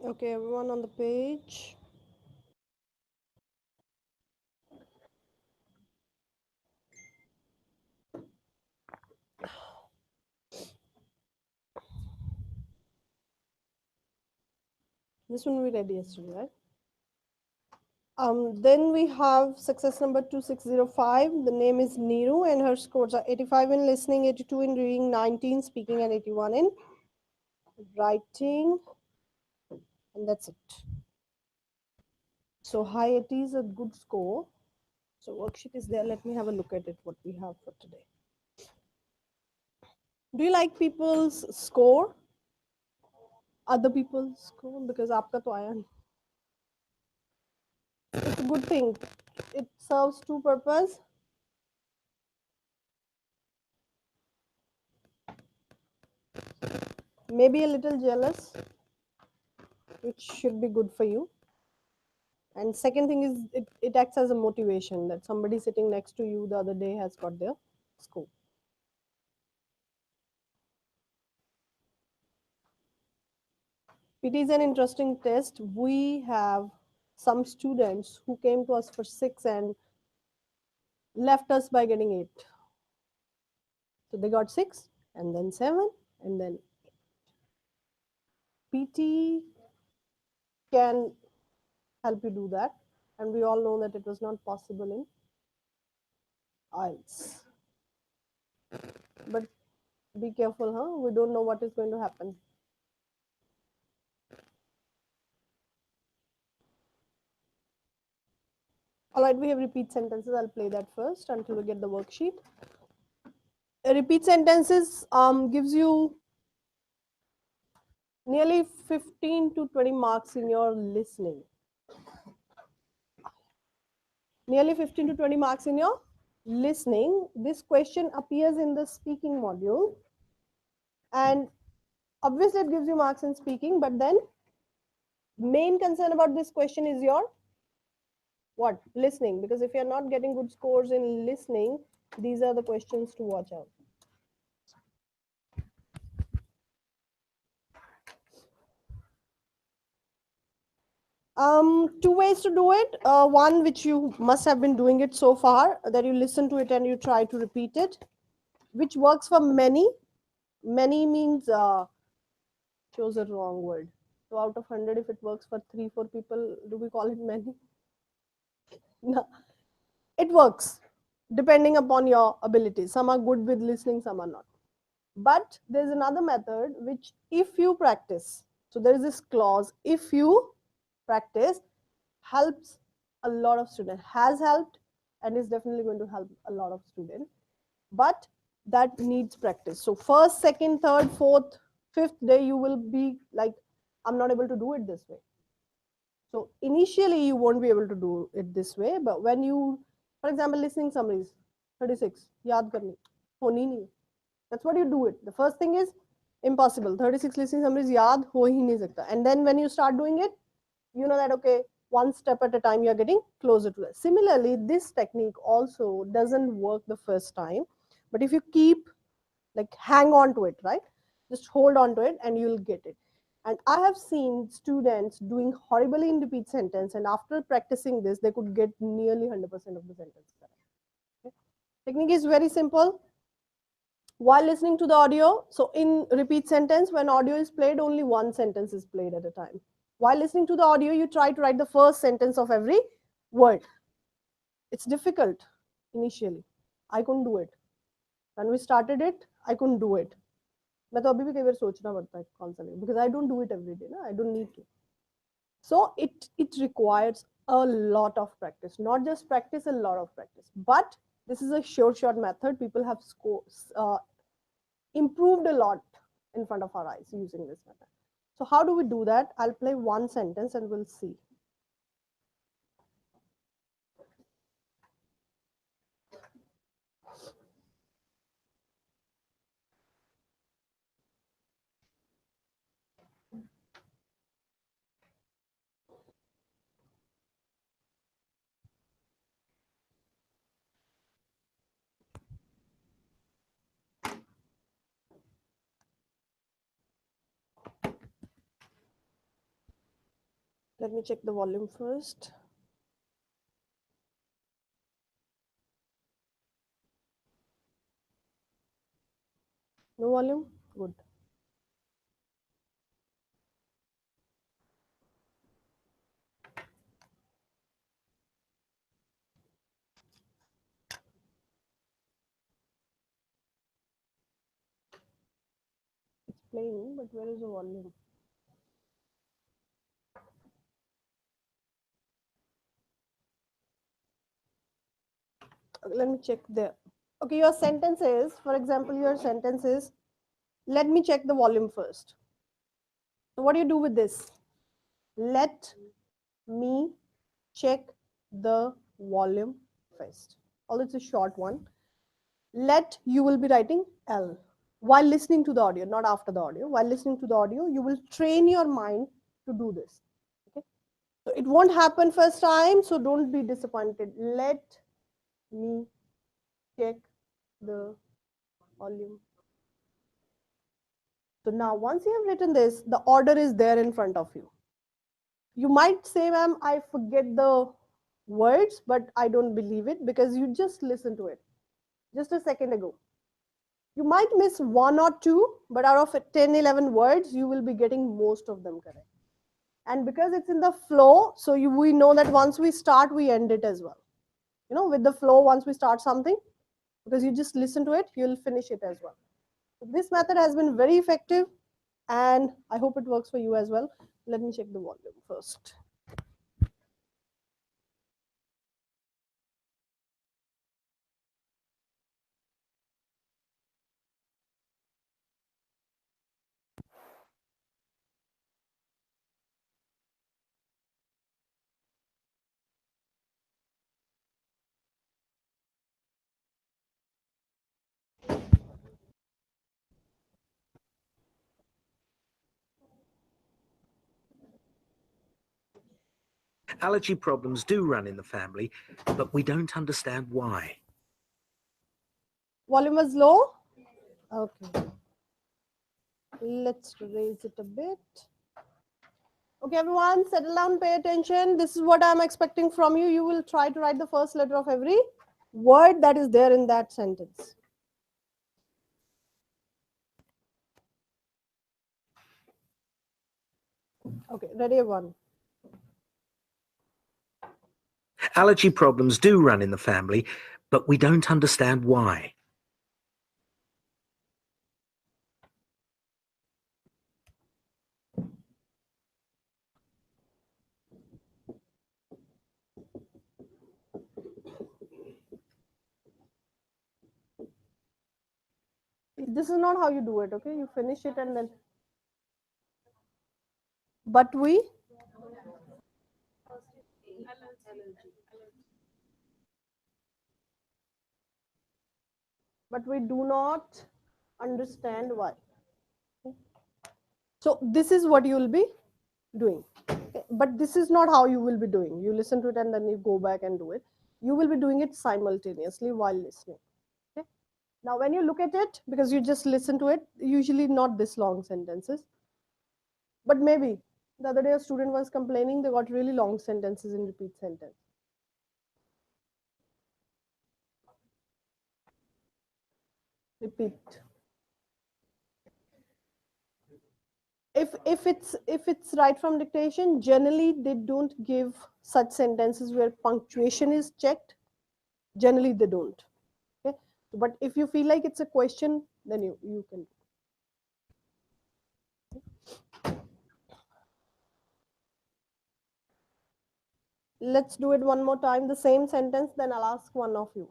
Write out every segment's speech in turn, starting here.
Okay, everyone on the page. This one we read yesterday, right? Then we have success number 2605. The name is Neeru, and her scores are 85 in listening, 82 in reading, 19 speaking, and 81 in writing. And that's it. So high 80 is a good score. So worksheet is there. Let me have a look at it, what we have for today. Do you like people's score? Other people's score? Because आपका तो आया नहीं. It's a good thing. It serves two purposes. Maybe a little jealous, which should be good for you. And second thing is it acts as a motivation that somebody sitting next to you the other day has got their score. It is an interesting test. We have some students who came to us for 6 and left us by getting 8. So they got 6 and then 7 and then PT can help you do that. And we all know that it was not possible in IELTS. But be careful, huh? We don't know what is going to happen. All right, we have repeat sentences. I'll play that first until we get the worksheet. Repeat sentences gives you nearly 15 to 20 marks in your listening. Nearly 15 to 20 marks in your listening. This question appears in the speaking module. And obviously it gives you marks in speaking, but then main concern about this question is your what? Listening. Because if you're not getting good scores in listening, these are the questions to watch out. Two ways to do it. One which you must have been doing it so far, that you listen to it and you try to repeat it, which works for many. Many means chose a wrong word. So out of 100, if it works for 3, 4 people, do we call it many? No, it works depending upon your abilities. Some are good with listening, some are not. But there's another method which, if you practice, so there is this clause, if you practice, helps a lot of students, has helped, and is definitely going to help a lot of students. But that needs practice. So first, second, third, fourth, fifth day, you will be like, I'm not able to do it this way. So initially, you won't be able to do it this way. But when you, for example, listening summaries, 36, yaad karni, honi nahi. That's what you do it. The first thing is impossible. 36 listening summaries yaad ho hi nahi sakta. And then when you start doing it, you know that, okay, one step at a time, you're getting closer to that. Similarly, this technique also doesn't work the first time. But if you keep, like, hang on to it, right? Just hold on to it and you'll get it. And I have seen students doing horribly in repeat sentence, and after practicing this, they could get nearly 100% of the sentence correct. Okay? Technique is very simple. While listening to the audio, so in repeat sentence, when audio is played, only one sentence is played at a time. While listening to the audio, you try to write the first sentence of every word. It's difficult initially. I couldn't do it. When we started it, I couldn't do it. मैं तो अभी भी कई बार सोचना पड़ता है कौन सा नहीं, because I don't do it every day ना, I don't need to. So it requires a lot of practice, not just practice, a lot of practice. But this is a sure shot method. People have improved a lot in front of our eyes using this method. So how do we do that? I'll play one sentence and we'll see. Let me check the volume first. No volume? Good. It's playing, but where is the volume? Okay, let me check there. Okay, your sentence is, for example, your sentence is, let me check the volume first. So what do you do with this? Let me check the volume first. Although it's a short one. Let, you will be writing L. While listening to the audio, not after the audio. While listening to the audio, you will train your mind to do this. Okay. So it won't happen first time, so don't be disappointed. Let me check the volume. So now once you have written this, the order is there in front of you. You might say, ma'am, I forget the words, but I don't believe it because you just listened to it just a second ago. You might miss one or two, but out of 10, 11 words, you will be getting most of them correct. And because it's in the flow, so we know that once we start, we end it as well. You know, with the flow, once we start something, because you just listen to it, you'll finish it as well. So this method has been very effective, and I hope it works for you as well. Let me check the volume first. Allergy problems do run in the family, but we don't understand why. Volume was low? Okay. Let's raise it a bit. Okay, everyone, settle down, pay attention. This is what I'm expecting from you. You will try to write the first letter of every word that is there in that sentence. Okay, ready, everyone? Allergy problems do run in the family, but we don't understand why. This is not how you do it, okay? You finish it and then. But we. But we do not understand why. So this is what you will be doing. Okay? But this is not how you will be doing. You listen to it and then you go back and do it. You will be doing it simultaneously while listening. Okay? Now, when you look at it, because you just listen to it, usually not this long sentences, but maybe the other day a student was complaining they got really long sentences in repeat sentence. Repeat. If it's right from dictation, generally they don't give such sentences where punctuation is checked. Generally they don't. Okay, but if you feel like it's a question, then you can. Let's do it one more time, the same sentence, then I'll ask one of you.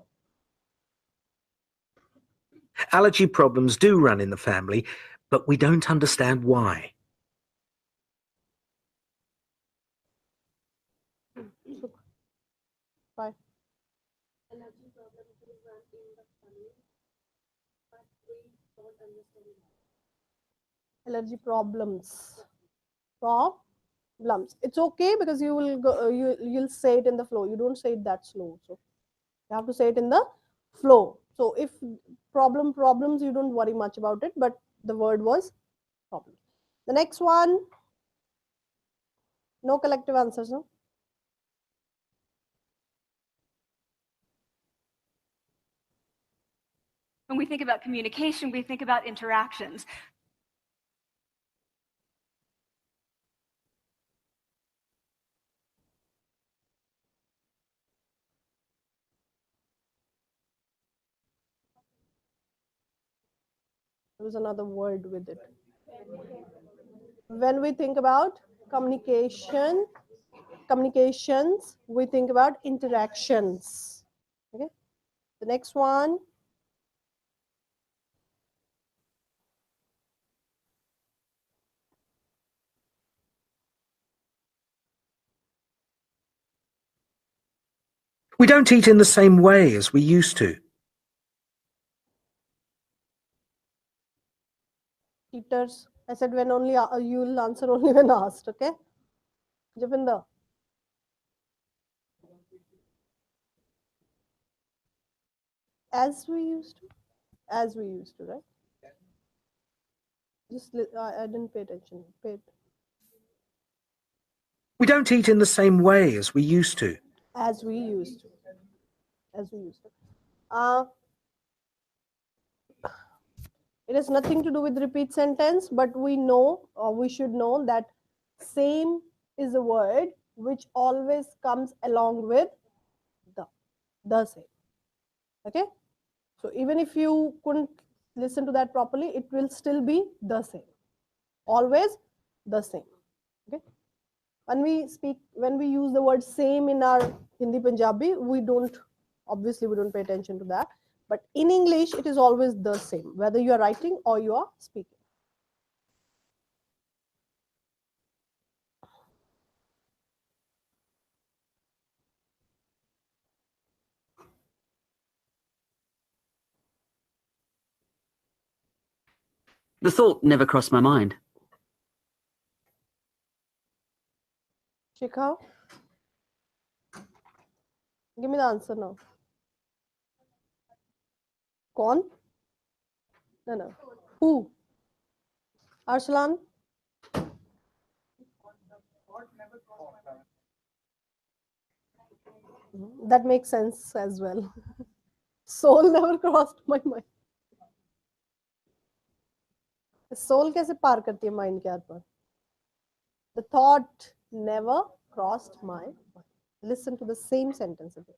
Allergy problems do run in the family, but we don't understand why. Bye. Allergy problems. Problems. It's okay because you will go, you'll say it in the flow. You don't say it that slow. So you have to say it in the flow. So if problems, you don't worry much about it, but the word was problem. The next one, No collective answers, no? When we think about communication, we think about interactions. There was another word with it. When we think about communications, we think about interactions. Okay. The next one. We don't eat in the same way as we used to. Eaters. I said when only you will answer only when asked. Okay. Javinder. As we used to. As we used to, right? Just I didn't pay attention. We don't eat in the same way as we used to. As we used to. As we used to. It has nothing to do with repeat sentence, but we know, or we should know, that same is a word which always comes along with the same. Okay. So even if you couldn't listen to that properly, it will still be the same. Always the same. Okay. When we use the word same in our Hindi Punjabi, we don't pay attention to that. But in English, it is always the same, whether you are writing or you are speaking. The thought never crossed my mind. Shikha, give me the answer now. Kaun? No. Who? Arslan? That makes sense as well. Soul never crossed my mind. Soul कैसे पार करती है mind के are? The thought never crossed my mind. Listen to the same sentence again.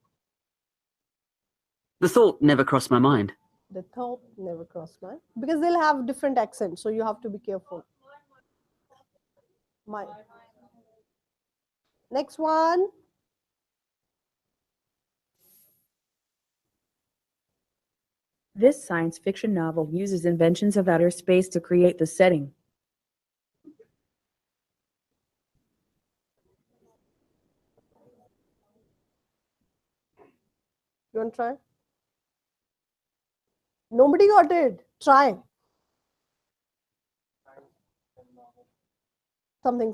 The thought never crossed my mind. The thought never crossed my mind. Because they'll have different accents, so you have to be careful. Mind. Next one. This science fiction novel uses inventions of outer space to create the setting. You want to try? Nobody got it. Try. Something.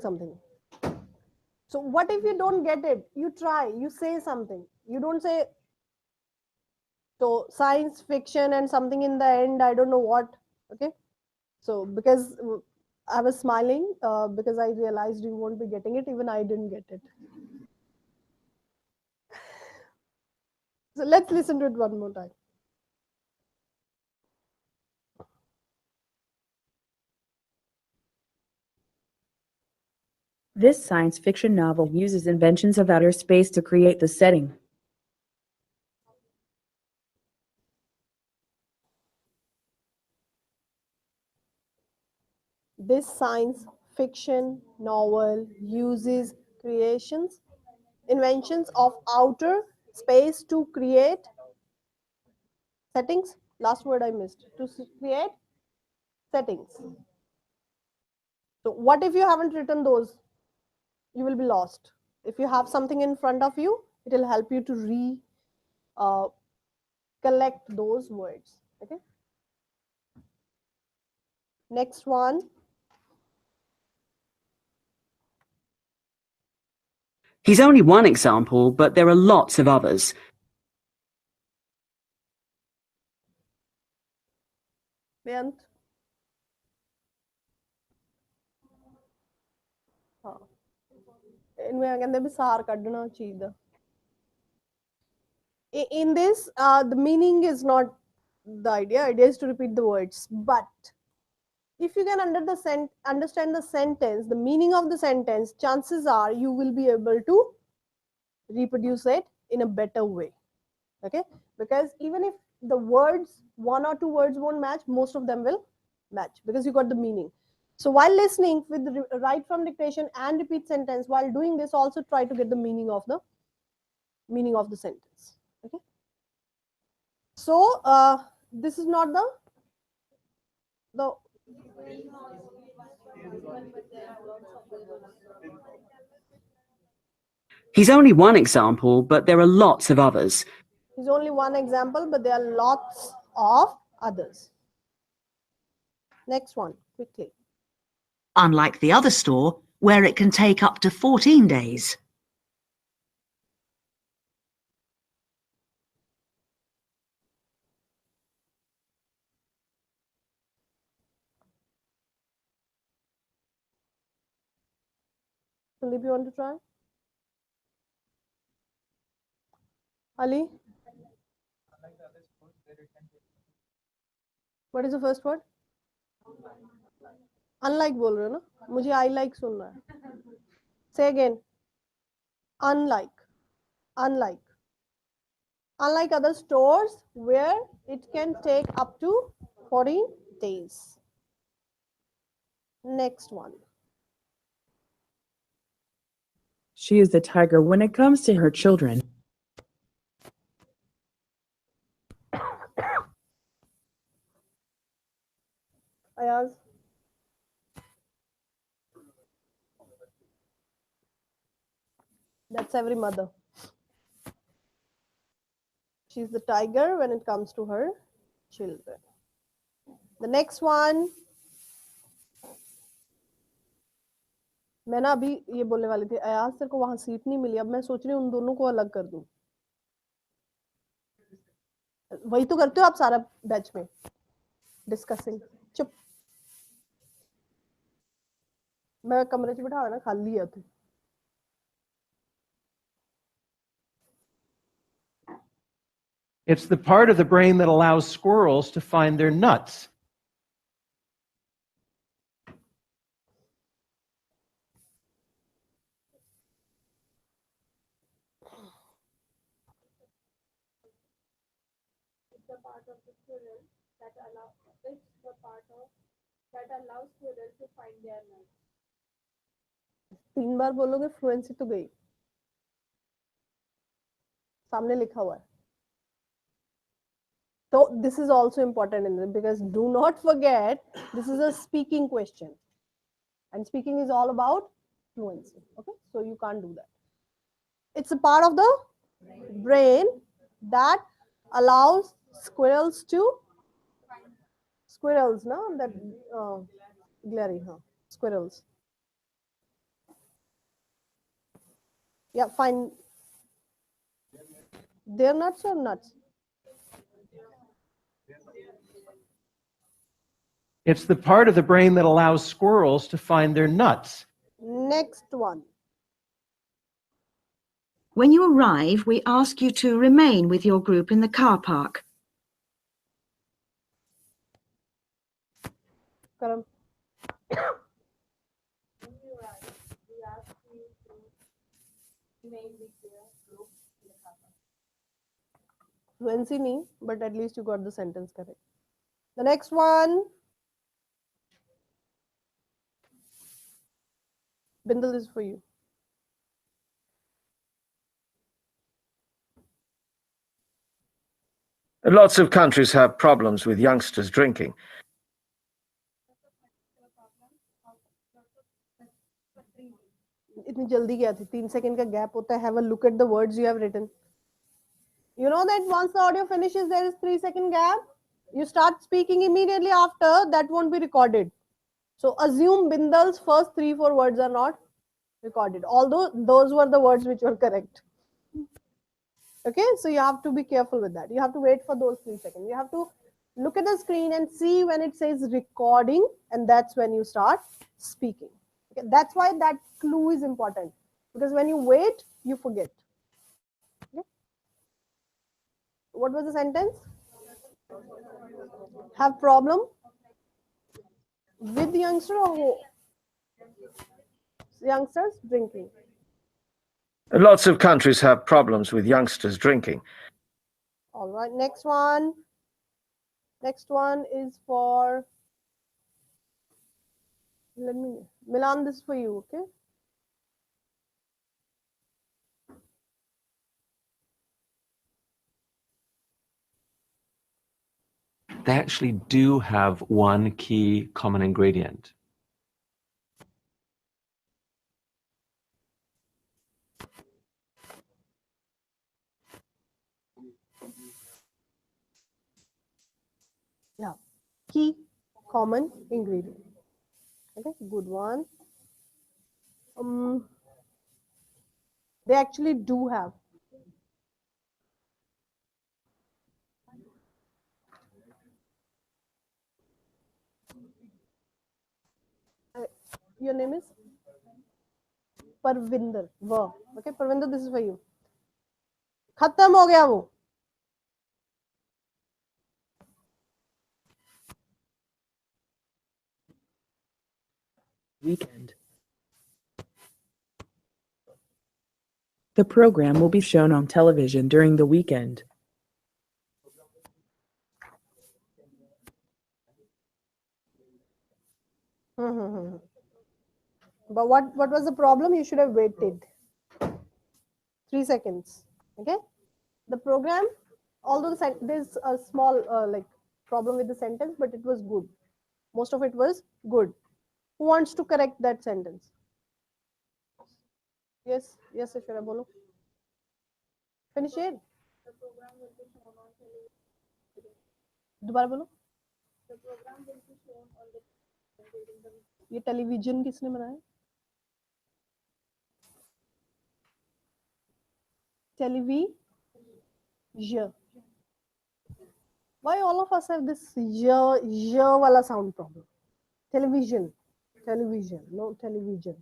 So what if you don't get it? You try. You say something. You don't say, so science fiction and something in the end, I don't know what. Okay. So because I was smiling because I realized you won't be getting it. Even I didn't get it. So let's listen to it one more time. This science fiction novel uses inventions of outer space to create the setting. This science fiction novel uses inventions of outer space to create settings. Last word I missed. To create settings. So what if you haven't written those? You will be lost. If you have something in front of you, it will help you to collect those words. Okay. Next one. He's only one example, but there are lots of others. Beyant. इनमें कहते भी सार कढ़ना चीज दा. In this, the meaning is not the idea. Idea is to repeat the words. But if you can understand the sentence, the meaning of the sentence, chances are you will be able to reproduce it in a better way. Okay, because even if the words, one or two words won't match, most of them will match because you got the meaning. So while listening with the write from dictation and repeat sentence, while doing this, also try to get the meaning of the sentence. Okay. So this is not the He's only one example, but there are lots of others. is only one example, but there are lots of others. Next one, quickly. Unlike the other store, where it can take up to 14 days. Philip, you want to try? Ali? What is the first word? Unlike बोल रहे हो ना? मुझे I like सुनना है. Say again. Unlike. Unlike. Unlike other stores where it can take up to 14 days. Next one. She is the tiger when it comes to her children. Ayaz. That's every mother. She's the tiger when it comes to her children. The next one. मैं ना अभी ये बोलने वाली थी, अयाज तेरे को वहां सीट नहीं मिली, अब मैं सोच रही हूँ उन दोनों को अलग कर दूं. वही तो करते हो आप सारा बैच में, डिस्कसिंग. चुप. मैं कमरे च बिठा ना, खाली है तू. It's the part of the brain that allows squirrels to find their nuts. It's the part of the squirrel that allows squirrel to find their nuts. 3 बार बोलोगे फ्लुएंसी तो गई. सामने लिखा हुआ है. So this is also important in this, because do not forget this is a speaking question, and speaking is all about fluency. Okay, so you can't do that. It's a part of the brain that allows squirrels, no, that glary, huh? Squirrels. Yeah, fine. They're nuts or nuts? It's the part of the brain that allows squirrels to find their nuts. Next one. When you arrive, we ask you to remain with your group in the car park. Karam. Fluency nahi, but at least you got the sentence correct. The next one. Bindal is for you. Lots of countries have problems with youngsters drinking. इतनी जल्दी क्या थी? 3 second का gap होता है. Have a look at the words you have written. You know that once the audio finishes, there is 3-second gap. You start speaking immediately after, that won't be recorded. So assume Bindal's first 3-4 words are not recorded, although those were the words which were correct. Okay, so you have to be careful with that. You have to wait for those 3 seconds. You have to look at the screen and see when it says recording, and that's when you start speaking. Okay, that's why that clue is important. Because when you wait, you forget. Okay? What was the sentence? Have problem with the youngster or youngsters drinking? Lots of countries have problems with youngsters drinking. All right, next one. Next one is for, let me, Milan, this is for you, okay? They actually do have one key common ingredient. Yeah, key common ingredient. Okay, good one. They actually do have. Your name is Parvinder. Wow. Okay, Parvinder, this is for you. खत्म हो गया वो. Weekend. The program will be shown on television during the weekend. But what was the problem? You should have waited 3 seconds. Okay, the program, although there's a small like problem with the sentence, but it was good. Most of it was good. Who wants to correct that sentence? Yes, yes, Ishwara, bolo. Finish it. दोबारा बोलो. ये television किसने बनाया? Television. Why all of us have this wala sound problem? Television, television, no television.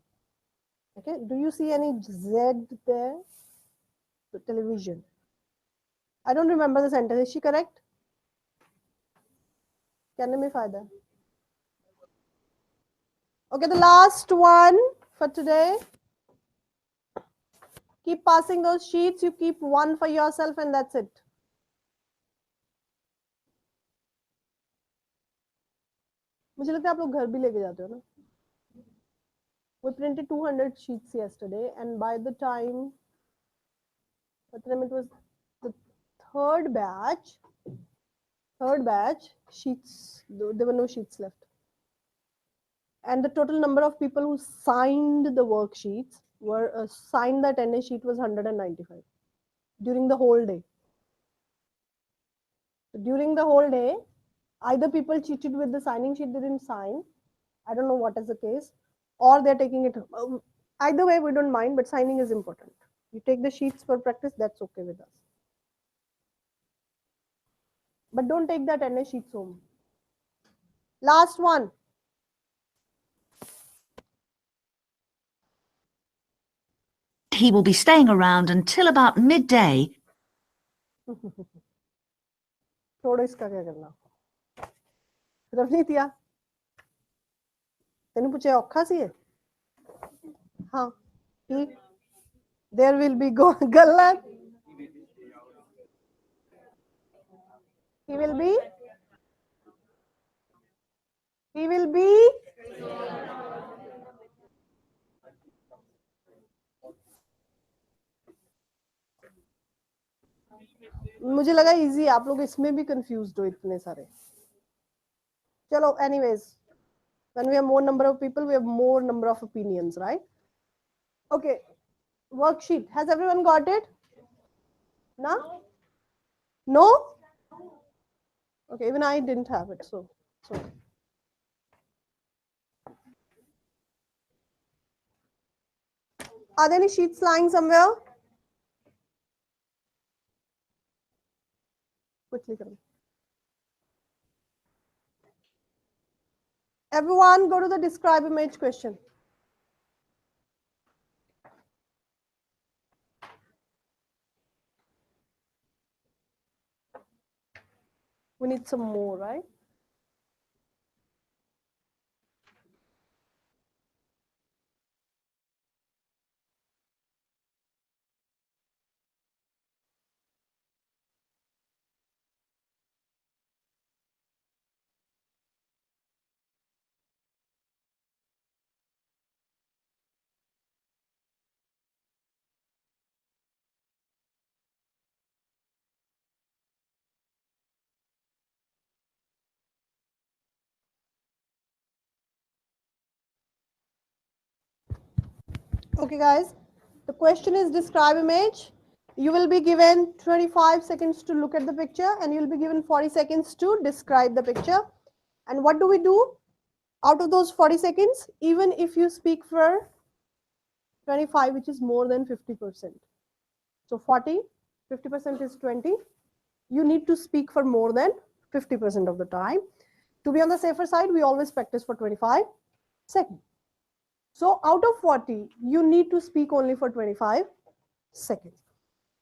Okay, do you see any Z there? The television. I don't remember the sentence. Is she correct? कहने में फायदा है. Okay, the last one for today. Keep passing those sheets. You keep one for yourself and that's it. मुझे लगता है आप लोग घर भी लेके जाते हो ना. We printed 200 sheets yesterday, and by the time it was the third batch sheets, there were no sheets left. And the total number of people who signed the worksheets were signed the attendance sheet was 195 during the whole day. During the whole day, either people cheated with the signing sheet, they didn't sign. I don't know what is the case, or they're taking it. Either way, we don't mind, but signing is important. You take the sheets for practice, that's okay with us. But don't take the attendance sheets home. Last one. He will be staying around until about midday. छोड़ो इसका क्या करना. रवनीतिया तेने पूछे औखा सी है. हाँ ठीक. There will be गलत. He will be मुझे लगा इजी. आप लोग इसमें भी कंफ्यूज्ड हो इतने सारे. चलो, anyways, when we have more number of people, we have more number of opinions, right? Okay, worksheet. Has everyone got it? No? Okay, even I didn't have it, so. Are there any sheets lying somewhere? Quickly come. Everyone go to the describe image question. We need some more, right? Okay, guys, the question is describe image. You will be given 25 seconds to look at the picture and you'll be given 40 seconds to describe the picture. And what do we do? Out of those 40 seconds, even if you speak for 25, which is more than 50%. So 40, 50% is 20. You need to speak for more than 50% of the time. To be on the safer side, we always practice for 25 seconds. So out of 40, you need to speak only for 25 seconds.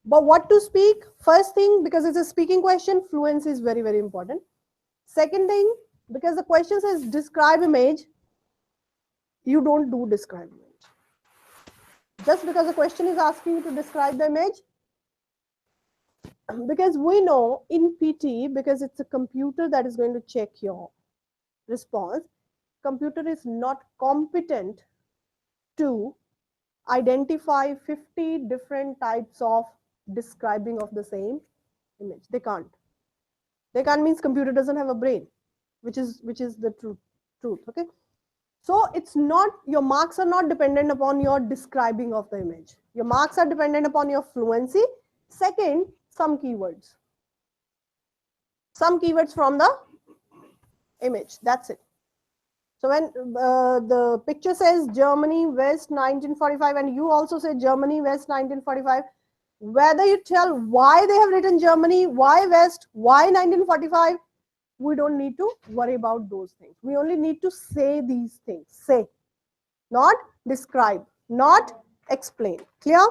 But what to speak? First thing, because it's a speaking question, fluency is very, very important. Second thing, because the question says describe image, you don't do describe image. Just because the question is asking you to describe the image, because we know in PTE, because it's a computer that is going to check your response, computer is not competent to identify 50 different types of describing of the same image. They can't. They can't means computer doesn't have a brain, which is the truth. Okay. So it's not, your marks are not dependent upon your describing of the image. Your marks are dependent upon your fluency. Second, some keywords. Some keywords from the image. That's it. So when the picture says Germany West 1945 and you also say Germany West 1945, whether you tell why they have written Germany, why West, why 1945, we don't need to worry about those things. We only need to say these things. Say, not describe, not explain. Clear?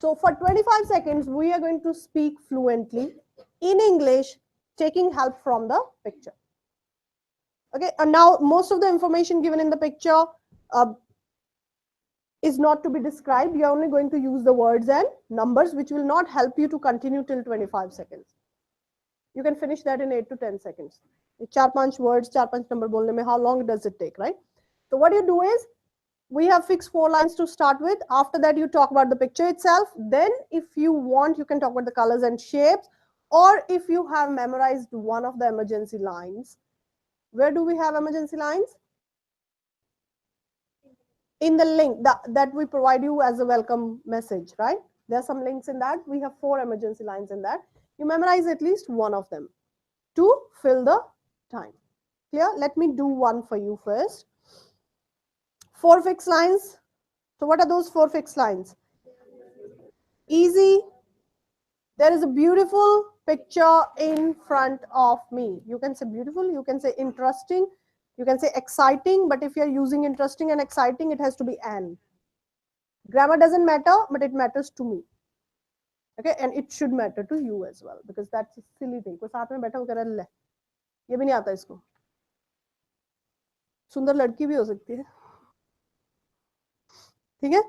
So for 25 seconds, we are going to speak fluently in English, taking help from the picture. Okay, and now most of the information given in the picture is not to be described. You're only going to use the words and numbers, which will not help you to continue till 25 seconds. You can finish that in 8 to 10 seconds. 4-5 words, 4-5 number bolne mein, how long does it take, right? So what you do is, we have fixed 4 lines to start with. After that, you talk about the picture itself. Then if you want, you can talk about the colors and shapes. Or if you have memorized one of the emergency lines. Where do we have emergency lines? In the link that we provide you as a welcome message, right? There are some links in that. We have 4 emergency lines in that. You memorize at least one of them to fill the time. Clear? Let me do one for you first. 4 fixed lines. So what are those 4 fixed lines? Easy. There is a beautiful picture in front of me. You can say beautiful, you can say interesting, you can say exciting, but if you're using interesting and exciting, it has to be an. Grammar doesn't matter, but it matters to me. Okay, and it should matter to you as well, because that's a silly thing. कोई साथ में बैठा हो कह रहा है ले, ये भी नहीं आता इसको. सुंदर लड़की भी हो सकती है. ठीक है?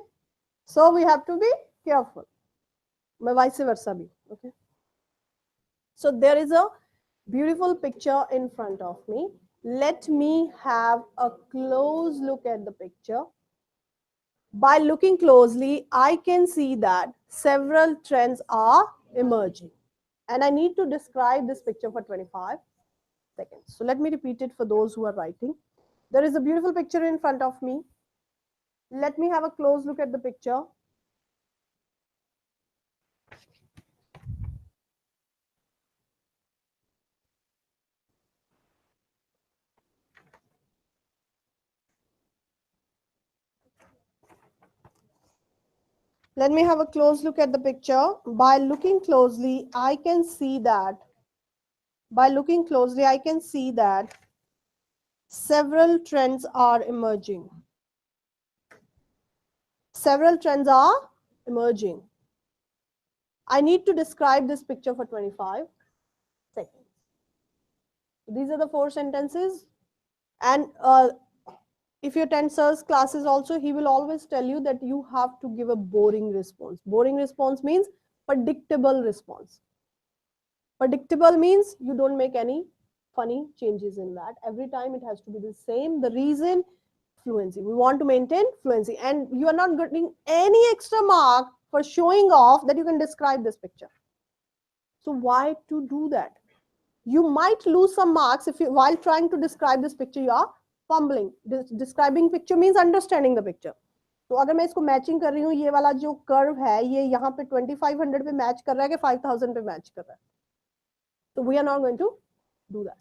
So we have to be careful. मैं vice versa भी. Okay. So there is a beautiful picture in front of me. Let me have a close look at the picture. By looking closely, I can see that several trends are emerging. And I need to describe this picture for 25 seconds. So let me repeat it for those who are writing. There is a beautiful picture in front of me. Let me have a close look at the picture. Let me have a close look at the picture. By looking closely, I can see that. By looking closely, I can see that several trends are emerging. Several trends are emerging. I need to describe this picture for 25 seconds. These are the 4 sentences. And if you attend sir's classes also, he will always tell you that you have to give a boring response. Boring response means predictable response. Predictable means you don't make any funny changes in that. Every time it has to be the same. The reason, fluency. We want to maintain fluency, and you are not getting any extra mark for showing off that you can describe this picture. So why to do that? You might lose some marks if you, while trying to describe this picture, you are fumbling. Describing picture means understanding the picture. तो अगर मैं इसको matching कर रही हूँ, ये वाला जो कर्व है ये यहाँ पे 2500 पे मैच कर रहा है कि 5000 पे मैच कर रहा है. So we are not going to do that.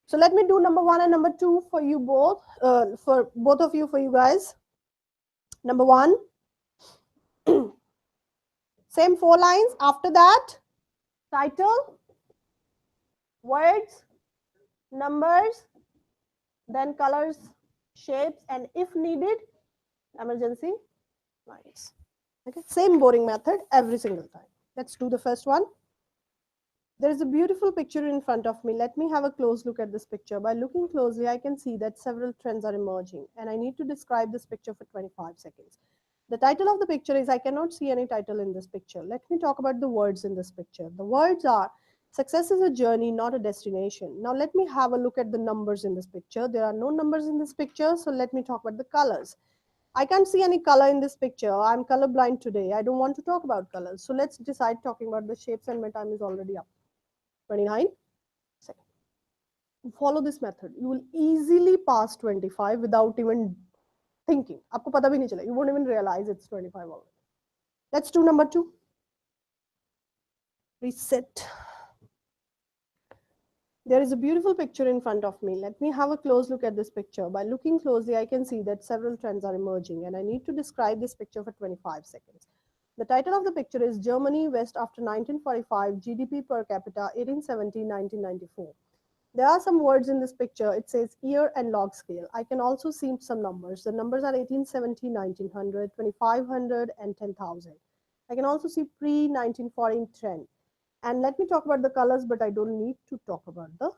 So let me do number 1 and number 2 for you both, for both of you, for you guys. Number 1, same 4 lines. After that, title, words, numbers, then colors, shapes, and if needed, emergency lines. Okay, same boring method every single time. Let's do the first one. There is a beautiful picture in front of me. Let me have a close look at this picture. By looking closely, I can see that several trends are emerging, and I need to describe this picture for 25 seconds. The title of the picture is, I cannot see any title in this picture. Let me talk about the words in this picture. The words are, success is a journey, not a destination. Now let me have a look at the numbers in this picture. There are no numbers in this picture, so let me talk about the colors. I can't see any color in this picture. I'm colorblind today. I don't want to talk about colors. So let's decide talking about the shapes, and my time is already up. 29 seconds. Follow this method. You will easily pass 25 without even thinking. आपको पता भी नहीं चला. You won't even realize it's 25 already. Let's do number 2. Reset. There is a beautiful picture in front of me. Let me have a close look at this picture. By looking closely, I can see that several trends are emerging, and I need to describe this picture for 25 seconds. The title of the picture is Germany West after 1945, GDP per capita 1870-1994. There are some words in this picture. It says year and log scale. I can also see some numbers. The numbers are 1870, 1900, 2500, and 10,000. I can also see pre-1914 trend. And let me talk about the colors, but I don't need to talk about the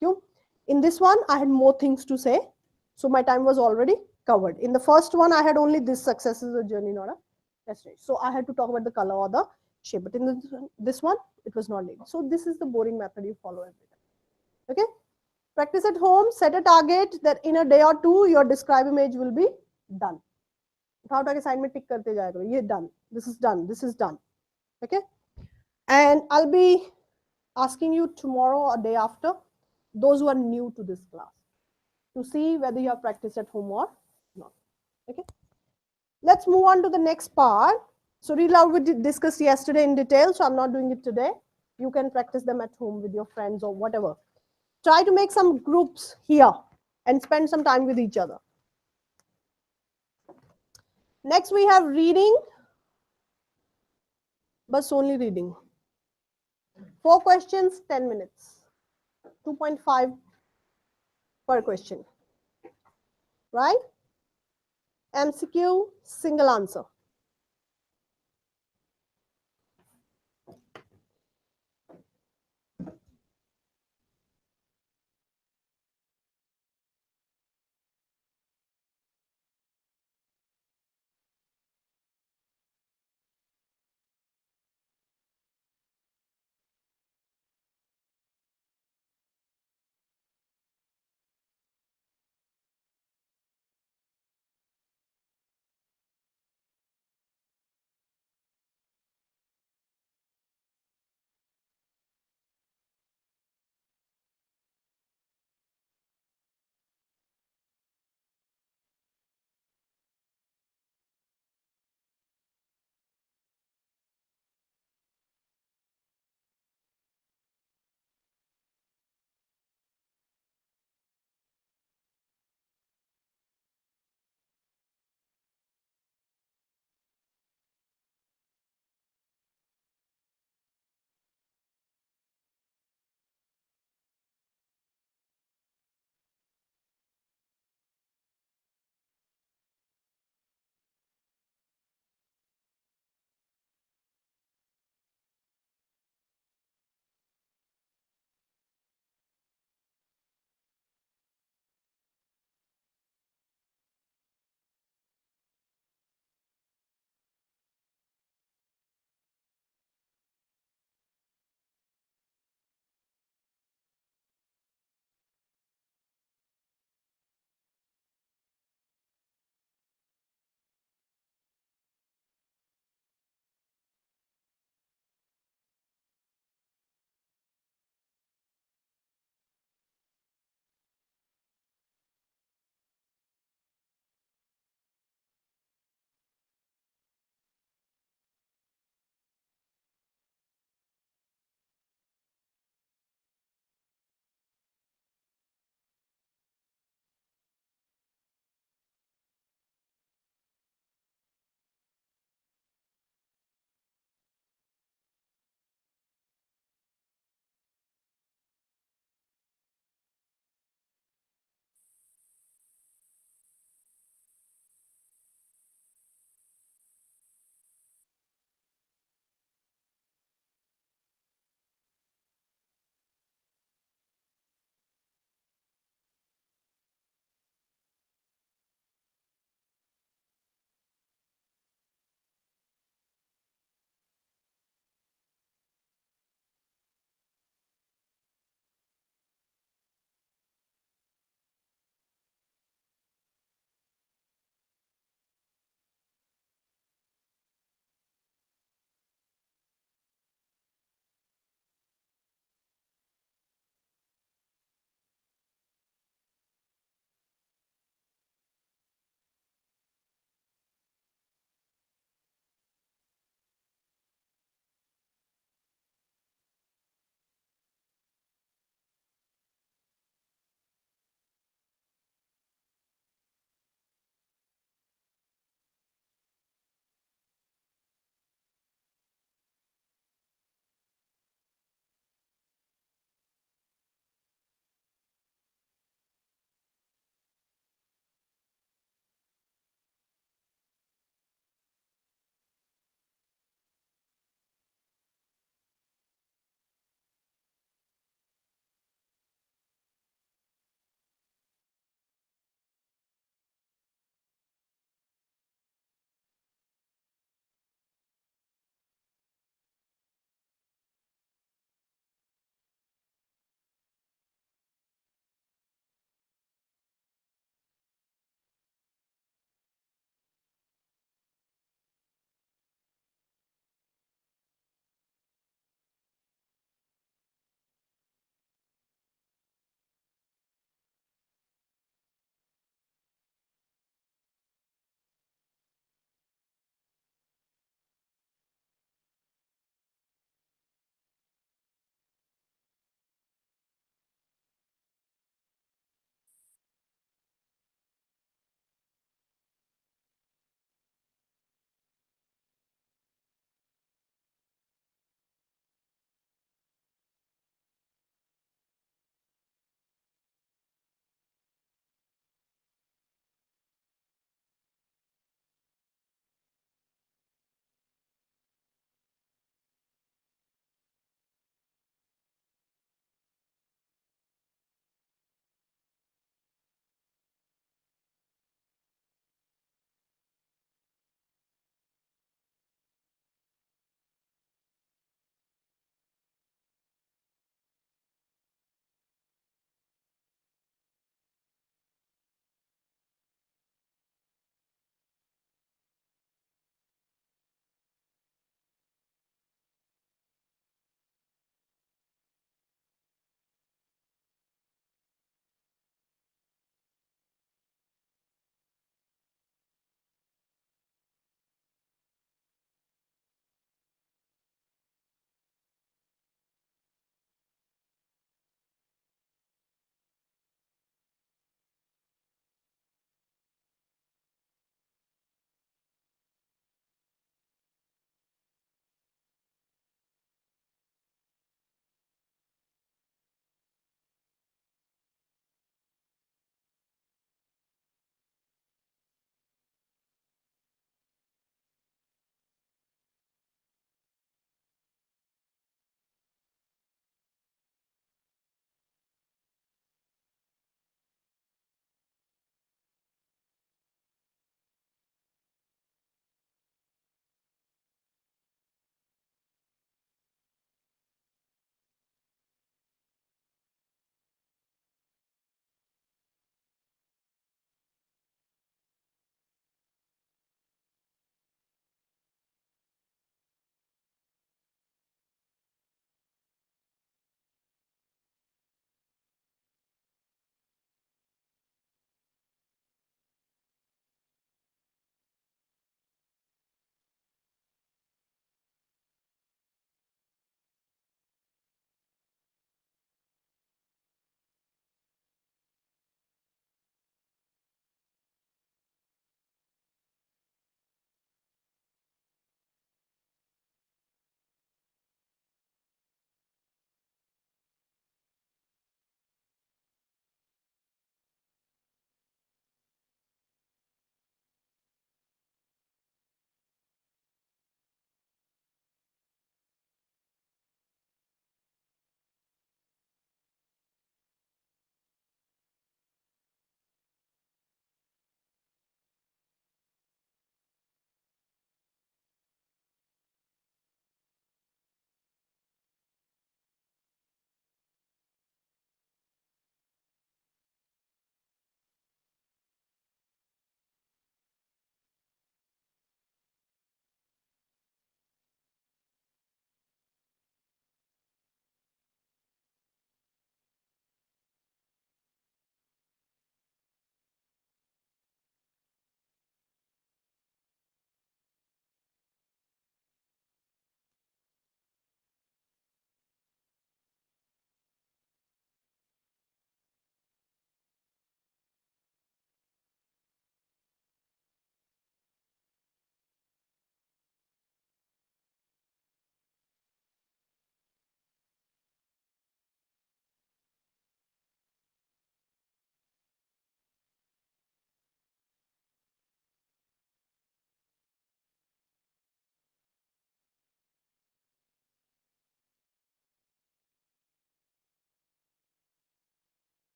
colors. In this one, I had more things to say, so my time was already covered. In the first one, I had only this, success is a journey, not a destination. So I had to talk about the color or the shape, but in this one, it was not needed. So this is the boring method you follow every time. Okay? Practice at home, set a target that in a day or 2, your describe image will be done. How to sign me tick karte jayega. Ye done. This is done. This is done. Okay? And I'll be asking you tomorrow or day after, those who are new to this class, to see whether you have practiced at home or not. Okay? Let's move on to the next part. So read aloud we discussed yesterday in detail, so I'm not doing it today. You can practice them at home with your friends or whatever. Try to make some groups here and spend some time with each other. Next we have reading, but only reading. 4 questions, 10 minutes. 2.5 per question. Right? MCQ, single answer.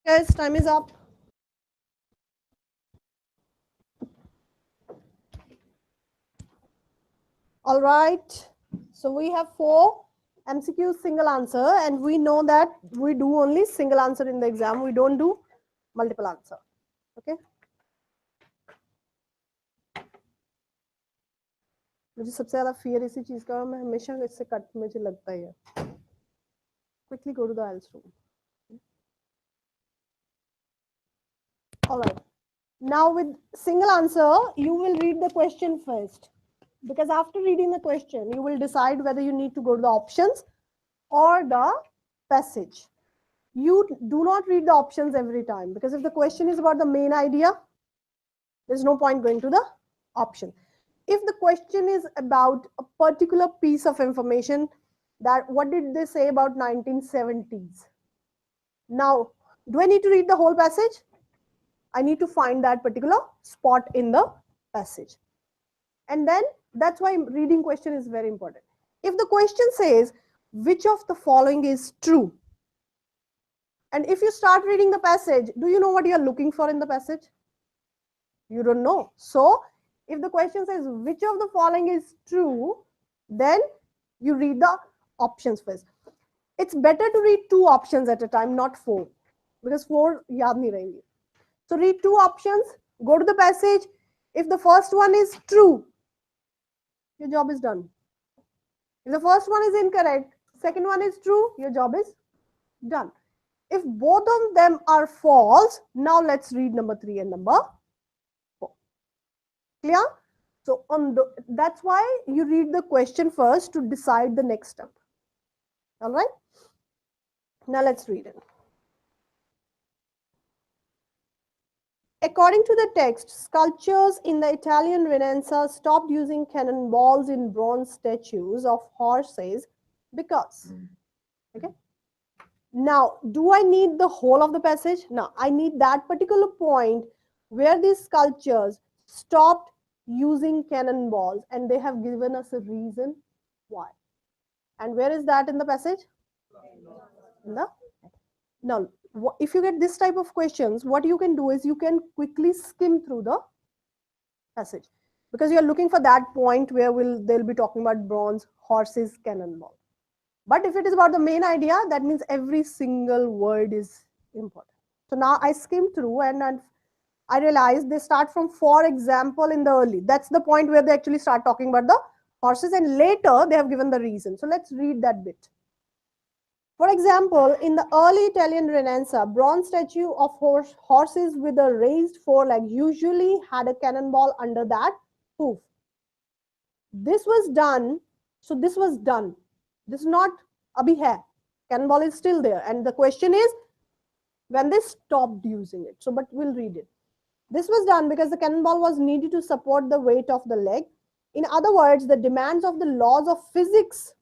Guys, time is up. All right. So we have 4 MCQs single answer, and we know that we do only single answer in the exam. We don't do multiple answer. Okay. मुझे सबसे ज़्यादा fear इसी चीज़ का, मैं हमेशा इससे cut मुझे लगता ही है. Quickly go to the IELTS room. All right. Now with single answer, you will read the question first. Because after reading the question, you will decide whether you need to go to the options or the passage. You do not read the options every time, because if the question is about the main idea, there's no point going to the option. If the question is about a particular piece of information, that what did they say about 1970s? Now, do I need to read the whole passage? I need to find that particular spot in the passage. And then that's why reading question is very important. If the question says, which of the following is true? And if you start reading the passage, do you know what you are looking for in the passage? You don't know. So if the question says, which of the following is true, then you read the options first. It's better to read 2 options at a time, not 4, because 4 yaad nahi rahenge. So read 2 options, go to the passage. If the first one is true, your job is done. If the first one is incorrect, second one is true, your job is done. If both of them are false, now let's read number 3 and number 4. Clear? So that's why you read the question first to decide the next step. All right? Now let's read it. According to the text, sculptures in the Italian Renaissance stopped using cannonballs in bronze statues of horses because. Okay. Now, do I need the whole of the passage? No, I need that particular point where these sculptures stopped using cannonballs, and they have given us a reason why. And where is that in the passage? Now, if you get this type of questions, what you can do is you can quickly skim through the passage, because you are looking for that point where they'll be talking about bronze, horses, cannonball. But if it is about the main idea, that means every single word is important. So now I skim through and I realized they start from, for example, in the early. That's the point where they actually start talking about the horses, and later they have given the reason. So let's read that bit. For example, in the early Italian Renaissance, bronze statue of horses with a raised foreleg usually had a cannonball under that hoof. This was done. So this was done. This is not abhi hai. Cannonball is still there. And the question is when they stopped using it. So, but we'll read it. This was done because the cannonball was needed to support the weight of the leg. In other words, the demands of the laws of physics,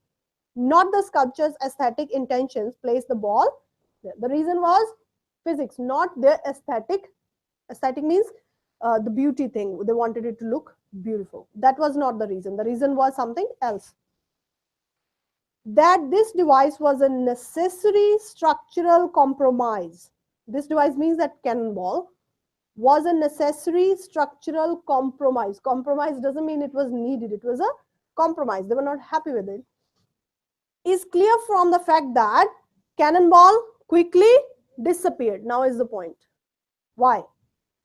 not the sculpture's aesthetic intentions, placed the ball there. The reason was physics, not their aesthetic. Aesthetic means the beauty thing. They wanted it to look beautiful. That was not the reason. The reason was something else. That this device was a necessary structural compromise. This device means that cannonball was a necessary structural compromise. Compromise doesn't mean it was needed. It was a compromise. They were not happy with it. Is clear from the fact that cannonball quickly disappeared. Now is the point. Why?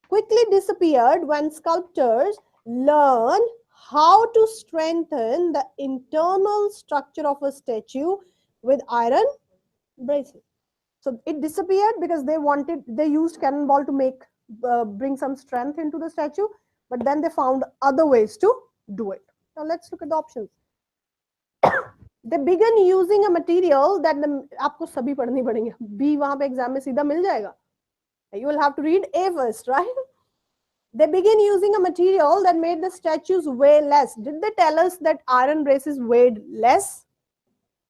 Quickly disappeared when sculptors learned how to strengthen the internal structure of a statue with iron braces. So it disappeared because they used cannonball to bring some strength into the statue, but then they found other ways to do it. Now let's look at the options. They began using a material that आपको सभी पढ़नी पड़ेंगे. B वहाँ पे exam में सीधा मिल जाएगा. You will have to read A first, right? They began using a material that made the statues weigh less. Did they tell us that iron braces weighed less?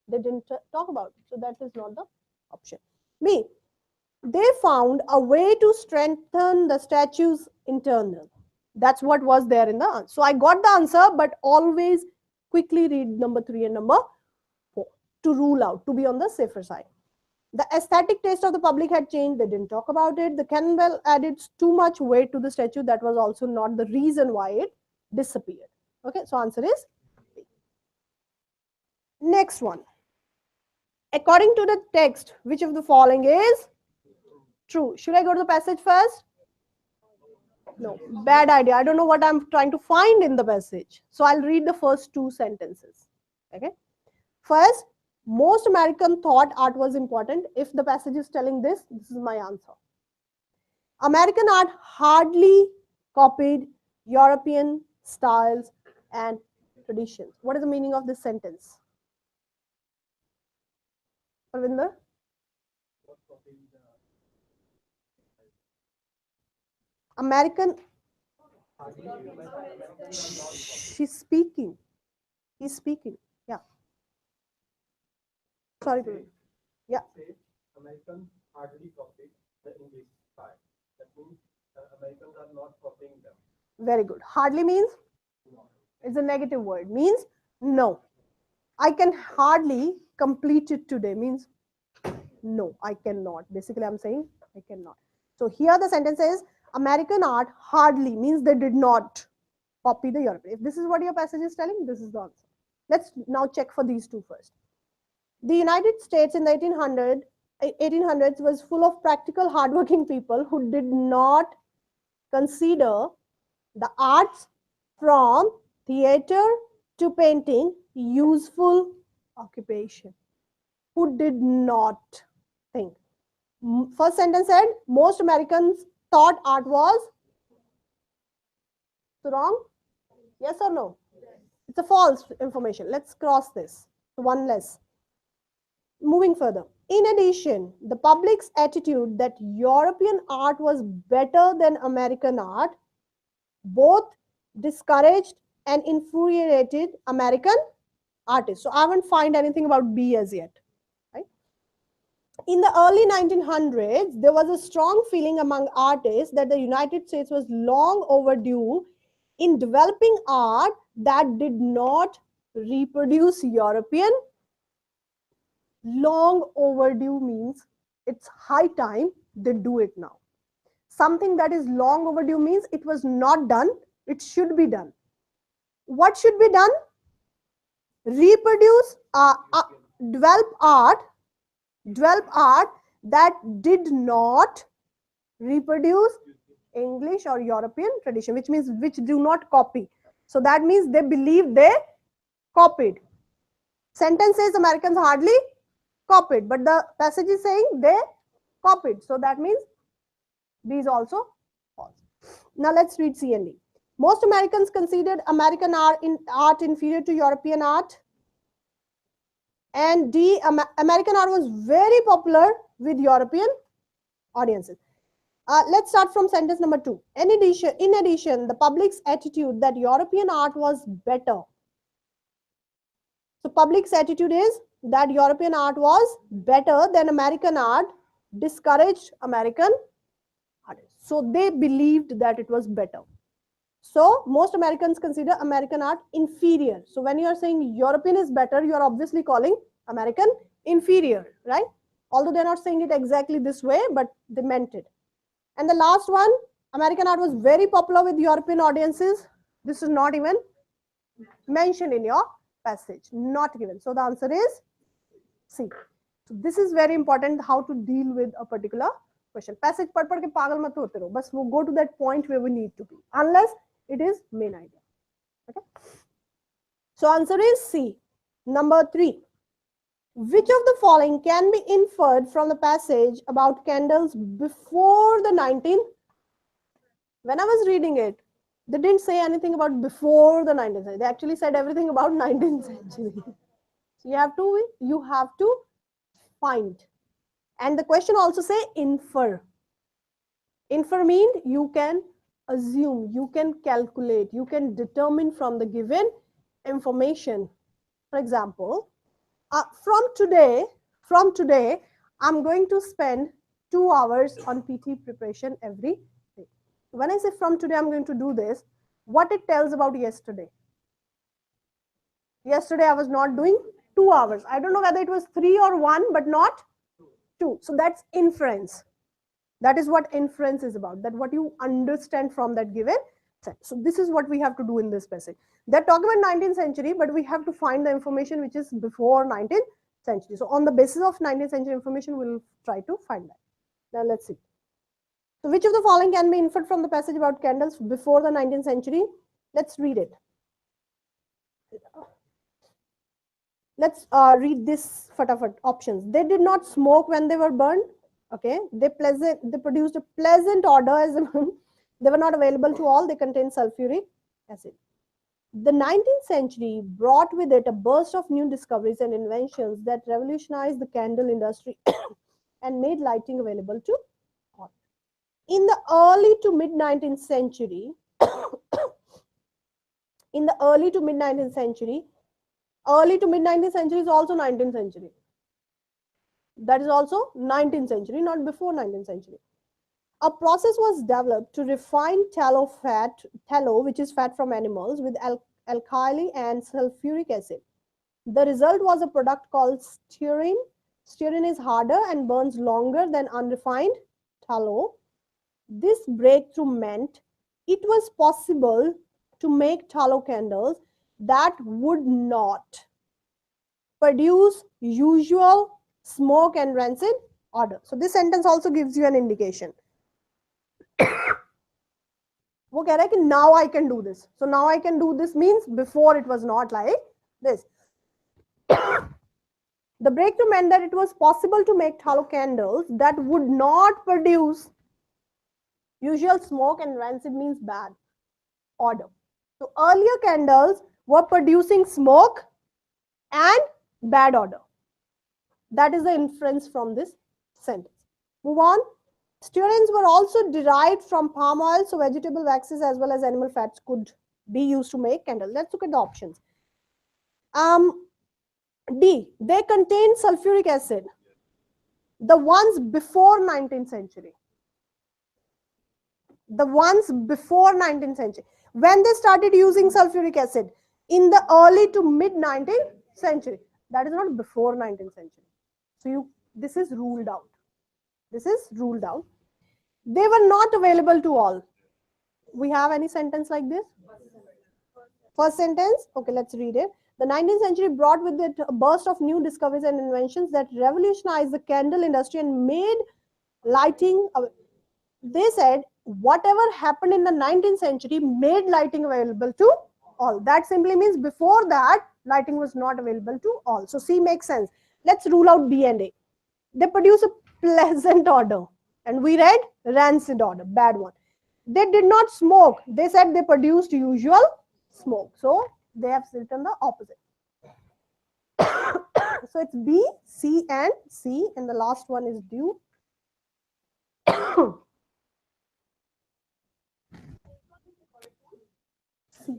They didn't talk about it. So that is not the option. B, they found a way to strengthen the statue's internal. That's what was there in the answer. So I got the answer, but always quickly read number 3 and number 4 to rule out, to be on the safer side. The aesthetic taste of the public had changed. They didn't talk about it. The Canwell added too much weight to the statue. That was also not the reason why it disappeared. Okay, so answer is B. Next one. According to the text, which of the following is true? Should I go to the passage first? No, bad idea. I don't know what I'm trying to find in the passage. So I'll read the first two sentences. Okay. First, most Americans thought art was important. If the passage is telling this, this is my answer. American art hardly copied European styles and traditions. What is the meaning of this sentence? Parvinder? American. She's speaking. He's speaking. Yeah. Sorry. Yeah. Americans hardly copied the English style. That means Americans are not copying them. Very good. Hardly means? It's a negative word. Means no. I can hardly complete it today. Means no, I cannot. Basically, I'm saying I cannot. So here the sentence is American art hardly means they did not copy the European. If this is what your passage is telling, this is the answer. Let's now check for these two first. The United States in the 1800s was full of practical, hardworking people who did not consider the arts from theater to painting useful occupation. Who did not think? First sentence said most Americans thought art was wrong. Yes or no? It's a false information. Let's cross this. One less. Moving further. In addition, the public's attitude that European art was better than American art both discouraged and infuriated American artists. So I haven't found anything about B as yet. Right? In the early 1900s, there was a strong feeling among artists that the United States was long overdue in developing art that did not reproduce European. Long overdue means it's high time they do it now. Something that is long overdue means it was not done, it should be done. What should be done? Reproduce, develop art that did not reproduce English or European tradition, which means which do not copy. So that means they believe they copied. Sentence says Americans hardly copied, but the passage is saying they copied. So that means B is also false. Now let's read C and D. Most Americans considered American art inferior to European art. And D, American art was very popular with European audiences. Let's start from sentence number 2. In addition, the public's attitude that European art was better. So public's attitude is that European art was better than American art, discouraged American artists. So they believed that it was better. So most Americans consider American art inferior. So when you are saying European is better, you are obviously calling American inferior, right? Although they're not saying it exactly this way, but they meant it. And the last one, American art was very popular with European audiences. This is not even mentioned in your passage, not given. So the answer is C. So this is very important, how to deal with a particular question. Passage pad ke pagal mat hote raho. Bas we'll go to that point where we need to be, unless it is main idea. Okay. So answer is C. Number 3. Which of the following can be inferred from the passage about candles before the 19th? When I was reading it, they didn't say anything about before the 19th century. They actually said everything about 19th century. So you have to find. And the question also say infer. Infer means you can assume, you can calculate, you can determine from the given information. For example, from today, I'm going to spend 2 hours on PTE preparation every day. When I say from today, I'm going to do this, what it tells about yesterday. Yesterday, I was not doing 2 hours. I don't know whether it was 3 or 1, but not 2. So that's inference. That is what inference is about, that what you understand from that given set. So this is what we have to do in this passage. They're talking about 19th century, but we have to find the information which is before 19th century. So on the basis of 19th century information, we'll try to find that. Now let's see. So which of the following can be inferred from the passage about candles before the 19th century? Let's read it. Let's read this fatafat options. They did not smoke when they were burned. Okay, they produced a pleasant odor as they were not available to all. They contain sulfuric acid. The 19th century brought with it a burst of new discoveries and inventions that revolutionized the candle industry and made lighting available to all. In the early to mid 19th century, early to mid 19th century is also 19th century. That is also 19th century, not before 19th century. A process was developed to refine tallow, which is fat from animals, with alkali and sulfuric acid. The result was a product called stearine. Stearine is harder and burns longer than unrefined tallow. This breakthrough meant it was possible to make tallow candles that would not produce usual smoke and rancid odor. So this sentence also gives you an indication. वो कह रहा है कि now I can do this. So now I can do this means before it was not like this. The breakthrough meant that it was possible to make tallow candles that would not produce usual smoke, and rancid means bad odor. So earlier candles were producing smoke and bad odor. That is the inference from this sentence. Move on. Stearines were also derived from palm oil, so vegetable waxes as well as animal fats could be used to make candles. Let's look at the options. D. They contain sulfuric acid. The ones before 19th century. The ones before 19th century. When they started using sulfuric acid? In the early to mid 19th century. That is not before 19th century. So this is ruled out. This is ruled out. They were not available to all. We have any sentence like this? First sentence. Okay, let's read it. The 19th century brought with it a burst of new discoveries and inventions that revolutionized the candle industry and made lighting. They said whatever happened in the 19th century made lighting available to all. That simply means before that, lighting was not available to all. So C makes sense. Let's rule out B and A. They produce a pleasant odor. And we read rancid odor, bad one. They did not smoke. They said they produced usual smoke. So they have written the opposite. So it's B, C, and C. And the last one is due. C.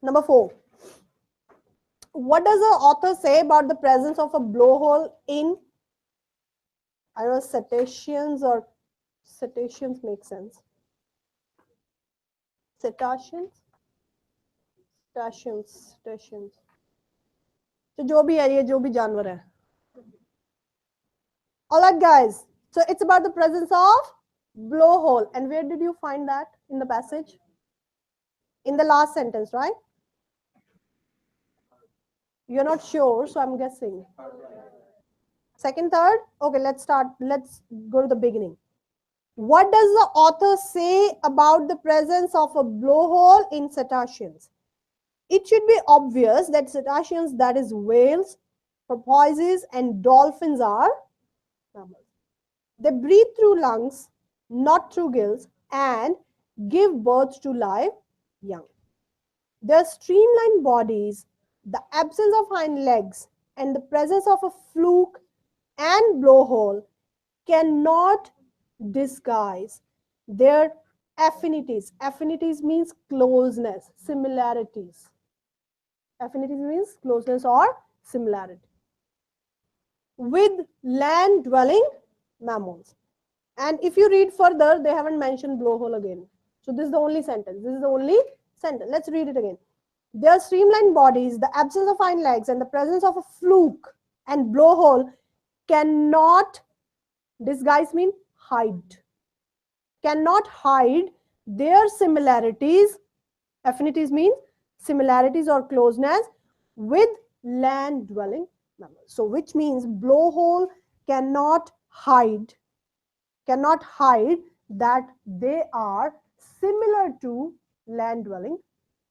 Number 4. What does the author say about the presence of a blowhole in, I don't know, cetaceans, or cetaceans make sense? Cetaceans? Cetaceans. So जो भी है ये जो भी जानवर है. Alright guys, so it's about the presence of blowhole. And where did you find that in the passage? In the last sentence, right? You're not sure, so I'm guessing. Second, third? Okay, let's start. Let's go to the beginning. What does the author say about the presence of a blowhole in cetaceans? It should be obvious that cetaceans, that is whales, porpoises, and dolphins are mammals. They breathe through lungs, not through gills, and give birth to live young. Their streamlined bodies, the absence of hind legs, and the presence of a fluke and blowhole cannot disguise their affinities. Affinities means closeness, similarities. Affinities means closeness or similarity with land-dwelling mammals. And if you read further, they haven't mentioned blowhole again. So this is the only sentence. This is the only sentence. Let's read it again. Their streamlined bodies, the absence of hind legs, and the presence of a fluke and blowhole cannot disguise mean hide. Cannot hide their similarities. Affinities means similarities or closeness with land dwelling mammals. So which means blowhole cannot hide that they are similar to land dwelling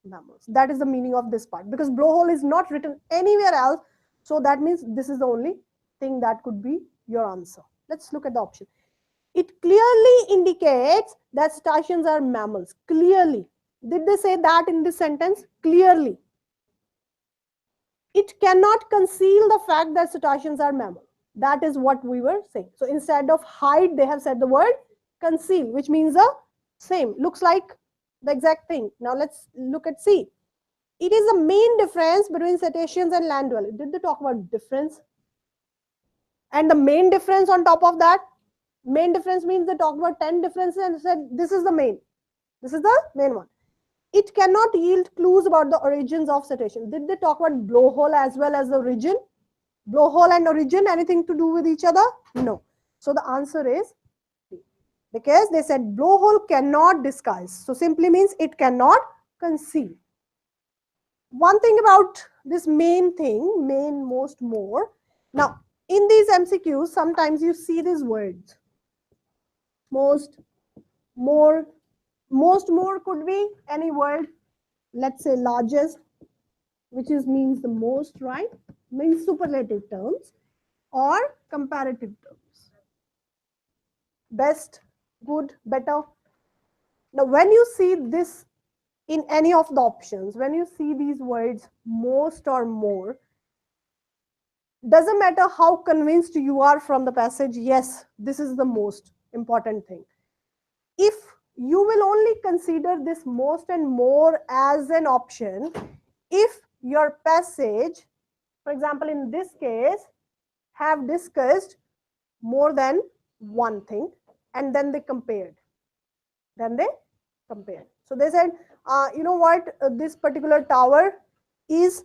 mammals. That is the meaning of this part, because blowhole is not written anywhere else. So that means this is the only thing that could be your answer. Let's look at the option. It clearly indicates that cetaceans are mammals. Clearly. Did they say that in this sentence? Clearly. It cannot conceal the fact that cetaceans are mammals. That is what we were saying. So instead of hide, they have said the word conceal, which means the same. Looks like the exact thing. Now let's look at C. It is the main difference between cetaceans and land dwellers. Did they talk about difference? And the main difference on top of that? Main difference means they talked about 10 differences and said this is the main. This is the main one. It cannot yield clues about the origins of cetaceans. Did they talk about blowhole as well as the origin? Blowhole and origin, anything to do with each other? No. So the answer is B. Because they said blowhole cannot disguise. So simply means it cannot conceal. One thing about this main thing, main, most, more. Now, in these MCQs, sometimes you see these words. Most, more. Most, more could be any word. Let's say largest, which is means the most, right? Means superlative terms or comparative terms. Best, good, better. Now, when you see this in any of the options, when you see these words most or more, doesn't matter how convinced you are from the passage, yes, this is the most important thing. If you will only consider this most and more as an option if your passage, for example, in this case, have discussed more than one thing and then they compared. So they said, you know what, this particular tower is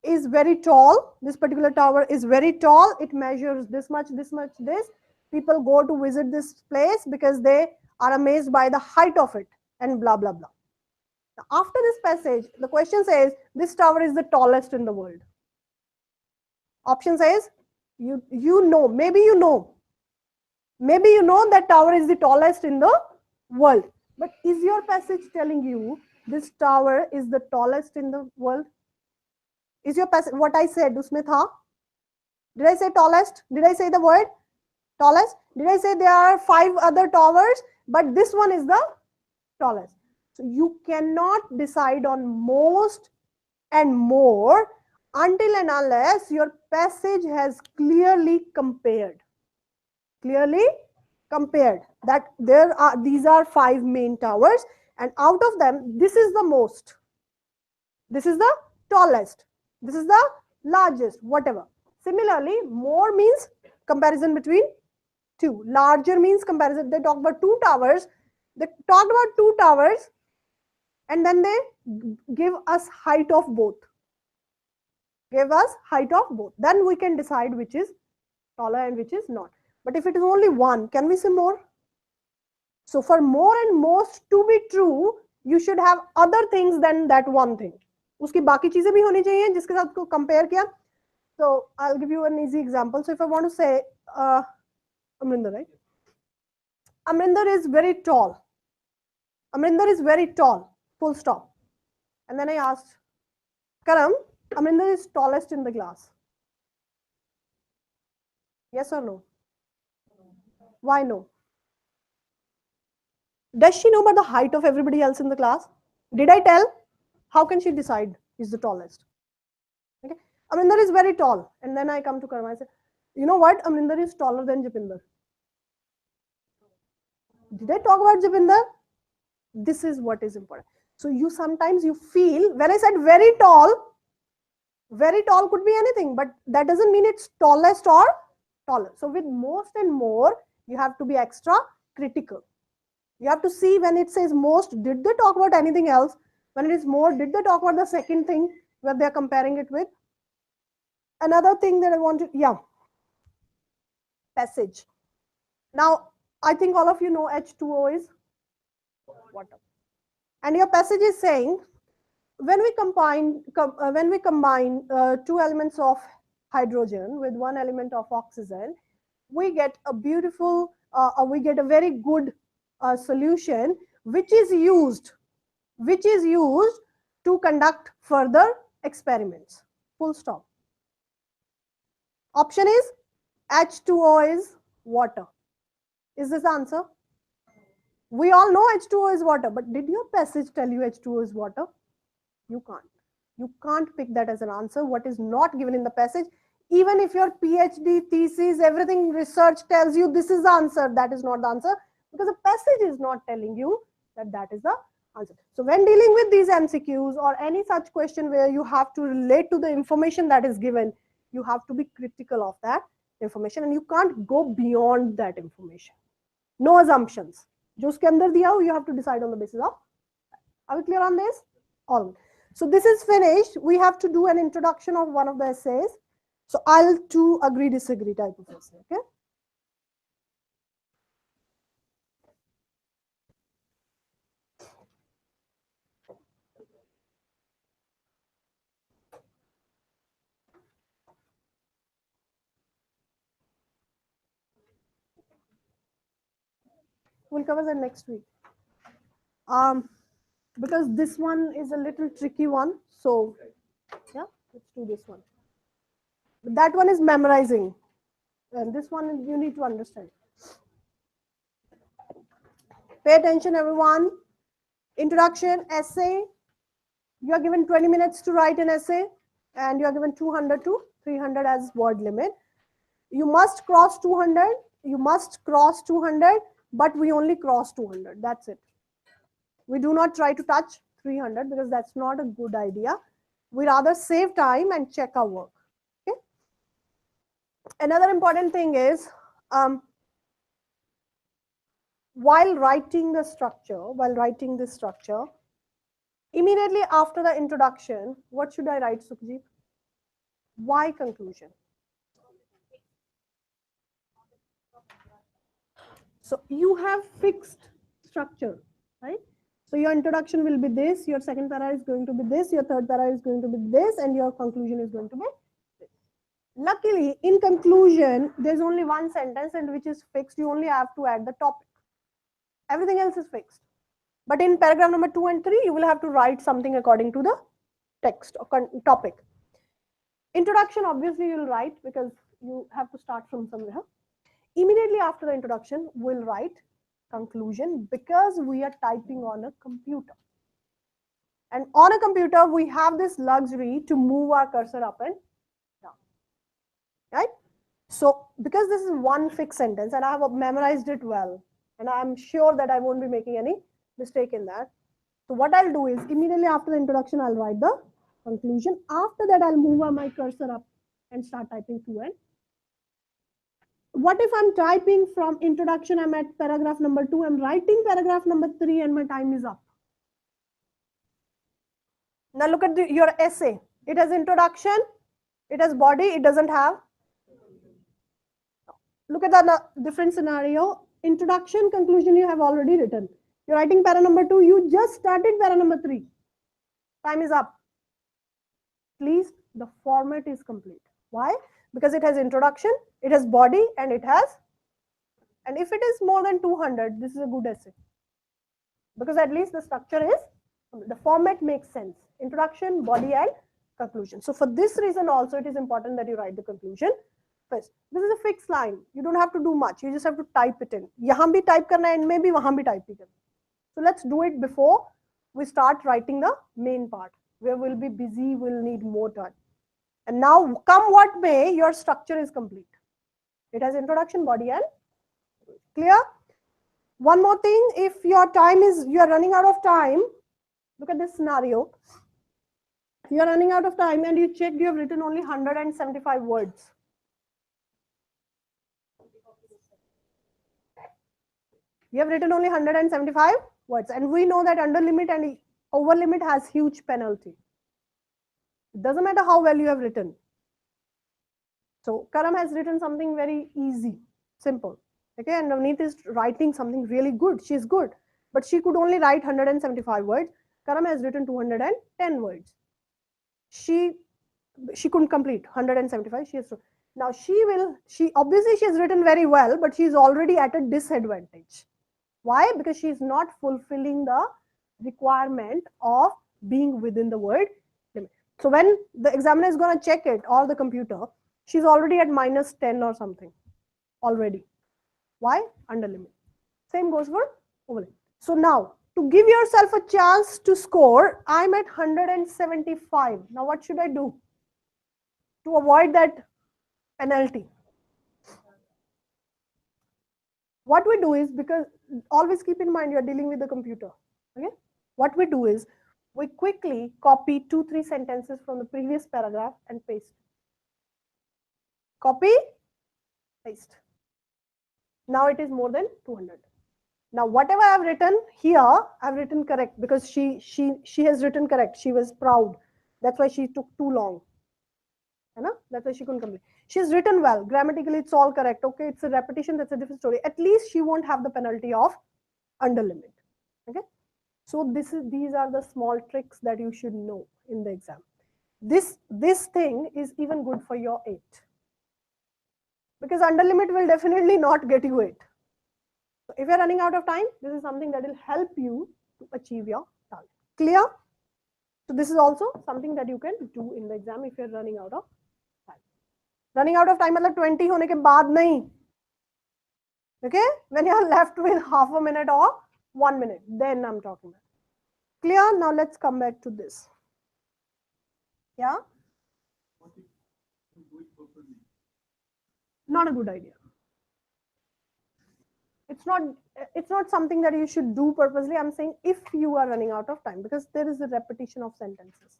very tall. This particular tower is very tall. It measures this much, this much, this. People go to visit this place because they are amazed by the height of it and blah, blah, blah. Now, after this passage, the question says, this tower is the tallest in the world. Option says, maybe you know that tower is the tallest in the world. But is your passage telling you this tower is the tallest in the world? Is your passage, what I said, usme tha? Did I say tallest? Did I say the word tallest? Did I say there are 5 other towers, but this one is the tallest? So you cannot decide on most and more until and unless your passage has clearly compared. That these are 5 main towers, and out of them, this is the most. This is the tallest. This is the largest, whatever. Similarly, more means comparison between 2. Larger means comparison. They talk about 2 towers. They talked about 2 towers and then they give us height of both. Then we can decide which is taller and which is not. But if it is only one, can we say more? So for more and most to be true, you should have other things than that one thing. उसकी बाकी चीजें भी होनी चाहिए जिसके साथ को compare किया. So I'll give you an easy example. So if I want to say Amrinder, right? Amrinder is very tall. Amrinder is very tall. Full stop. And then I asked Karam, Amrinder is tallest in the class. Yes or no? Why no? Does she know about the height of everybody else in the class? Did I tell? How can she decide he's the tallest? Okay. Amrinder is very tall. And then I come to Karam. I say, you know what? Amrinder is taller than Japinder. Did I talk about Japinder? This is what is important. So sometimes you feel, when I said very tall could be anything, but that doesn't mean it's tallest or taller. So with most and more, you have to be extra critical. You have to see when it says most, did they talk about anything else? When it is more, did they talk about the second thing where they are comparing it with? Another thing that I want to, yeah, passage. Now, I think all of you know H2O is water. And your passage is saying, when we combine two elements of hydrogen with one element of oxygen, we get a beautiful, we get a very good solution, which is used to conduct further experiments. Full stop. Option is H2O is water. Is this the answer? We all know H2O is water, but did your passage tell you H2O is water? You can't. You can't pick that as an answer. What is not given in the passage, even if your PhD thesis, everything research tells you this is the answer, that is not the answer, because the passage is not telling you that that is the answer. So when dealing with these MCQs or any such question where you have to relate to the information that is given, you have to be critical of that information and you can't go beyond that information. No assumptions. जो उसके अंदर दिया हो, you have to decide on the basis of. Are we clear on this? All. So this is finished. We have to do an introduction of one of the essays. So I'll do agree disagree type of essay. Okay. We'll cover that next week. Because this one is a little tricky one. So yeah, let's do this one. But that one is memorizing. And this one you need to understand. Pay attention, everyone. Introduction, essay. You are given 20 minutes to write an essay and you are given 200 to 300 as word limit. You must cross 200. You must cross 200, but we only cross 200. That's it. We do not try to touch 300 because that's not a good idea. We rather save time and check our work. Okay. Another important thing is while writing this structure, immediately after the introduction, what should I write, Sukhjeet? Why conclusion? So you have fixed structure, right? So your introduction will be this, your second para is going to be this, your third para is going to be this, and your conclusion is going to be this. Luckily, in conclusion, there's only one sentence and which is fixed. You only have to add the topic. Everything else is fixed. But in paragraph number 2 and 3, you will have to write something according to the text or topic. Introduction, obviously, you'll write because you have to start from somewhere. Immediately after the introduction, we'll write conclusion because we are typing on a computer. And on a computer, we have this luxury to move our cursor up and down. Right? So, because this is one fixed sentence and I have memorized it well, and I'm sure that I won't be making any mistake in that. So what I'll do is immediately after the introduction, I'll write the conclusion. After that, I'll move my cursor up and start typing to end. What if I'm typing from introduction, I'm at paragraph number 2, I'm writing paragraph number 3 and my time is up. Now look at your essay. It has introduction, it has body, it doesn't have. Look at the different scenario. Introduction, conclusion you have already written. You're writing para number 2, you just started para number 3. Time is up. Please, the format is complete. Why? Because it has introduction, it has body, and it has, and if it is more than 200, this is a good essay. Because at least the structure is, the format makes sense. Introduction, body, and conclusion. So for this reason also, it is important that you write the conclusion first. This is a fixed line. You don't have to do much. You just have to type it in. Yahan bhi type karna and maybe wahan bhi type karna. So let's do it before we start writing the main part, where we'll be busy, we'll need more time. And now, come what may, your structure is complete. It has introduction, body, and clear. One more thing, if your time is, you are running out of time, look at this scenario. You are running out of time and you checked you have written only 175 words. You have written only 175 words, and we know that under limit and Over limit has huge penalty. It doesn't matter how well you have written. So Karam has written something very easy, simple. Okay, and Navneet is writing something really good. She's good, but she could only write 175 words. Karam has written 210 words. She couldn't complete 175. She has to. Now she obviously she has written very well, but she's already at a disadvantage. Why? Because she's not fulfilling the requirement of being within the word limit. So when the examiner is going to check it, or the computer, she's already at -10 or something already. Why? Under limit. Same goes for over limit. So now, to give yourself a chance to score, I'm at 175. Now what should I do to avoid that penalty? What we do is, because always keep in mind you're dealing with the computer. Okay? What we do is, we quickly copy 2-3 sentences from the previous paragraph and paste. Copy, paste. Now it is more than 200. Now whatever I've written here, I've written correct, because she has written correct. She was proud. That's why she took too long. That's why she couldn't complete. She's written well. Grammatically, it's all correct. Okay, it's a repetition. That's a different story. At least she won't have the penalty of under limit. Okay. So these are the small tricks that you should know in the exam. This thing is even good for your 8, because under limit will definitely not get you 8. So if you're running out of time, this is something that will help you to achieve your target. Clear? So this is also something that you can do in the exam if you're running out of time. Running out of time मतलब 20 होने के बाद नहीं. Okay? When you are left with half a minute or 1 minute, then I'm talking about. Clear? Now let's come back to this. Yeah? Not a good idea. It's not something that you should do purposely. I'm saying if you are running out of time, because there is a repetition of sentences.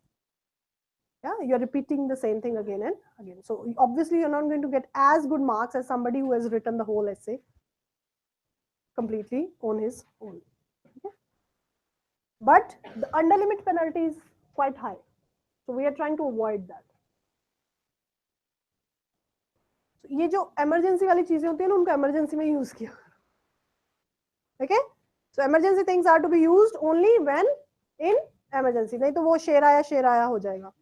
Yeah, you're repeating the same thing again and again. So obviously you're not going to get as good marks as somebody who has written the whole essay completely on his own. Okay? But the under limit penalty is quite high. So we are trying to avoid that. So ये जो emergency वाली चीजें होती हैं ना, उनको emergency में use किया. Okay? So emergency things are to be used only when in emergency. नहीं तो वो शेर आया हो जाएगा.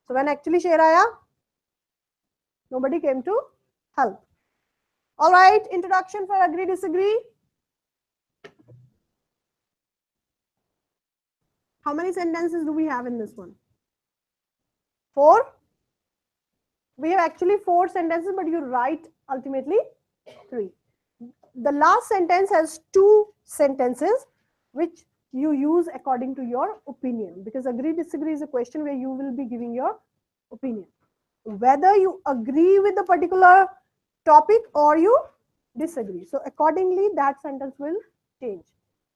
So when actually शेर आया, nobody came to help. All right, introduction for agree, disagree. How many sentences do we have in this one? 4? We have actually 4 sentences, but you write ultimately 3. The last sentence has 2 sentences which you use according to your opinion, because agree, disagree is a question where you will be giving your opinion. Whether you agree with the particular topic or you disagree. So accordingly, that sentence will change.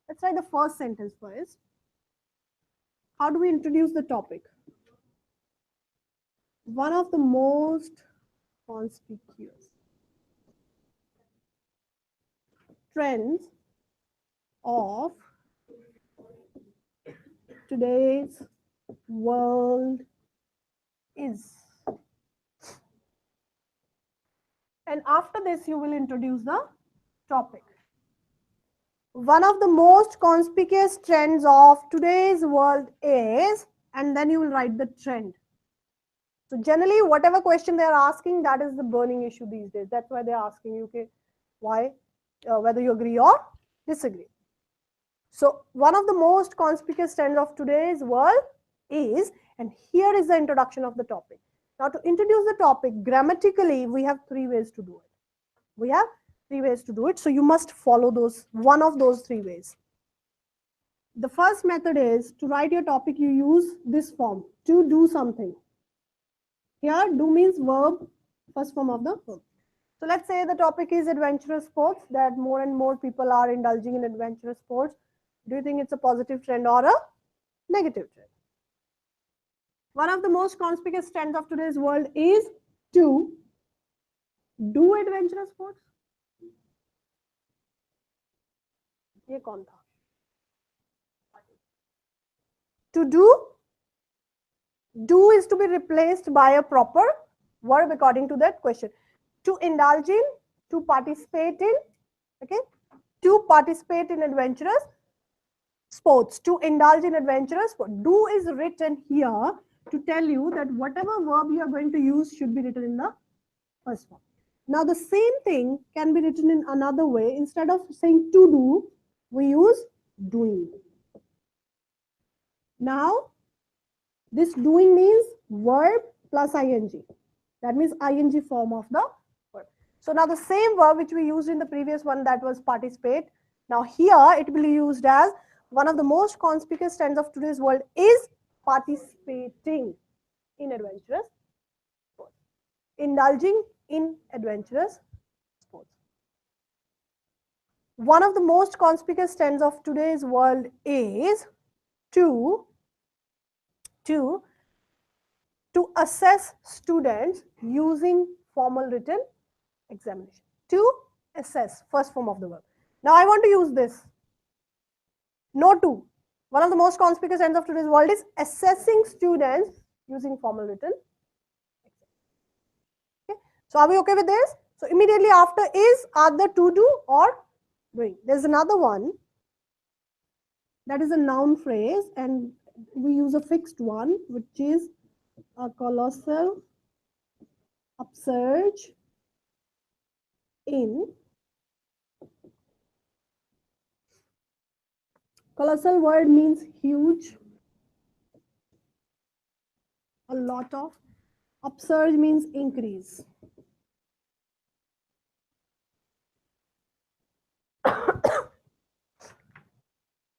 Let's try the first sentence first. How do we introduce the topic? One of the most conspicuous trends of today's world is. And after this, you will introduce the topic. One of the most conspicuous trends of today's world is, and then you will write the trend. So generally, whatever question they are asking, that is the burning issue these days. That's why they're asking you, okay, why, whether you agree or disagree. So one of the most conspicuous trends of today's world is, and here is the introduction of the topic. Now to introduce the topic, grammatically, we have 3 ways to do it. We have 3 ways to do it. So you must follow one of those 3 ways. The first method is to write your topic, you use this form, to do something. Here, do means verb, first form of the verb. So let's say the topic is adventurous sports, that more and more people are indulging in adventurous sports. Do you think it's a positive trend or a negative trend? One of the most conspicuous trends of today's world is to do adventurous sports. ये कौन था? to do. Do is to be replaced by a proper verb according to that question. To indulge in, to participate in, okay? To participate in adventurous sports, to indulge in adventurous sports. Do is written here to tell you that whatever verb you are going to use should be written in the first form. Now the same thing can be written in another way. Instead of saying to do, we use doing. Now this doing means verb plus ing. That means ing form of the verb. So now the same verb which we used in the previous one, that was participate. Now here it will be used as one of the most conspicuous trends of today's world is participating in adventurous sports. Indulging in adventurous sports. One of the most conspicuous trends of today's world is to assess students using formal written examination. To assess, first form of the verb. Now I want to use this. No to. One of the most conspicuous trends of today's world is assessing students using formal written examination. Okay. So are we okay with this? So immediately after is either to do or doing. There's another one that is a noun phrase, and we use a fixed one, which is a colossal upsurge in. Colossal word means huge, a lot of. Upsurge means increase.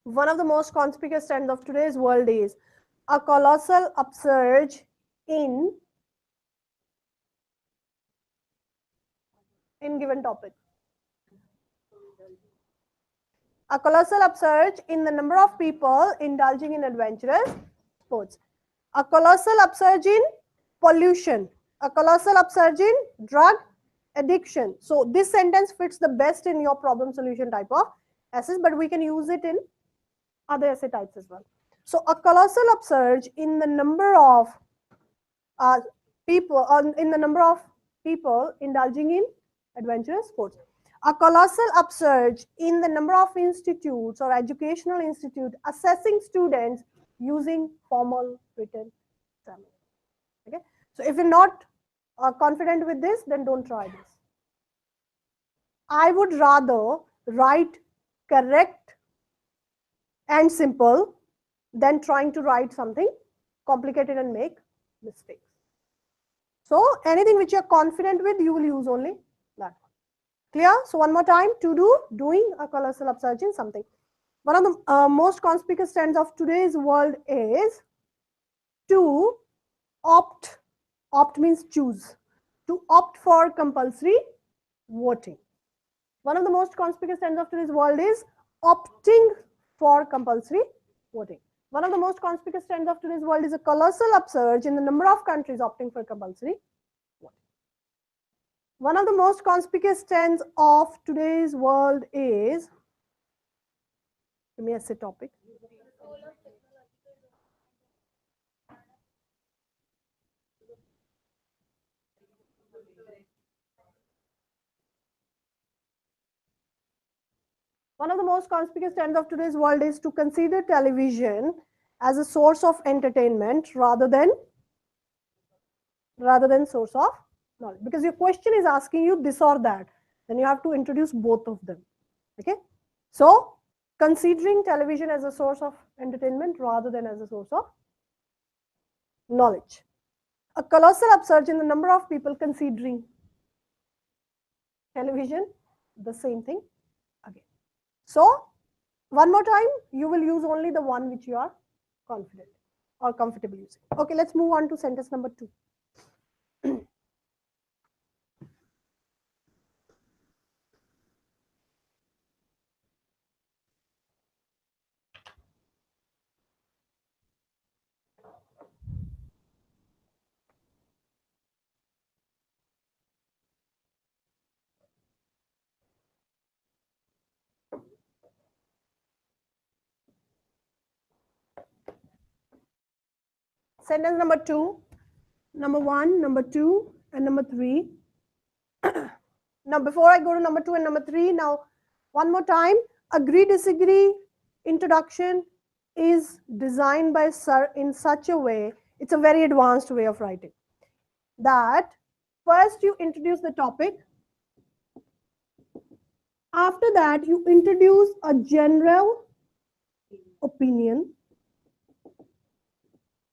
One of the most conspicuous trends of today's world is a colossal upsurge in given topic. A colossal upsurge in the number of people indulging in adventurous sports. A colossal upsurge in pollution. A colossal upsurge in drug addiction. So this sentence fits the best in your problem solution type of essays, but we can use it in other essay types as well. So a colossal upsurge in the number of people indulging in adventurous sports. A colossal upsurge in the number of institutes or educational institute assessing students using formal written examination. Okay, so if you're not confident with this, then don't try this. I would rather write correct and simple than trying to write something complicated and make mistakes. So anything which you're confident with, you will use only that. Clear? So one more time, to do, doing, a colossal upsurge in something. One of the most conspicuous trends of today's world is to opt. Opt means choose. To opt for compulsory voting. One of the most conspicuous trends of today's world is opting for compulsory voting. One of the most conspicuous trends of today's world is a colossal upsurge in the number of countries opting for compulsory voting. One of the most conspicuous trends of today's world is, give me a essay topic. One of the most conspicuous trends of today's world is to consider television as a source of entertainment rather than source of knowledge. Because your question is asking you this or that, then you have to introduce both of them. Okay, so considering television as a source of entertainment rather than as a source of knowledge. A colossal upsurge in the number of people considering television, the same thing again. So one more time, you will use only the one which you are confident or comfortable using. Okay, let's move on to sentence number 2. Sentence number 2, number 1, number 2, and number 3. Now, before I go to number 2 and number 3, now one more time, agree, disagree, introduction is designed by Sir in such a way, it's a very advanced way of writing, that first you introduce the topic, after that you introduce a general opinion,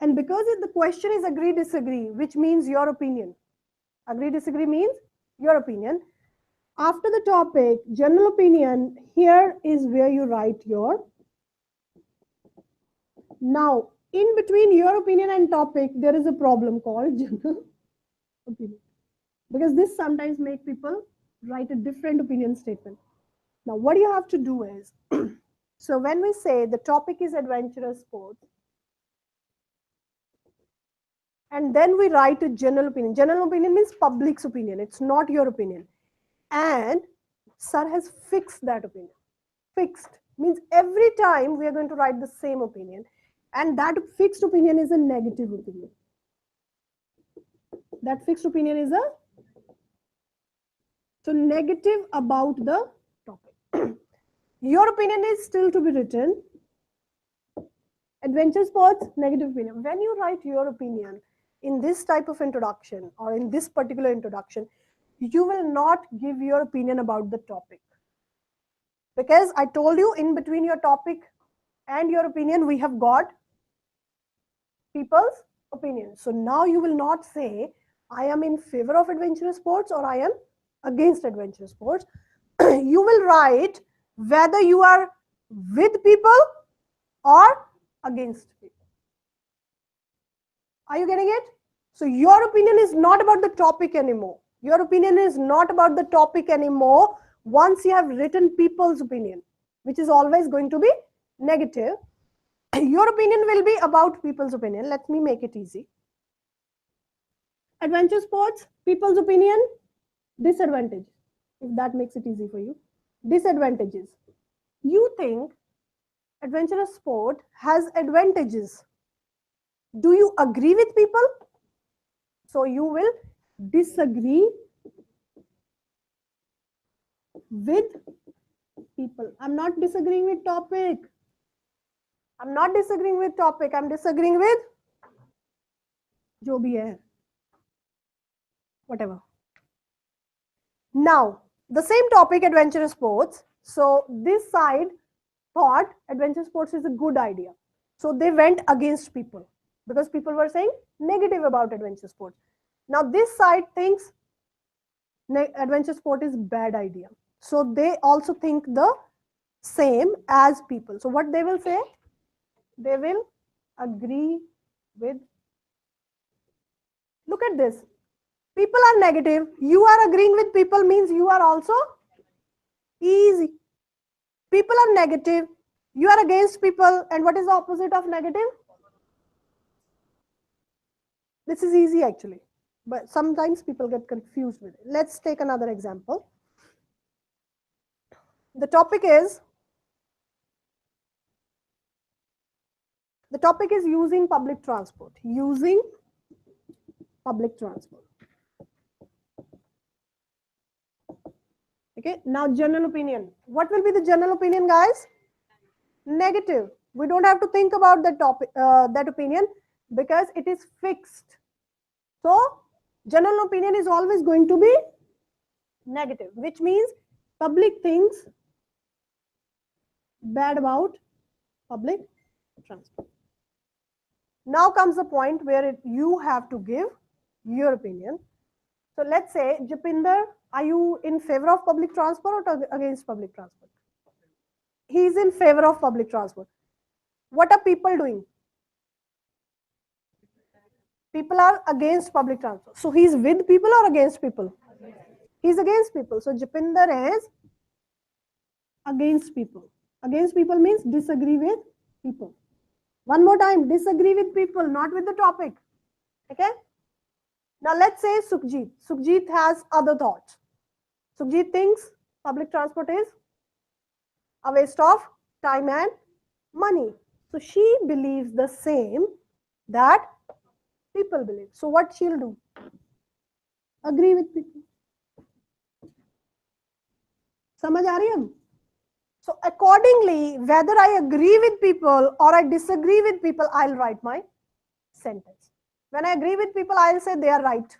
and because the question is agree, disagree, which means your opinion. Agree, disagree means your opinion. After the topic, general opinion, here is where you write your. Now, in between your opinion and topic, there is a problem called general opinion. Because this sometimes make people write a different opinion statement. Now, what you have to do is, so when we say the topic is adventurous sports, and then we write a general opinion. General opinion means public's opinion. It's not your opinion. And Sir has fixed that opinion. Fixed means every time we are going to write the same opinion. And that fixed opinion is a negative opinion. That fixed opinion is a so negative about the topic. Your opinion is still to be written. Adventure sports, negative opinion. When you write your opinion in this type of introduction or in this particular introduction, you will not give your opinion about the topic. Because I told you in between your topic and your opinion, we have got people's opinion. So now you will not say, I am in favor of adventurous sports or I am against adventurous sports. You will write whether you are with people or against people. Are you getting it? So your opinion is not about the topic anymore. Your opinion is not about the topic anymore once you have written people's opinion, which is always going to be negative. Your opinion will be about people's opinion. Let me make it easy. Adventure sports, people's opinion, disadvantage. If that makes it easy for you. Disadvantages. You think adventurous sport has advantages. Do you agree with people? So you will disagree with people. I'm not disagreeing with topic. I'm not disagreeing with topic. I'm disagreeing with jo bhi hai. Whatever. Now, the same topic, adventurous sports. So this side thought adventure sports is a good idea. So they went against people because people were saying negative about adventure sports. Now this side thinks adventure sport is bad idea. So they also think the same as people. So what they will say? They will agree with. Look at this. People are negative. You are agreeing with people means you are also easy. People are negative. You are against people. And what is the opposite of negative? This is easy actually. But sometimes people get confused with it. Let's take another example. The topic is using public transport. Using public transport. Okay, now general opinion. What will be the general opinion, guys? Negative. We don't have to think about that topic, that opinion, because it is fixed. So general opinion is always going to be negative, which means public thinks bad about public transport. Now comes the point where you have to give your opinion. So let's say, Japinder, are you in favor of public transport or against public transport? He is in favor of public transport. What are people doing? People are against public transport. So he's with people or against people? He's against people. So Japinder is against people. Against people means disagree with people. One more time, disagree with people, not with the topic. Okay? Now let's say Sukhjit. Sukhjit has other thoughts. Sukhjit thinks public transport is a waste of time and money. So she believes the same, that People believe. So what she'll do? Agree with people. समझ आ रही है? So accordingly, whether I agree with people or I disagree with people, I'll write my sentence. When I agree with people, I'll say they are right.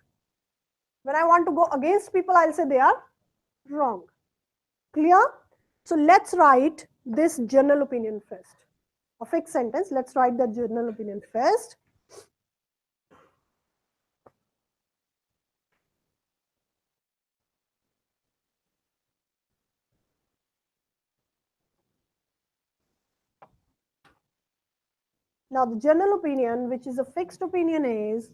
When I want to go against people, I'll say they are wrong. Clear? So let's write this general opinion first. A fixed sentence. Let's write the general opinion first. Now the general opinion, which is a fixed opinion, is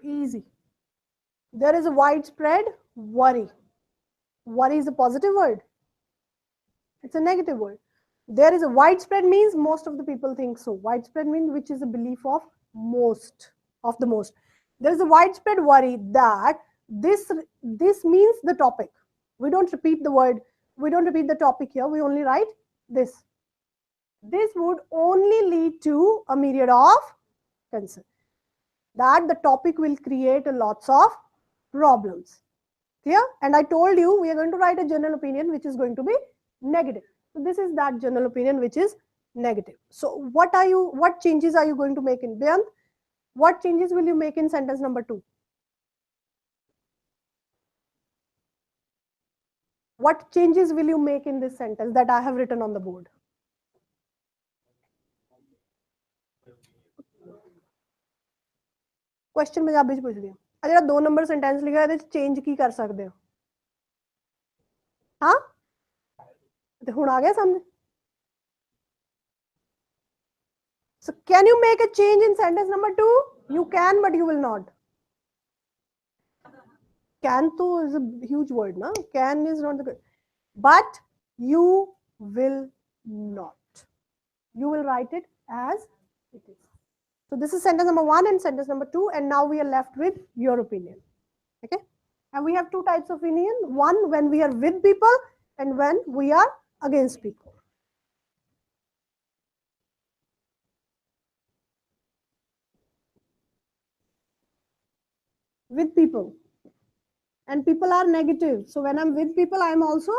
easy. There is a widespread worry. Worry is a positive word. It's a negative word. There is a widespread means most of the people think so. Widespread means which is a belief of most, of the most. There is a widespread worry that this means the topic. We don't repeat the word. We don't repeat the topic here. We only write this. This would only lead to a myriad of concern. That the topic will create a lots of problems. Clear? And I told you we are going to write a general opinion which is going to be negative. So this is that general opinion which is negative. So what changes are you going to make in Beant? What changes will you make in sentence number 2? What changes will you make in this sentence that I have written on the board? Question Punjabi च पूछ लिया आ जेड़ा 2 number sentence लिखा है change की कर सकते हो हाँ ते हुण आ गया समझ So can you make a change in sentence number 2? You can, but you will not. Can to is a huge word, na? Can is not the good. But you will not. You will write it as it is. So this is sentence number 1 and sentence number 2, and now we are left with your opinion. Okay? And we have 2 types of opinion. One when we are with people and when we are against people. With people. And people are negative. So when I'm with people, I'm also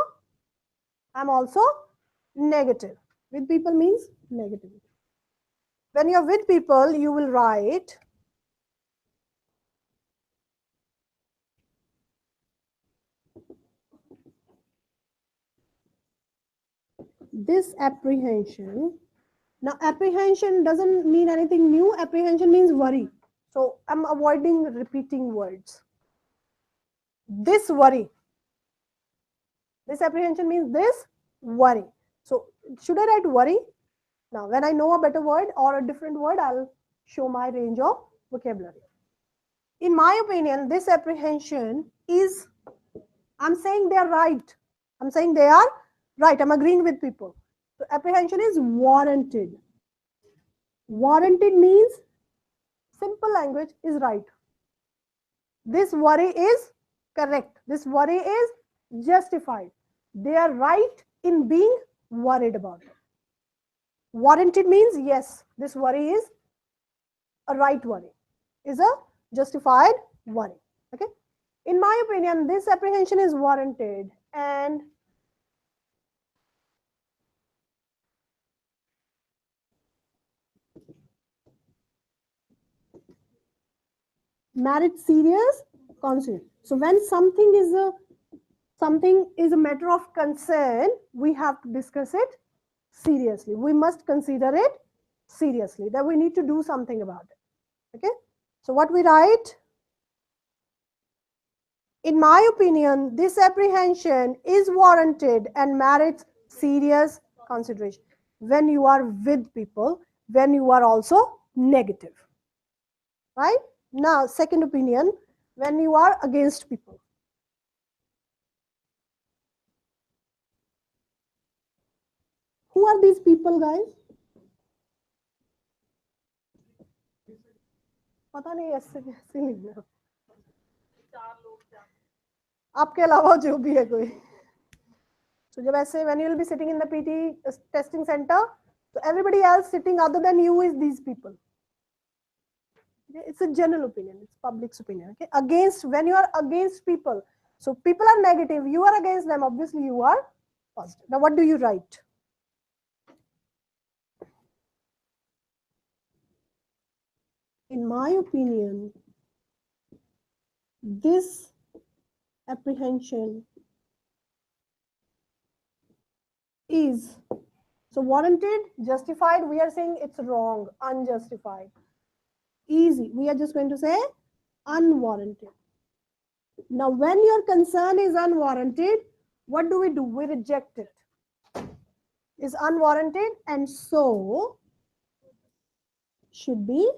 negative. With people means negative. When you're with people, you will write this apprehension. Now apprehension doesn't mean anything new. Apprehension means worry. So I'm avoiding repeating words. This worry. This apprehension means this worry. So should I write worry? Now when I know a better word or a different word, I'll show my range of vocabulary. In my opinion, this apprehension is, I'm saying they are right. I'm saying they are right. I'm agreeing with people. So apprehension is warranted. Warranted means, simple language, is right. This worry is correct. This worry is justified. They are right in being worried about it. Warranted means yes, this worry is a right worry, is a justified worry. Okay. In my opinion, this apprehension is warranted and merits serious consideration. So when something is a matter of concern, we have to discuss it seriously. We must consider it seriously, that we need to do something about it. Okay. So what we write? In my opinion, this apprehension is warranted and merits serious consideration. when you are with people, when you are also negative. Right? Now, second opinion, when you are against people. Who are these people, guys? पता नहीं ऐसे कैसे लिखना आपके अलावा जो भी है कोई. So जब ऐसे when you will be sitting in the PTE testing center, so everybody else sitting other than you is these people. Okay? It's a general opinion. It's public's opinion. Okay? Against, when you are against people, so people are negative, you are against them. Obviously, you are positive. Now, what do you write? In my opinion, this apprehension is so warranted, justified. We are saying it's wrong, unjustified. Easy. We are just going to say unwarranted. Now, when your concern is unwarranted, what do? We reject it. Is unwarranted and so should be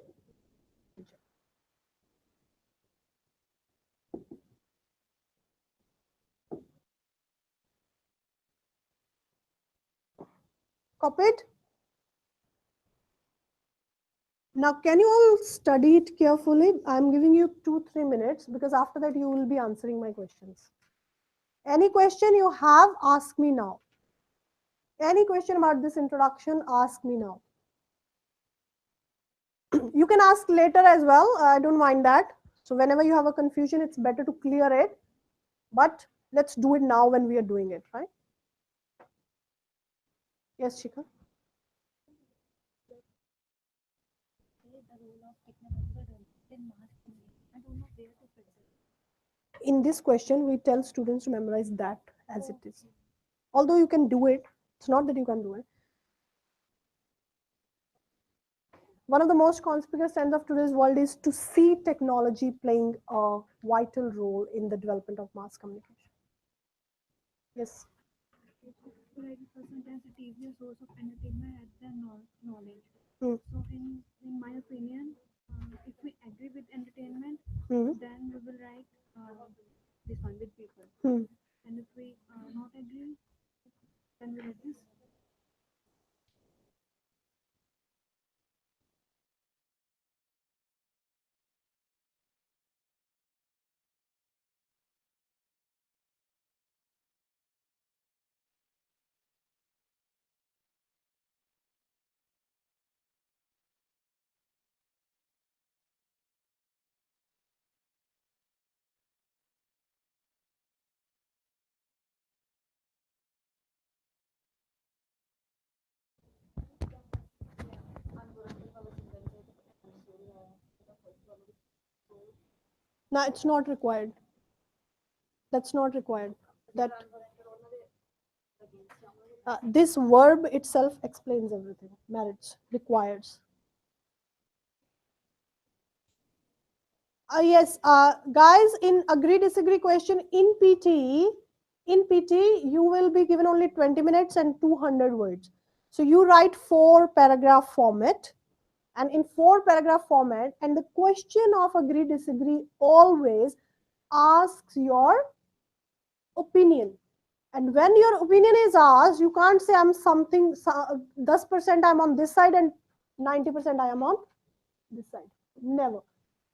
copied. Now, can you all study it carefully? I'm giving you 2-3 minutes because after that you will be answering my questions. Any question you have, ask me now. Any question about this introduction, ask me now. You can ask later as well. I don't mind that. So whenever you have a confusion, it's better to clear it. But let's do it now when we are doing it, right? Yes, Shika. In this question, we tell students to memorize that as it is. Although you can do it, it's not that you can do it. One of the most conspicuous trends of today's world is to see technology playing a vital role in the development of mass communication. Yes. Sometimes it is a source of entertainment at their knowledge. Hmm. So, in my opinion, if we agree with entertainment, then we will write this one with people. And if we not agree, then we write this. Now it's not required. That's not required. That this verb itself explains everything. Marriage requires. Yes, guys, in agree disagree question in PTE, you will be given only 20 minutes and 200 words. So you write 4 paragraph format, and in 4 paragraph format, and the question of agree disagree always asks your opinion. And when your opinion is asked, you can't say I'm something 10% I'm on this side and 90% I am on this side. Never.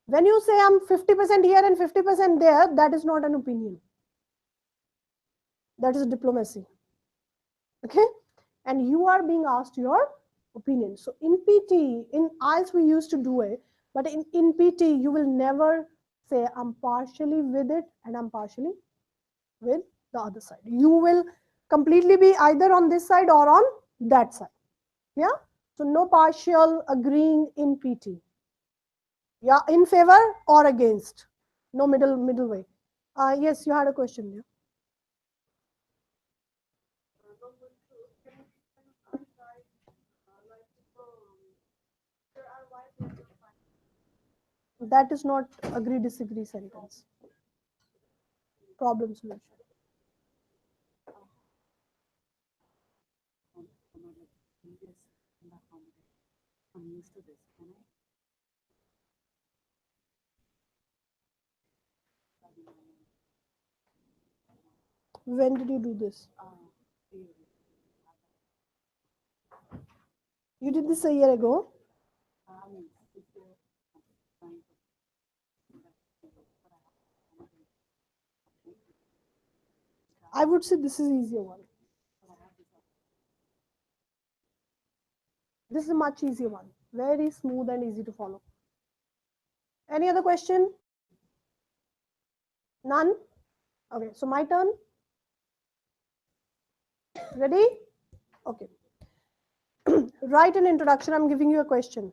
When you say I'm 50% here and 50% there, that is not an opinion. That is diplomacy. Okay? And you are being asked your opinion. So in PT, in IELTS we used to do it, but in PT you will never say I'm partially with it and I'm partially with the other side. You will completely be either on this side or on that side. Yeah? So no partial agreeing in PT. Yeah, in favor or against. No middle way. Yes, you had a question. Yeah. That is not agree disagree sentence. Problem solution. When did you do this? You did this a year ago? I would say this is easier one. This is a much easier one. Very smooth and easy to follow. Any other question? None? Okay, so my turn. Ready? Okay. Write an introduction. I'm giving you a question.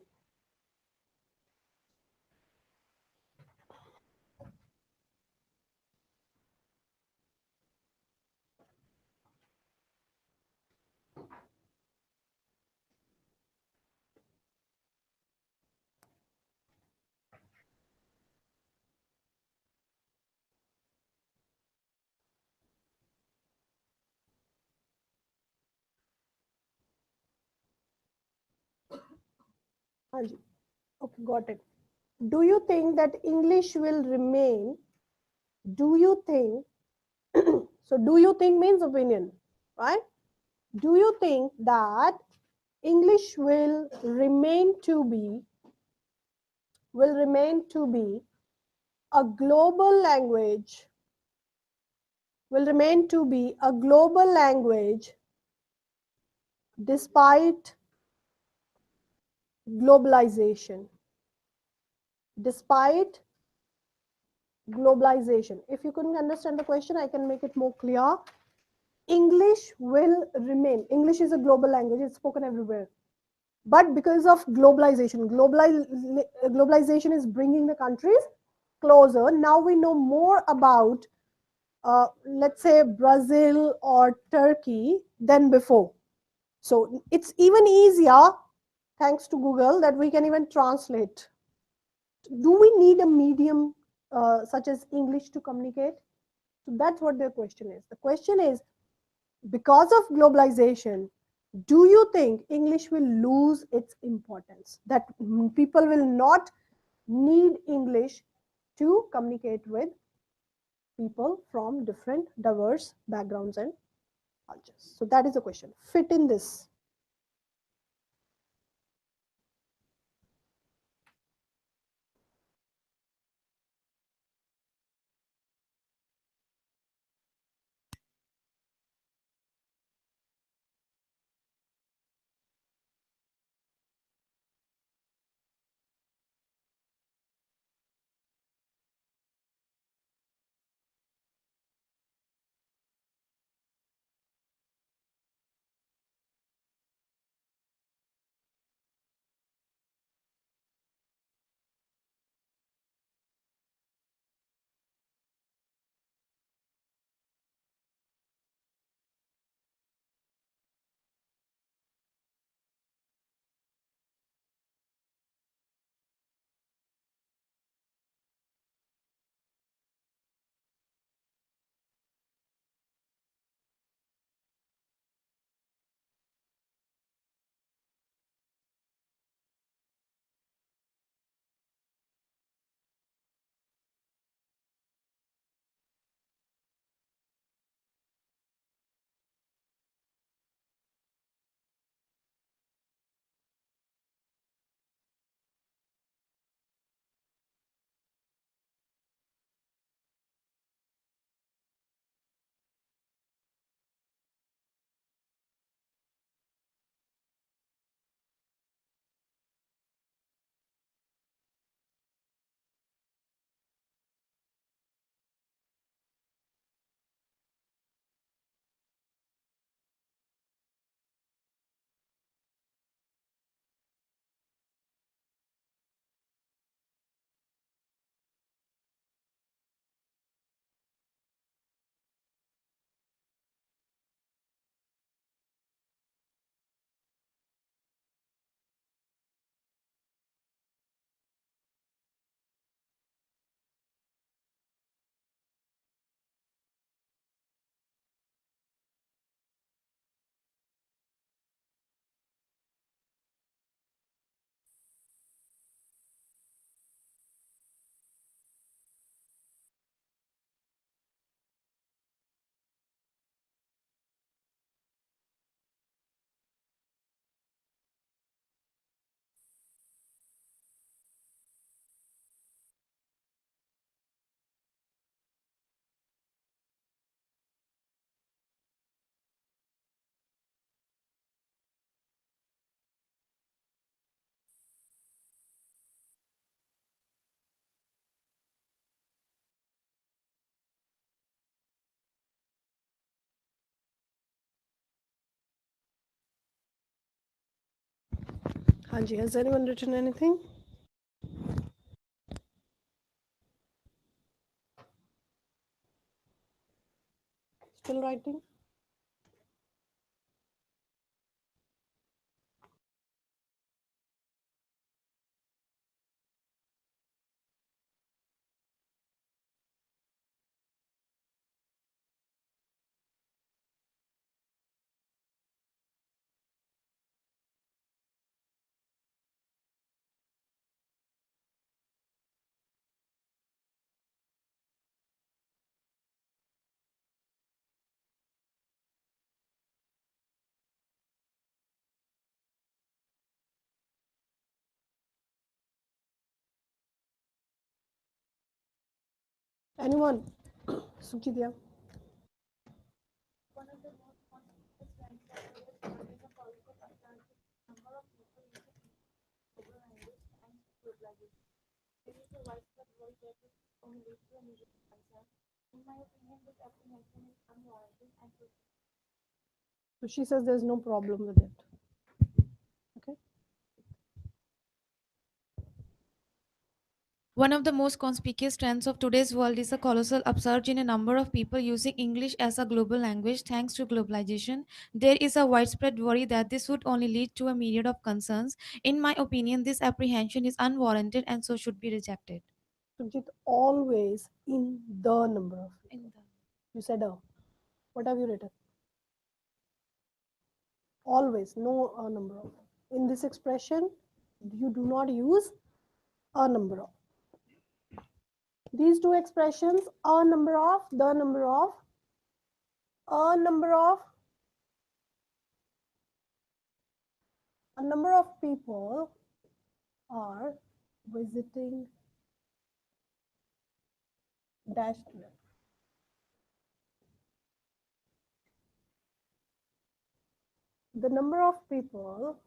Okay, got it. Do you think that English will remain? Do you think? So, do you think means opinion, right? Do you think that English will remain to be a global language? Will remain to be a global language despite globalization? Despite globalization. If you couldn't understand the question, I can make it more clear. English will remain. English is a global language. It's spoken everywhere. But because of globalization, globalization is bringing the countries closer. Now we know more about, let's say, Brazil or Turkey than before. So it's even easier, thanks to Google, that we can even translate. Do we need a medium such as English to communicate? So that's what the question is. The question is, because of globalization, do you think English will lose its importance? That people will not need English to communicate with people from different diverse backgrounds and cultures. So that is the question. Fit in this. Hanji, has anyone written anything? Still writing? Anyone? Sukhidya. So she says there's no problem with it. Okay. One of the most conspicuous trends of today's world is a colossal upsurge in a number of people using English as a global language thanks to globalization. There is a widespread worry that this would only lead to a myriad of concerns. In my opinion, this apprehension is unwarranted and so should be rejected. Sujit, always in the number of. You said what have you written? Always, no a number of. In this expression, you do not use a number of. These two expressions, a number of, the number of, a number of, a number of people are visiting dash student. The number of people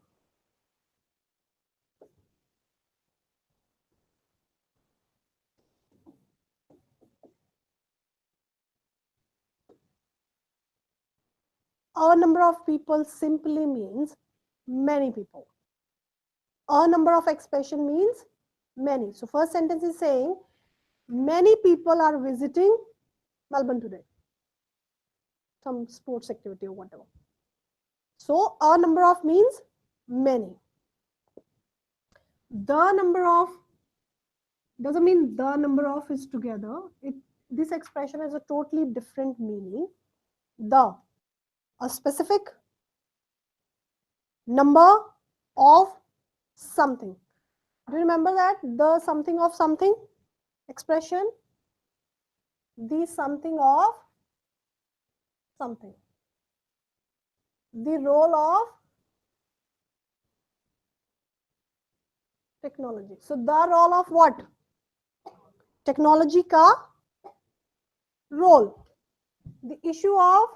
a number of people simply means many people. A number of expression means many. So first sentence is saying many people are visiting Melbourne today. Some sports activity or whatever. So a number of means many. The number of doesn't mean the number of is together. This expression has a totally different meaning. A specific number of something. Do you remember that? The something of something expression? The something of something. The role of technology. So the role of what? Technology ka role. The issue of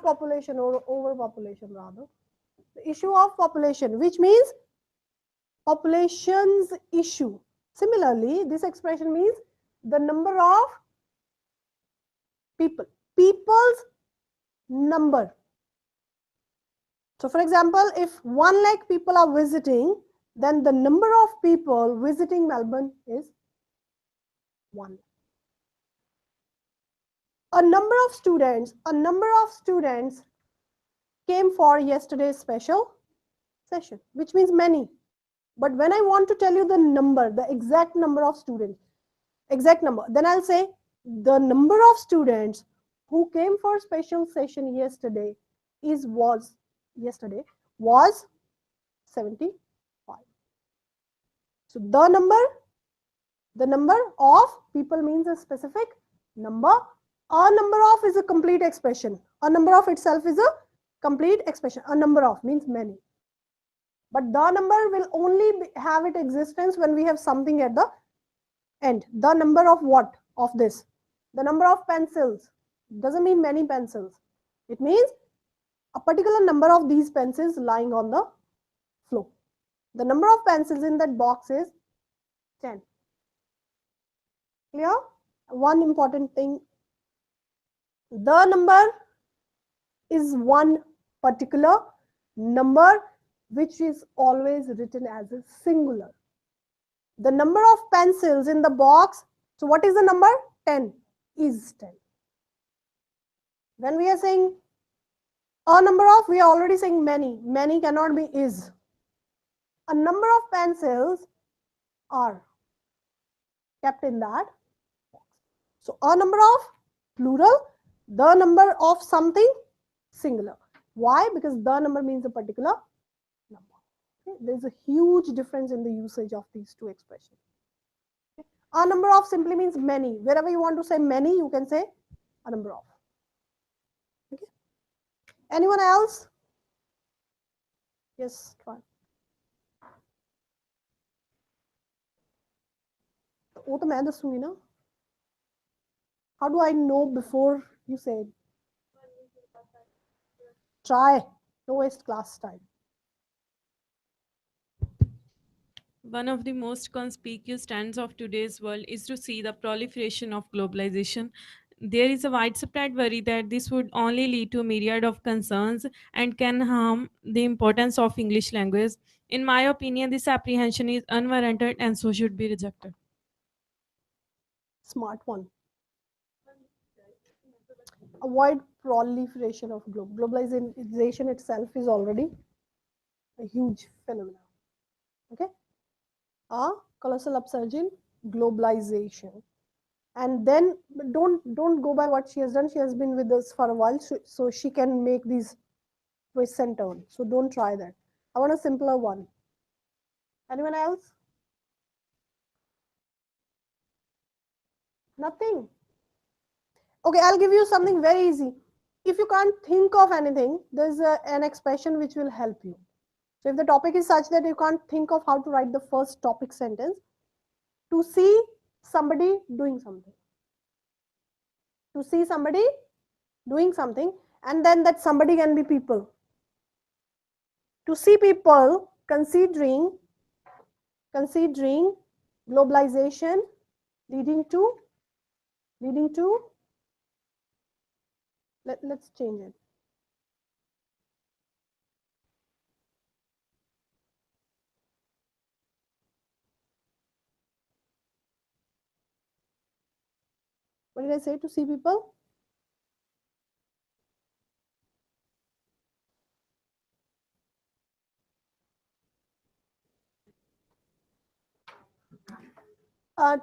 population or overpopulation rather. The issue of population, which means population's issue. Similarly, this expression means the number of people. People's number. So for example, if 1 lakh people are visiting, then the number of people visiting Melbourne is 1. A number of students came for yesterday's special session, which means many. But when I want to tell you the number, the exact number of students, exact number, then I'll say the number of students who came for special session yesterday was 75. So the number of people means a specific number. A number of is a complete expression. A number of itself is a complete expression. A number of means many. But the number will only have its existence when we have something at the end. The number of what? Of this. The number of pencils doesn't mean many pencils. It means a particular number of these pencils lying on the floor. The number of pencils in that box is 10. Clear? One important thing. The number is one particular number which is always written as a singular. The number of pencils in the box, so what is the number? 10 is 10. When we are saying a number of, we are already saying many. Many cannot be is. A number of pencils are kept in that box. So a number of plural, the number of something singular. Why? Because the number means a particular number. Okay? There's a huge difference in the usage of these two expressions. Okay? A number of simply means many. Wherever you want to say many, you can say a number of. Okay? Anyone else? Yes, try. वो तो मैं दसूंगी ना. How do I know before you say it? Try. Don't waste class time. One of the most conspicuous trends of today's world is to see the proliferation of globalization. There is a widespread worry that this would only lead to a myriad of concerns and can harm the importance of English language. In my opinion, this apprehension is unwarranted and so should be rejected. Smart one. Avoid proliferation of globalization itself is already a huge phenomenon. Okay. Colossal upsurge in globalization. And then don't go by what she has done. She has been with us for a while, so she can make these twists and turns. So don't try that. I want a simpler one. Anyone else? Nothing. Okay, I'll give you something very easy. If you can't think of anything, there's an expression which will help you. So if the topic is such that you can't think of how to write the first topic sentence, to see somebody doing something. To see somebody doing something, and then that somebody can be people. To see people considering globalization leading to let's change it. What did I say? To see people?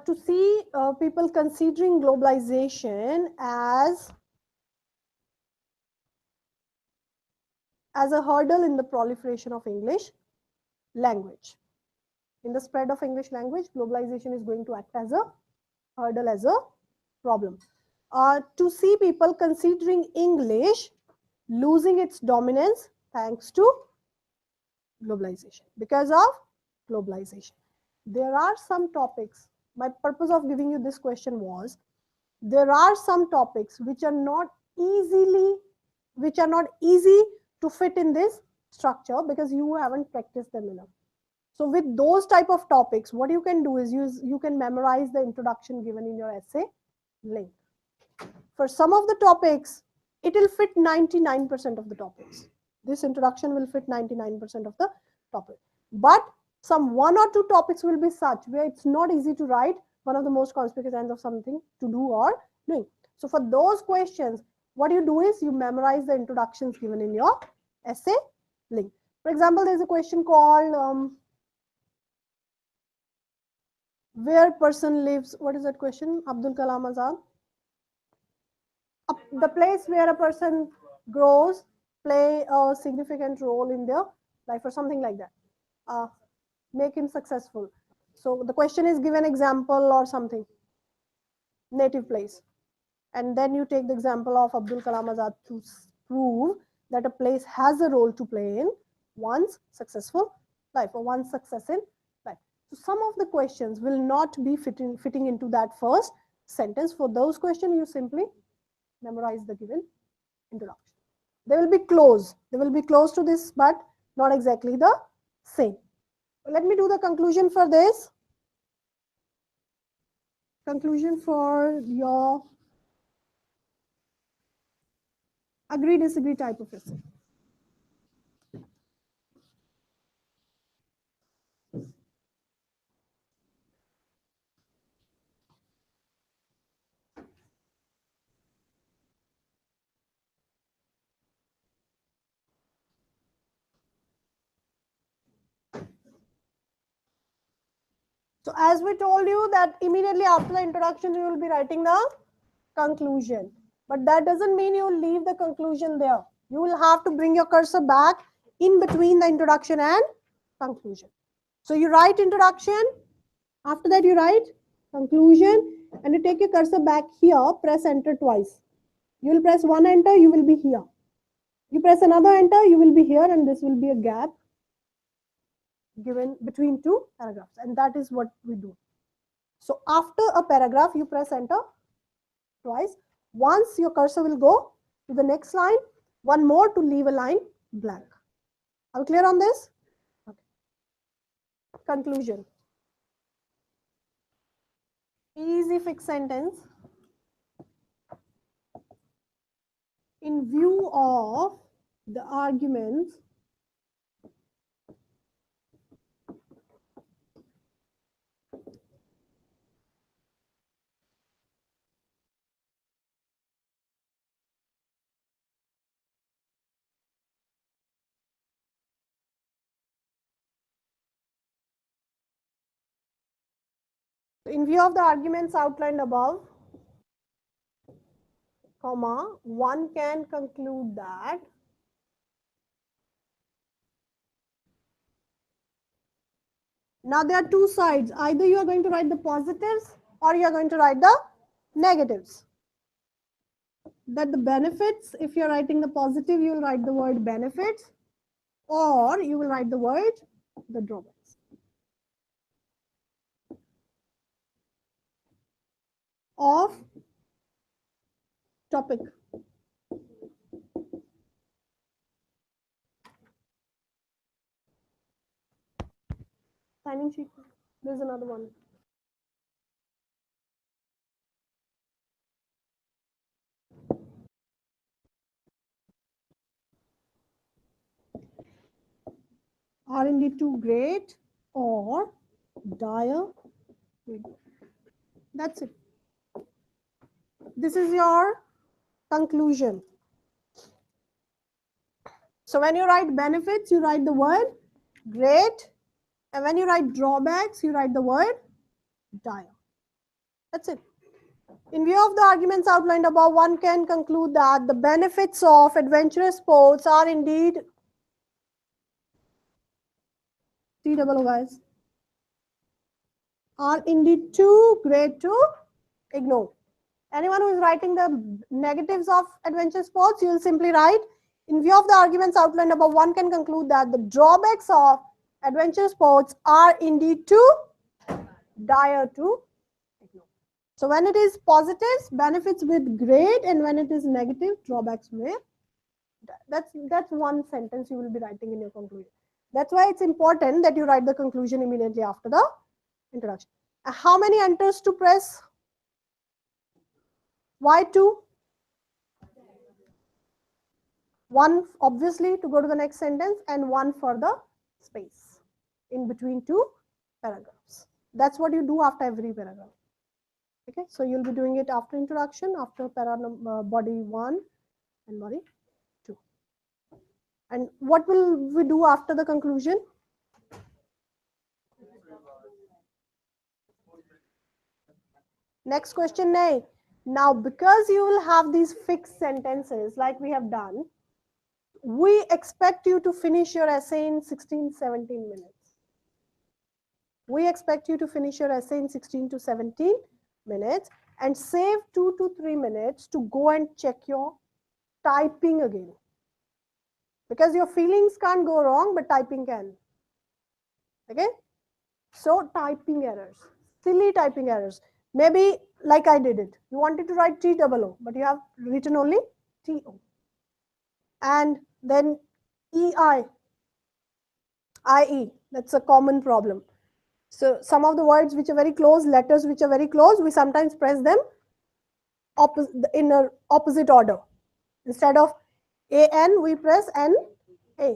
To see people considering globalization as a hurdle in the proliferation of English language. In the spread of English language, globalization is going to act as a hurdle, as a problem. To see people considering English losing its dominance thanks to globalization, because of globalization. There are some topics, my purpose of giving you this question was, there are some topics which are not easy to fit in this structure because you haven't practiced them enough. So with those type of topics, what you can do is you can memorize the introduction given in your essay link. For some of the topics, it will fit 99% of the topics. This introduction will fit 99% of the topic. But some one or two topics will be such where it's not easy to write one of the most conspicuous ends of something to do or doing. So for those questions, what you do is you memorize the introductions given in your essay link. For example, there's a question called where person lives. What is that question? Abdul Kalam Azad. The place where a person grows play a significant role in their life or something like that. Make him successful. So the question is, give an example or something. Native place. And then you take the example of Abdul Kalam Azad to prove that a place has a role to play in one's successful life or one's success in life. So some of the questions will not be fitting into that first sentence. For those questions, you simply memorize the given introduction. They will be close. They will be close to this, but not exactly the same. Let me do the conclusion for this. Conclusion for your agree, disagree type of essay. So as we told you that immediately after the introduction, you will be writing the conclusion. But that doesn't mean you will leave the conclusion there. You will have to bring your cursor back in between the introduction and conclusion. So you write introduction, after that you write conclusion, and you take your cursor back here, press enter twice. You will press one enter, you will be here. You press another enter, you will be here, and this will be a gap given between two paragraphs, and that is what we do. So after a paragraph, you press enter twice. Once your cursor will go to the next line, one more to leave a line blank. Are we clear on this? Okay. Conclusion. Easy fixed sentence. In view of the arguments outlined above, comma, one can conclude that now there are two sides. Either you are going to write the positives or you are going to write the negatives. That the benefits, if you are writing the positive, you will write the word benefits, or you will write the word the drawbacks. Of topic. Signing sheet. There's another one. Are indeed too great or dire. That's it. This is your conclusion. So when you write benefits, you write the word great. And when you write drawbacks, you write the word dire. That's it. In view of the arguments outlined above, one can conclude that the benefits of adventurous sports are indeed guys, are indeed too great to ignore. Anyone who is writing the negatives of adventure sports, you will simply write, in view of the arguments outlined above, one can conclude that the drawbacks of adventure sports are indeed too dire to ignore. So when it is positives, benefits with great, and when it is negative, drawbacks with that's one sentence you will be writing in your conclusion. That's why it's important that you write the conclusion immediately after the introduction. How many enters to press? Why two? One obviously to go to the next sentence, and one for the space in between two paragraphs. That's what you do after every paragraph. Okay, so you'll be doing it after introduction, after body 1 and body 2. And what will we do after the conclusion? Next question, nay. Now, because you will have these fixed sentences like we have done, we expect you to finish your essay in 16-17 minutes. We expect you to finish your essay in 16 to 17 minutes and save 2 to 3 minutes to go and check your typing again. Because your feelings can't go wrong, but typing can. Okay? So typing errors, silly typing errors. Maybe like I did it. You wanted to write TOO, but you have written only TO. And then EI, IE, that's a common problem. So some of the words which are very close, letters which are very close, we sometimes press them in an opposite order. Instead of AN, we press NA.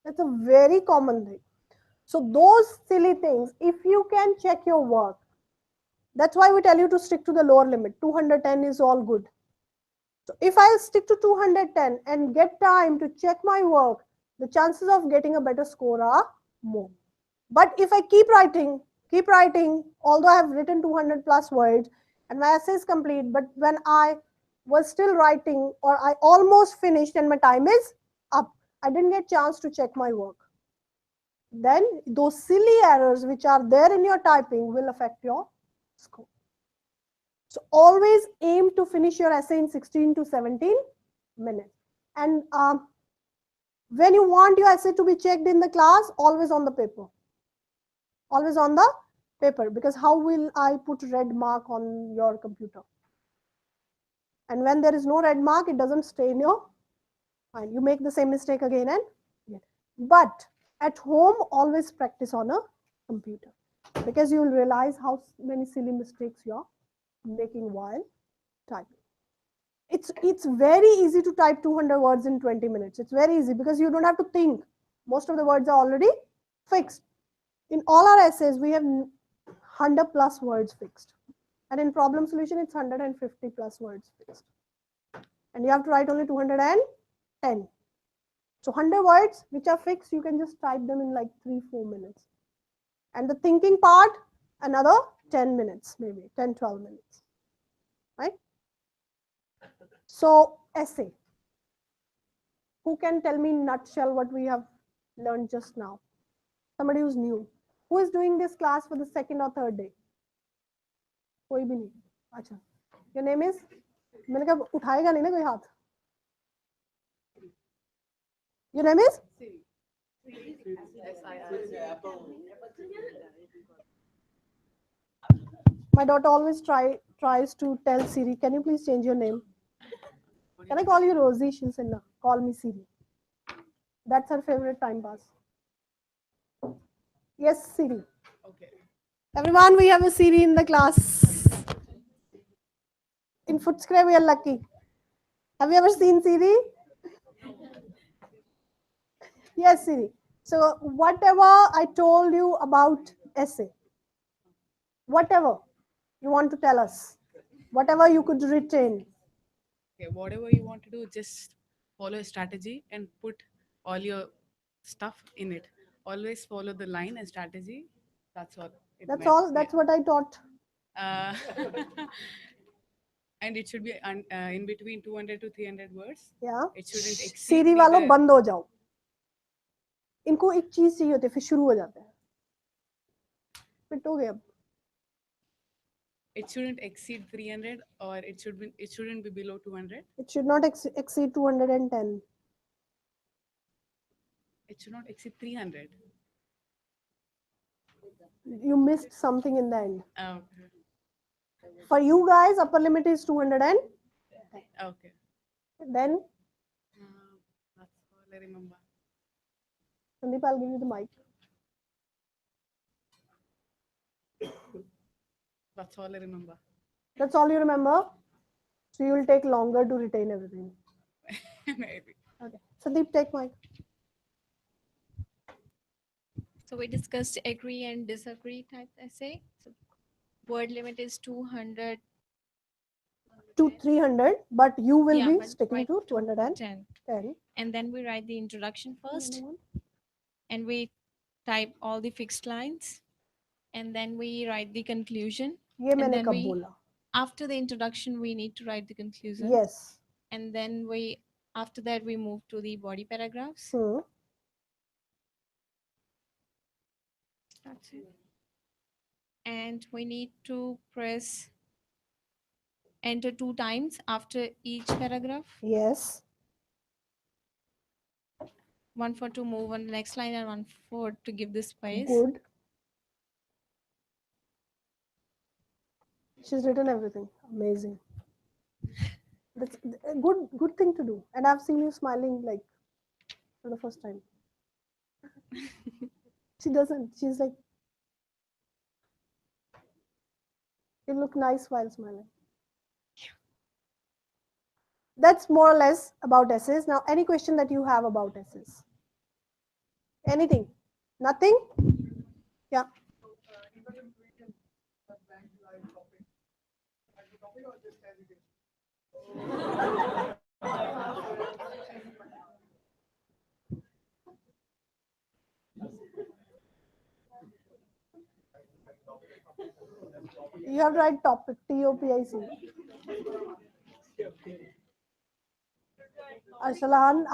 That's a very common thing. So those silly things, if you can check your work, that's why we tell you to stick to the lower limit. 210 is all good. So if I stick to 210 and get time to check my work, the chances of getting a better score are more. But if I keep writing Keep writing, although I have written 200 plus words and my essay is complete, but when I was still writing or I almost finished and my time is up, I didn't get chance to check my work. Then those silly errors which are there in your typing will affect your score. So always aim to finish your essay in 16 to 17 minutes. And when you want your essay to be checked in the class, always on the paper. Always on the paper, because how will I put red mark on your computer? And when there is no red mark, it doesn't stay in your mind. You make the same mistake again and again. But at home, always practice on a computer, because you will realize how many silly mistakes you're making while typing. It's very easy to type 200 words in 20 minutes. It's very easy because you don't have to think. Most of the words are already fixed. In all our essays, we have 100 plus words fixed. And in problem solution, it's 150 plus words fixed. And you have to write only 210. So 100 words which are fixed, you can just type them in like 3-4 minutes. And the thinking part, another 10 minutes, maybe 10-12 minutes. Right? So essay. Who can tell me in nutshell what we have learned just now? Somebody who's new. Who is doing this class for the second or third day? कोई भी नहीं. अच्छा. Your name is? मैंने कहा उठाएगा नहीं ना कोई हाथ. Your name is? My daughter always tries to tell Siri, can you please change your name? Can I call you Rosie? She'll say no. Call me Siri. That's her favorite time pass. Yes, Siri. Okay. Everyone, we have a Siri in the class. In Footscray, we are lucky. Have you ever seen Siri? Yes, Siri. So whatever I told you about essay, whatever you want to tell us, whatever you could retain. Okay, whatever you want to do, just follow a strategy and put all your stuff in it. Always follow the line and strategy. That's all. That's all. That's what I taught. And it should be in between 200 to 300 words. Yeah. It shouldn't exceed. सीरी वालों बंद हो जाओ. इनको एक चीज चाहिए होती है, फिर शुरू हो जाते हैं. फिट हो गया. It shouldn't exceed 300, or it shouldn't be below 200. It should not exceed 210. It should not exceed 300. You missed something in the end. Okay. For you guys, upper limit is 210. Okay. Then? That's all I remember. Sandeep, I'll give you the mic. That's all I remember. That's all you remember? So you will take longer to retain everything. Maybe. Okay. Sandeep, take mic. So we discussed agree and disagree type essay. So word limit is 200 to 300, but you will be but sticking to 210. And then we write the introduction first. And we type all the fixed lines. And then we write the conclusion. ये and मैंने then कब बोला? After the introduction, we need to write the conclusion. Yes. And then after that, we move to the body paragraphs. That's it. And we need to press enter 2 times after each paragraph. Yes. 1 for to move on the next line and 1 for to give the space. Good. She's written everything. Amazing. That's a good thing to do. And I've seen you smiling like for the first time. She doesn't. She's like, you look nice while smiling. That's more or less about essays. Now, any question that you have about essays? Anything? Nothing? Yeah. You have to write topic, T-O-P-I-C. Arshalan,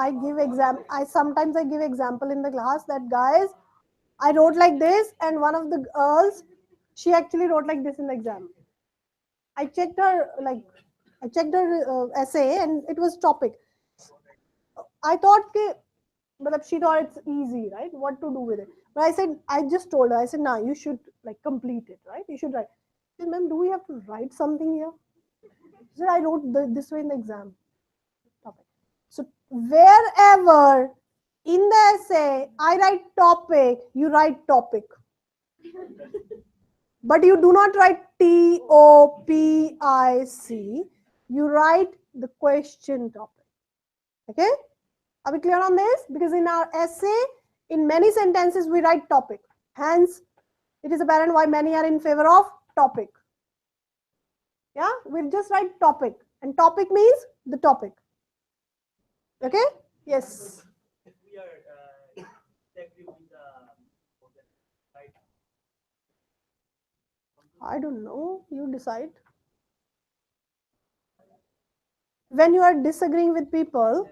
sometimes I give example in the class that guys, I wrote like this, and one of the girls, she actually wrote like this in the exam. I checked her essay and it was topic. I thought she thought it's easy, right? What to do with it? But I just told her, I said, nah, you should like complete it, right? You should write. She said, ma'am, do we have to write something here? She said, I wrote this way in the exam. Topic. So wherever in the essay I write topic, you write topic. But you do not write T-O-P-I-C. You write the question topic. Okay? Are we clear on this? Because in our essay, in many sentences, we write topic. Hence, it is apparent why many are in favor of topic. Yeah? We'll just write topic. And topic means the topic. Okay? Yes. I don't know. You decide. When you are disagreeing with people,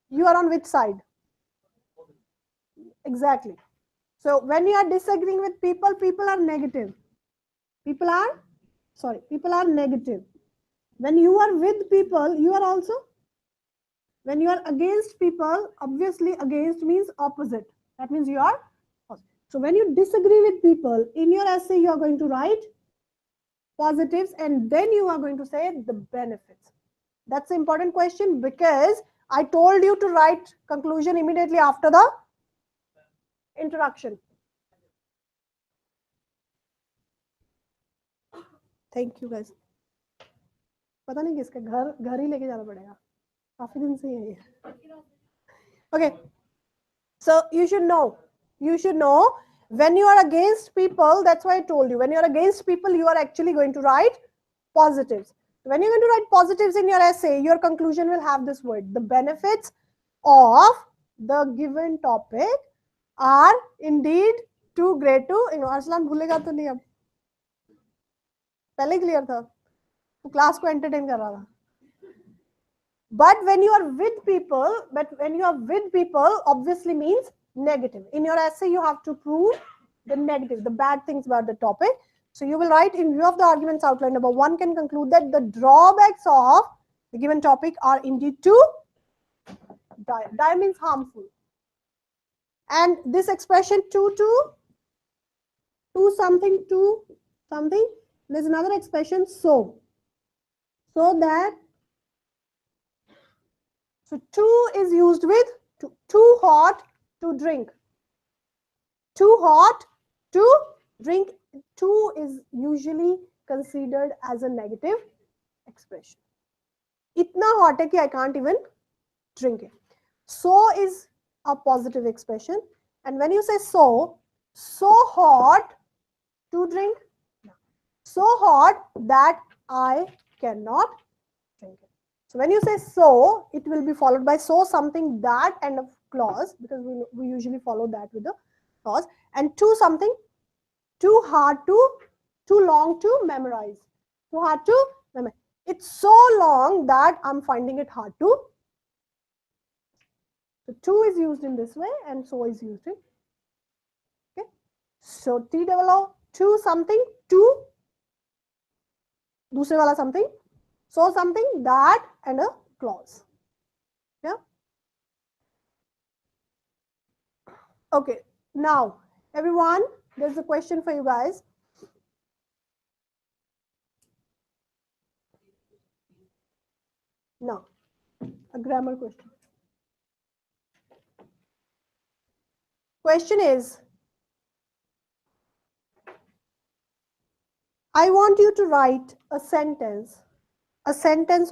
you are on which side? Exactly. So when you are disagreeing with people, people are negative. People are negative. When you are with people, you are also. When you are against people, obviously against means opposite. That means you are positive. So when you disagree with people, in your essay you are going to write positives and then you are going to say the benefits. That's an important question because I told you to write conclusion immediately after the introduction. Thank you guys. पता नहीं किसका घर ही लेके जाना पड़ेगा काफी दिन से यही है. Okay, so you should know when you are against people, that's why I told you, when you are against people, you are actually going to write positives. When you're going to write positives in your essay, your conclusion will have this word. The benefits of the given topic are indeed too great to, Arslan भूलेगा तो नहीं अब पहले clear था तो class को entertain कर रहा था. But when you are with people, obviously means negative. In your essay, you have to prove the negative, the bad things about the topic. So you will write, in view of the arguments outlined above, one can conclude that the drawbacks of the given topic are indeed too dire. Dire means harmful. And this expression to something, there's another expression so that. So too is used with too hot to drink. Too hot to drink. Too is usually considered as a negative expression. Itna hot hai ki I can't even drink it. So is a positive expression. And when you say so hot to drink, so hot that I cannot drink it. So when you say so, it will be followed by so something, that and a clause, because we usually follow that with a clause, and to something too hard to, too long to memorize. Too hard to memorize. It's so long that I'm finding it hard to. So to is used in this way and so is used in. Okay. So T-O-O, to something, to दूसरे वाला something, so something, that and a clause. Yeah. Okay. Now, everyone, there's a question for you guys. No, a grammar question. Question is, I want you to write a sentence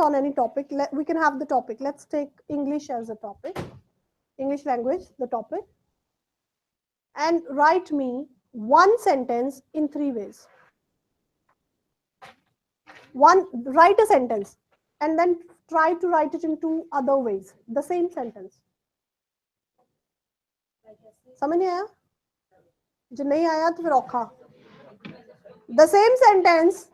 on any topic. We can have the topic. Let's take English as a topic, English language, the topic, and write me one sentence in 3 ways. Write a sentence and then try to write it in 2 other ways, the same sentence. समझ नहीं आया? जो नहीं आया तो फिर औखा. The same sentence,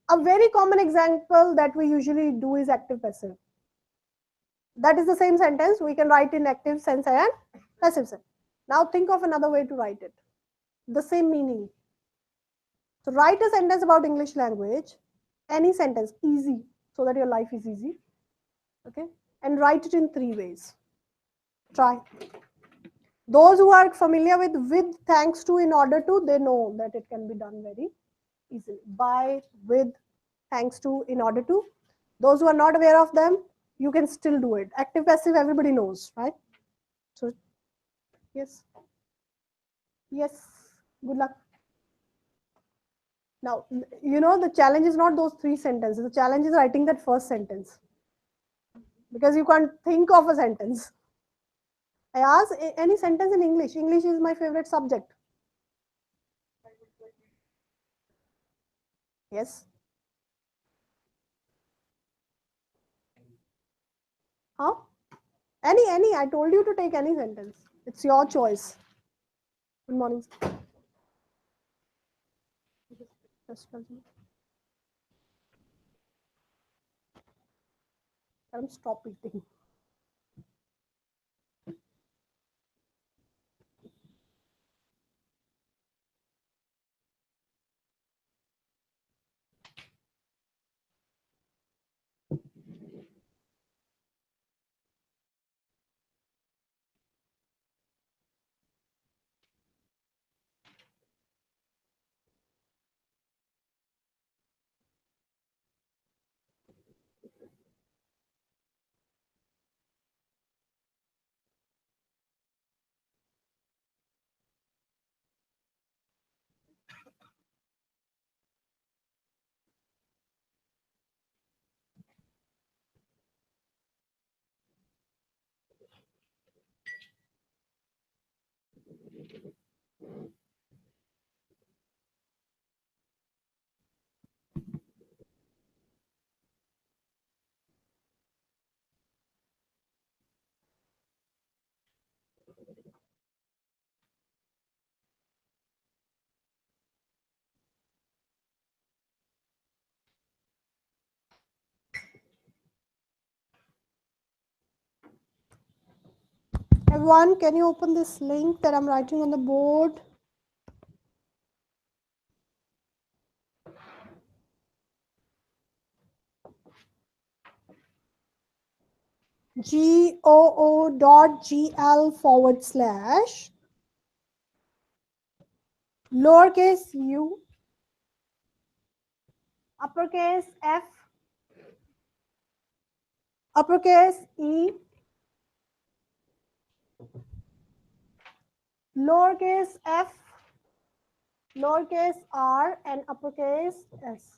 a very common example that we usually do is active passive. That is the same sentence we can write in active sense and passive sense. Now think of another way to write it. The same meaning. So write a sentence about English language, any sentence, easy, so that your life is easy. Okay? And write it in 3 ways. Try. Those who are familiar with, thanks to, in order to, they know that it can be done very easily. By, with, thanks to, in order to. Those who are not aware of them, you can still do it. Active, passive, everybody knows, right? So, yes. Yes. Good luck. Now, the challenge is not those 3 sentences. The challenge is writing that first sentence. Because you can't think of a sentence. I asked any sentence in English. English is my favorite subject. Yes. Huh? Any. I told you to take any sentence. It's your choice. Good morning. Stop eating. Everyone, can you open this link that I'm writing on the board? goo.gl/ lowercase u, uppercase F, uppercase E, lowercase f, lowercase r, and uppercase s.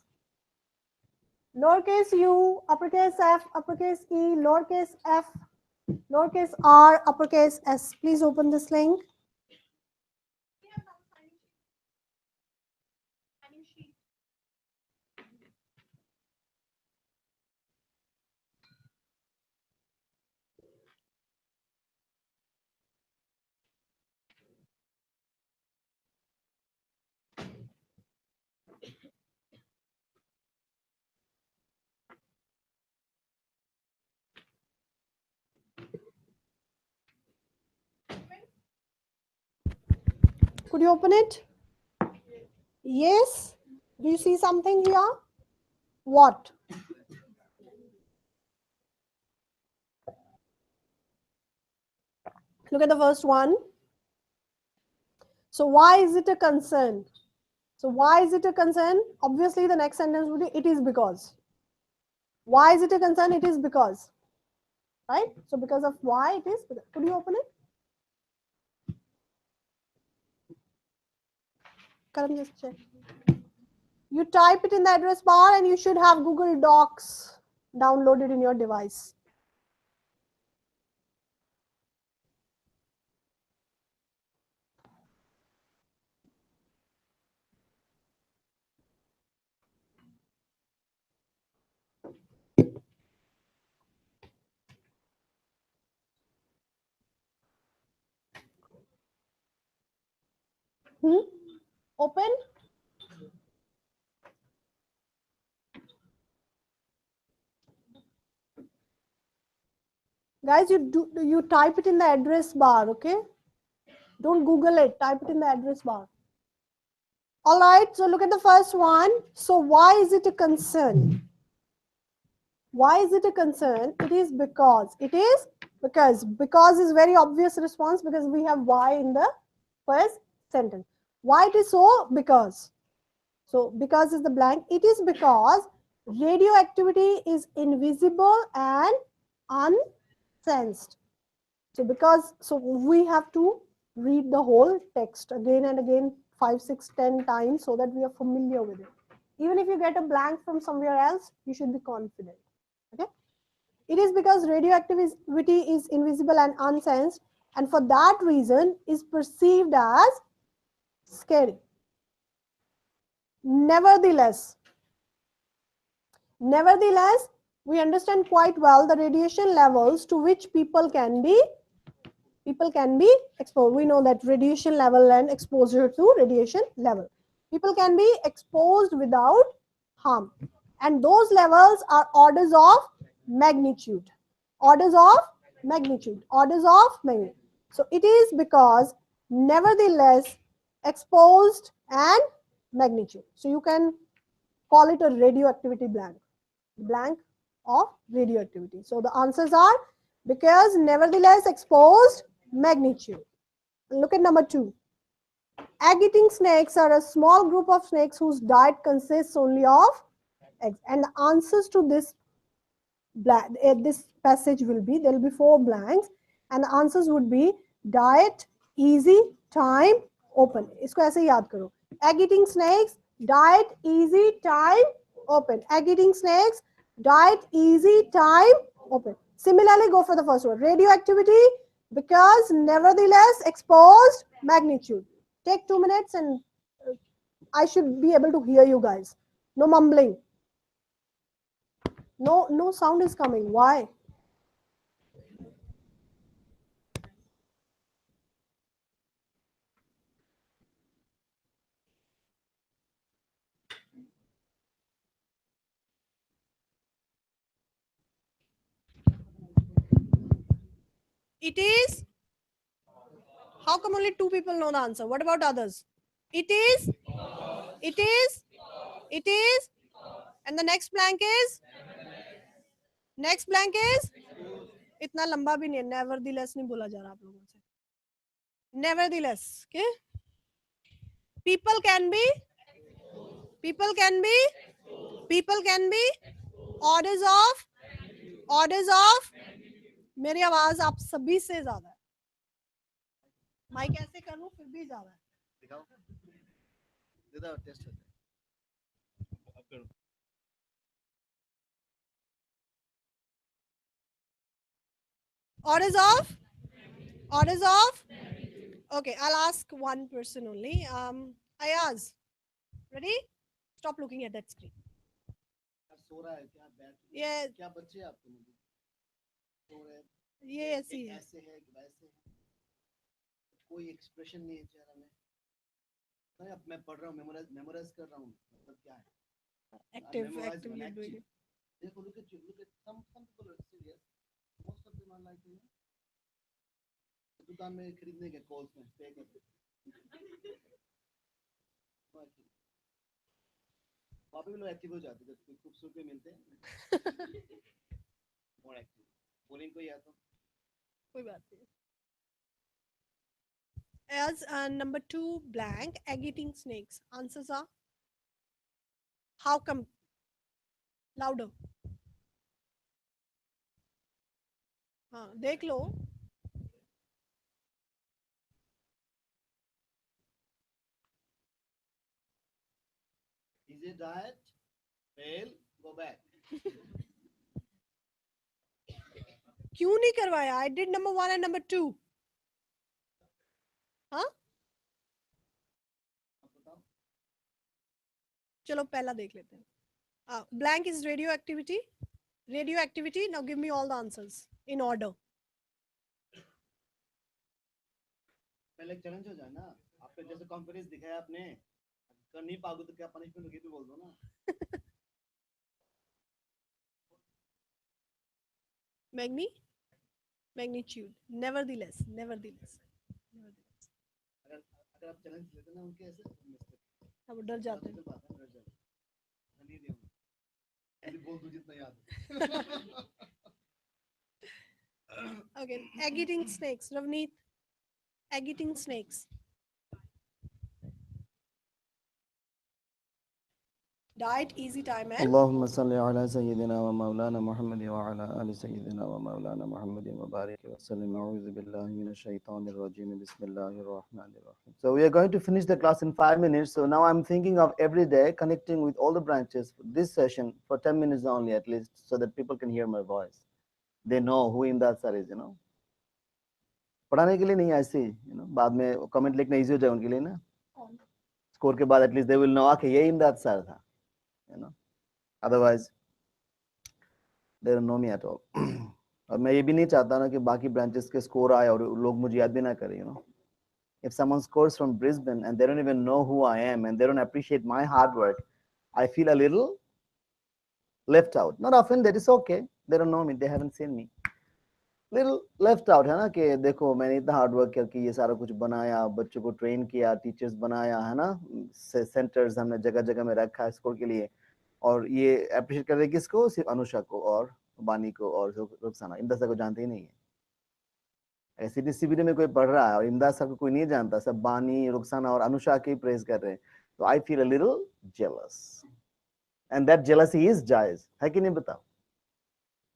Lowercase u, uppercase f, uppercase E, lowercase f, lowercase r, uppercase s. Please open this link. Could you open it? Yes. Do you see something here? What? Look at the first one. So why is it a concern? So why is it a concern? Obviously, the next sentence would be, it is because. Why is it a concern? It is because. Right? So because of why it is. Could you open it? Karam, just check. You type it in the address bar and you should have Google Docs downloaded in your device. Open. Guys, you type it in the address bar, okay? Don't Google it. Type it in the address bar. All right. So look at the first one. So why is it a concern? Why is it a concern? It is because. It is because. Because is very obvious response because we have why in the first sentence. Why it is so? Because. So because is the blank. It is because radioactivity is invisible and unsensed. So because, so we have to read the whole text again and again 5, 6, 10 times so that we are familiar with it. Even if you get a blank from somewhere else, you should be confident. Okay. It is because radioactivity is invisible and unsensed, and for that reason is perceived as scary. Nevertheless, we understand quite well the radiation levels to which people can be exposed. We know that radiation level and exposure to radiation level. People can be exposed without harm. And those levels are orders of magnitude. Orders of magnitude. Orders of magnitude. So it is because nevertheless exposed and magnitude. So you can call it a radioactivity blank. Blank of radioactivity. So the answers are because nevertheless exposed magnitude. Look at number 2. Egg-eating snakes are a small group of snakes whose diet consists only of eggs. And the answers to this this passage will be, there will be 4 blanks and the answers would be diet, easy, time, open. इसको ऐसे ही याद करो. Egg-eating snakes, diet, easy, time, open. Egg-eating snakes, diet, easy, time, open. Similarly, go for the first one. Radioactivity, because nevertheless exposed magnitude. Take 2 minutes and I should be able to hear you guys. No mumbling. No sound is coming. Why? It is. How come only 2 people know the answer? What about others? It is. It is. It is. And the next blank is. Next blank is. इतना लंबा भी नहीं है. Nevertheless नहीं बोला जा रहा आप लोगों से. Nevertheless, okay. People can be. People can be. People can be. Orders of. Orders of. मेरी आवाज आप सभी से ज्यादा है. माइक ऐसे करूं फिर भी ज्यादा है. दिखाओ. दिखाओ टेस्ट होता है. अब करो. Orders of. Orders of. Okay, I'll ask one person only. Ayaz, ready? Stop looking at that screen. Yes. ये ऐसी है. कोई एक्सप्रेशन नहीं है चेहरा में. नहीं, अब मैं पढ़ रहा हूँ, मेमोराइज कर रहा हूँ. मतलब क्या है? Actively doing it. देखो, look at some people are serious. Most of them are like, you know, दुकान में खरीदने के कॉल्स में पे करते. वहाँ पे भी लोग एक्टिव हो जाते हैं जब खूबसूरत में मिलते हैं. और एक्टिव. बोलिंग कोई आता. कोई बात नहीं. As number 2 blank, egg-eating snakes. Answers are. How come? Louder. हाँ देख लो. Easy diet, fail, go back. क्यों नहीं करवाया? I did number 1 and number 2. हाँ? चलो पहला देख लेते हैं. Blank is radioactivity. Radioactivity. Now give me all the answers in order. पहले चैलेंज हो जाए ना. आपके जैसे कॉन्फिडेंस दिखाया आपने. कर नहीं पाओगे तो क्या पनिशमेंट होगी भी बोल दो ना. Magni? Magnitude. Nevertheless. Nevertheless. अगर अगर आप चैलेंज लेते ना उनके ऐसे अब डर जाते हैं। नहीं नहीं मुझे बोल दो जितना याद Okay. Egg eating snakes. Ravneet. Egg eating snakes. Diet easy time and اللهم صل على سيدنا ومولانا محمد وعلى آل سيدنا ومولانا محمد وبارك وسلم أعوذ بالله من الشيطان الرجيم بسم الله الرحمن الرحيم. So we are going to finish the class in 5 minutes. So now I'm thinking of every day connecting with all the branches for this session for 10 minutes only at least, so that people can hear my voice. They know who Imdad sir is, पढ़ाने के लिए नहीं ऐसे बाद में comment लिखना easy हो जाए उनके लिए ना, स्कोर के बाद एटलीस्ट दे विल नो कि ये इमदाद सर था, otherwise they don't know me at all. और मैं ये भी नहीं चाहता ना कि बाकी ब्रांचेस के स्कोर आए और लोग मुझे याद भी ना करें, if someone scores from Brisbane and they don't even know who I am and they don't appreciate my hard work, I feel a little left out. Not offended, it's okay, they don't know me, they haven't seen me. Little left out है ना कि देखो मैंने इतना hard work करके ये सारा कुछ बनाया, बच्चों को ट्रेन किया, टीचर्स बनाया है ना, सेंटर्स हमने जगह जगह में रखा है स्कूल के लिए, और ये अप्रिशिएट कर रहे किसको, सिर्फ अनुषा को और बानी को और रुखसाना, इमदाद सर को जानते ही नहीं है। ऐसे सीबीडी में कोई पढ़ रहा है और इमदाद सर को कोई नहीं जानता, सब बानी, रुखसाना और अनुषा के ही प्रेज कर रहे हैं, तो I feel a little jealous and that jealousy is जायज है कि नहीं बताओ,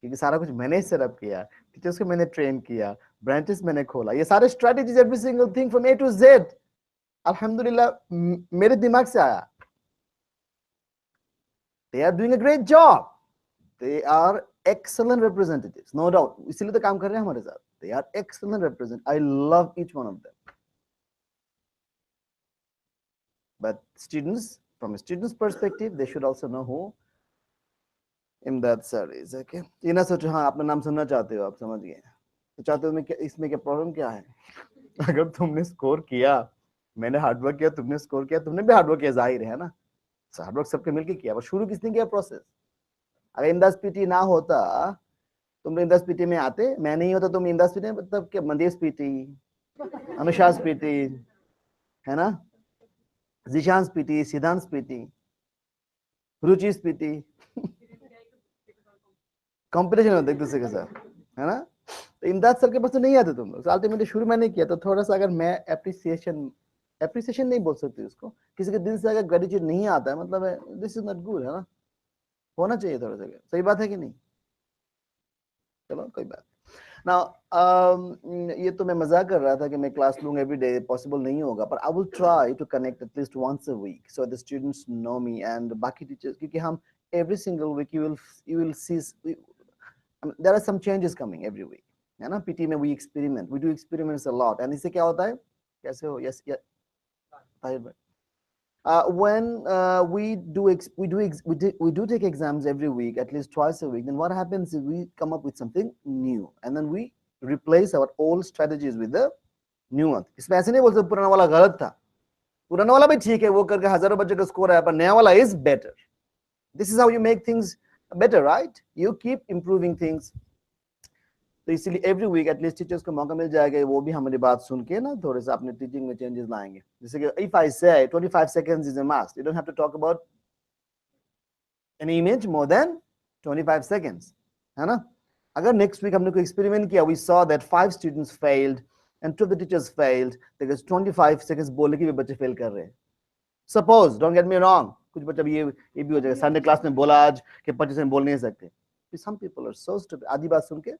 क्योंकि सारा कुछ मैंने सेटअप किया, टीचर्स को मैंने ट्रेन किया, ब्रांचेस मैंने खोला, ये सारे strategies every single thing from A to Z अल्हम्दुलिल्लाह मेरे दिमाग से आया। They are doing a great job. They are excellent representatives, no doubt. इसीलिए तो काम कर रहे हैं हमारे साथ. They are excellent representatives. I love each one of them. But students, from a student's perspective, they should also know who Imdad sir is. Okay. ये ना सोचो हाँ अपना नाम सुनना चाहते हो, आप समझ गए, तो चाहते हो इसमें क्या प्रॉब्लम क्या है? अगर तुमने स्कोर किया, मैंने हार्डवर्क किया, तुमने स्कोर किया, तुमने भी हार्डवर्क किया, जाहिर है ना, हार्डवर्क सबके मिलके किया, बस शुरू किसने किया प्रोसेस? अगर इंदास पीटी ना होता, तुम इंदास पीटी में आते, मैं नहीं होता, तुम इंदास पीटी में, तब क्या मंदेश पीटी, अनुशास पीटी, है ना, जिशांस पीटी, सिद्धांत पीटी, रुचि पीटी, कंपटीशन होता है एक दूसरे के साथ, है ना, तो इमदाद सर के पास तो नहीं आते तुम लोग, अल्टीमेटली शुरू में नहीं किया, तो थोड़ा सा अगर मैं एप्रिसिएशन नहीं बोल सकती उसको, किसी के दिल से अगर ग्रेटिट्यूड नहीं आता है, मतलब दिस इज नॉट गुड, है ना, होना चाहिए थोड़ा सा, सही बात है कि नहीं? चलो कोई बात ना, ये तो मैं मजाक कर रहा था कि मैं क्लास लूंगा एवरी डे, पॉसिबल नहीं होगा, पर I will try to connect at least once a week so the students know me and बाकी टीचर्स, क्योंकि हम every single week you will see there are some changes coming every week, है ना, PT में we do experiments a lot, and इससे क्या होता है, कैसे हो, यस ताहिर भाई, when we do take exams every week, at least twice a week, then what happens is we come up with something new and then we replace our old strategies with the new one. इसमें ऐसे नहीं बोल सकते पुराना वाला गलत था, पुराना वाला भी ठीक है, वो करके हजारों बच्चों का स्कोर आया, पर नया वाला is better. This is how you make things better, right? You keep improving things. तो इसीलिए एवरी वीक एटलीस्ट टीचर्स को मौका मिल जाएगा, वो भी हमारी बात सुन के ना थोड़े से अपने टीचिंग में चेंजेस लाएंगे, जैसे कि इफ आई से 25 seconds is a must, you don't have to talk about an image more than 25 seconds, है ना, अगर नेक्स्ट वीक हमने कोई एक्सपेरिमेंट किया, we saw that 5 students failed and 2 of the teachers failed because 25 seconds बोलने की भी बच्चे फेल कर रहे हैं, suppose, don't get me wrong, कुछ बच्चे ये भी हो जाएगा, संडे क्लास में बोला आज कि 25 सेकंड बोल नहीं सकते, some people are so stupid, आधी बात सुन के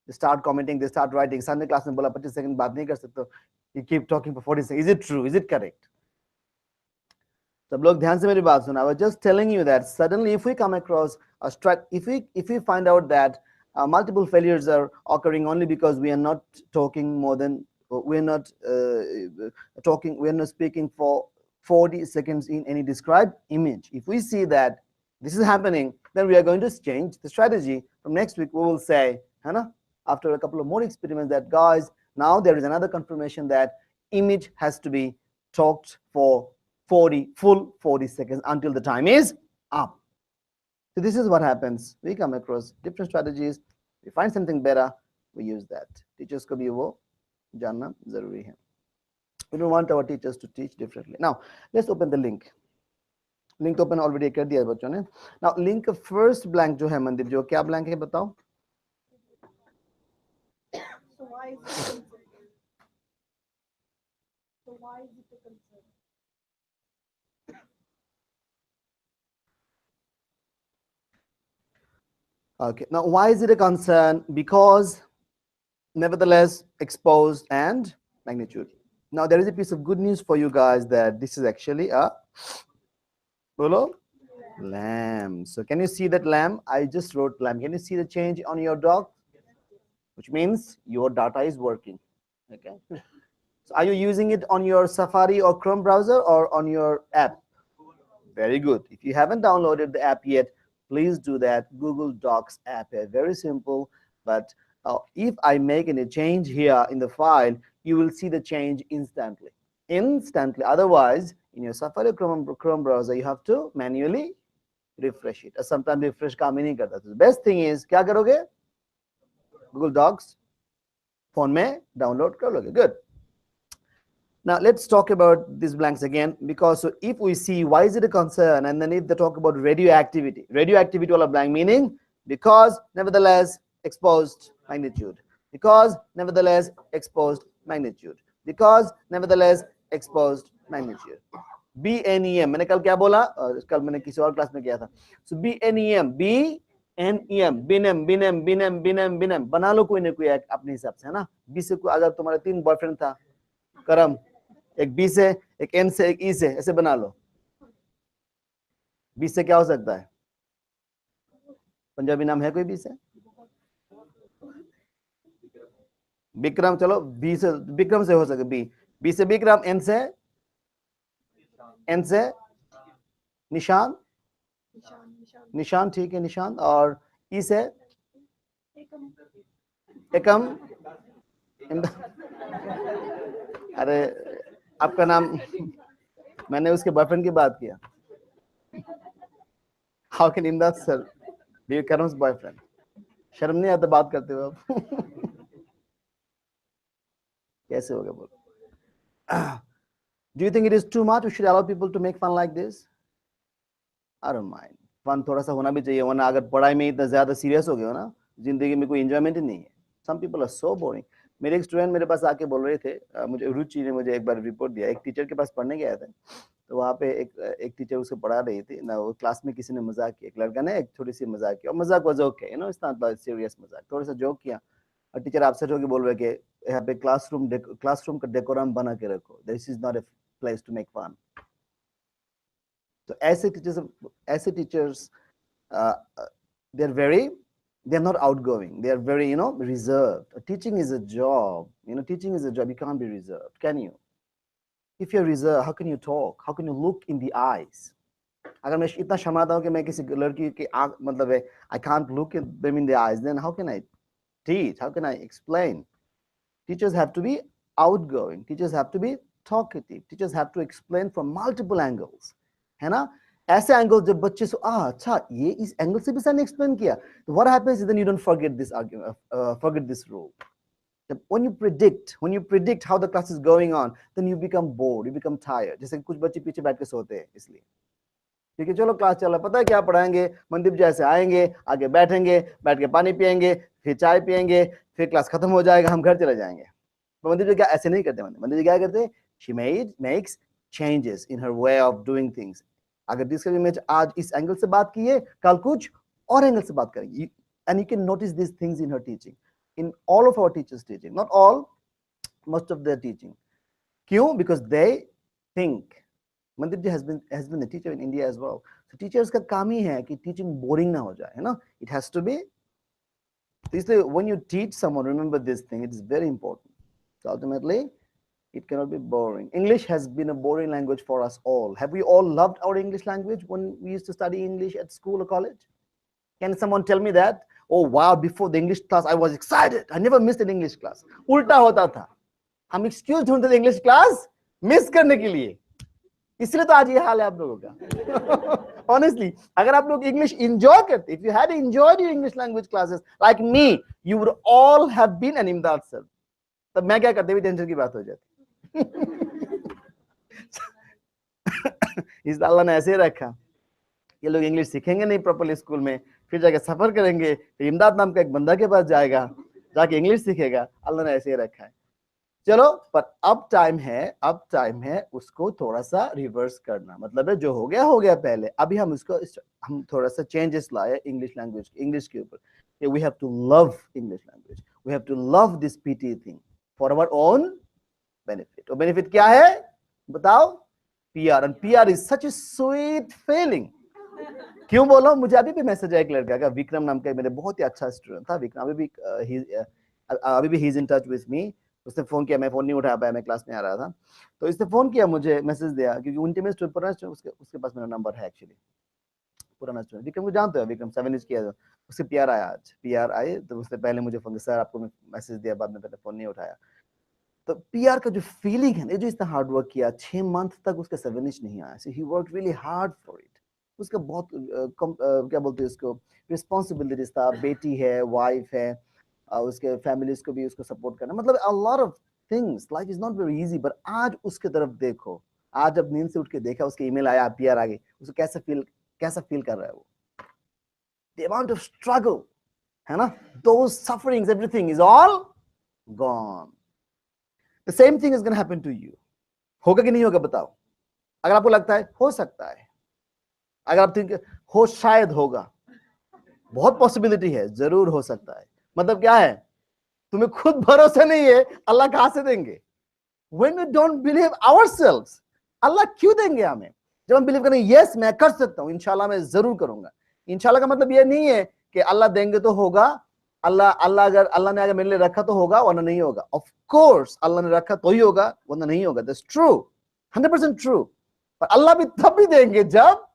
they start commenting, they start writing, Sunday class में बोला 25 सेकंड बात नहीं कर सकते, you keep talking for 40 seconds, is it true, is it correct? सब लोग ध्यान से मेरी बात सुना, I was just telling you that suddenly if we come across a if we find out that multiple failures are occurring only because we are not talking more than, we are not speaking for 40 seconds in any described image, if we see that this is happening, then we are going to change the strategy. From next week we will say, है ना, after a couple of more experiments, that guys, now there is another confirmation that image has to be talked for full 40 seconds until the time is up. So this is what happens. We come across different strategies, we find something better, we use that. Teachers को भी वो जानना जरूरी है. We don't want our teachers to teach differently. Now let's open the link. Link open already कर दिया बच्चों ने. Now link first blank जो है मंदिर जो क्या blank है बताओ. So why is it a concern? So why is it a concern? Okay, now why is it a concern? Because nevertheless exposed and magnitude. Now there is a piece of good news for you guys that this is actually a lamb. So can you see that lamb? I just wrote lamb. Can you see the change on your dog? Which means your data is working. Okay. So are you using it on your Safari or Chrome browser or on your app? Very good. If you haven't downloaded the app yet, please do that. Google Docs app is very simple, but if I make any change here in the file, you will see the change instantly. Otherwise, in your Safari Chrome browser, you have to manually refresh it. Sometimes refresh काम ही नहीं करता. The best thing is क्या करोगे? Google Docs phone में download कर लोगे. Good. Now let's talk about these blanks again, because so if we see why is it a concern, and then if they talk about radioactivity wala blank meaning because nevertheless exposed magnitude, because nevertheless exposed magnitude, because nevertheless exposed magnitude. BNEM मैंने कल क्या बोला, कल मैंने किसी और class में किया था. So BNEM BNEM बना लो कोई ना कोई अपने हिसाब से, है ना. बी से अगर तुम्हारे 3 बॉयफ्रेंड था करम, एक बी से, एक एन से, एक ई से, ऐसे बना लो. बी से क्या हो सकता है? पंजाबी नाम है कोई बी से? विक्रम. चलो बी से विक्रम से हो सके. बी से विक्रम, एन से निशान ठीक है निशान, और ई से एकम. अरे आपका नाम मैंने उसके बॉयफ्रेंड की बात किया. हाउ कैन इमदाद सर बी करम्स बॉयफ्रेंड? शर्म नहीं आता बात करते हो आप? कैसे होगा बोलो? Do you think it is too much? We should allow people to make fun like this? I don't mind. Fun थोड़ा सा होना भी चाहिए, वरना अगर पढ़ाई में इतना ज्यादा सीरियस हो गए हो ना, जिंदगी में कोई एंजॉयमेंट ही नहीं है. Some people are so boring. मेरे एक स्टूडेंट मेरे पास आके बोल रहे थे, मुझे रुचि ने मुझे एक बार रिपोर्ट दिया. एक टीचर के पास पढ़ने गया था, तो वहाँ पे एक टीचर उसको पढ़ा रही थी ना. वो क्लास में किसी ने मजाक किया, एक लड़का ने एक थोड़ी सी मजाक किया, और मजाक was okay, you know, it's not serious मजाक, थोड़ा सा जोक किया. और टीचर अपसेट होकर बोल रहे कि यहाँ पे क्लासरूम का डेकोरम बना के रखो, this is not a place to make fun. तो ऐसे teachers they're not outgoing, they are very, you know, reserved. Teaching is a job, you know, teaching is a job. You can't be reserved, can you? If you're reserved, how can you talk? How can you look in the eyes? अगर मैं इतना शर्माता हूँ कि मैं किसी लड़की की आँख मतलब है, I can't look at them in the eyes, then how can I teach? How can I explain? Teachers have to be outgoing, teachers have to be talkative, teachers have to explain from multiple angles, है ना. ऐसे angle जब बच्चे से अच्छा ये इस angle से भी सर ने एक्सप्लेन किया, तो what happens then you don't forget this argument, forget this rule. When you predict how the class is going on, then you become bored, you become tired. जैसे कुछ बच्चे पीछे बैठ के सोते हैं इसलिए, ठीक है चलो क्लास चल रहा है, पता है क्या पढ़ाएंगे, मनदीप जैसे आएंगे, आगे बैठेंगे, बैठ के पानी पियेंगे, फिर चाय पियेंगे, फिर क्लास खत्म हो जाएगा, हम घर चले जाएंगे. तो मनदीप जी क्या ऐसे नहीं करते. मनदीप जी क्या करते, she makes changes in her way of doing things. अगर डिस्कशन में आज इस एंगल से बात की है, कल कुछ और एंगल से बात करेंगे. And you can notice these things in her teaching, in all of our teachers' teaching. Not all, most of their teaching. क्यों? Because they think. Mandip ji has been a teacher in India as well. So teachers का काम ही है कि teaching boring ना हो जाए, है ना. It has to be. इसलिए when you teach someone, remember this thing. It is very important. So ultimately, it cannot be boring. English has been a boring language for us all. Have we all loved our English language when we used to study English at school or college? Can someone tell me that? Oh wow, before the English class I was excited. I never missed an English class. उल्टा होता था. हम excuse ढूंढते थे English class miss करने के लिए. इसलिए तो आज ये हाल है आप लोगों का। ऑनेस्टली, अगर आप लोग इंग्लिश एंजॉय करते, if you had enjoyed your English language classes like me, you would all have been an Imdad sir. तब मैं क्या करते, भी टेंशन की बात हो जाती। इस अल्लाह ने ऐसे रखा, ये लोग इंग्लिश सीखेंगे नहीं प्रॉपर्ली स्कूल में, फिर जाके सफर करेंगे, फिर इमदाद नाम का एक बंदा के पास जाएगा, जाके इंग्लिश सीखेगा। अल्लाह ने ऐसे ही रखा है। चलो, पर अब टाइम है उसको थोड़ा सा रिवर्स करना। मतलब है जो हो गया पहले, अभी हम थोड़ा सा चेंजेस लाए इंग्लिश के ऊपर। We have to love English language, we have to love this PT thing for our own benefit. और बेनिफिट क्या है बताओ? PR. And PR is such a sweet feeling. क्यों बोलो? मुझे अभी भी मैसेज आया एक लड़का का, विक्रम नाम का, मेरे बहुत ही अच्छा स्टूडेंट था विक्रम। अभी भी he is in touch with me. उसने फोन किया, मैं फोन नहीं उठा पाया, मैं क्लास में आ रहा था, तो इसने फोन किया मुझे, मैसेज दिया, क्योंकि उनके में पुराना स्टूडेंट, उसके पास मेरा नंबर है एक्चुअली, पुराना स्टूडेंट। विक्रम को जानते हो, विक्रम 7 किया था, उसके पीआर आया, आज पीआर आए, तो उसने पहले मुझे फोन किया, सर आपको मैं मैसेज दिया, बाद में पहले फोन नहीं उठाया। तो पीआर का जो फीलिंग है, जो इसने हार्ड वर्क किया, 6 मंथ तक उसका 7 नहीं आया, he work really hard for it. उसका बहुत क्या बोलते हैं उसको, रिस्पॉन्सिबिलिटीज था, बेटी है, वाइफ है, उसके फैमिलीज को भी उसको सपोर्ट करना, मतलब a lot of things. Life is not very easy. But आज उसके तरफ देखो, आज जब नींद से उठ के देखा, उसके ईमेल आया, पीआर आ गई, उसको कैसा फील कर रहा है वो? द अमाउंट ऑफ स्ट्रगल है ना, those sufferings, everything is all gone. The same thing is gonna happen to you. होगा कि नहीं होगा बताओ? अगर आपको लगता है हो सकता है, अगर आप थिंक हो शायद होगा, बहुत पॉसिबिलिटी है, जरूर हो सकता है। मतलब क्या है? तुम्हें खुद भरोसा नहीं है, अल्लाह कहां से देंगे? When we don't believe ourselves, अल्लाह क्यों देंगे हमें? जब हम बिलीव करेंगे यस मैं कर सकता हूं, इंशाल्लाह मैं जरूर करूंगा। इंशाल्लाह का मतलब ये नहीं है कि अल्लाह देंगे तो होगा, अल्लाह ने अगर मेरे लिए रखा तो होगा, वरना नहीं होगा। ऑफ कोर्स अल्लाह ने रखा तो ही होगा, वरना नहीं होगा। That's true, 100% true. पर अल्लाह भी तब भी देंगे जब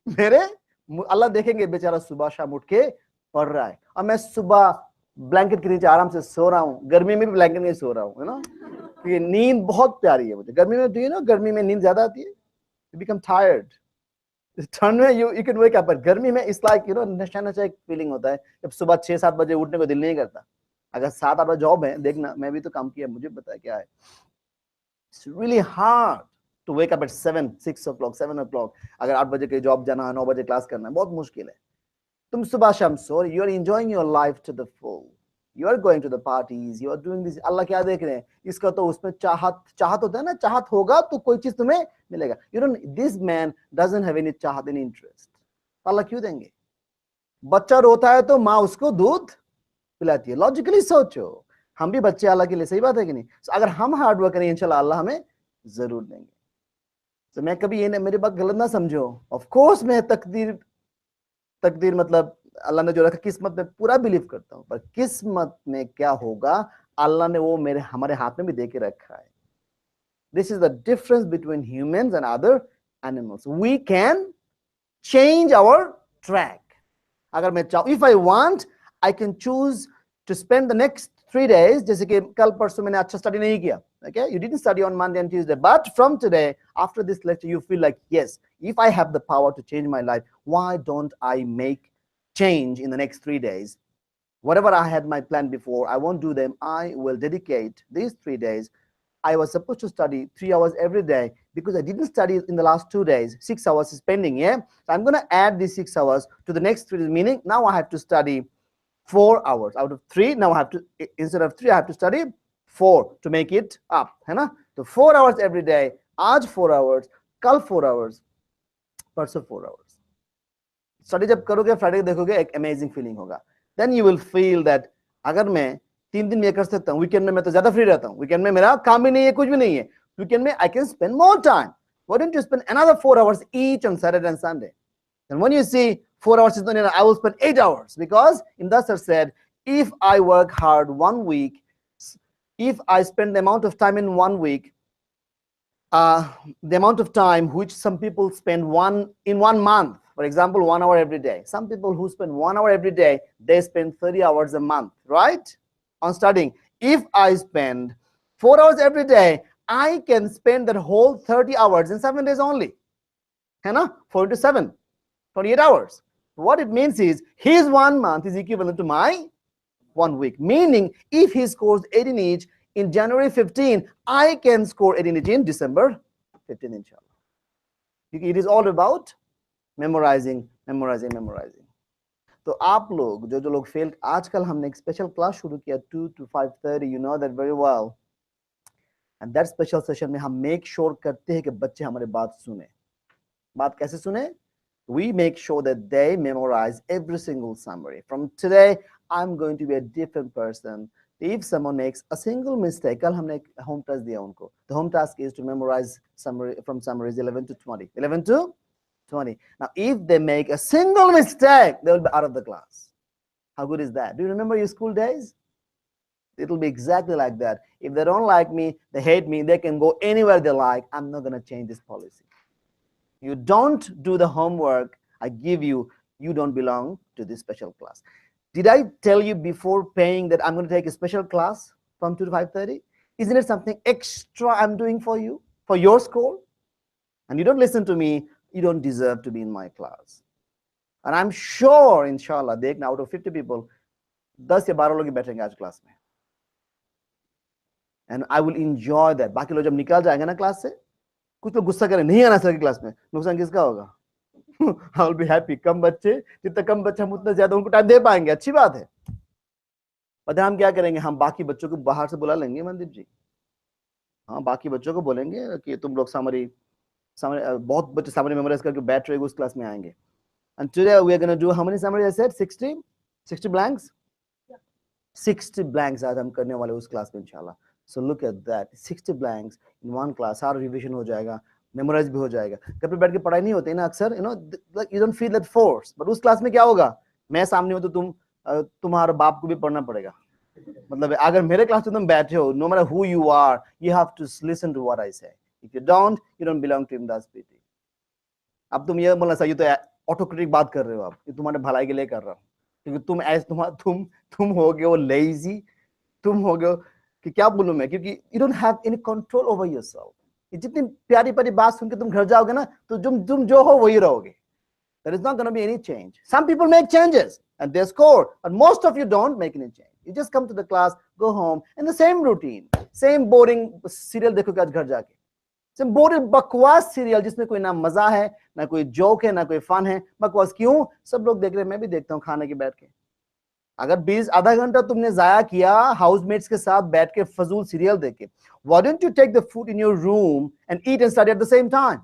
अल्लाह देखेंगे बेचारा सुबह शाम उठ के पढ़ रहा है, और मैं सुबह ब्लैंकेट के नीचे आराम से सो रहा हूँ, गर्मी में भी ब्लैंकेट में सो रहा हूँ, है ना। ये नींद बहुत प्यारी है मुझे। गर्मी में, डू यू नो, गर्मी में नींद ज्यादा आती है, यू बिकम टायर्ड। ठंड में यू कैन वेक अप, पर गर्मी में इट्स लाइक, यू नो, नशा नशा एक फीलिंग होता है, जब सुबह 6-7 बजे उठने को दिल नहीं करता। अगर 7-8 बजे जॉब है, देखना, मैं भी तो काम किया, मुझे पता है क्या है। It's really hard to wake up at 6 o'clock 7 o'clock। अगर 8 बजे के जॉब जाना है, 9 बजे क्लास करना है, बहुत मुश्किल है। तुम सुबह शाम सो, you are enjoying your life to the full, you are going to the parties, you are doing this. Allah क्या देख रहे हैं? इसका तो उसमें चाहत होता है ना, चाहत होगा तो कोई चीज तुम्हें मिलेगा। You don't, this man doesn't have any चाहत, एनी इंटरेस्ट, अल्लाह क्यों देंगे? बच्चा रोता है तो माँ उसको दूध पिलाती है। लॉजिकली सोचो, हम भी बच्चे अल्लाह के लिए, सही बात है कि नहीं? अगर हम हार्ड वर्क करें, इंशाल्लाह अल्लाह हमें जरूर देंगे। तो मैं कभी ये ना, मेरी बात गलत ना समझो, ऑफ कोर्स मैं तकदीर मतलब अल्लाह ने जो रखा किस्मत में पूरा बिलीव करता हूं, पर किस्मत में क्या होगा अल्लाह ने वो हमारे हाथ में भी दे के रखा है। This is the difference between humans and other animals. We can change our track. अगर मैं चाहूं, if I want, I can choose to spend the next 3 days, जैसे कि कल परसों मैंने अच्छा स्टडी नहीं किया, okay, you didn't study on Monday and Tuesday, but from today, after this lecture, you feel like, yes, if I have the power to change my life, why don't I make change in the next 3 days? Whatever I had my plan before, I won't do them. I will dedicate these 3 days. I was supposed to study 3 hours every day, because I didn't study in the last 2 days. 6 hours is pending, yeah? So I'm going to add these 6 hours to the next 3 days, meaning now I have to study 4 hours out of 3. Now I have to, instead of 3, I have to study 4 to make it up, है ना? तो 4 hours every day, आज 4 hours, कल 4 hours, परसों 4 hours। Study जब करोगे, Friday देखोगे, एक अमेजिंग फीलिंग होगा। Then you will feel that अगर मैं 3 दिन में कर सकता हूँ, वीकेंड में मैं तो ज्यादा फ्री रहता हूँ, वीकेंड में मेरा काम भी नहीं है, कुछ भी नहीं है, वीकेंड में I can spend more time. Why don't you spend another 4 hours each on Saturday and Sunday? And when you see 4 hours is not enough, I will spend 8 hours, because Imdad sir said, if I work hard 1 week, if I spend the amount of time in 1 week, the amount of time which some people spend in 1 month, for example, 1 hour every day. Some people who spend 1 hour every day, they spend 30 hours a month, right, on studying. If I spend 4 hours every day, I can spend that whole 30 hours in 7 days only. है ना? 4 into 7, 28 hours. What it means is his 1 month is equivalent to my 1 week. Meaning, if he scores 18 each in January 15, I can score 18 each in December 15, inshallah. It is all about memorizing. तो आप लोग जो लोग fail, आजकल हमने एक special class शुरू किया 2 to 5:30, you know that very well. And that special session में हम make sure करते हैं कि बच्चे हमारे बात सुने. बात कैसे सुने? We make sure that they memorize every single summary. From today, I'm going to be a different person. If someone makes a single mistake, कल हमने एक home task दिया उनको. The home task is to memorize summary from summaries 11 to 20. 11 to 20. Now, if they make a single mistake, they will be out of the class. How good is that? Do you remember your school days? It will be exactly like that. If they don't like me, they hate me, they can go anywhere they like. I'm not going to change this policy. You don't do the homework I give you, you don't belong to this special class. Did I tell you before paying that I'm going to take a special class from 2 to 5:30? Isn't it something extra I'm doing for you, for your score? And you don't listen to me, you don't deserve to be in my class. And I'm sure, inshallah, देखना out of 50 people, 10 या 12 लोग ही बैठेंगे आज class में. And I will enjoy that. बाकी लोग जब निकल जाएंगे ना क्लास से, कुछ लोग गुस्सा करें, नहीं आना सर की क्लास में, नुकसान किसका होगा? I will be happy. कम बच्चे, जितना कम बच्चे हम उतना ज्यादा उनको टाइम दे पाएंगे, अच्छी बात है. पता हम क्या करेंगे? हम बाकी बच्चों को बाहर से बुला लेंगे मनदीप जी. हाँ, बाकी बच्चों को बोलेंगे कि तुम लोग समरी बहुत बच्चे समरी मेमोराइज करके बैठ रहे हो, उस क्लास में आएंगे. And today we are going to do how many summaries? I said 60 blanks. 60 blanks आज हम करने वाले उस क्लास में इंशाल्लाह. So look at that, 60 blanks in one class. सारा रिवीजन हो जाएगा, मेमोराइज भी हो जाएगा. घर पे बैठ के पढ़ाई नहीं होती ना अक्सर, like you don't feel that force. But उस क्लास में क्या होगा? मैं सामने हूं तो तुम्हारे बाप को भी पढ़ना पड़ेगा. मतलब अगर मेरे क्लास में तुम बैठे हो, no matter who you are, you have to listen to what I say. If you don't belong to Imdaz PT. अब तुम ये बोलना चाहिए तो ऑटोक्रेटिक बात कर रहे हो आप, कि तुम्हारे भलाई के लिए कर रहा हूँ, क्योंकि तुम हो गए हो लेजी, तुम हो गए कि क्या बोलूं मैं, क्योंकि you don't have any control over yourself. जितनी प्यारी प्यारी बात सुन के तुम घर जाओगे ना, तो तुम जो हो वही रहोगे. There is not going to be any change. Some people make changes and they score, but most of you don't make any change. You just come to the class, go home, and the same routine, same boring serial देखोगे आज घर जाके, same boring बकवास serial जिसमें कोई ना मजा है, ना कोई जोक है, ना कोई फन है. बकवास क्यों? सब लोग देख रहे हैं, मैं भी देखता हूँ खाने के बैठ के. अगर 20 आधा घंटा तुमने जाया किया हाउसमेट्स के साथ बैठ के फजूल सीरियल देख के, why don't you take the food in your room and eat and study at the same time?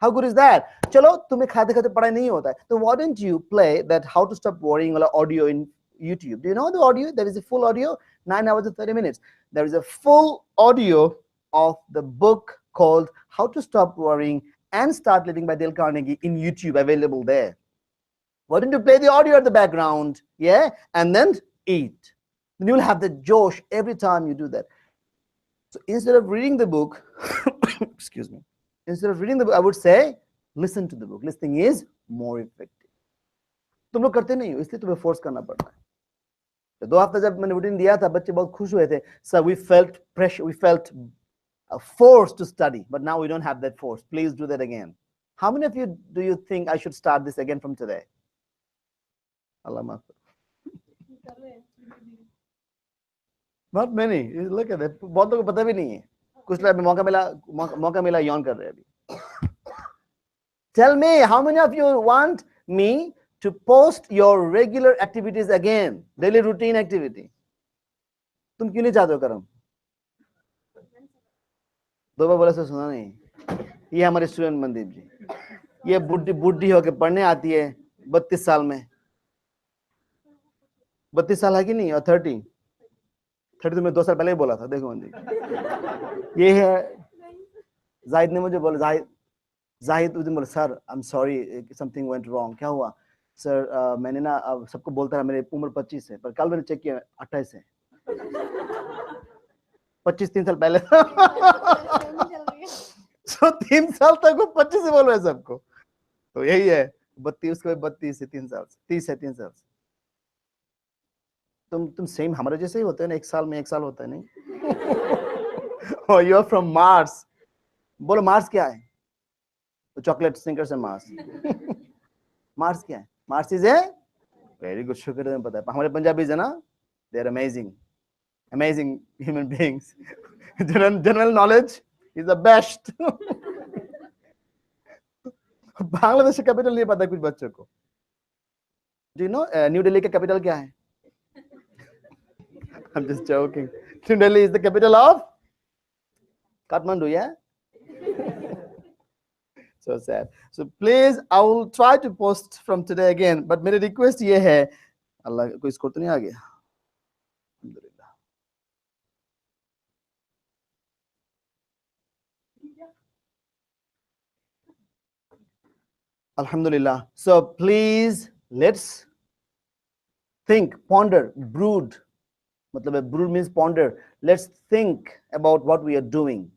How good is that? चलो तुम्हें खाते खाते पढ़ाई नहीं होता है, तो why don't you play that how to stop worrying वाला audio in YouTube? Do you know the audio? There is a full audio, 9 hours and 30 minutes. There is a full audio of the book called How to Stop Worrying and Start Living by Dale Carnegie in YouTube, available there. Why don't you play the audio at the background, yeah, and then eat? Then you will have the josh every time you do that. So instead of reading the book, excuse me, instead of reading the book, I would say, listen to the book. Listening is more effective. तुम लोग करते नहीं हो, इसलिए तुम्हें force करना पड़ रहा है. तो 2 हफ्ता जब मैंने रूटीन दिया था, बच्चे बहुत खुश हुए थे. So we felt pressure, we felt a force to study, but now we don't have that force. Please do that again. How many of you do you think I should start this again from today? Allah maaf. Not many. Look at that. बहुत लोगों को पता भी नहीं है. कुछ लोग मौका मिला यौन कर रहे हैं अभी. Tell me, how many of you want me to post your regular activities again, daily routine activity? तुम क्यों नहीं चाहते हो करम? 2 बार बोला से सुना नहीं. ये हमारे स्टूडेंट मनदीप जी, ये बुढ़ी होके पढ़ने आती है 32 साल में. 32 साल है कि नहीं? और 30 तो मैं 2 साल पहले ही बोला था. देखो मनदीप, ये है जाहिद ने मुझे बोला, जाहिद उस दिन बोला, sir I am sorry something went wrong. क्या हुआ? सर मैंने ना अब सबको बोलता रहा मेरी उम्र 25 है, पर कल मैंने चेक किया 28 है. 25 3 साल पहले. तो 3 साल तक वो 25 से बोल रहे हैं सबको. तो यही है 32, उसके बाद 32 से 3 साल से 30 है 3 साल से. तुम सेम हमारे जैसे ही होते हैं ना, 1 साल में 1 साल होता है नहीं. or you're from Mars. बोलो Mars क्या है? तो chocolate Snickers and Mars. Mars क्या है? Mars is a very good sugar तुम्हें पता है. हमारे पंजाबीज है ना? They're amazing human beings. General knowledge is the best. Bangladesh का कैपिटल नहीं पता कुछ बच्चों को. Do you know New Delhi का कैपिटल क्या है? I'm just joking. New Delhi is the capital of Kathmandu, yeah? So sad. So please, I will try to post from today again. But मेरी request ये है, अल्लाह कोई score तो नहीं आ गया? Alhamdulillah. So please, let's think, ponder, brood. मतलब brood means ponder. Let's think about what we are doing.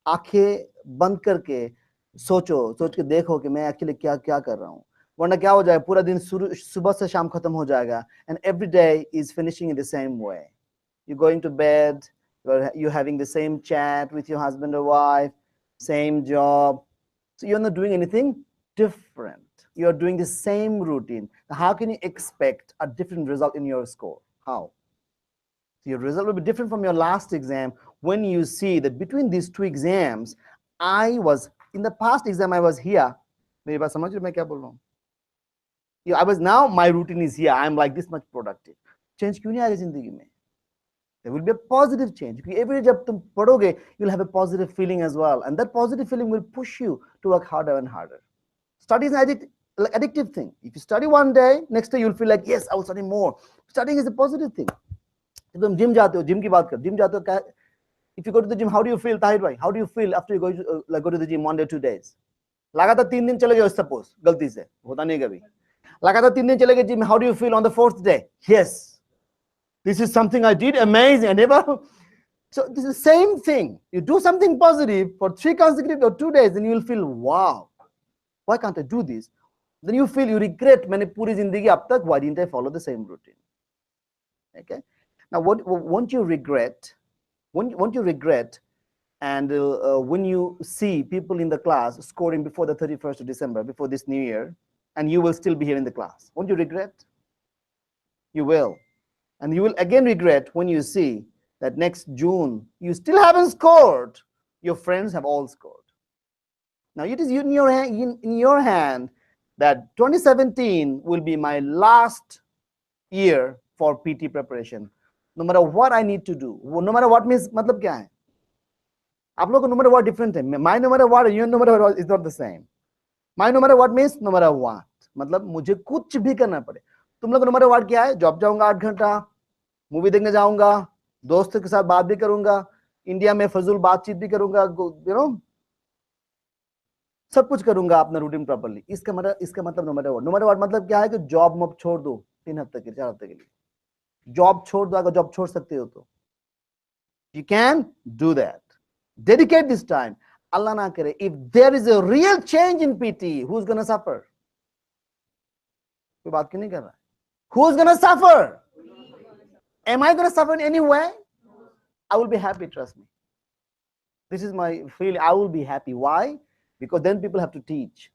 आंखें बंद करके सोच के देखो कि मैं एक्चुअली क्या क्या कर रहा हूँ. वरना क्या हो जाएगा, पूरा दिन सुबह से शाम खत्म हो जाएगा. And every day is finishing in the same way. You're going to bed, you're having the same chat with your husband or wife, same job. So you're not doing anything different. You're doing the same routine. How can you expect a different result in your score? How? So your result will be different from your last exam when you see that between these two exams, in the past exam I was here. मेरी बात समझ रहे हो मैं क्या बोल रहा हूँ? I was now, my routine is here. I'm like this much productive. Change क्यों नहीं आएगा जिंदगी में? There will be a positive change. Every day जब तुम पढ़ोगे, you'll have a positive feeling as well. And that positive feeling will push you to work harder and harder. Study is an addictive thing. If you study one day, next day you'll feel like, yes, I will study more. Studying is a positive thing. If तुम gym जाते हो, gym की बात कर, gym जाते हो, if you go to the gym, how do you feel, Tahir bhai? How do you feel after you go to the gym 1 day, 2 days? लगातार 3 दिन चले गए, suppose, गलती से, होता नहीं कभी. लगातार 3 दिन चले गए gym, how do you feel on the 4th day? Yes, this is something I did, amazing, I never. So this is the same thing. You do something positive for 3 consecutive or 2 days, and you will feel, wow, why can't I do this? Then you feel, you regret, मैंने पूरी जिंदगी अब तक, why didn't I follow the same routine? Okay. Now, won't you regret? Won't you regret? And when you see people in the class scoring before the 31st of December, before this new year, and you will still be here in the class, won't you regret? You will. And you will again regret when you see that next June, you still haven't scored. Your friends have all scored. Now, it is in your hand that 2017 will be my last year for PT preparation. No matter what I need to do, no matter what means, मतलब क्या है? आप लोगों को no matter what different है. My no matter what and your no matter what is not the same. My no matter what means no matter what. मतलब मुझे कुछ भी करना पड़े. तुम लोग no matter what क्या है? जॉब जाऊंगा 8 घंटा, मूवी देखने जाऊंगा, दोस्तों के साथ बात भी करूंगा, इंडिया में फजूल बातचीत भी करूंगा, you know, सब कुछ करूंगा अपना रूटीन प्रॉपर्ली. इसका मतलब no matter what. No matter what मतलब क्या है कि जॉब मत छोड़ दो 3 हफ्ते के 4 हफ्ते के लिए. जॉब छोड़ दो, अगर जॉब छोड़ सकते हो तो. You can do that. Dedicate this time. Allah na kare. If there is a real change in PT, who's going to suffer? कोई बात क्यों नहीं कर रहा है? Who's going to suffer? Am I going to suffer in any way? I will be happy, trust me. This is my feeling. I will be happy. Why? Because then people have to teach.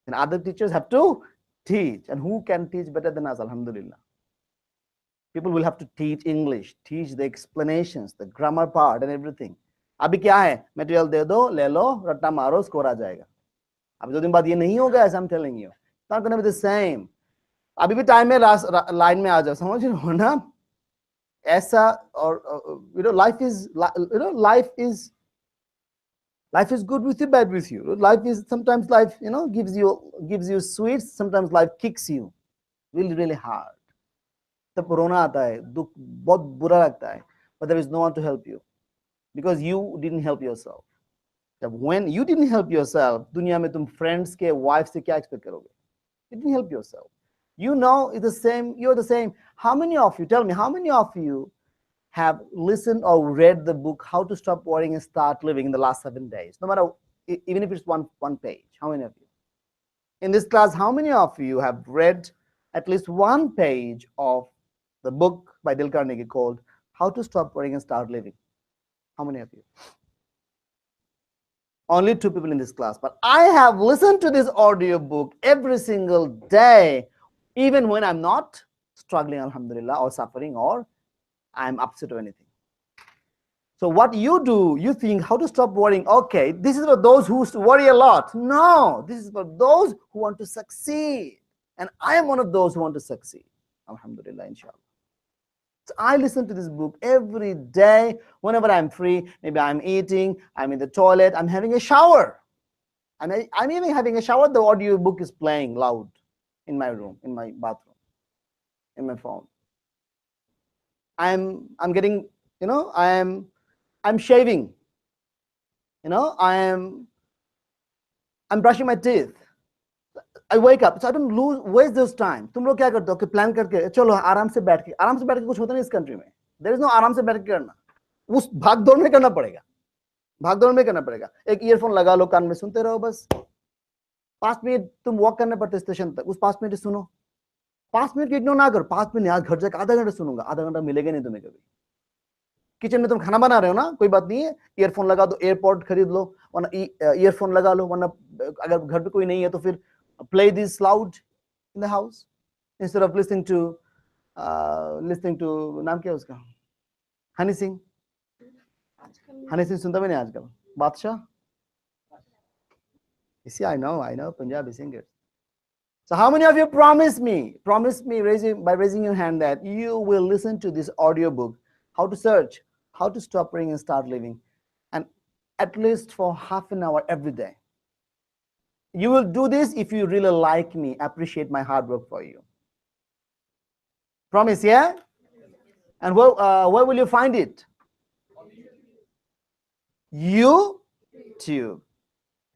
And other teachers have to teach. And who can teach better than us? Alhamdulillah. People will have to teach English, teach the explanations, the grammar part and everything. अभी क्या है? Material दे दो, ले लो, रट्टा मारो, score आ जाएगा. अभी 2 दिन बाद ये नहीं होगा, as I'm telling you. It's not going to be the same. अभी भी टाइम में लाइन में आ जाओ, समझ रहे हो ना? ऐसा और you know, life is good with you, bad with you. Sometimes life, you know, gives you sweets. Sometimes life kicks you really hard. तब रोना आता है, दुख बहुत बुरा लगता है, but there is no one to help you because you didn't help yourself. When you didn't help yourself, दुनिया में तुम friends के wife से क्या expect करोगे? You didn't help yourself. You know it's the same. You're the same. How many of you? Tell me, how many of you have listened or read the book How to Stop Worrying and Start Living in the last 7 days? No matter, even if it's one page. How many of you? In this class, how many of you have read at least 1 page of the book by Dale Carnegie called How to Stop Worrying and Start Living? How many of you? Only 2 people in this class, but I have listened to this audio book every single day, even when I'm not struggling, alhamdulillah, or suffering, or I'm upset or anything. So what you do, you think how to stop worrying. Okay, this is for those who worry a lot. No, this is for those who want to succeed. And I am one of those who want to succeed. Alhamdulillah, inshallah. So I listen to this book every day whenever I'm free. Maybe I'm eating, I'm in the toilet, I'm having a shower. I'm even having a shower. The audio book is playing loud in my room, in my bathroom, in my phone. I'm getting, I'm shaving. I'm brushing my teeth. I wake up, so I don't waste this time. तुम लोग क्या करते हो कि plan करके चलो आराम से बैठ के कुछ होता नहीं इस कंट्री में. There is no आराम से बैठ के करना. उस भाग दौड़ में करना पड़ेगा. भाग दौड़ में करना पड़ेगा. एक ईयरफोन लगा लो, कान में सुनते रहो बस. 5 मिनट तुम वॉक करने पड़ते स्टेशन तक, उस 5 मिनट सुनो. 5 मिनट इग्नोर ना करो. 5 मिनट आज घर जाकर आधा घंटा सुनूंगा. आधा घंटा मिलेगा नहीं तुम्हें कभी. किचन में तुम खाना बना रहे हो ना, कोई बात नहीं है, ईयरफोन लगा दो, एयरपॉड खरीद लो, वरना ईयरफोन लगा लो, वरना अगर घर पे कोई नहीं है तो फिर play this loud in the house instead of listening to नाम क्या है उसका, हनी सिंह. हनी सिंह सुनता भी नहीं आजकल. बादशाह. You see, I know Punjabi singers. So how many of you promise me by raising your hand that you will listen to this audio book, how to search, how to stop praying and start living, and at least for half an hour every day. You will do this if you really like me, appreciate my hard work for you. Promise, yeah? And where will you find it? YouTube.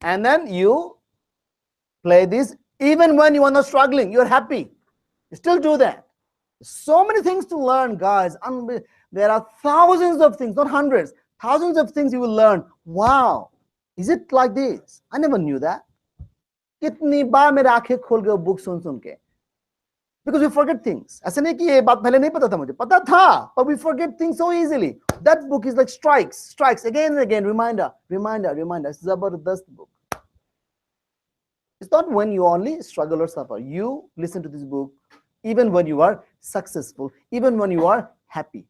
And then you play this even when you are not struggling, you're happy. You still do that. So many things to learn, guys. There are thousands of things, not hundreds, thousands of things you will learn. Wow, is it like this? I never knew that. कितनी बार मेरे आंखें खोल गए book सुन के. Because we forget things. ऐसा नहीं कि ये बात पहले नहीं पता था मुझे, पता था, but we forget things so easily. That book is like strikes again and again, reminder. It's a Zabardast book. It's not when you only struggle or suffer. You listen to this book even when you are successful, even when you are happy.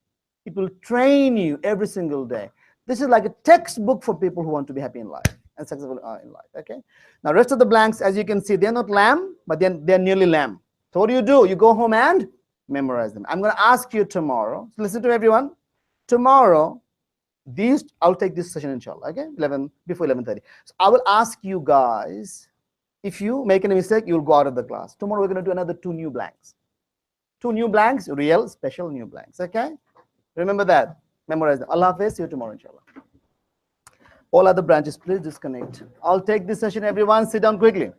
It will train you every single day. This is like a textbook for people who want to be happy in life and successful in life. Okay. Now, rest of the blanks, as you can see, they're not lamb, but they're nearly lamb. So what do? You go home and memorize them. I'm going to ask you tomorrow. So listen to everyone. Tomorrow, I'll take this session inshallah. Okay, before 11:30. So I will ask you guys. If you make any mistake, you'll go out of the class. Tomorrow we're going to do another 2 new blanks. 2 new blanks, real, special new blanks. Okay? Remember that. Memorize them. Allah Hafiz. See you tomorrow, inshallah. All other branches, please disconnect. I'll take this session, everyone. Sit down quickly.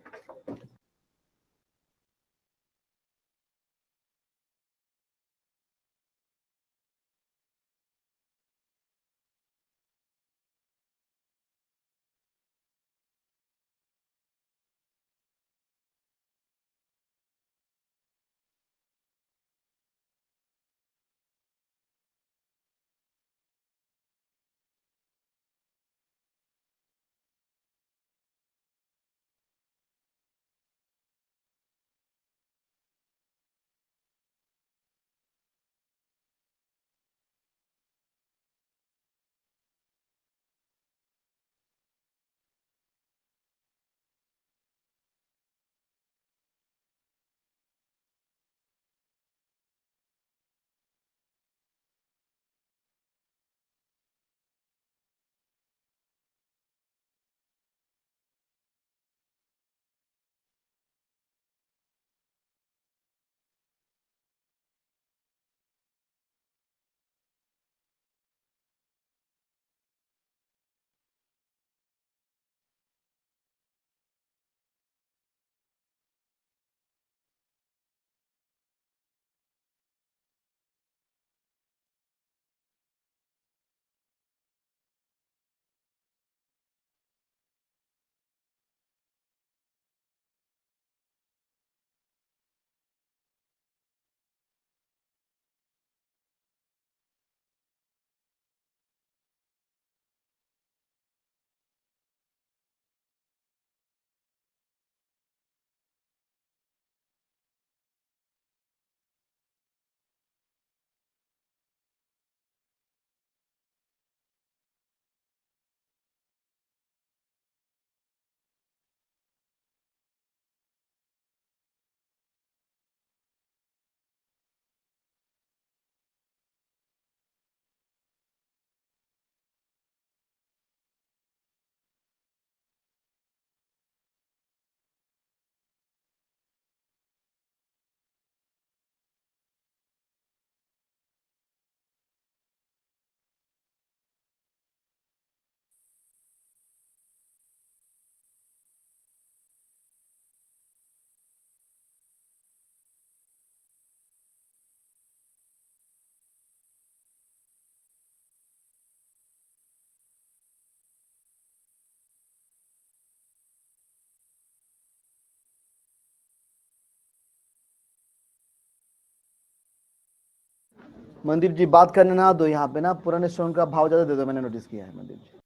Mandeep जी बात करने ना दो यहाँ पे ना, पुराने student का भाव ज्यादा दे दो, मैंने नोटिस किया है मनदीप जी।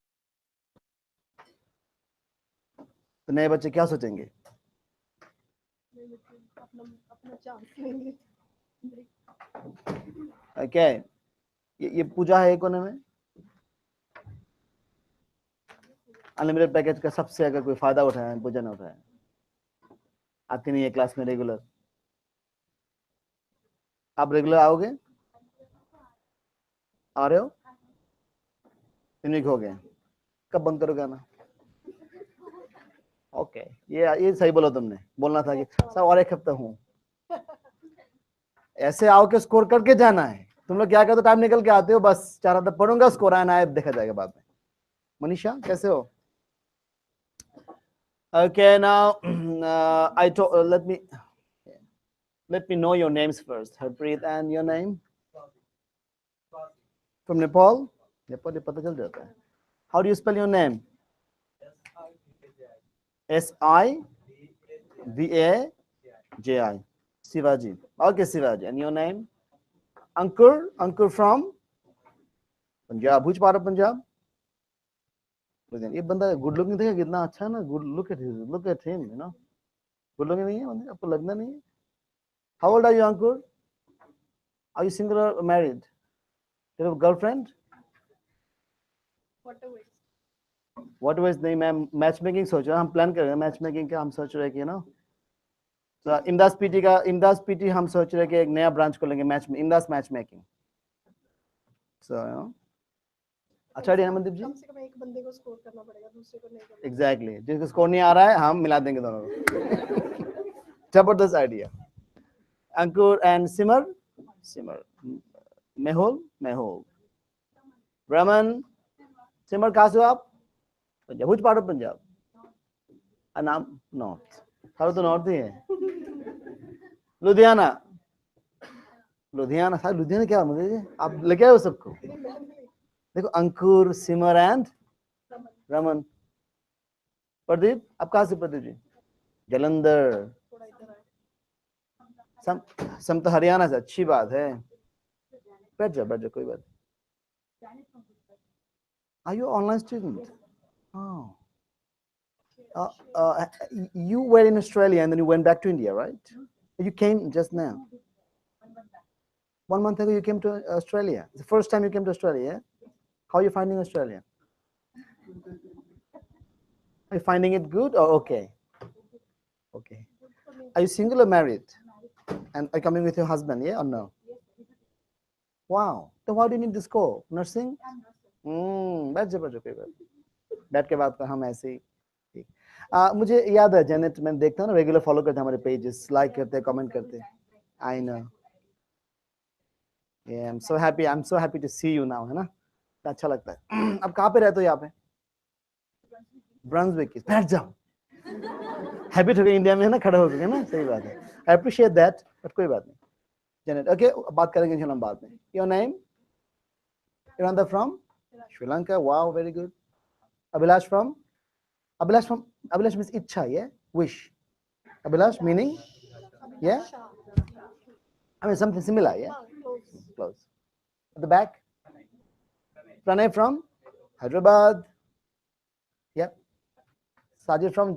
तो नए बच्चे क्या सोचेंगे? अपना चांस लेंगे। क्या है ये पूजा है कोने में? अनलिमिटेड पैकेज का सबसे अगर कोई फायदा उठाया है, पूजा ने उठाया, आती नहीं है क्लास में रेगुलर, आप रेगुलर आओगे? आ रहे हो? 3 वीक हो गए, कब बंद करोगे आना? ओके, ये सही बोला तुमने, बोलना था कि सर और 1 हफ्ता हूँ। ऐसे आओ के स्कोर करके जाना है। तुम लोग क्या करते हो, टाइम निकल के आते हो, बस 4 हफ्ता पढ़ूंगा, स्कोर आना है, देखा जाएगा बाद में। मनीषा कैसे हो? Okay, now let me know your names first. Harpreet, and your name? From Nepal? Nepal ये पता चल जाता है. How do you spell your name? S-I-V-A-J-I. Shivaji. Okay, Shivaji. And your name? Ankur? Ankur from? Punjab. Which part of Punjab? ये बंदा good looking देखा कितना अच्छा है ना, good look at him, you know, good looking नहीं है, आपको लगना नहीं है? How old are you Ankur? Are you single और married? You have girlfriend? What was नहीं, मैम मैच मेकिंग सोच रहे हैं, हम प्लान कर रहे हैं मैच मेकिंग का, हम सोच रहे हैं कि ना, तो इमदास पीटी हम सोच रहे हैं कि एक नया ब्रांच खोलेंगे, इमदास मैच मेकिंग। सो अच्छा आइडिया है मनदीप जी। कम से कम एक बंदे को स्कोर करना पड़ेगा, दूसरे को नहीं करना। एग्जैक्टली, जिसको स्कोर नहीं आ रहा है हम मिला देंगे दोनों को। जबरदस्त आइडिया। अंकुर एंड सिमर, मेहुल, रमन, सिमर कहाँ से हो आप? Punjab. Which part of Punjab? नाम नॉर्थ, सारे तो नॉर्थ ही है। लुधियाना सारे लुधियाना क्या मुझे आप लेके आए हो सबको? देखो अंकुर, सिमर एंड रमन। प्रदीप, आप कहाँ से? प्रदीप जी जलंधर, सम तो हरियाणा से, अच्छी बात है। बैठ जाओ कोई बात। Are you online student? Oh. You were in Australia and then you went back to India, right? You came just now. 1 month ago you came to Australia. The first time you came to Australia, yeah? How are you finding Australia? Are you finding it good or okay? Okay. Are you single or married? And are you coming with your husband, yeah or no? Wow. Then why do you need this score? Nursing? बैठ जाओ कोई बात, बैठ के बात कर, हम ऐसे ही ठीक। मुझे याद है जेनेट, मैं देखता हूँ ना, रेगुलर फॉलो करते हैं हमारे पेजेस, लाइक करते हैं, कमेंट करते हैं। I know, I am so happy to see you now, है ना, अच्छा लगता है। अब कहाँ पे रहते हो? यहाँ पे ब्रंसविक। बैठ जाओ, हैबिट हो गई इंडिया में, है ना, खड़े हो गए ना, सही बात है। आई अप्रिशिएट दैट, बट कोई बात नहीं। जेनेट, ओके, बात करेंगे इंशाल्लाह बाद में। Your name? Iranda from Sri Lanka. Wow, very good. Abhilash means ichha, yeah, wish. Abhilash meaning, yeah, I mean something similar, yeah, close. At the back, Pranay from Hyderabad, yeah. Sajid from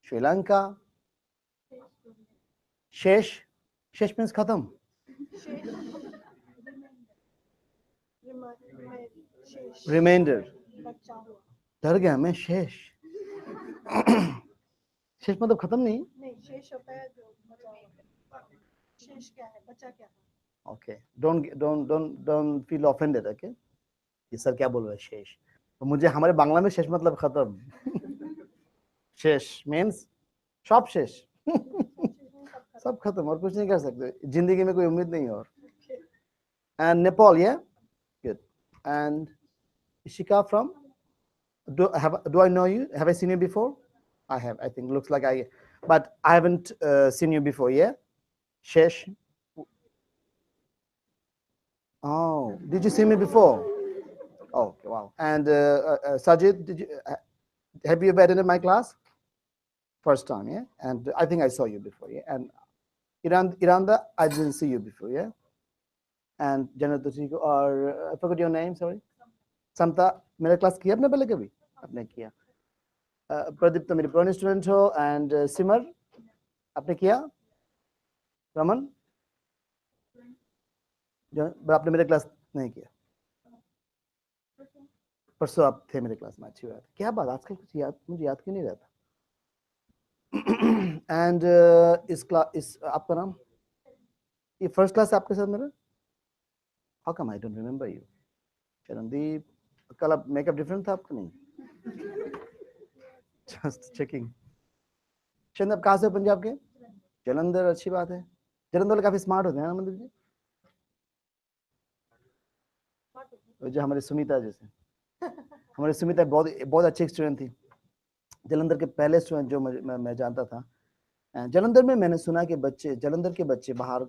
Sri Lanka. Shesh means khatam. Reminder. डर गया मैं, शेष मतलब खत्म नहीं, शेष होता है जो बचा होता है। शेष क्या है, बचा क्या है? Okay, don't feel offended, okay. ये सर क्या बोल रहे हैं शेष, तो मुझे हमारे बांग्ला में शेष मतलब खत्म। शेष मीन्स सब शेष, सब खत्म, और कुछ नहीं कर सकते जिंदगी में, कोई उम्मीद नहीं और। And Nepal, yeah, good. And Ishika from, do I know you? Have I seen you before? I have, I think, looks like but I haven't seen you before, yeah? Shesh. Oh, did you see me before? Oh, okay, wow. And Sajid, have you ever attended my class? First time, yeah? And I think I saw you before, yeah? And Iranda, I didn't see you before, yeah? And Jannat तुझी को, और I forgot your name, sorry, Samta. मेरा class किया आपने पहले कभी? आपने किया। प्रदीप तो मेरी पुरानी स्टूडेंट हो, एंड सिमर आपने किया? रमन जो आपने मेरे क्लास नहीं किया, परसों आप थे मेरे क्लास में, अच्छी बात। क्या बात, आजकल कुछ याद, मुझे याद क्यों नहीं रहता। एंड इस आपका नाम, ये फर्स्ट क्लास आपके साथ मेरा? How come I don't remember you? Charandeep, कल आप मेकअप डिफरेंट था आपका? नहीं, जस्ट चेकिंग। चंद, आप कहाँ से हो पंजाब के? जलंधर, अच्छी बात है। जलंधर वाले काफी स्मार्ट होते हैं ना मंदिर जी, जो हमारी सुमिता जैसे। हमारी सुमिता बहुत बहुत अच्छी स्टूडेंट थी, जलंधर के पहले स्टूडेंट जो मैं जानता था। जलंधर में मैंने सुना कि बच्चे, जलंधर के बच्चे बाहर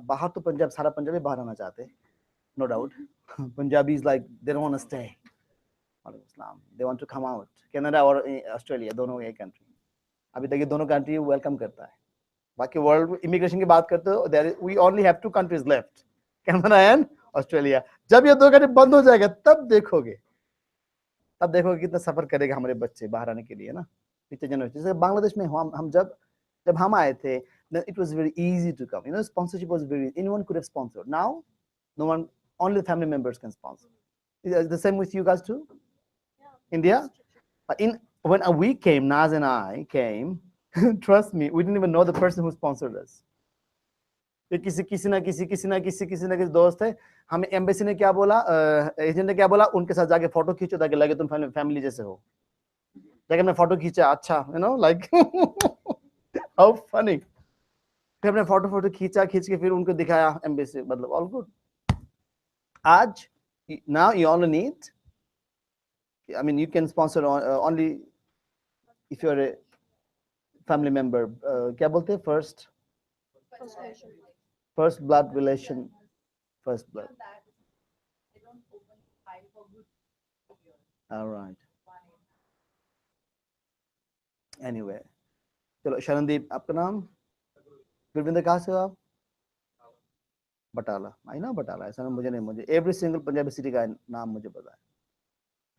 बाहर तो पंजाब, सारा पंजाबी बाहर आना चाहते हैं, no doubt. Punjabis like they don't want to stay, Islam, they want to come out. Canada और ऑस्ट्रेलिया दोनों एक कंट्री, अभी तक ये दोनों कंट्री वेलकम करता है। बाकी वर्ल्ड इमिग्रेशन की बात करते हो, there we only have 2 countries left, Canada and Australia. जब ये 2 कंट्री बंद हो जाएगा तब देखोगे, तब देखोगे कितना सफर करेगा हमारे बच्चे बाहर आने के लिए ना, पिछले जनरेशन। जैसे बांग्लादेश में हम जब हम आए थे, then it was very easy to come, you know, sponsorship was very, anyone could have sponsored. Now no one, only family members can sponsor. Is the same with you guys too? India? When we came, Naz and I came, trust me, we didn't even know the person who sponsored us. किसी ना किसी दोस्त है। हमें embassy ने क्या बोला, agent ने क्या बोला, उनके साथ जाके फोटो खींचो ताकि लगे तुम फैमिली जैसे हो। जाके हमने फोटो खींचा, अच्छा, you know, like how funny. फिर हमने फोटो खींच के फिर उनको दिखाया एम्बेसी, मतलब ऑल गुड। आज now you only need, I mean you can sponsor only if you're a family member, क्या बोलते हैं, first blood relation, first blood. All right, anyway, चलो शरणदीप, आपका नाम? गुरविंदर, कहाँ से हो आप? बटाला, आई नो बटाला, ऐसा मुझे नहीं, मुझे एवरी सिंगल पंजाबी सिटी का नाम मुझे पता है,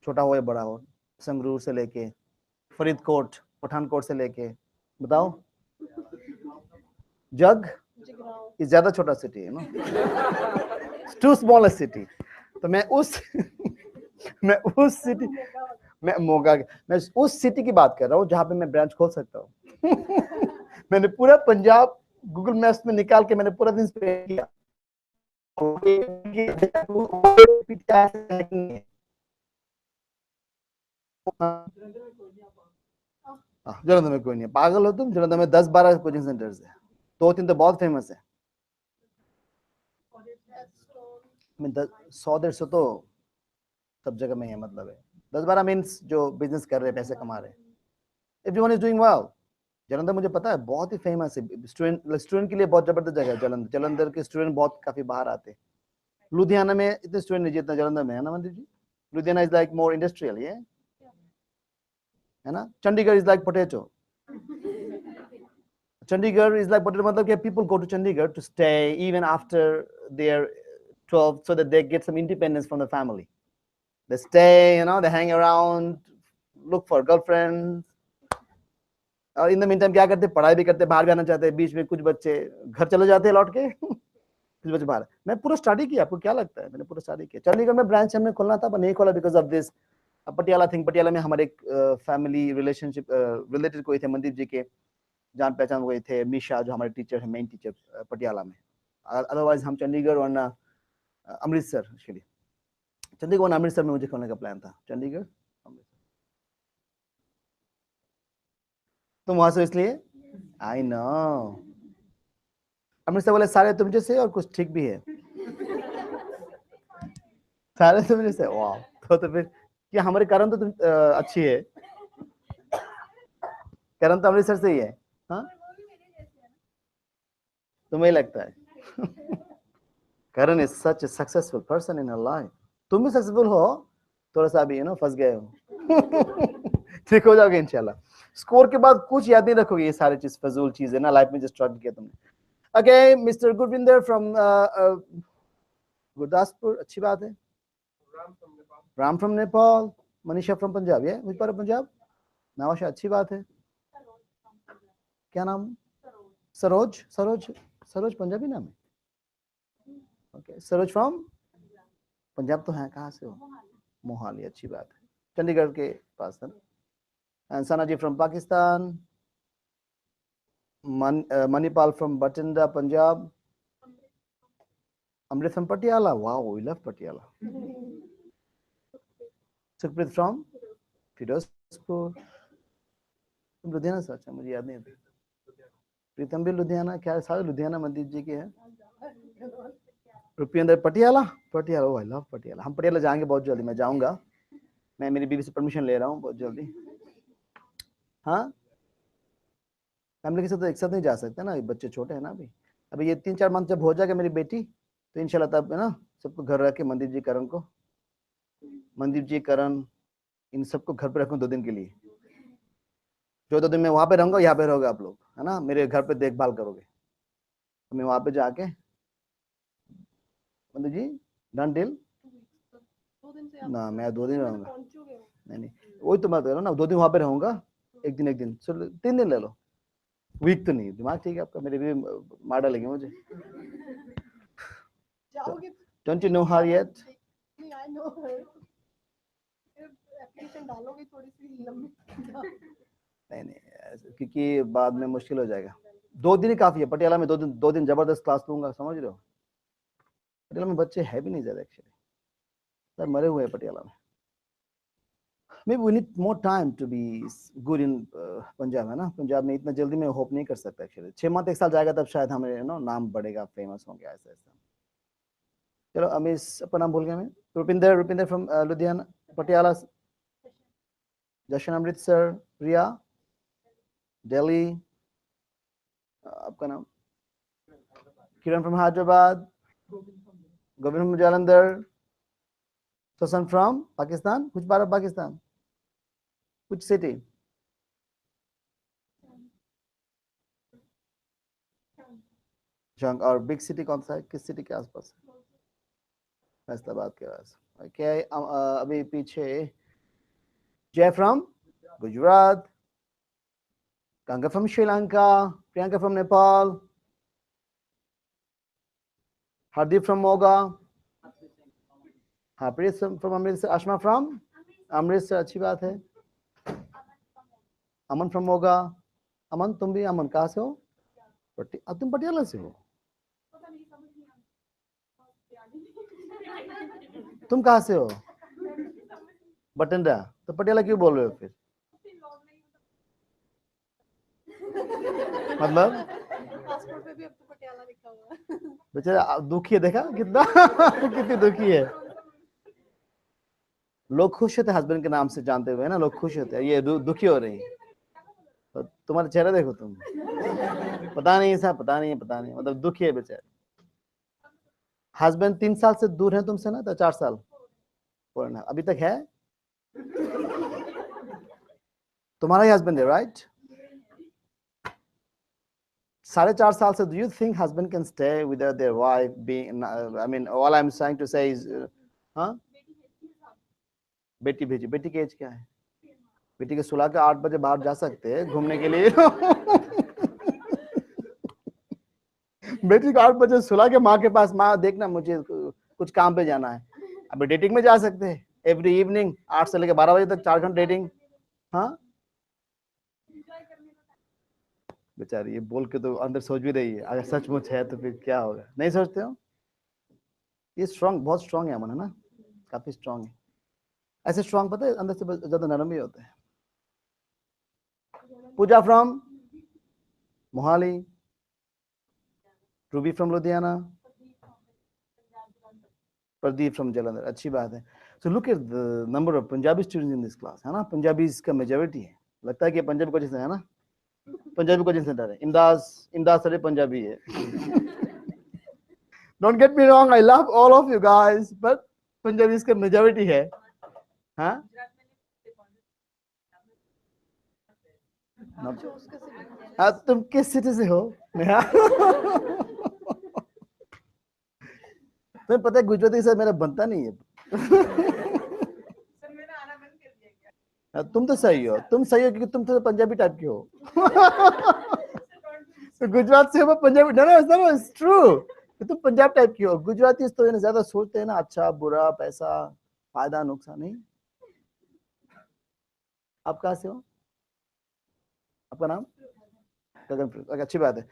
छोटा हो या बड़ा हो, संगरूर से लेके फरीदकोट, पठानकोट से लेके, बताओ। जग इज ज्यादा छोटा सिटी है ना, टू स्मॉल सिटी। तो मैं उस सिटी, मैं मोगा, मैं उस सिटी की बात कर रहा हूँ जहां पे मैं ब्रांच खोल सकता हूँ। मैंने पूरा पंजाब गूगल मैप्स में निकाल के मैंने पूरा दिन स्पेंड किया। जलंधर में कोई नहीं है, पागल हो तुम? जलंधर में 10-12 कोचिंग सेंटर्स है, 2-3 तो बहुत फेमस है। 100-150 तो सब जगह में है, मतलब है 10-12 मीन्स जो बिजनेस कर रहे हैं, पैसे कमा रहे हैं, everyone is doing well. Jalandhar मुझे पता है बहुत ही फेमस है, स्टूडेंट के लिए बहुत जबरदस्त जगह है जलंधर। जलंधर के स्टूडेंट बहुत काफी बाहर आते हैं। लुधियाना में इतने स्टूडेंट नहीं जितना जलंधर में है ना मंदिर जी। Ludhiana is like more industrial, ये है ना। Chandigarh is like potato, Chandigarh is like, मतलब people go to Chandigarh to stay even after their 12, so that they get some independence from the family. They stay, you know, they hang around, look for girlfriends. और in the mean time क्या करते, पढ़ाई भी करते, बाहर भी आना चाहते हैं। बीच में कुछ बच्चे घर चले जाते हैं लौट के, कुछ बच्चे बाहर। मैं पूरा स्टडी किया, आपको क्या लगता है, मैंने पूरा स्टडी किया। चंडीगढ़ में ब्रांच हमने खोलना था पर नहीं खोला because of this Patiala thing. Patiala में हमारे एक फैमिली रिलेशनशिप रिलेटेड कोई थे, मनदीप जी के जान पहचान हुए थे, मिशा जो हमारे टीचर है, मेन टीचर पटियाला में। अदरवाइज हम चंडीगढ़ वरना अमृतसर, एक्चुअली चंडीगढ़ वरना अमृतसर में मुझे खोलने का प्लान था, चंडीगढ़ अमृतसर। तुम वहां से इसलिए, आई नो अमृतसर वाले सारे तुम जैसे और कुछ ठीक भी है, सारे तुम जैसे। वाह, तो फिर क्या हमारे करण तो तुम अच्छी है, करण तो अमृतसर से ही है। हाँ, तुम्हें लगता है? Karan is such a successful person in her life. तुम भी सक्सेसफुल हो, थोड़ा सा भी, यू नो, फंस गए हो। ठीक हो जाओगे इंशाल्लाह। स्कोर के बाद कुछ याद नहीं रखोगे, ये सारी चीज फजूल चीज है ना लाइफ में, जो स्ट्रगल किया तुमने। Okay, mister Gurvinder from Gurdaspur, अच्छी बात है. Ram from Nepal. Ram from Nepal. Manisha from Punjab. ये which part of पंजाब? नवाशा, अच्छी बात है. क्या नाम? सरोज. सरोज, सरोज पंजाबी नाम है. ओके, सरोज फ्रॉम पंजाब तो है. कहाँ से हो? मोहाली, अच्छी बात है. चंडीगढ़ के पास है. And Sana ji from Pakistan. Manipal from Batinda, Punjab. Amrit from Patiala. Wow, we love Patiala. Sukhpreet from Firozpur. तुम लुधियाना से? अच्छा, मुझे याद नहीं था. प्रीतम भी लुधियाना. क्या सारे लुधियाना मनदीप जी के हैं. रुपिंदर पटियाला. पटियाला, ओह आई लव पटियाला. हम पटियाला जाएंगे बहुत जल्दी. मैं जाऊंगा. मैं मेरी बीवी से परमिशन ले रहा हूँ बहुत जल्दी. हाँ, फैमिली के साथ तो एक साथ नहीं जा सकते ना, बच्चे छोटे हैं ना अभी. अभी ये 3-4 मंथ जब हो जाएगा मेरी बेटी, तो इंशाल्लाह तब है ना सबको घर रख के मनदीप जी करण को, मनदीप जी करण इन सबको घर पे रखूँ 2 दिन के लिए. जो 2 दिन मैं वहां पे रहूंगा, यहाँ पे रहोगे आप लोग, है ना. मेरे घर पे देखभाल करोगे. तो मैं वहां पे जाके, मनदीप जी डन डील ना. मैं 2 दिन रहूंगा. नहीं, वही तो बात कर रहा हूँ ना. 2 दिन वहां पे रहूंगा. एक दिन चलो 3 दिन ले लो. वीक तो नहीं. दिमाग ठीक है आपका. मेरे भी मार डालेंगे मुझे. Don't you know her yet? नहीं, I know her. एप्लीकेशन डालोगे थोड़ी सी लंबी. नहीं, क्योंकि बाद में मुश्किल हो जाएगा. 2 दिन ही काफी है. पटियाला में 2 दिन जबरदस्त क्लास लूंगा, समझ रहे हो. पटियाला में बच्चे है भी नहीं ज्यादा एक्चुअली. सब मरे हुए हैं पटियाला में. Maybe we need more time to be good in Punjab, है ना. पंजाब में इतना जल्दी मैं होप नहीं कर सकता एक्चुअली. 6 मंथ 1 साल जाएगा तब शायद हमें नाम बढ़ेगा, फेमस होंगे ऐसा ऐसा. चलो अमीश, अपना नाम भूल गया मैं. रुपिंदर फ्रॉम लुधियाना, पटियाला. जशन अमृतसर. प्रिया दिल्ली. आपका नाम? Kiran from Hyderabad. Govind from Jalandhar. Susan from Pakistan. कुछ बार पाकिस्तान, कुछ सिटी. जंग. और बिग सिटी कौन सा है? किस सिटी के आसपास है? फैसलाबाद के पास. ओके, अभी पीछे जय from Gujarat. Ganga from Sri Lanka. Priyanka from Nepal. Hardeep from Moga. हाँ, प्रीत फ्रॉम अमृतसर. आशमा फ्रॉम अमृतसर, अच्छी बात है. अमन फ्रॉम मोगा. अमन, तुम भी? अमन कहाँ से हो? तुम पटियाला से हो? तुम कहाँ से हो? बठिंडा. तो पटियाला क्यों बोल रहे हो फिर? मतलब पासपोर्ट पे भी अब तो पटियाला लिखा हुआ है. बेचारा दुखी है. देखा कितना कितनी दुखी है. लोग खुश होते हस्बैंड के नाम से जानते हुए, ना. लोग खुश होते हैं. ये दुखी हो रही है. तो तुम्हारा चेहरा देखो तुम. पता नहीं ऐसा, पता नहीं, मतलब दुखी है बेचारे. हस्बैंड 3 साल से दूर है तुमसे ना, तो 4 साल पुराना अभी तक है. तुम्हारा ही हस्बैंड है, राइट? 4.5 साल से. Do you think husband can stay without their wife being? I mean, all I'm trying to say is, हाँ. बेटी भेजी. बेटी की एज क्या है? बेटी के सुला के 8 बजे बाहर जा सकते हैं घूमने के लिए. बेटी को 8 बजे सुला के माँ के पास, माँ देखना मुझे कुछ काम पे जाना है. अभी डेटिंग में जा सकते हैं. एवरी इवनिंग 8 से लेकर 12 बजे तक 4 घंटे डेटिंग. हाँ, बेचारी ये बोल के तो अंदर सोच भी रही है, अगर सचमुच है तो फिर क्या होगा. नहीं सोचते हो? ये स्ट्रांग, बहुत स्ट्रांग है अमन, है ना. काफी स्ट्रांग है. ऐसे स्ट्रांग पता है अंदर से ज्यादा नरम भी होते हैं. Pooja from Mohali. Ruby from Ludhiana. Pradeep from Jalandhar, अच्छी बात है. So look at the number of Punjabi students in this class, है ना. पंजाबी इसका मेजॉरिटी है. लगता है कि पंजाबी कोचिंग सेंटर है ना. पंजाबी कोचिंग सेंटर है. इमदाद सर पंजाबी है. Don't get me wrong, I love all of you guys, but Punjabi इसका मेजॉरिटी है. हाँ, तुम किस सिटी से हो? तुम्हें पता है गुजराती से मेरा बनता नहीं है। तुम तो सही हो, तुम सही हो क्योंकि तुम तो पंजाबी टाइप के हो। तो गुजरात से हो Punjabi, no, no, no, it's true। तुम पंजाब टाइप की हो। गुजराती तो ज्यादा सोचते हैं ना, अच्छा बुरा, पैसा, फायदा नुकसान। नहीं, आप कहाँ से हो? आपका नाम? गगनप्रीत। अच्छी बात है।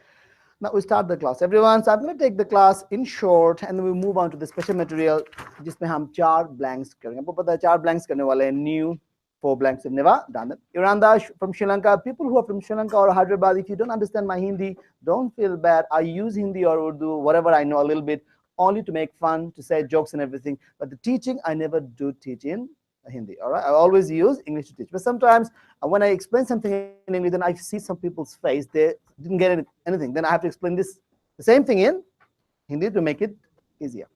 Now we start the class, everyone. So I'm going to take the class in short, and then we move on to the special material, जिसमें हम 4 blanks करेंगे। आपको पता है 4 blanks करने वाले हैं। New 4 blanks have never done it. Iranda from Sri Lanka. People who are from Sri Lanka or Hyderabad, if you don't understand my Hindi, don't feel bad. I use Hindi or Urdu, whatever I know a little bit, only to make fun, to say jokes and everything. But the teaching, I never do teach in Hindi. All right, I always use English to teach. But sometimes when I explain something in English, then I see some people's face, they didn't get anything. Then I have to explain this the same thing in Hindi to make it easier.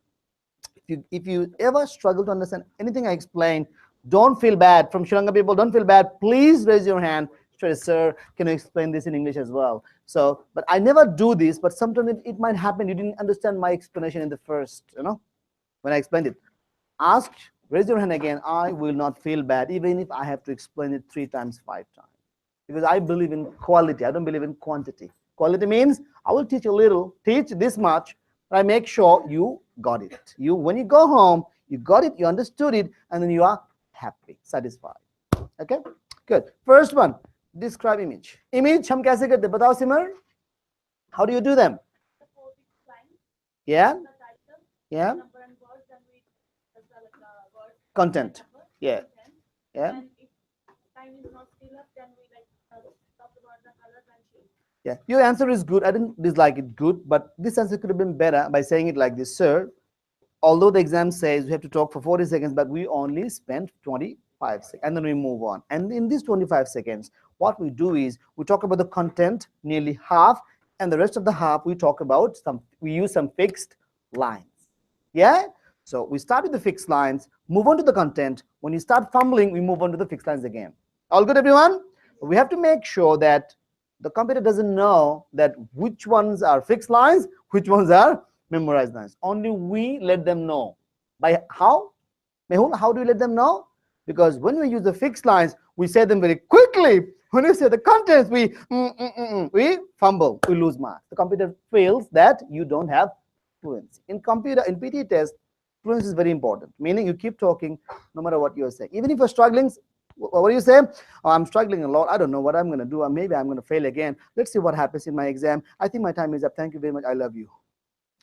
If you ever struggle to understand anything I explain, don't feel bad. From Sri Lanka people, don't feel bad. Please raise your hand. Say, sir, can you explain this in English as well? So, but I never do this, but sometimes it might happen. You didn't understand my explanation in the first, when I explained it. Ask, raise your hand again. I will not feel bad, even if I have to explain it 3 times, 5 times. Because I believe in quality. I don't believe in quantity. Quality means I will teach a little, teach this much, but I make sure you got it. When you go home, you got it, you understood it, and then you are happy, satisfied. Okay, good. First one, describe image. Image, हम कैसे करते हैं? बताओ सिमर. How do you do them? Yeah, yeah. Content. Yeah, yeah. Yeah, your answer is good. I didn't dislike it, good, but this answer could have been better by saying it like this, sir. Although the exam says we have to talk for 40 seconds, but we only spent 25 seconds, and then we move on. And in these 25 seconds, what we do is we talk about the content, nearly half, and the rest of the half we talk about we use some fixed lines. Yeah? So we start with the fixed lines, move on to the content. When you start fumbling, we move on to the fixed lines again. All good, everyone? We have to make sure that the computer doesn't know that which ones are fixed lines, which ones are memorized lines. Only we let them know. By how? Mehul, how do we let them know? Because when we use the fixed lines, we say them very quickly. When we say the contents, we fumble, we lose marks. The computer feels that you don't have fluency. In PTE test, fluency is very important. Meaning you keep talking no matter what you're saying. Even if you're struggling, what do you say? Oh, I'm struggling a lot. I don't know what I'm going to do. Or maybe I'm going to fail again. Let's see what happens in my exam. I think my time is up. Thank you very much. I love you.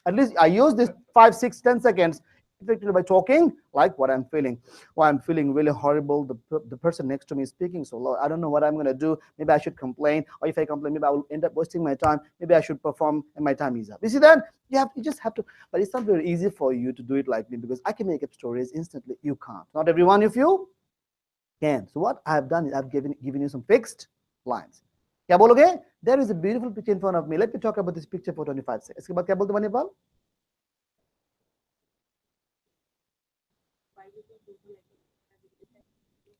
At least I use this 5, 6, 10 seconds effectively by talking like what I'm feeling. Oh, I'm feeling really horrible. The person next to me is speaking so loud. I don't know what I'm going to do. Maybe I should complain. Or if I complain, maybe I will end up wasting my time. Maybe I should perform and my time is up. You see that? You just have to. But it's not very easy for you to do it like me because I can make up stories instantly. You can't. Not every one of you can. So what I have done is I've given you some fixed lines. क्या बोलोगे? There is a beautiful picture in front of me. Let me talk about this picture for 25 seconds. इसके बाद क्या बोलते Manipal?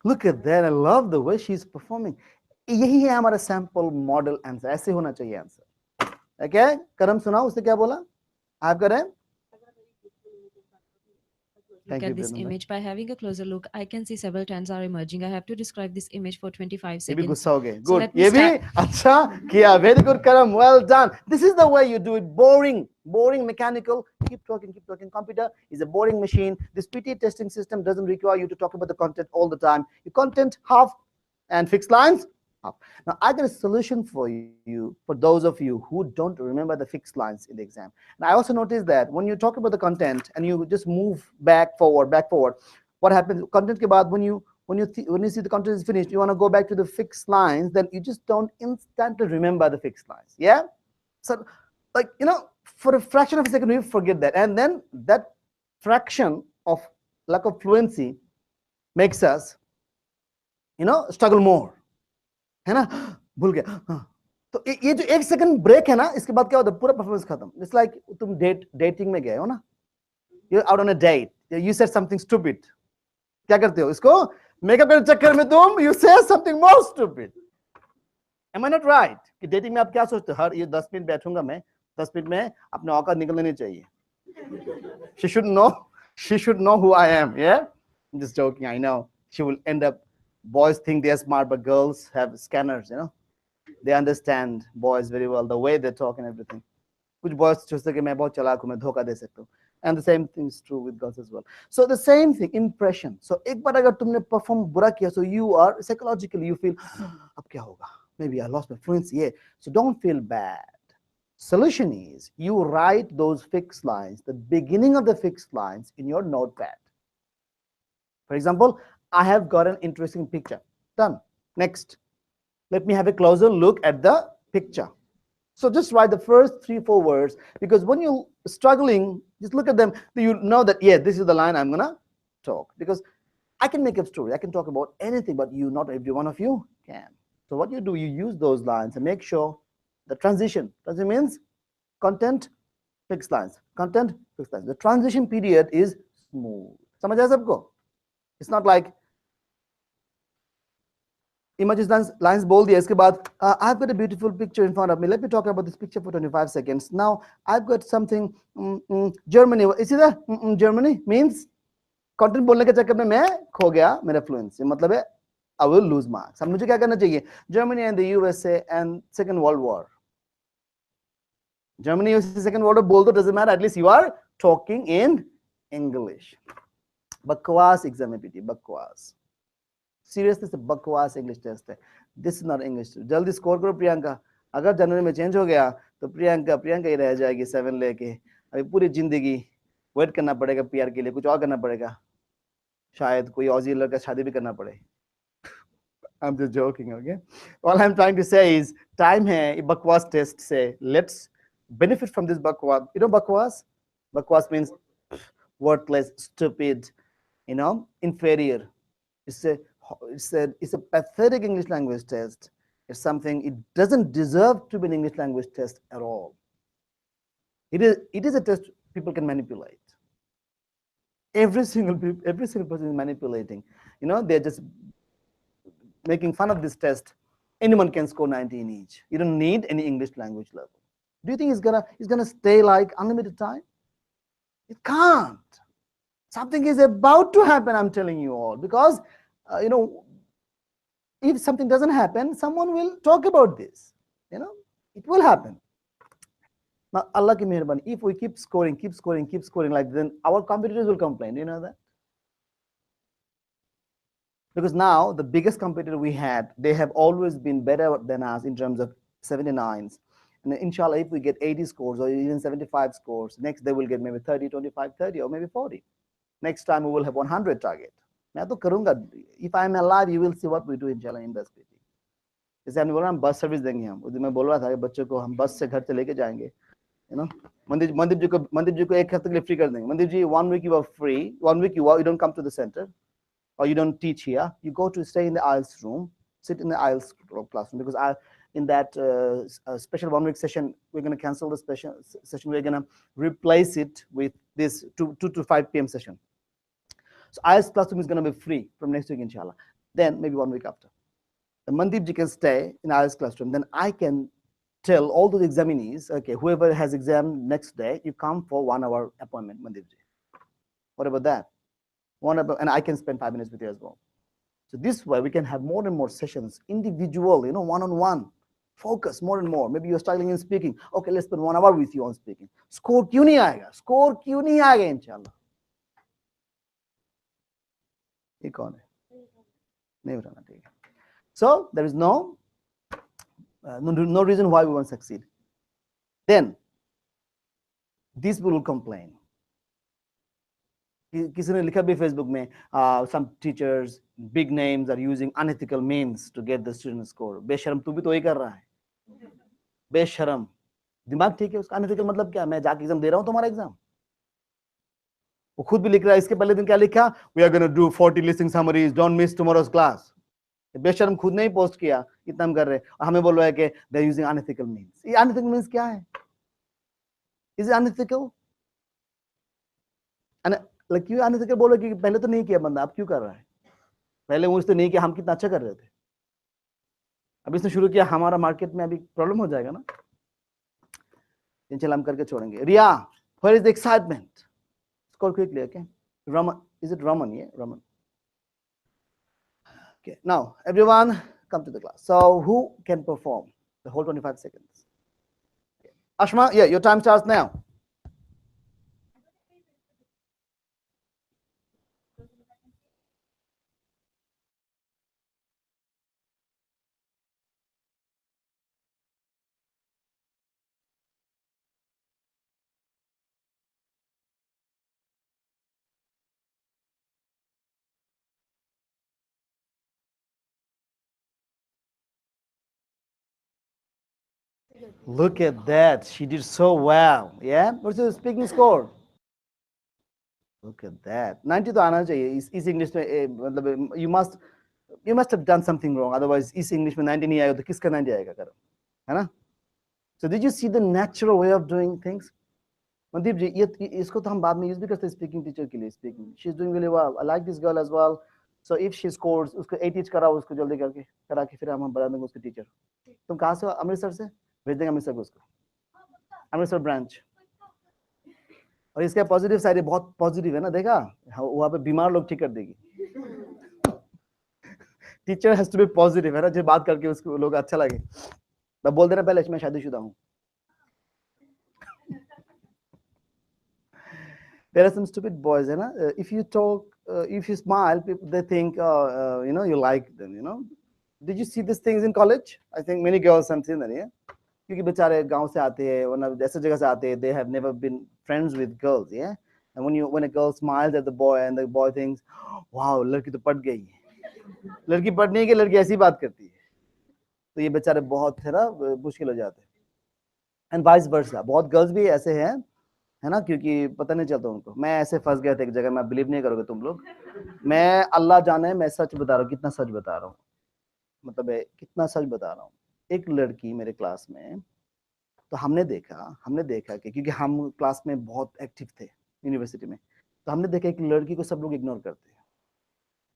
Look at that. I love the way she's performing. यही है हमारा sample model answer. ऐसे होना चाहिए answer. Okay? करम सुनाओ उसने क्या बोला? आप करें? Look at this image. By having a closer look, I can see several trends are emerging. I have to describe this image for 25 ये भी seconds. गुस्सा हो गए. So Good. let me ये भी start. अच्छा किया. Very good, Karam. Well done. This is the way you do it. Boring, mechanical. Keep talking. Computer is a boring machine. This PTE testing system doesn't require you to talk about the content all the time. Your content half and fixed lines up. Now I got a solution for you, for those of you who don't remember the fixed lines in the exam. And I also noticed that when you talk about the content and you just move back forward, what happens? Content ke baad, when you see the content is finished, you want to go back to the fixed lines, then you just don't instantly remember the fixed lines. Yeah. So, like for a fraction of a second, we forget that, and then that fraction of lack of fluency makes us, struggle more. है ना, भूल गया. तो ये जो 1 second break है ना, इसके बाद क्या होता है? पूरा परफॉर्मेंस खत्म. इट्स लाइक तुम डेटिंग में गए हो ना, you out on a date, you said something stupid. क्या करते हो? इसको मेकअप करने चक्कर में तुम you say something more stupid. Am I not right? कि डेटिंग में आप क्या सोचते हो? हर ये 10 मिनट बैठूंगा मैं, 10 मिनट में अपने औकात निकलने नहीं चाहिए. She should know. She should know who I am. Yeah, I'm just joking. I know she will end up. Boys think they're smart, but girls have scanners. You know, they understand boys very well, the way they talk and everything. कुछ boys सोचते कि मैं बहुत चालाक हूँ, मैं धोखा दे सकता हूँ. And the same thing is true with girls as well. So the same thing, impression. So एक बार अगर तुमने perform बुरा किया, so you are psychologically you feel अब क्या होगा? Maybe I lost my fluency. Yeah. So don't feel bad. Solution is you write those fixed lines, the beginning of the fixed lines in your notepad. For example, I have got an interesting picture. Done. Next, let me have a closer look at the picture. So just write the first 3-4 words, because when you're struggling, just look at them. You know that, yeah, this is the line I'm gonna talk, because I can make a story, I can talk about anything, but you, not every one of you can. So what you do, you use those lines and make sure the transition means content, fixed lines, content, fixed lines. The transition period is smooth. समझ आया सबको? It's not like images lines बोल दिया, इसके बाद I've got a beautiful picture in front of me. Let me talk about this picture for 25 seconds. Now I've got something. Germany. Is it that Germany means content बोलने के चक्कर में मैं खो गया मेरा fluency. मतलब है I will lose marks. अब मुझे क्या करना चाहिए? Germany and the USA and Second World War. Germany, USA, Second World War बोल दो, doesn't matter. At least you are talking in English. बकवास exam है बेटी, बकवास. Seriously, से बकवास English test है. This is not English. जल्दी स्कोर करो प्रियंका. अगर जनवरी में चेंज हो गया तो प्रियंका ही रह जाएगी 7 लेके. अभी पूरी जिंदगी वेट करना पड़ेगा पीआर के लिए, कुछ और करना पड़ेगा. शायद कोई ऑजी लड़का शादी भी करना पड़े. I'm just joking, okay? All I'm trying to say is time hai bakwas test say let's benefit from this bakwas. You know bakwas? Bakwas means worthless, stupid, you know, inferior. It's a pathetic English language test. It's something, it doesn't deserve to be an English language test at all. It is a test people can manipulate. Every single person is manipulating. You know, they're just making fun of this test. Anyone can score 90 in each. You don't need any English language level. Do you think it's gonna stay like unlimited time? It can't. Something is about to happen, I'm telling you all, because you know, if something doesn't happen, someone will talk about this. You know, it will happen. Now, Allah ki meherbani, if we keep scoring like, then our competitors will complain. Do you know that? Because now the biggest competitor we had, they have always been better than us in terms of 79s. And inshallah, if we get 80 scores or even 75 scores, next they will get maybe 30, 25, 30, or maybe 40. Next time we will have 100 target. मैं तो करूँगा. If I am alive, you will see what we do inshallah in this PTE. जैसे हमने बोला हम bus service देंगे हम. उस दिन मैं बोल रहा था कि बच्चों को हम बस से घर से लेके जाएंगे. You know, मनदीप जी को एक हफ्ते के लिए फ्री कर देंगे. मनदीप जी, 1 week you are free. 1 week you don't come to the center, or you don't teach here. You go to stay in the IELTS room, sit in the IELTS classroom, because in that special 1 week session, we're going to cancel the special session. We're going to replace it with this 2 to 5 p.m. session. So IELTS classroom is going to be free from next week, inshallah. Then maybe 1 week after, the Mandeep ji can stay in IELTS classroom. Then I can tell all those examinees, okay, whoever has exam next day, you come for 1 hour appointment, Mandeep ji. What about that? And I can spend 5 minutes with you as well. So this way we can have more and more sessions, individual, you know, one-on-one, focus more and more. Maybe you're struggling in speaking. Okay, let's spend 1 hour with you on speaking. Score क्यों नहीं आएगा? Score क्यों नहीं आएगा इंशाल्लाह? ये कौन है? नहीं बताना, ठीक है. So there is no reason why we won't succeed. Then these people will complain. किसी ने लिखा भी फेसबुक में, some teachers, big names are using unethical means to get the student score. बेशरम, तू भी तो वही कर रहा है. बेशरम, दिमाग ठीक है उसका? unethical मतलब क्या? मैं जाके एग्जाम दे रहा हूँ तुम्हारा एग्जाम. वो खुद भी लिख रहा है. इसके पहले दिन क्या लिखा? We are going to do 40 listening summaries. Don't miss tomorrow's class. बेशरम खुद नहीं पोस्ट किया, इतना हम कर रहे हैं और हमें बोल रहा है कि they are using unethical means. ये unethical means क्या है? Is it unethical? And like you unethical बोलो कि पहले तो नहीं किया बंदा, अब क्यों कर रहा है? पहले वो इसने नहीं किया, हम कितना अच्छा कर रहे थे. अब इसने शुरू किया, हमारा मार्केट में अभी प्रॉब्लम हो जाएगा ना. इंशाल्लाह हम करके छोड़ेंगे. रिया, Where is the excitement? Score quickly, okay? Raman, is it Raman? Yeah, Raman. Okay, now everyone come to the class. So who can perform the whole 25 seconds? Okay. Ashma, yeah, your time starts now. Look at that. She did so well. Yeah? What's your speaking score? Look at that. 90 to आना चाहिए. इस English में you must have done something wrong. Otherwise इस English में 90 नहीं आएगा तो किसका 90 आएगा करो. है ना? So did you see the natural way of doing things? Mandeep ji, इसको तो हम बाद में use भी करते हैं speaking teacher के लिए speaking. She's doing really well. I like this girl as well. So if she scores, उसको 8 teach कराओ उसको जल्दी करके करा के फिर हम बता देंगे उसको teacher. तुम कहाँ से हो? अमृतसर से? भेज देंगे अमृतसर को उसको. अमृतसर ब्रांच. और इसका पॉजिटिव साइड बहुत पॉजिटिव है ना, देखा वहाँ पे बीमार लोग ठीक कर देगी. Teacher has to be positive है ना, जो बात करके उसको लोग अच्छा लगे. मैं बोल देना पहले मैं शादीशुदा हूँ. There are some stupid boys, है ना. If you talk, if you smile, people they think, you know, you like them. You know. Did you see these things in college? I think many girls have seen that. Yeah. क्योंकि बेचारे गांव से आते हैं, वरना ऐसे जगह से आते हैं, they have never been friends with girls, yeah. And when a girl smiles at the boy and the boy thinks, wow, लड़की तो पट गई. लड़की पट नहीं कि लड़की ऐसी बात करती है. तो ये बेचारे बहुत है ना मुश्किल हो जाते हैं. And vice versa, बहुत girls भी ऐसे हैं, है ना, क्योंकि पता नहीं चलता उनको. मैं ऐसे फंस गया था एक जगह, मैं बिलीव नहीं करोगे तुम लोग. मैं अल्लाह जाने मैं सच बता रहा हूँ, कितना सच बता रहा हूँ, मतलब कितना सच बता रहा हूँ. एक लड़की मेरे क्लास में, तो हमने देखा कि क्योंकि हम क्लास में बहुत एक्टिव थे यूनिवर्सिटी में, तो हमने देखा एक लड़की को सब लोग इग्नोर करते हैं.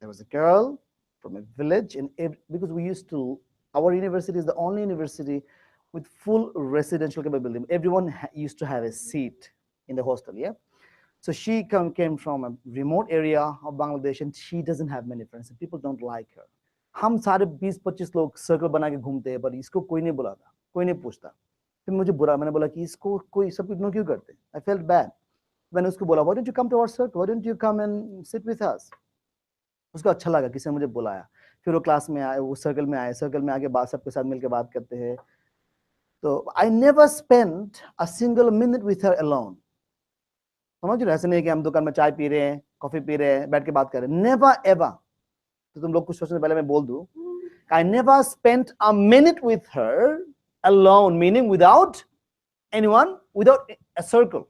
There was a girl from a village, and because we used to, our university is the only university with full residential capability. Everyone used to have a seat in the hostel, yeah. So she came from a remote area of Bangladesh, and she doesn't have many friends, and people don't like her. हम सारे 20-25 लोग circle बना के घूमते हैं, पर इसको कोई नहीं बुलाता, कोई नहीं पूछता. फिर मुझे बुरा, मैंने बोला कि इसको कोई सब इग्नोर क्यों करते. I felt bad. मैंने उसको बोला, why don't you come to our circle? Why don't you come and sit with us? उसको अच्छा लगा, किसी ने मुझे बुलाया. फिर वो क्लास में आए, वो सर्कल में आए, सर्कल में आके बात सबके साथ मिलकर बात करते हैं. तो I never spent a single minute with her alone. समझ रहे, ऐसे नहीं कि हम दुकान में चाय पी रहे हैं, कॉफी पी रहे हैं, बैठ के बात कर रहे हैं. Never ever. तो तुम लोग कुछ सोचने से पहले मैं बोल दूं, I never spent a minute with her alone, meaning without anyone, without a circle.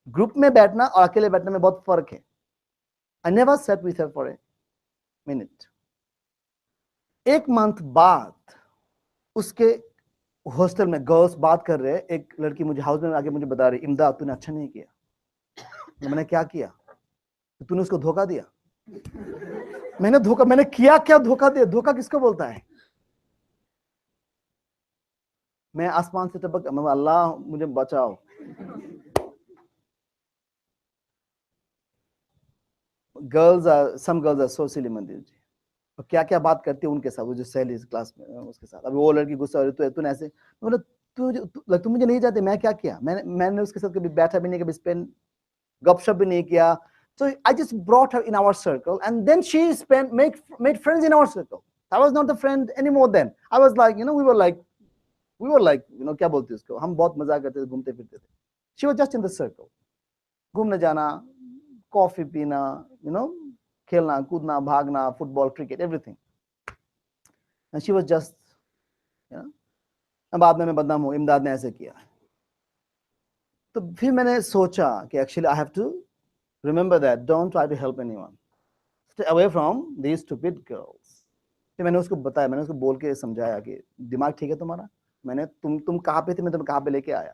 Group में बैठना और अकेले बैठने में बहुत फर्क है. I never sat with her for a minute. एक मंथ बाद उसके हॉस्टल में गर्ल्स बात कर रहे हैं. एक लड़की मुझे हाउस में आके मुझे बता रही, इमदाद तूने अच्छा नहीं किया. मैंने क्या किया? तूने उसको धोखा दिया. मैंने किया क्या? धोखा दिया. धोखा किसको बोलता है? मैं आसमान से टपक, अल्लाह मुझे बचाओ. some girls are so silly, मंदिर जी. और क्या क्या बात करती है उनके साथ, वो जो सहेली क्लास में उसके साथ. अभी वो लड़की गुस्सा हो रही, तूने ऐसे, मतलब तू मुझे नहीं जाते. मैं क्या किया? मैंने उसके साथ कभी बैठा भी नहीं, कभी स्पेंड गपशप भी नहीं किया. So I just brought her in our circle, and then she made friends in our circle. I was not the friend anymore then. I was like, you know, we were like, you know, क्या बोलते हैं उसको, हम बहुत मजाक करते थे, घूमते फिरते थे. She was just in the circle. घूमने जाना, कॉफी पीना, you know, खेलना, कूदना, भागना, football, cricket, everything. And she was just, you know, बाद में मैं बदनाम हूँ, इमदाद ने ऐसे किया. तो फिर मैंने सोचा कि actually I have to remember that, don't try to help anyone. Stay away from these stupid girls. फिर मैंने उसको बताया, मैंने उसको बोल के समझाया कि दिमाग ठीक है तुम्हारा. मैंने तुम कहाँ पे थे, मैं तुम्हें कहाँ पे लेके आया.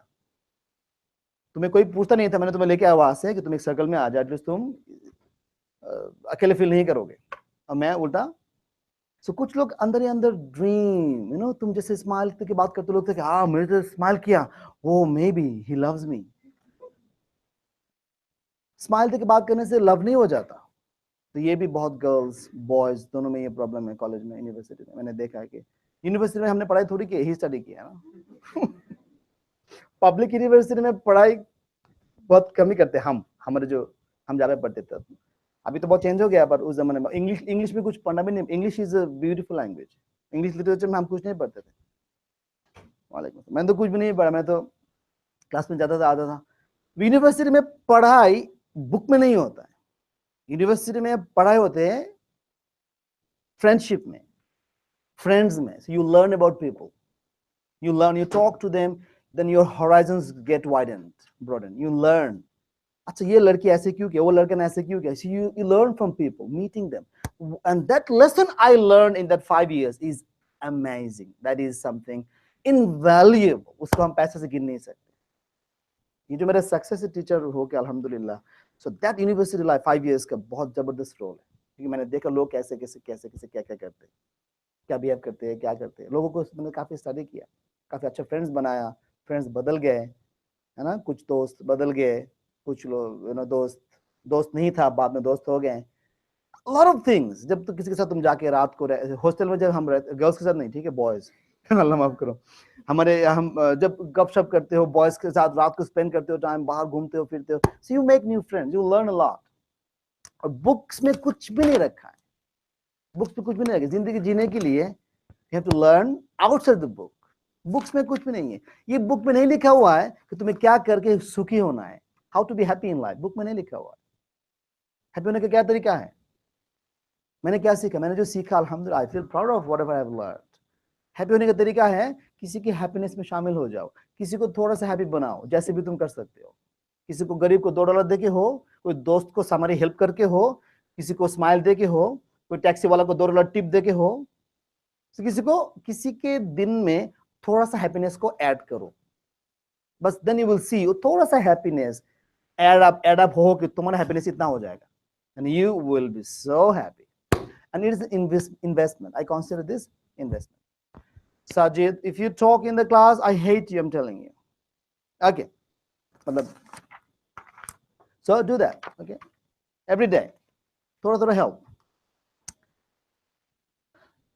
तुम्हें कोई पूछता नहीं था, मैंने तुम्हें लेके आया वहां से कि तुम एक सर्कल में आ जाओ, एटलीस्ट तुम अकेले फील नहीं करोगे. और मैं उल्टा. सो कुछ लोग अंदर ही अंदर ड्रीम, यू नो, तुम जैसे स्माइल की बात करते लोग थे कि हाँ मैंने तो स्माइल किया, वो may be he loves me. Smile देके बात करने से लव नहीं हो जाता। तो ये भी बहुत गर्ल्स बॉयज दोनों में ये प्रॉब्लम है कॉलेज में, यूनिवर्सिटी में। मैंने देखा है कि यूनिवर्सिटी में हमने पढ़ाई थोड़ी की, ही स्टडी किया ना। पब्लिक यूनिवर्सिटी में पढ़ाई बहुत कम ही करते हम, हमारे जो हम ज्यादा पढ़ते थे। अभी तो बहुत चेंज हो गया, पर उस जमाने में इंग्लिश में कुछ पढ़ना भी नहीं। English is a beautiful language. English literature में हम कुछ नहीं पढ़ते थे। वालेकुम, मैंने तो कुछ भी नहीं पढ़ा, मैं तो क्लास में जाता था, आता था। यूनिवर्सिटी में पढ़ाई बुक में नहीं होता है। यूनिवर्सिटी में पढ़ाई होते हैं फ्रेंडशिप में, फ्रेंड्स में। So you learn about people, you learn, you talk to them, then your horizons get widened, broadened. You learn, अच्छा ये लड़की ऐसे क्यों किया, वो लड़का ने ऐसे क्यों किया। So you learn from people, meeting them, and that lesson I learned in that 5 years is amazing. That is something invaluable. उसको हम पैसे से गिन नहीं सकते। ये जो मेरा सक्सेस टीचर हो गया अल्हम्दुलिल्लाह। So that university life 5 years का बहुत जबरदस्त रोल है, क्योंकि मैंने देखा लोग कैसे कैसे कैसे कैसे क्या क्या करते हैं, क्या बिहेव करते हैं, क्या करते हैं। लोगों को मैंने काफी स्टडी किया, काफी अच्छे फ्रेंड्स बनाया। फ्रेंड्स बदल गए, है ना, कुछ दोस्त बदल गए, कुछ लोग दोस्त नहीं था, बाद में दोस्त हो गए। Lot of things. जब तो किसी के साथ तुम जाके रात को हॉस्टल में, जब हम रहते गर्ल्स के साथ नहीं, ठीक है, बॉयज, अल्लाह माफ करो, हम जब गपशप करते हो बॉयज के साथ, रात को स्पेंड करते हो टाइम, बाहर घूमते हो फिरते हो, so you make new friends, you learn a lot. और बुक्स में कुछ भी नहीं रखा है, बुक्स में कुछ भी नहीं रखा। जिंदगी जीने के लिए you have to learn outside the book. Books में कुछ भी नहीं है। ये बुक में नहीं लिखा हुआ है कि तुम्हें क्या करके सुखी होना है, how to be happy in life. Book में नहीं लिखा हुआ है। हैप्पी होने का क्या तरीका है, मैंने क्या सीखा, मैंने जो सीखा अल्हम्दुलिल्लाह, I feel proud of whatever I have learned. Happy होने का तरीका है किसी की हैप्पीनेस में शामिल हो जाओ, किसी को थोड़ा सा हैप्पी बनाओ, जैसे भी तुम कर सकते हो। किसी को गरीब को $2 दे के हो, कोई दोस्त को हमारी हेल्प करके हो, किसी को स्माइल दे के हो, कोई टैक्सी वाला को $2 टिप दे के हो। तो किसी के दिन में थोड़ा सा हैप्पीनेस को ऐड करो, बस देन यू विल सी थोड़ा सा हैप्पीनेस ऐड अप हो कि तुम्हारा हैप्पीनेस इतना हो जाएगा, and you will be so happy. And it is investment. I consider this investment. Sajid, if you talk in the class, I hate you, I'm telling you. Okay. So do that, okay? Every day. थोड़ा help.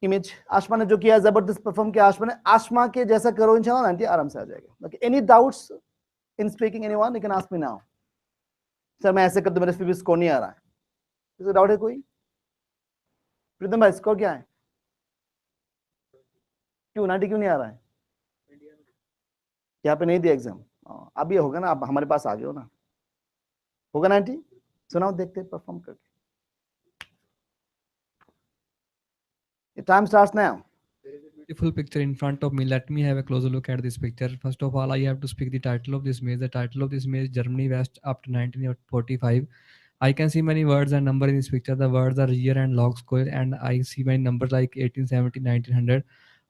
Image. Ashma ने जो किया जबरदस्त perform किया। आशमा के जैसा करो, इंशाल्लाह 90 आराम से आ जाएगा। Okay. Any doubts in speaking, anyone? You can ask me now. Sir मैं ऐसे कर दूं, मेरे फिर भी स्कोर नहीं आ रहा है। इसका डाउट है कोई? प्रीतम भाई स्कोर क्या है? क्यों 90 क्यों नहीं आ रहा है? यहाँ पे नहीं दिया एग्जाम। अब ये होगा ना, आप हमारे पास आ गए हो ना, होगा 90। सुनाओ, देखते परफॉर्म करके। Time starts now. There is a beautiful picture in front of me. Let me have a closer look at this picture. First of all, I have to speak the title of this maze. The title of this maze is Germany West up to 1945. I can see many words and numbers in this picture. The words are year and log square, and I see many numbers like 1870, 1900.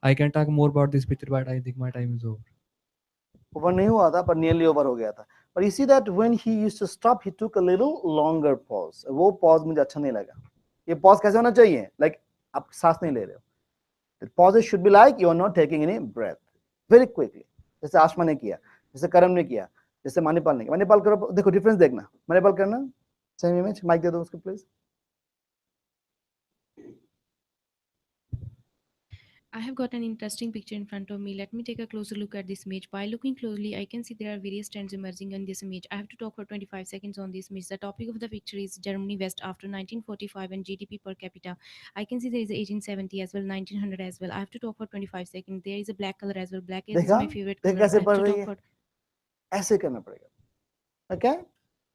I can talk more about this picture, but I think my time is over. Over नहीं हुआ था, पर nearly over हो गया था। But you see that when he used to stop, he took a little longer pause. वो pause मुझे अच्छा नहीं लगा। ये pause कैसे होना चाहिए? Like आप सांस नहीं ले रहे हो। The pauses should be like you are not taking any breath. Very quickly. जैसे आशमा ने किया, जैसे करम ने किया, जैसे मणिपाल ने किया। मणिपाल करो, देखो डिफरेंस देखना। मणिपाल करना, सेम इमेज, माइक दे दो उसको please. I have got an interesting picture in front of me. Let me take a closer look at this image. By looking closely, I can see there are various trends emerging in this image. I have to talk for 25 seconds on this image. The topic of the picture is Germany West after 1945 and GDP per capita. I can see there is 1870 as well, 1900 as well. I have to talk for 25 seconds. There is a black color as well. Black is देखा my favorite देख color. I कैसे have पढ़ to रही talk है, for ऐसे करना पड़ेगा। Okay,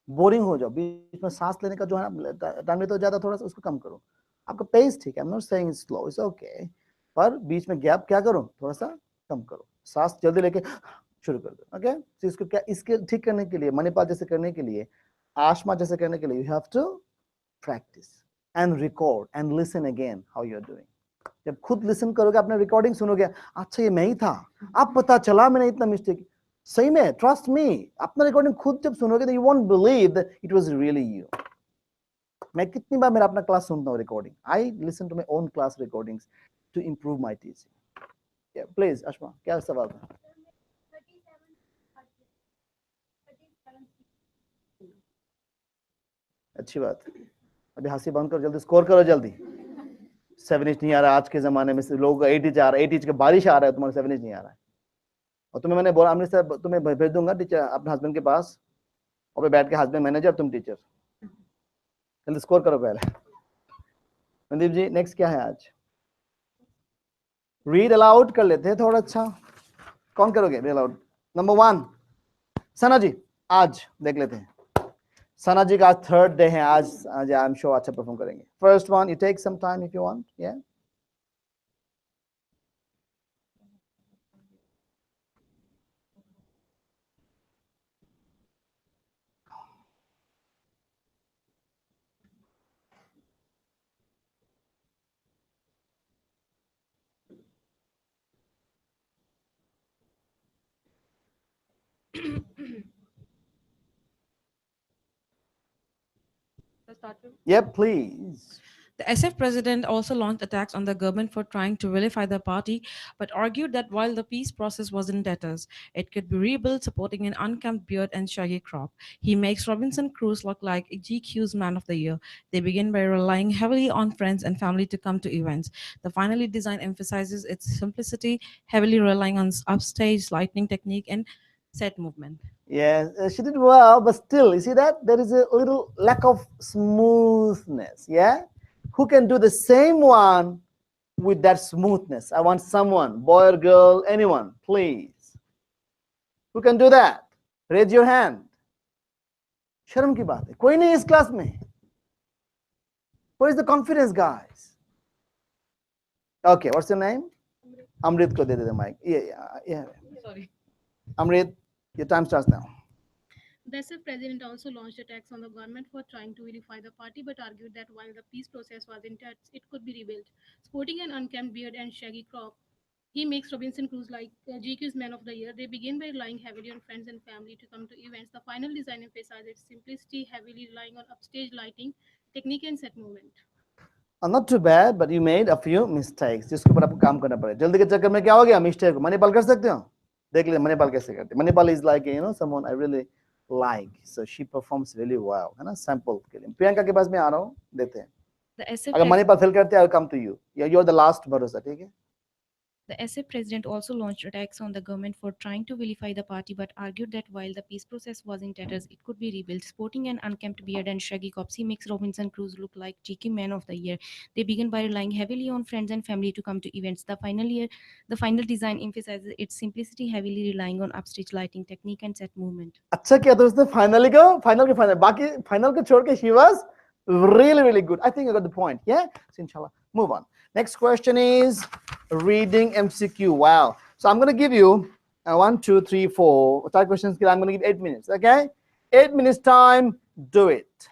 boring हो जाओ, बीच में सांस लेने का जो है ना टाइम लेते हो ज्यादा, थोड़ा सा उसको कम करो। आपका पेस ठीक है, आई am not saying it's slow, it's okay, पर बीच में गैप क्या करो, थोड़ा सा कम करो। सांस जल्दी लेके शुरू कर दो। ओके, तो इसको क्या, इसके ठीक करने के लिए, मणिपाल जैसे करने के लिए, आशमा जैसे करने के लिए, you have to practice and record and listen again how you are doing. जब खुद लिसन करोगे, अपने रिकॉर्डिंग सुनोगे, अच्छा ये मैं ही था, अब पता चला मैंने इतना मिस्टेक। सही में, ट्रस्ट मी, अपना रिकॉर्डिंग खुद जब सुनोगे तो you won't believe it was really you. मैं कितनी बार मेरा अपना क्लास सुनता हूँ recording, I listen to my own class recordings to improve my teaching. Please Ashma, क्या सवाल था? अच्छी बात है। अभी हंसी बंद करो, जल्दी स्कोर करो जल्दी। 7 इंच नहीं आ रहा आज के जमाने में, से लोग 8 इंच आ रहा है, 8 इंच के बारिश आ रहा है, तुम्हारे 7 इंच नहीं आ रहा है। और तुम्हें मैंने बोला अमृत सर तुम्हें भेज दूंगा टीचर अपने हस्बैंड के पास, और बैठ के हस्बैंड मैनेजर तुम टीचर। जल्दी स्कोर करो पहले। मनदीप जी नेक्स्ट क्या है आज? रीड अलाउड कर लेते हैं थोड़ा। अच्छा कौन करोगे रीड अलाउड? नंबर 1 सना जी, आज देख लेते हैं। सना जी का आज 3rd डे है, आज आई एम श्योर अच्छा परफॉर्म करेंगे। First one, you take some time if you want. या yep please. The SF president also launched attacks on the government for trying to vilify the party, but argued that while the peace process was in tatters, it could be rebuilt, supporting an unkempt beard and shaggy crop. He makes Robinson Crusoe look like GQ's Man of the Year. They begin by relying heavily on friends and family to come to events. The finally design emphasizes its simplicity, heavily relying on upstage lighting technique and set movement. Yes, she did well, but still, you see that there is a little lack of smoothness. Yeah, who can do the same one with that smoothness? I want someone, boy or girl, anyone, please. Who can do that? Raise your hand. शर्म की बात है, कोई नहीं इस class में. Where is the confidence, guys? Okay, what's your name? Amrit को दे दे mic. Yeah. Sorry. Amrit, your time starts now. The SF president also launched attacks on the government for trying to vilify the party, but argued that while the peace process was intact, it could be rebuilt. Sporting an unkempt beard and shaggy crop, he makes Robinson Crusoe like GQ's Man of the Year. They begin by relying heavily on friends and family to come to events. The final design emphasizes simplicity, heavily relying on upstage lighting, technique, and set movement. Not too bad, but you made a few mistakes. जिसके ऊपर आपको काम करना पड़ेगा. जल्दी के चक्कर में क्या हो गया? Mistake. मणिपाल कर सकते हो? देख ले मणिपाल कैसे करते. Manipal is like someone I really like, so she performs really well. है ना? Sample के लिए. प्रियंका के पास मैं आ रहा हूँ. देते हैं. अगर मणिपाल फेल करते हैं, I'll come to you. You're the last भरोसा, ठीक है? The SF president also launched attacks on the government for trying to vilify the party, but argued that while the peace process was in tatters, it could be rebuilt. Sporting an unkempt beard and shaggy cops, he makes Robinson Crusoe look like cheeky Man of the Year. They begin by relying heavily on friends and family to come to events. The final design emphasizes its simplicity, heavily relying on upstage lighting technique and set movement. अच्छा किया तो उसने final के final बाकी final को छोड़ के she was really good. I think I got the point. Yeah, so inshallah move on. Next question is reading MCQ. Wow. So I'm going to give you 1 2 3 4 5 questions. I'm going to give 8 minutes. Okay, 8 minutes time. Do it.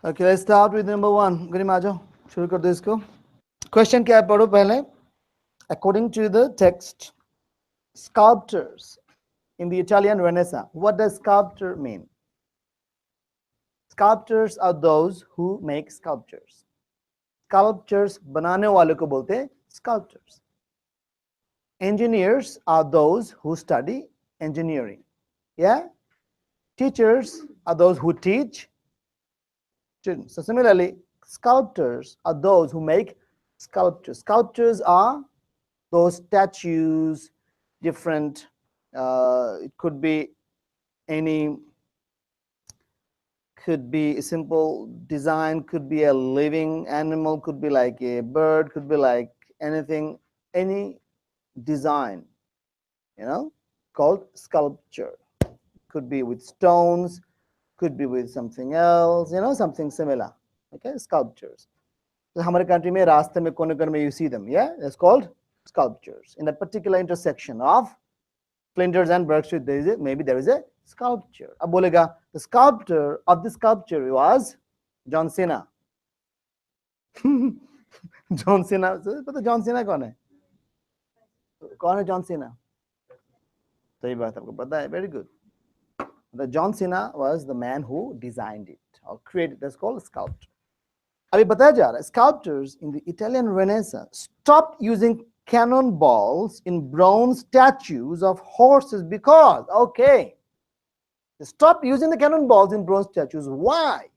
Okay, let's start with number 1. गरिमा आ जाओ, शुरू कर दो इसको. Question क्या है पढ़ो पहले. According to the text, sculptors in the Italian Renaissance. What does sculptor mean? Sculptors are those who make sculptures. Sculptures बनाने वाले को बोलते हैं sculptors. Engineers are those who study engineering. Yeah? Teachers are those who teach students. So similarly, sculptors are those who make sculptures. Sculptures are those statues, different, it could be any, could be a simple design, could be a living animal, could be like a bird, could be like anything, any design, called sculpture. Could be with stones, could be with something else, something similar. Okay, sculptures. So हमारे country में रास्ते में कोने कोने में you see them, yeah, it's called sculptures. In a particular intersection of Flinders and Burke Street, maybe there is a sculpture. अब बोलेगा the sculptor of the sculpture was John Cena. John Cena, पता John Cena कौन है? कौन है John Cena? सही बात आपको पता है, very good. The John Cena was the man who designed it or created. That's called a sculptor. अभी बताया जा रहा है, sculptors in the Italian Renaissance stopped using cannonballs in bronze statues of horses because, okay, they stopped using the cannonballs in bronze statues. Why?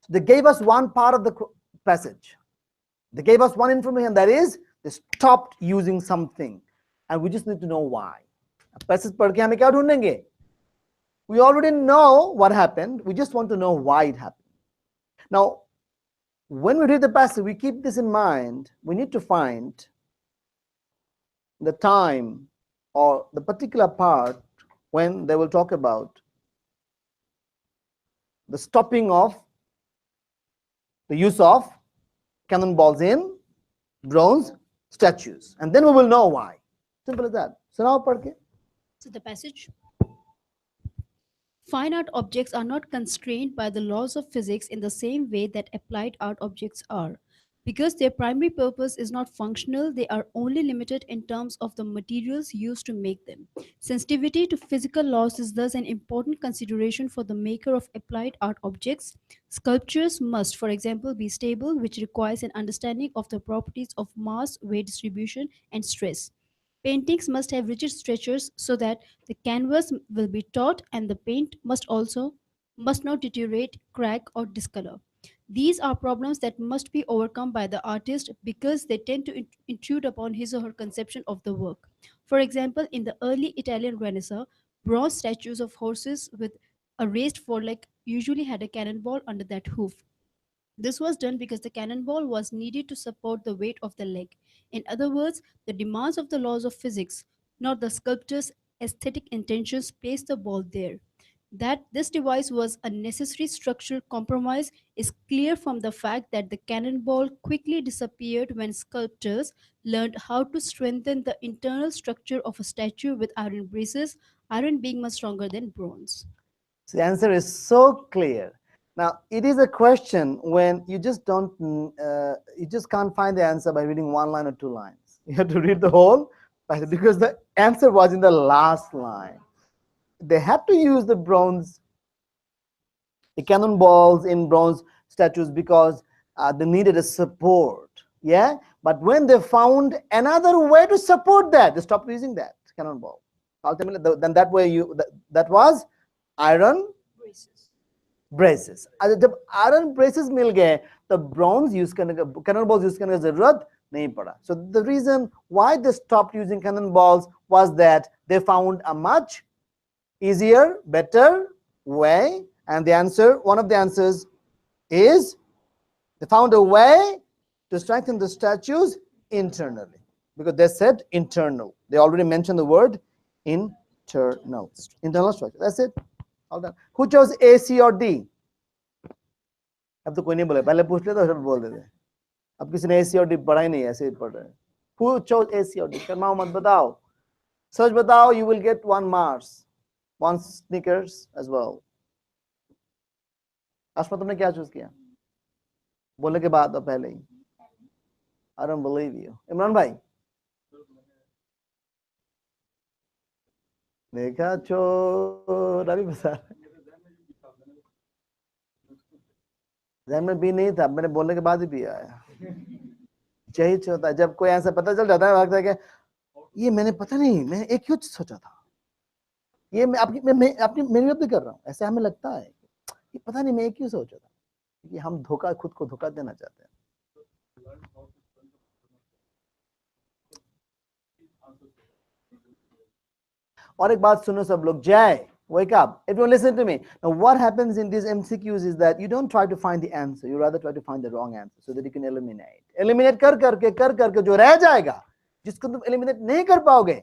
They gave us one part of the passage. They gave us one information, that is, they stopped using something. And we just need to know why. Passage पढ़ के हमें क्या ढूंढेंगे? We already know what happened. We just want to know why it happened. Now, when we read the passage, we keep this in mind. We need to find the time or the particular part when they will talk about the stopping of the use of cannonballs in bronze statues. And then we will know why. Simple as that. So now, पढ़ के. So the passage. Fine art objects are not constrained by the laws of physics in the same way that applied art objects are. Because their primary purpose is not functional, they are only limited in terms of the materials used to make them. Sensitivity to physical laws is thus an important consideration for the maker of applied art objects. Sculptures must, for example, be stable, which requires an understanding of the properties of mass, weight distribution, and stress. Paintings must have rigid structures so that the canvas will be taut, and the paint must not deteriorate, crack, or discolor. These are problems that must be overcome by the artist because they tend to intrude upon his or her conception of the work. For example, in the early Italian Renaissance, bronze statues of horses with a raised foreleg usually had a cannonball under that hoof. This was done because the cannonball was needed to support the weight of the leg. In other words, the demands of the laws of physics, not the sculptor's aesthetic intentions, placed the ball there. That this device was a necessary structural compromise is clear from the fact that the cannonball quickly disappeared when sculptors learned how to strengthen the internal structure of a statue with iron braces, iron being much stronger than bronze. So the answer is so clear. Now, it is a question when you just don't, you just can't find the answer by reading one line or two lines. You have to read the whole passage because the answer was in the last line. They had to use the cannonballs in bronze statues because they needed a support. Yeah, but when they found another way to support that, they stopped using that cannonball. Ultimately, then that way that was iron braces. जब iron braces मिल गए तो bronze use करने का cannonballs use करने का जरूरत नहीं पड़ा. So the reason why they stopped using cannonballs was that they found a much easier, better way, and the answer, one of the answers is they found a way to strengthen the statues internally because they said internal. They already mentioned the word internal structure. That's it. All done. Who chose A, C, or D? अब तो कोई नहीं बोले, पहले पूछ लेते सब बोल देते. अब किसी ने A, C, or D पढ़ा ही नहीं, ऐसे ही पढ़ रहे. Who chose A, C, or D? शर्माओ मत बताओ. Search बताओ, you will get 1 Mars, 1 Snickers as well. Ashma तुमने क्या चूज किया बोलने के बाद और पहले ही? I don't believe you. Imran भाई देखा चोर अभी बता जहन में भी नहीं था मैंने बोलने के बाद ही भी आया यही होता है जब कोई ऐसा पता चल जाता है लगता है कि ये मैंने पता नहीं मैं एक क्यों सोचा था ये मैं आपकी मैं अपनी मेहनत भी कर रहा हूँ ऐसे हमें लगता है कि पता नहीं मैं एक क्यों सोचा था कि हम धोखा खुद को धोखा देना चाहते हैं और एक बात सुनो सब लोग जय wake up everyone listen to me now what happens in these MCQs is that you don't try to find the answer you rather try to find the wrong answer so that you can eliminate कर करके जो रह जाएगा जिसको तुम eliminate नहीं कर पाओगे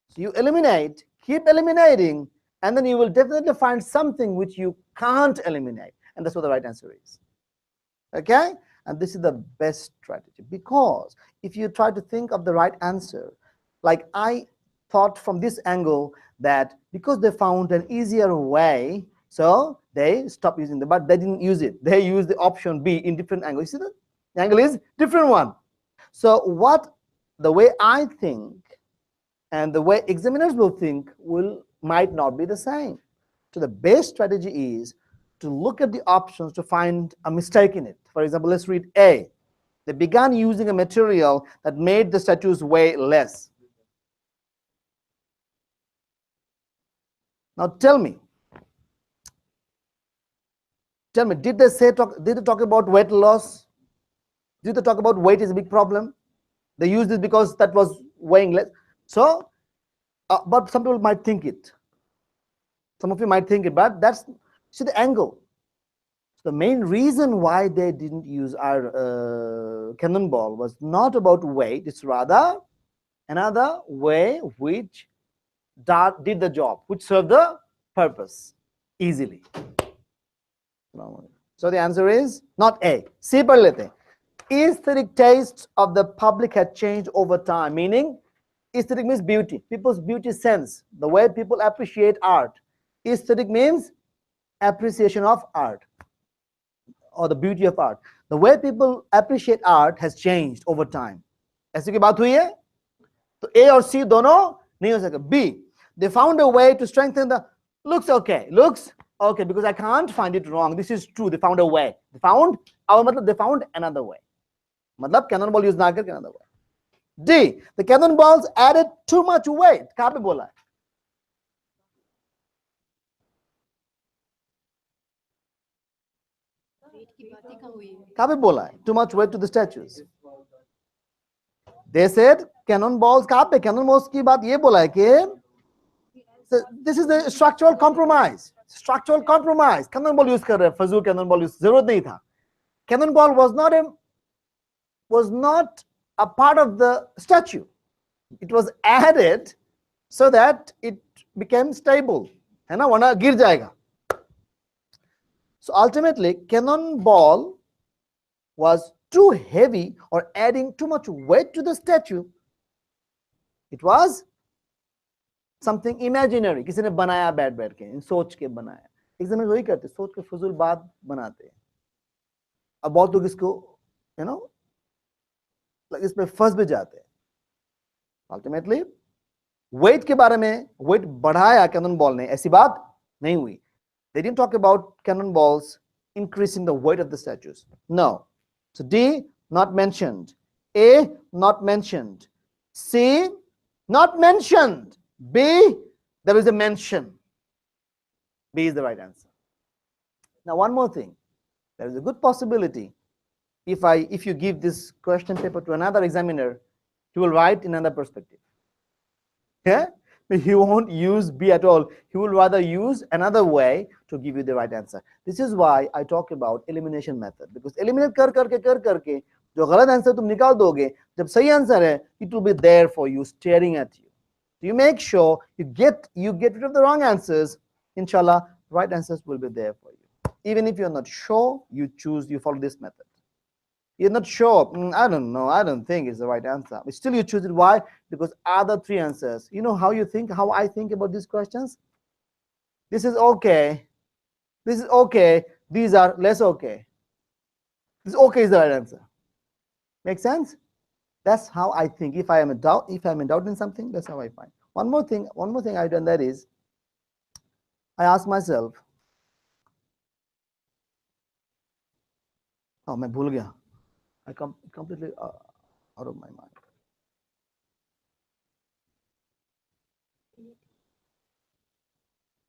so you eliminate keep eliminating and then you will definitely find something which you can't eliminate and that's what the right answer is okay and this is the best strategy because if you try to think of the right answer like I thought from this angle that because they found an easier way, so they stopped using the, but they didn't use it. They used the option B in different angle. You see the angle is different one. So what the way I think and the way examiners will think might not be the same. So the best strategy is to look at the options to find a mistake in it. For example, let's read A. They began using a material that made the statues weigh less. Now tell me, did they talk about weight loss? Did they talk about weight is a big problem? They used it because that was weighing less. So, but some people might think it. Some of you might think it, but that's see the angle. So the main reason why they didn't use our cannonball was not about weight. It's rather another way which did the job, which served the purpose easily. So the answer is not A. C par lete. Aesthetic tastes of the public had changed over time. Meaning, aesthetic means beauty. People's beauty sense, the way people appreciate art. Aesthetic means appreciation of art or the beauty of art. The way people appreciate art has changed over time. ऐसी की बात हुई है? तो A और C दोनों नहीं हो सके. B. They found a way to strengthen the looks okay. Looks okay because I can't find it wrong. This is true. They found a way. They found another way. मतलब cannonball use ना करके another way. D. The cannonballs added too much weight. कहाँ पे बोला है? कहाँ पे बोला है? Too much weight to the statues. They said cannonballs कहाँ पे? Cannonballs की बात ये बोला है कि so this is the structural compromise. Structural compromise. Cannonball use कर रहे हैं. फजूल cannonball use जरूरत नहीं था. Cannonball was not a part of the statue. It was added so that it became stable. है ना? वरना गिर जाएगा. So ultimately, cannonball was too heavy or adding too much weight to the statue. It was something imaginary. किसी ने बनाया बैठ के, सोच के बनाया. एग्जाम में वही करते, सोच के फजूल बात बनाते हैं. अब बहुत लोग इसको, इसमें फंस भी जाते हैं. Ultimately, weight के बारे में weight बढ़ाया cannonball ने, ऐसी बात नहीं हुई. They didn't talk about cannonballs increasing the weight of the statues. No. So D, not mentioned. A, not mentioned. C, not mentioned. B, there is a mention. B is the right answer. Now one more thing. There is a good possibility if you give this question paper to another examiner, he will write in another perspective. Yeah? He won't use B at all. He will rather use another way to give you the right answer. This is why I talk about elimination method. Because eliminate कर करके जो गलत answer तुम निकाल दोगे, जब सही answer है, it will be there for you, staring at you. So you make sure you get rid of the wrong answers. Inshallah, right answers will be there for you. Even if you're not sure, you follow this method. You're not sure, I don't know, I don't think it's the right answer. But still you choose it. Why? Because other three answers. You know how I think about these questions? This is okay. This is okay. These are less okay. This okay is the right answer. Make sense? That's how I think. If I am in doubt, in something, that's how I find. One more thing I done, that is, I ask myself, oh, मैं भूल गया. I completely out of my mind.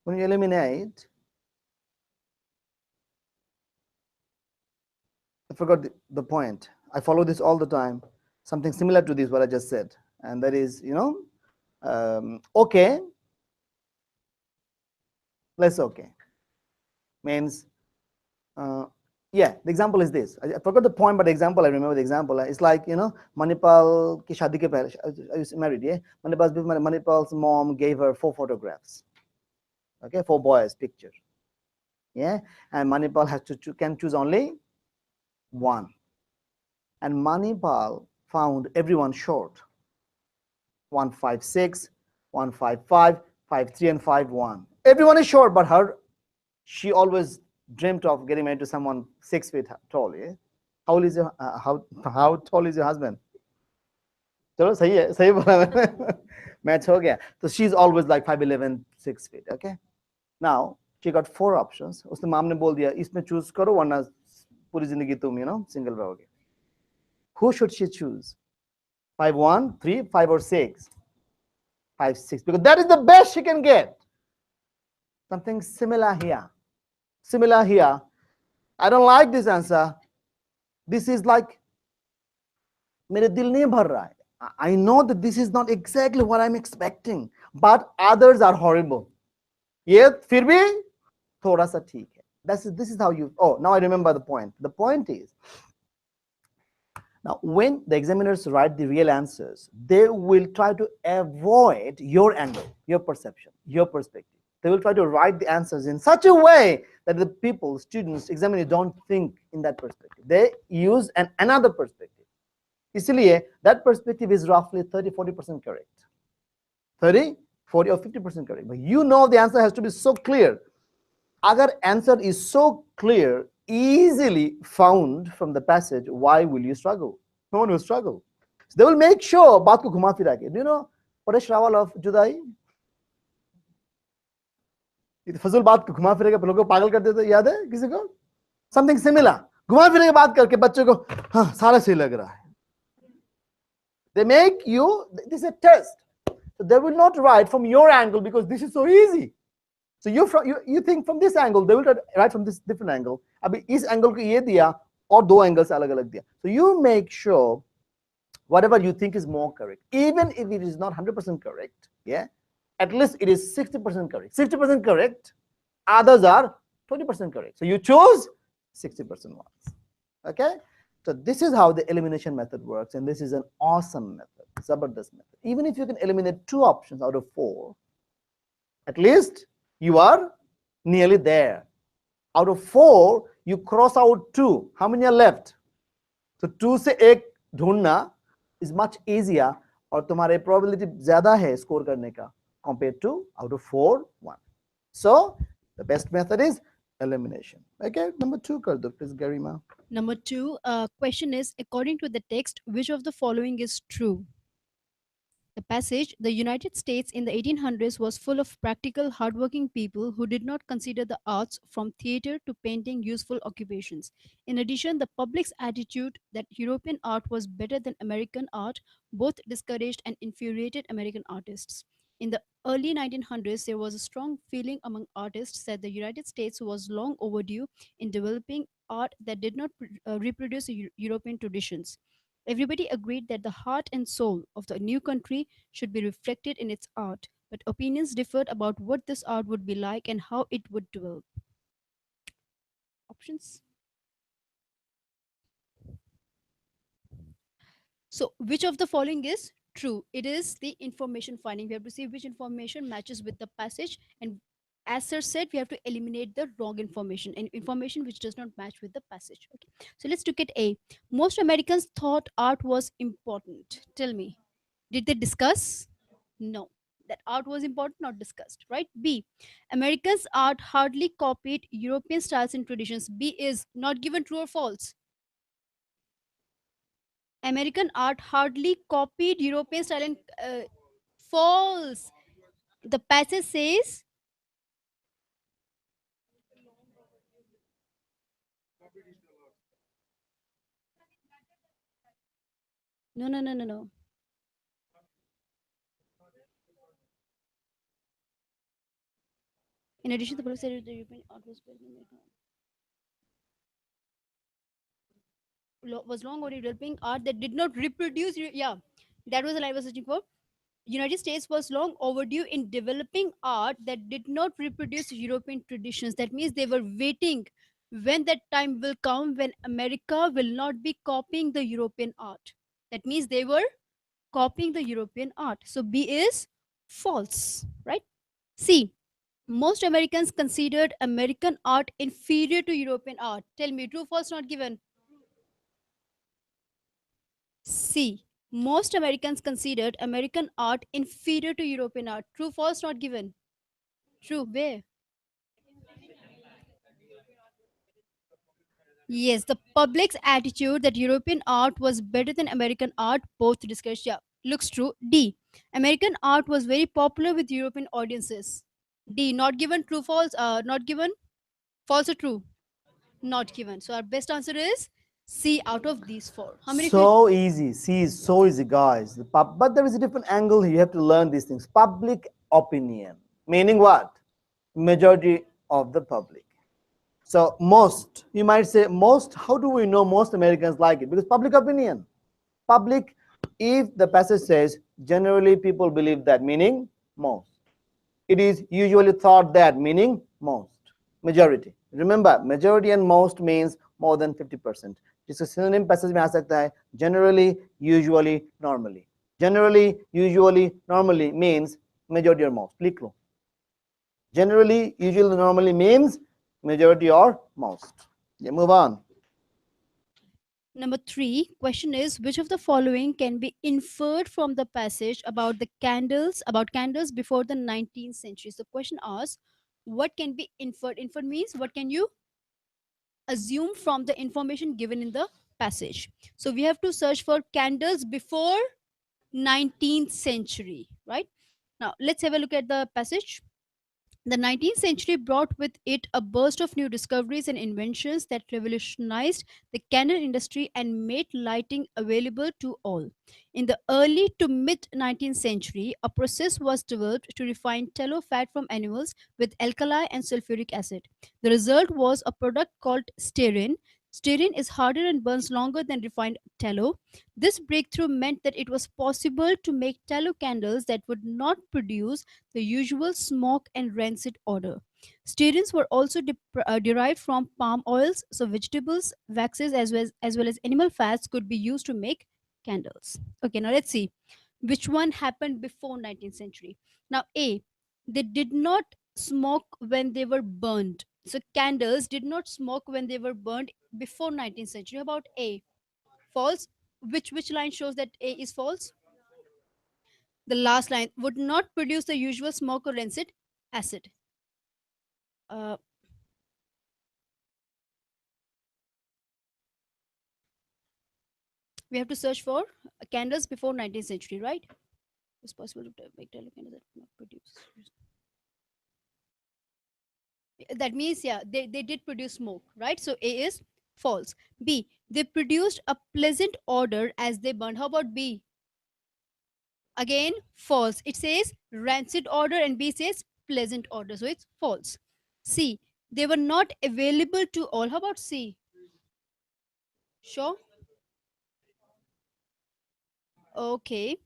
When you eliminate, I forgot the point. I follow this all the time. Something similar to this, what I just said. And that is, okay, less okay. Means, yeah, the example is this. I forgot the point, but the example, I remember the example. It's like, Manipal ki shadi ke pehle, I was married, yeah? Manipal's mom gave her 4 photographs. Okay, 4 boys' picture. Yeah, and Manipal has to can choose only 1. And Manipal found everyone short. 156, 155, 53, and 51. Everyone is short, but she always dreamt of getting married to someone 6 feet tall. Yeah? How old is your how tall is your husband? चलो सही है, सही बोला मैंने. Match हो गया. So she's always like 5'11", 6 feet. Okay. Now she got 4 options. उसने माम ने बोल दिया इसमें choose करो वरना पूरी जिंदगी तुम single रहोगे. Who should she choose? 5'1", 3, 5 or 6? 5, 6, because that is the best she can get. Something similar here. Similar here. I don't like this answer. This is like मेरे दिल नहीं भर रहा है. I know that this is not exactly what I'm expecting, but others are horrible. ये फिर भी थोड़ा सा ठीक है. This is how you. Oh, now I remember the point. The point is, now when the examiners write the real answers, they will try to avoid your angle, your perception, your perspective. They will try to write the answers in such a way that the people, students, examiners don't think in that perspective. They use another perspective. इसलिए that perspective is roughly 30-40% correct. 30, 40 or 50% correct. But the answer has to be so clear. Agar answer is so clear, easily found from the passage, why will you struggle? No one will struggle. So they will make sure बात को घुमा फिरा के. Do you know Paresh Rawal of Judai? फजूल बात को घुमा फिरा के लोगों को पागल कर देते, याद है किसी को? Something similar. घुमा फिरा के बात करके बच्चों को हाँ सारा सही लग रहा है. They make you, this is a test. So they will not write from your angle because this is so easy. So you think from this angle, they will write from this different angle. अभी इस angle को ये दिया और 2 angles अलग अलग दिया. So you make sure whatever you think is more correct, even if it is not 100% correct, yeah, at least it is 60% correct. 60% correct, others are 20% correct. So you choose 60% ones. Okay. So this is how the elimination method works, and this is an awesome method, Zabardast method. Even if you can eliminate 2 options out of 4, at least you are nearly there. Out of 4, you cross out 2. How many are left? So 2 से 1 ढूंढना is much easier, और तुम्हारे probability ज़्यादा है score करने का compared to out of 4, 1. So the best method is elimination. Okay, number 2 कर दो please, Garima. Number 2, question is, according to the text, which of the following is true? The passage, the United States in the 1800s was full of practical, hardworking people who did not consider the arts, from theater to painting, useful occupations. In addition, the public's attitude that European art was better than American art both discouraged and infuriated American artists. In the early 1900s, there was a strong feeling among artists that the United States was long overdue in developing art that did not reproduce European traditions. Everybody agreed that the heart and soul of the new country should be reflected in its art, but opinions differed about what this art would be like and how it would develop. Options. So, which of the following is true? It is the information finding. We have to see which information matches with the passage, and as sir said, we have to eliminate the wrong information and information which does not match with the passage. Okay, so let's look at A. Most Americans thought art was important. Tell me, did they discuss? No. That art was important, not discussed, right? B, Americans' art hardly copied European styles and traditions. B is not given, true or false? American art hardly copied European style and false. The passage says no, no, no, no, no. In addition, the police said the European art was long or developing art that did not reproduce. Yeah, that was the line I was searching for. United States was long overdue in developing art that did not reproduce European traditions. That means they were waiting when that time will come when America will not be copying the European art. That means they were copying the European art. So B is false, right? C, most Americans considered American art inferior to European art. Tell me, true, false, not given. C, most Americans considered American art inferior to European art. True, false, not given. True, where? Yes, the public's attitude that European art was better than American art, both discussed. Yeah, looks true. D, American art was very popular with European audiences. D, not given, true, false, not given, false or true? Not given. So our best answer is C out of these four. How many? So easy. C is so easy, guys. But there is a different angle. You have to learn these things. Public opinion. Meaning what? Majority of the public. So most, you might say most, how do we know most Americans like it? Because public opinion. Public, if the passage says generally people believe that, meaning most. It is usually thought that, meaning most. Majority. Remember, majority and most means more than 50%. जिसका synonym passage में आ सकता है generally, usually, normally. Generally, usually, normally means majority or most. लिख लो. Generally, usually, normally means majority or most. Yeah, move on. Number 3 question is, which of the following can be inferred from the passage about candles before the 19th century? So question asks, what can be inferred? Inferred means what can you assume from the information given in the passage. So we have to search for candles before 19th century, right? Now let's have a look at the passage. The 19th century brought with it a burst of new discoveries and inventions that revolutionized the candle industry and made lighting available to all. In the early to mid 19th century, a process was developed to refine tallow fat from animals with alkali and sulfuric acid. The result was a product called stearin. Stearin is harder and burns longer than refined tallow. This breakthrough meant that it was possible to make tallow candles that would not produce the usual smoke and rancid odor. Stearins were also derived from palm oils, so vegetables, waxes, as well as animal fats could be used to make candles. Okay, now let's see which one happened before 19th century. Now, A, they did not smoke when they were burned. So candles did not smoke when they were burned before 19th century. How about A? False. Which line shows that A is false? The last line would not produce the usual smoke or rancid acid. Uh, we have to search for candles before 19th century, right? It's possible to make tallow candles that would not produce. That means, yeah, they did produce smoke, right? So A is false. B, they produced a pleasant odor as they burned. How about B? Again, false. It says rancid odor and B says pleasant odor. So it's false. C, they were not available to all. How about C? Sure. Okay.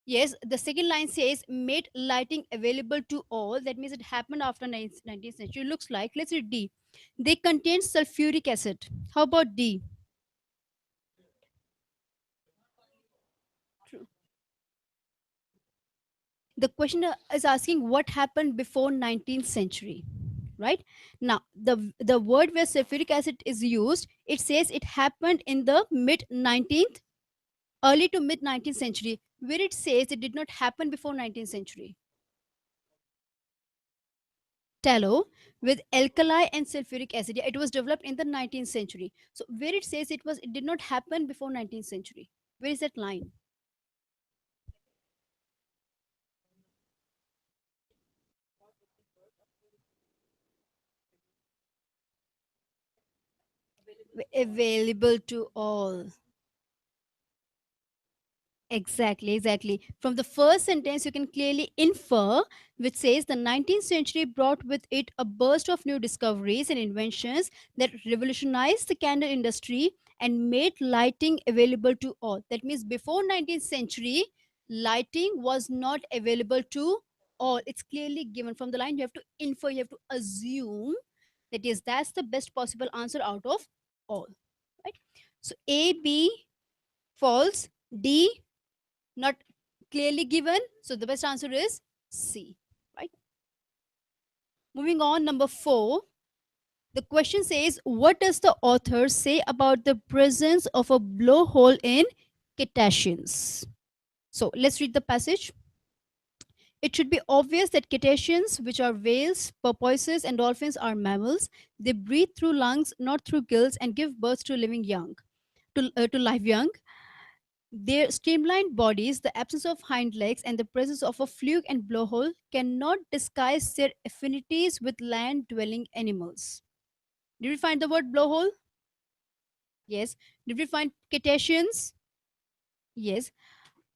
Yes, the second line says made lighting available to all. That means it happened after 19th century. Looks like. Let's read D. They contain sulfuric acid. How about D? True. The question is asking what happened before 19th century, right? Now, the word where sulfuric acid is used, it says it happened in the mid 19th, early to mid 19th century, where it says it did not happen before 19th century. tallow with alkali and sulfuric acid. Yeah, it was developed in the 19th century. So where it says it did not happen before 19th century. Where is that line? Available to all. Exactly. From the first sentence, you can clearly infer, which says the 19th century brought with it a burst of new discoveries and inventions that revolutionized the candle industry and made lighting available to all. That means before 19th century, lighting was not available to all. It's clearly given from the line. You have to infer, you have to assume that yes, that's the best possible answer out of all. Right? So A, B, false. D, not clearly given. So the best answer is C. Right? Moving on, number 4. The question says, what does the author say about the presence of a blowhole in cetaceans? So let's read the passage. It should be obvious that cetaceans, which are whales, porpoises, and dolphins, are mammals. They breathe through lungs, not through gills, and give birth to living young, to live young. Their streamlined bodies, the absence of hind legs, and the presence of a fluke and blowhole cannot disguise their affinities with land dwelling animals. Did we find the word blowhole? Yes. Did we find cetaceans? Yes.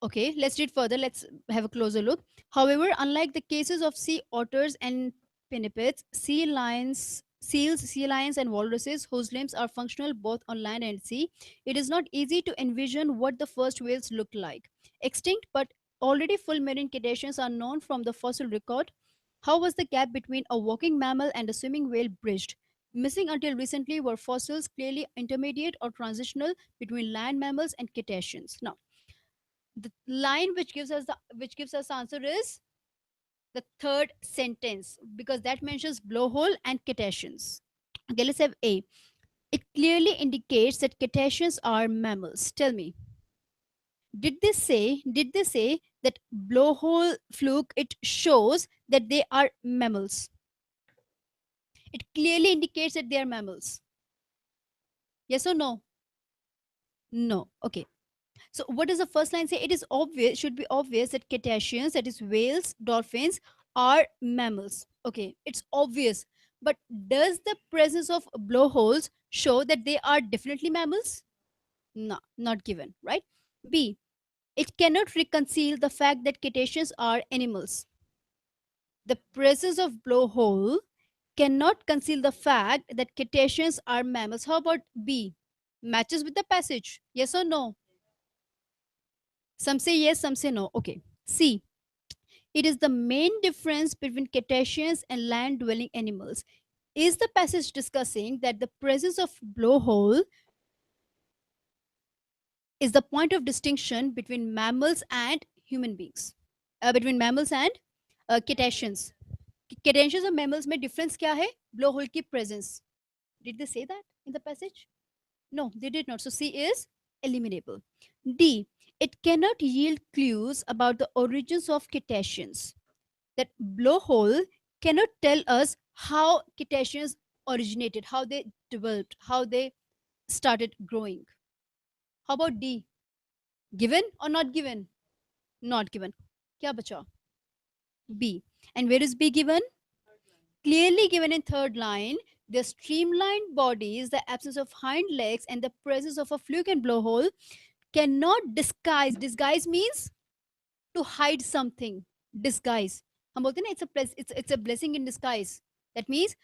Okay, let's read further. Let's have a closer look. However, unlike the cases of sea otters and pinnipeds, seals, sea lions, and walruses, whose limbs are functional both on land and sea, it is not easy to envision what the first whales looked like. Extinct but already full marine cetaceans are known from the fossil record. How was the gap between a walking mammal and a swimming whale bridged? Missing until recently were fossils clearly intermediate or transitional between land mammals and cetaceans. Now, the line which gives us answer is the third sentence, because that mentions blowhole and cetaceans. Okay, let's have A. It clearly indicates that cetaceans are mammals. Tell me, did they say that blowhole fluke, it shows that they are mammals? It clearly indicates that they are mammals. Yes or no? No. Okay. So what does the first line say? It is obvious, should be obvious that cetaceans, that is whales, dolphins, are mammals. Okay, it's obvious. But does the presence of blowholes show that they are definitely mammals? No, not given, right? B, it cannot reconcile the fact that cetaceans are animals. The presence of blowhole cannot conceal the fact that cetaceans are mammals. How about B? Matches with the passage. Yes or no? Some say yes, some say no. Okay. C. It is the main difference between cetaceans and land dwelling animals. Is the passage discussing that the presence of blowhole is the point of distinction between mammals and human beings? Between mammals and cetaceans. Cetaceans और mammals में difference क्या है? Blowhole की presence. Did they say that in the passage? No, they did not. So C is eliminable. D. It cannot yield clues about the origins of cetaceans. That blowhole cannot tell us how cetaceans originated, how they developed, how they started growing. How about D? Given or not given? Not given. Kya bacha? B. And where is B given? Clearly given in third line. The streamlined bodies, the absence of hind legs, and the presence of a fluke and blowhole cannot disguise. Disguise means to hide something. Disguise. हम बोलते हैं ना, it's a blessing in disguise. That means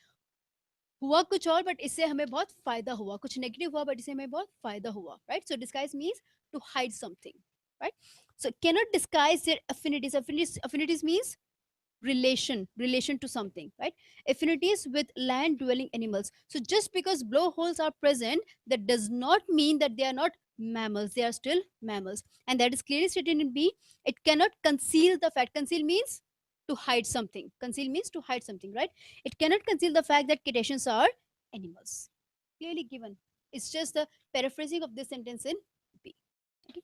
हुआ कुछ और but इससे हमें बहुत फायदा हुआ, कुछ नेगेटिव हुआ बट इससे हमें बहुत फायदा हुआ, right? So disguise means to hide something, right? So cannot disguise their affinities. Affinities means relation to something, right? Affinities with land dwelling animals. So just because blowholes are present, that does not mean that they are not mammals. They are still mammals, and that is clearly stated in B. It cannot conceal the fact. Conceal means to hide something. Conceal means to hide something, right? It cannot conceal the fact that cetaceans are animals. Clearly given. It's just the paraphrasing of this sentence in B. Okay.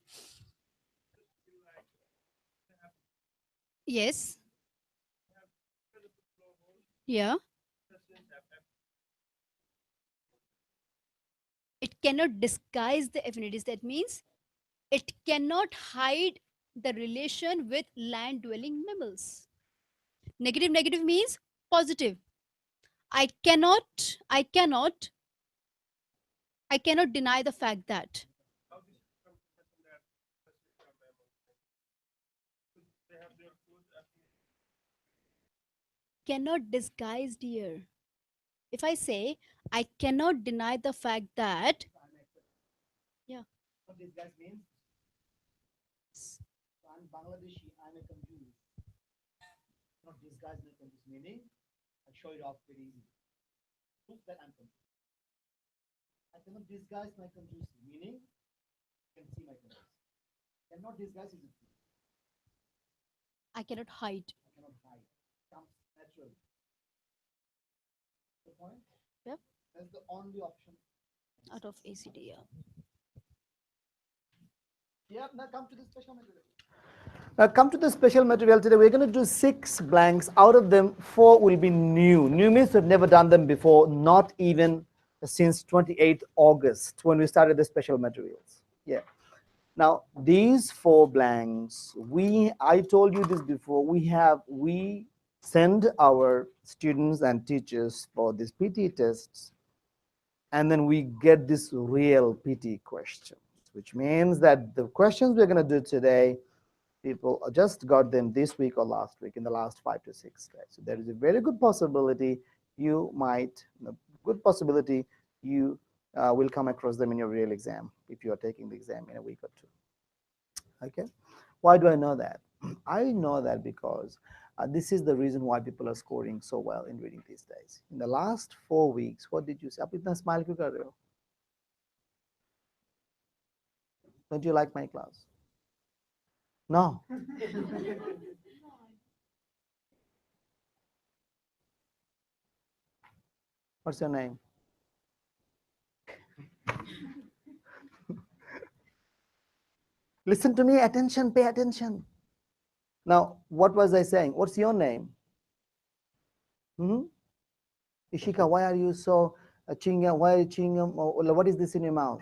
Yes. Yeah. cannot disguise the affinities. That means it cannot hide the relation with land dwelling mammals. Negative negative means positive. I cannot deny the fact that. Cannot disguise, dear. If I say I cannot deny the fact that, yeah. What disguise means? I'm Bangladeshi, I'm a confused. Not disguise my confused, meaning I show it off very easily. Proof that I'm confused. I cannot disguise my confused, meaning you can see my confused. Cannot disguise is a proof. I cannot hide. I cannot hide. Comes naturally. The point? Yep. That's the only option. Out of ACD, yeah. Yeah, now come to the special material. Now come to the special material today. We're going to do 6 blanks. Out of them, 4 will be new. New means we've never done them before, not even since 28th August when we started the special materials. Yeah. Now these 4 blanks, I told you this before, we send our students and teachers for these PTE tests, and then we get this real PTE questions, which means that the questions we're going to do today, people just got them this week or last week, in the last 5 to 6 days. So there is a very good possibility you will come across them in your real exam if you are taking the exam in a week or 2. Okay, why do I know that? I know that because this is the reason why people are scoring so well in reading these days. In the last 4 weeks, what did you say? Aap itna smile kyun kar rahe ho? Don't you like my class? No. What's your name? Listen to me, attention, pay attention. Now, what was I saying? What's your name? Ishika, why are you so chewing gum? Why are you chewing gum? What is this in your mouth?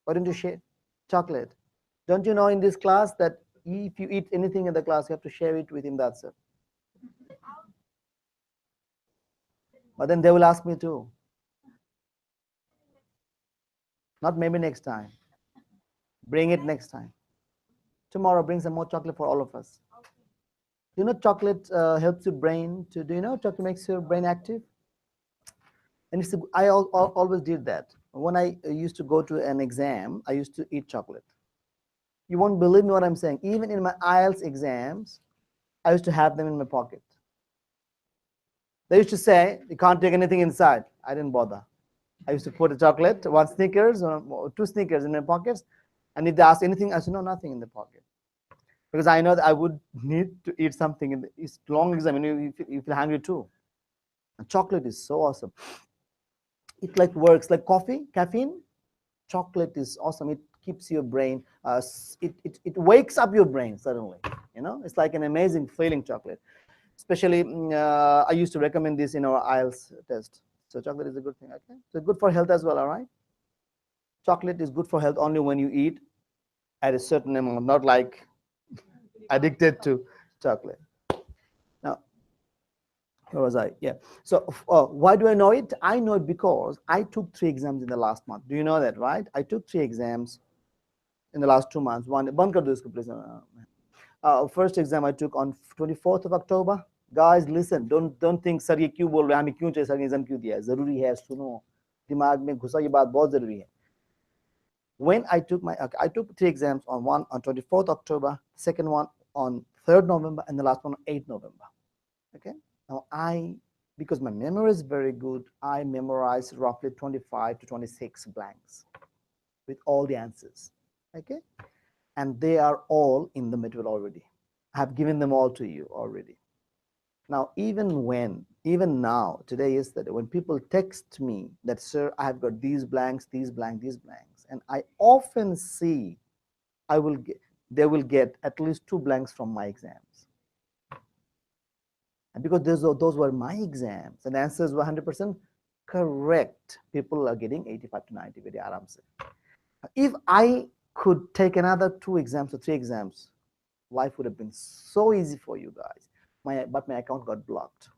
Why don't you share chocolate? Don't you know in this class that if you eat anything in the class, you have to share it with him, that's it. But then they will ask me too. Not maybe next time. Bring it next time. Tomorrow, bring some more chocolate for all of us. You know, chocolate helps your brain to, do you know chocolate makes your brain active? And I always did that. When I used to go to an exam, I used to eat chocolate. You won't believe me what I'm saying. Even in my IELTS exams, I used to have them in my pocket. They used to say, you can't take anything inside. I didn't bother. I used to put a chocolate, 1 Snickers or 2 Snickers in my pockets. And if they asked anything, I said, no, nothing in the pocket. Because I know that I would need to eat something in this long exam. You feel hungry too. And chocolate is so awesome. It like works like coffee, caffeine. Chocolate is awesome. It keeps your brain, it wakes up your brain suddenly. You know, it's like an amazing feeling, chocolate. Especially, I used to recommend this in our IELTS test. So chocolate is a good thing, okay? So good for health as well, all right? Chocolate is good for health only when you eat at a certain amount, not like addicted to chocolate. Now, where was I? Yeah. So why do I know it? I know it because I took 3 exams in the last month. Do you know that, right? I took 3 exams in the last 2 months. First exam I took on 24th of October. Guys, listen, don't think sir ye kyun bol rahe hame kyun chahiye sir exam kyun diya hai, zaruri hai, suno, dimag mein ghusa ye baat bahut zaruri hai. When I took 3 exams, on 24th October, second one on 3rd November, and the last one on 8th November. Okay. Now because my memory is very good, I memorized roughly 25 to 26 blanks with all the answers. Okay. And they are all in the material already. I have given them all to you already. Now, even now, today, yesterday, when people text me that, sir, I have got these blanks, these blanks, these blanks, and I often see they will get at least 2 blanks from my exams. And because those were my exams and answers were 100%, correct. People are getting 85 to 90 very aram se. If I could take another 2 exams or 3 exams, life would have been so easy for you guys. But my account got blocked.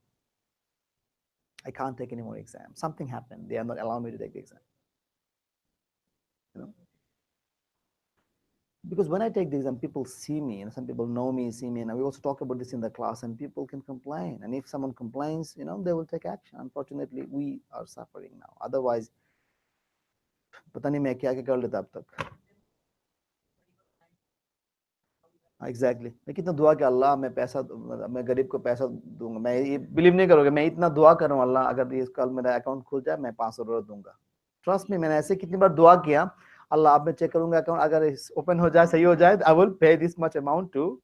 I can't take any more exams. Something happened. They are not allowing me to take the exam. You know? Because when I take the exam, people see me, and some people know me, see me, and we also talk about this in the class, and people can complain. And if someone complains, you know, they will take action. Unfortunately, we are suffering now. Otherwise, पता नहीं मैं क्या-क्या कर लेता अब तक. Exactly. मैं कितना दुआ किया अल्लाह मैं पैसा मैं गरीब को पैसा दूंगा. मैं ये बिलीव नहीं करोगे मैं इतना दुआ कर रहा हूँ अल्लाह अगर ये कल मेरा अकाउंट खुल जाए मैं 500 डॉलर दूंगा. ट्रस्ट मी मैंने ऐसे कितनी बार दुआ किया अल्लाह अब मैं चेक करूंगा अकाउंट अगर ओपन हो जाए सही हो जाए I will pay this much amount to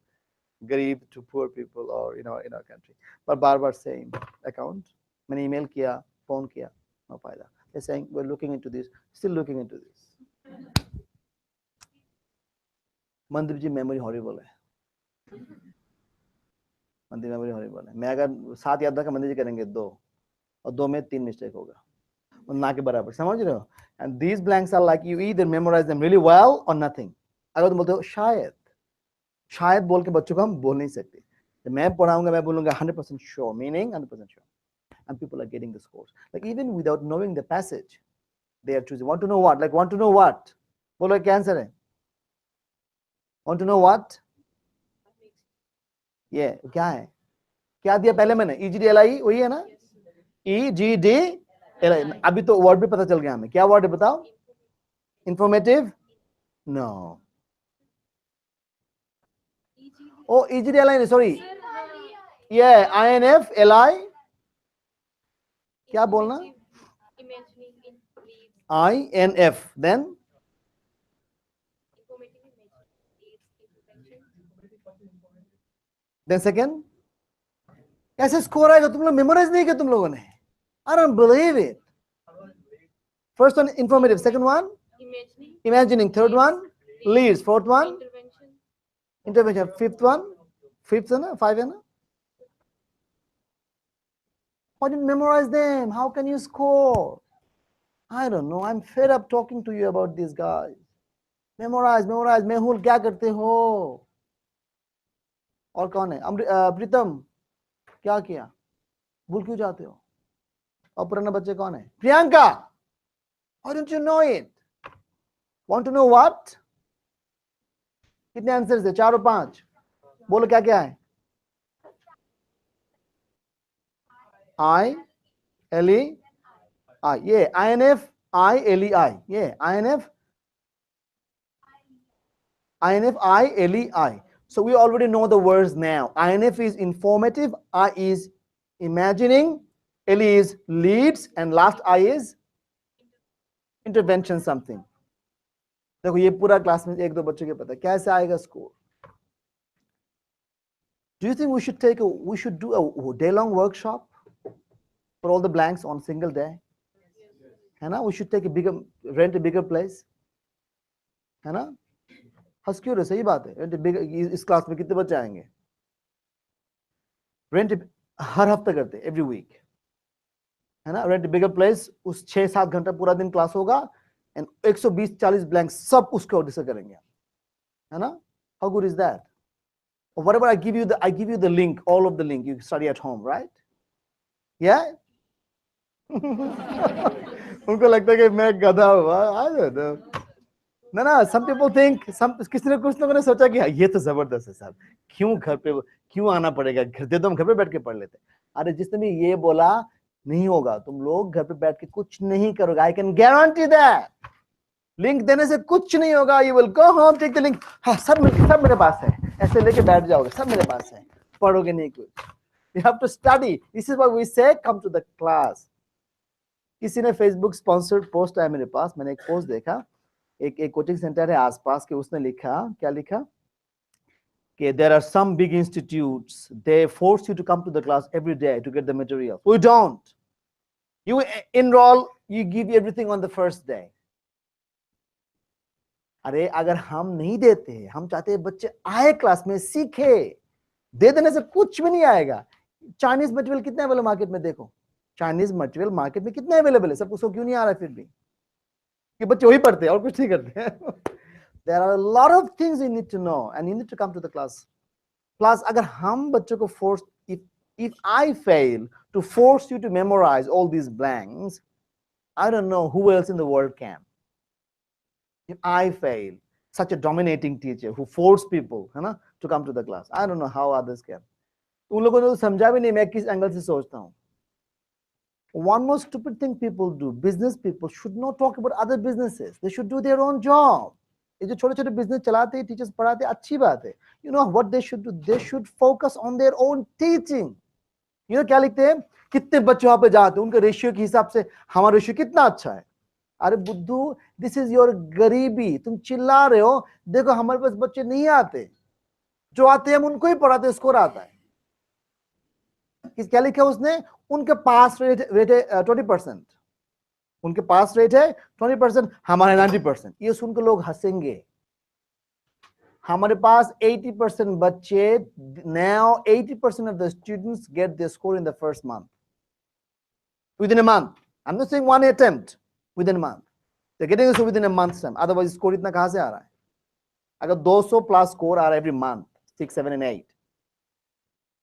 गरीब टू पुअर पीपल और इन आवर कंट्री. पर बार-बार सेम अकाउंट मैंने ईमेल किया फोन किया नो फायदा. They're saying we're looking into this, still looking into this. Mandeep ji memory horrible है. मनदीप मेमोरी हॉरिबल है. मैं अगर 7 याद रखा मनदीप जी करेंगे 2 और 2 में 3 मिस्टेक होगा और ना के बराबर. समझ रहे हो? And these blanks are like you either memorize them really well or nothing. अगर तुम बोलते हो शायद बोल के बच्चों को हम बोल नहीं सकते. तो मैं पढ़ाऊंगा मैं बोलूंगा 100% sure meaning 100% sure. And people are getting the scores. Like even without knowing the passage, they are choosing. Want to know what? Like want to know what? बोलो क्या आंसर है? Want to know what? ये क्या है? क्या दिया पहले मैंने? EGDLI वही है ना? EGDLI. अभी तो वर्ड भी पता चल गया हमें. क्या वर्ड है बताओ? Informative? No. Oh, EGDLI. Sorry. Yeah, INFLI. क्या बोलना? INF. Then? Then second? कैसे स्कोर आएगा? तुम लोग मेमोराइज नहीं किया तुम लोगों ने? I don't believe it. First one informative. Second one? Imagining. Third one? Leads. Fourth one? Intervention. Fifth one? Fifth है ना? 5 है ना? How do you memorize them? How can you score? I don't know. I'm fed up talking to you about these guys. Memorize. Mehul क्या करते हो? और कौन है? प्रीतम क्या किया? भूल क्यों जाते हो? और पुराना बच्चे कौन है? Priyanka. Why don't you know it? Want to know what? कितने आंसर्स है? 4 और 5. बोलो क्या क्या है? ILEI. Yeah, INFILEI. Yeah, INFILEI. So we already know the words now. INF is informative, I is imagining, L is leads, and last I is intervention something. देखो ये पूरा क्लास में 1-2 बच्चों के पता है कैसे आएगा score. Do you think we should do a day-long workshop for all the blanks on single day? है ना? We should rent a bigger place. है ना? हंस क्यों रहे? सही बात है. इस क्लास में कितने बच्चे आएंगे? रेंट हर हफ्ते करते every week. है ना? रेंट बिगर प्लेस उस 6-7 घंटा पूरा दिन क्लास होगा एंड 120-40 ब्लैंक सब उसको डिस्कस करेंगे. है ना? How good is that? Or whatever I give you the link, all of the link you study at home, right? Yeah? उनको लगता है कि मैं गधा हूँ. ना some people think किसी ने कुछ लोगों ने सोचा कि ये तो जबरदस्त है साहब क्यों आना पड़ेगा घर दे दो हम घर पे बैठ के पढ़ लेते. अरे जिसने भी ये बोला नहीं होगा. तुम लोग घर पे बैठ के कुछ नहीं करोगे. I can guarantee that. Link देने से कुछ नहीं होगा. You will go home, take the link. हाँ सब मेरे पास है. ऐसे लेके बैठ जाओगे. सब मेरे पास है. पढ़ोगे नहीं कुछ. You have to study. This is what we say. Come to the class. किसी ने Facebook sponsored post है मेरे पास. मैंने एक पोस्ट देखा. एक कोचिंग सेंटर है आसपास के. उसने लिखा क्या लिखा कि there are some big institutes they force you to come to the class every day to get the material. We don't. You enroll, you give everything on the first day. अरे अगर हम नहीं देते हम चाहते हैं बच्चे आए क्लास में सीखे. दे देने से कुछ भी नहीं आएगा. चाइनीज मटेरियल कितने वाले मार्केट में देखो. चाइनीज मटेरियल मार्केट में कितने अवेलेबल है, सबको क्यों नहीं आ रहा है फिर भी, कि बच्चे वही पढ़ते हैं और कुछ नहीं करते हैं. There are a lot of things you need to know and you need to come to the class. Plus, अगर हम बच्चों को force, if I fail to force you to memorize all these blanks, I don't know who else in the world can. If I fail, such a dominating teacher who force people, है ना, to come to the class, I don't know how others can. उन लोगों ने तो समझा भी नहीं मैं किस एंगल से सोचता हूँ. One more stupid thing people do, business people should not talk about other businesses. They should do their own job. ये जो छोटे छोटे बिजनेस चलाते हैं, टीचर्स पढ़ाते हैं, अच्छी बात है. You know what they should do? They should focus on their own teaching. You know क्या लिखते हैं, कितने बच्चे वहां पे जाते हैं, उनके रेशियो के हिसाब से हमारा रेशियो कितना अच्छा है. अरे बुद्धू, दिस इज योर गरीबी. तुम चिल्ला रहे हो, देखो हमारे पास बच्चे नहीं आते, जो आते हैं हम उनको ही पढ़ाते, स्कोर आता है. क्या लिखा है उसने, उनके पास रेट है 20%, उनके पास रेट है 20%, हमारे 90%. ये सुनकर लोग हंसेंगे. हमारे पास 80% बच्चे, now 80% of the students get their score in the first month, within a month. I'm not saying one attempt, within a month. They're getting this within a month's time. Otherwise score इतना कहाँ से आ रहा है? अगर 200 plus score आ रहा है every month, 6, 7 and 8,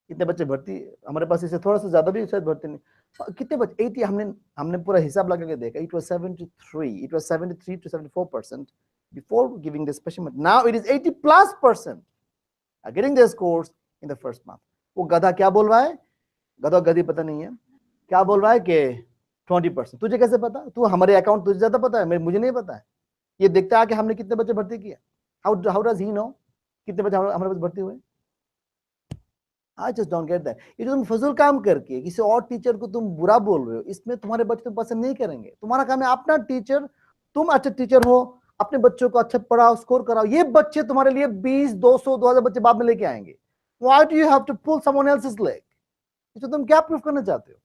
कितने बच्चे भर्ती, हमारे पास इससे थोड़ा सा ज्यादा भी शायद भर्ती नहीं. कितने बच्चे 80, हमने पूरा हिसाब लगा के देखा. It was 73 to 74% before giving the special month. Now it is 80+% are getting their scores in the first month. वो गधा क्या बोल रहा है, गधा गधी पता नहीं है, क्या बोल रहा है कि 20%. तुझे कैसे पता, तू हमारे अकाउंट तुझे ज्यादा पता है, मुझे नहीं पता है. ये देखता है कि हमने कितने बच्चे भर्ती किए. हाउ डज ही नो कितने बच्चे हमारे पास भर्ती हुए. I just don't get that. ये तुम फजूल काम करके किसी और टीचर को तुम बुरा बोल रहे हो, इसमें तुम्हारे बच्चे तो पसंद नहीं करेंगे. तुम्हारा काम है अपना टीचर, तुम अच्छा टीचर हो, अपने बच्चों को अच्छा पढ़ाओ, स्कोर कराओ. ये बच्चे तुम्हारे लिए 20, 200, 2000 बच्चे बाद में लेके आएंगे. Why do you have to pull someone else's leg? तो तुम क्या प्रूफ करना चाहते हो?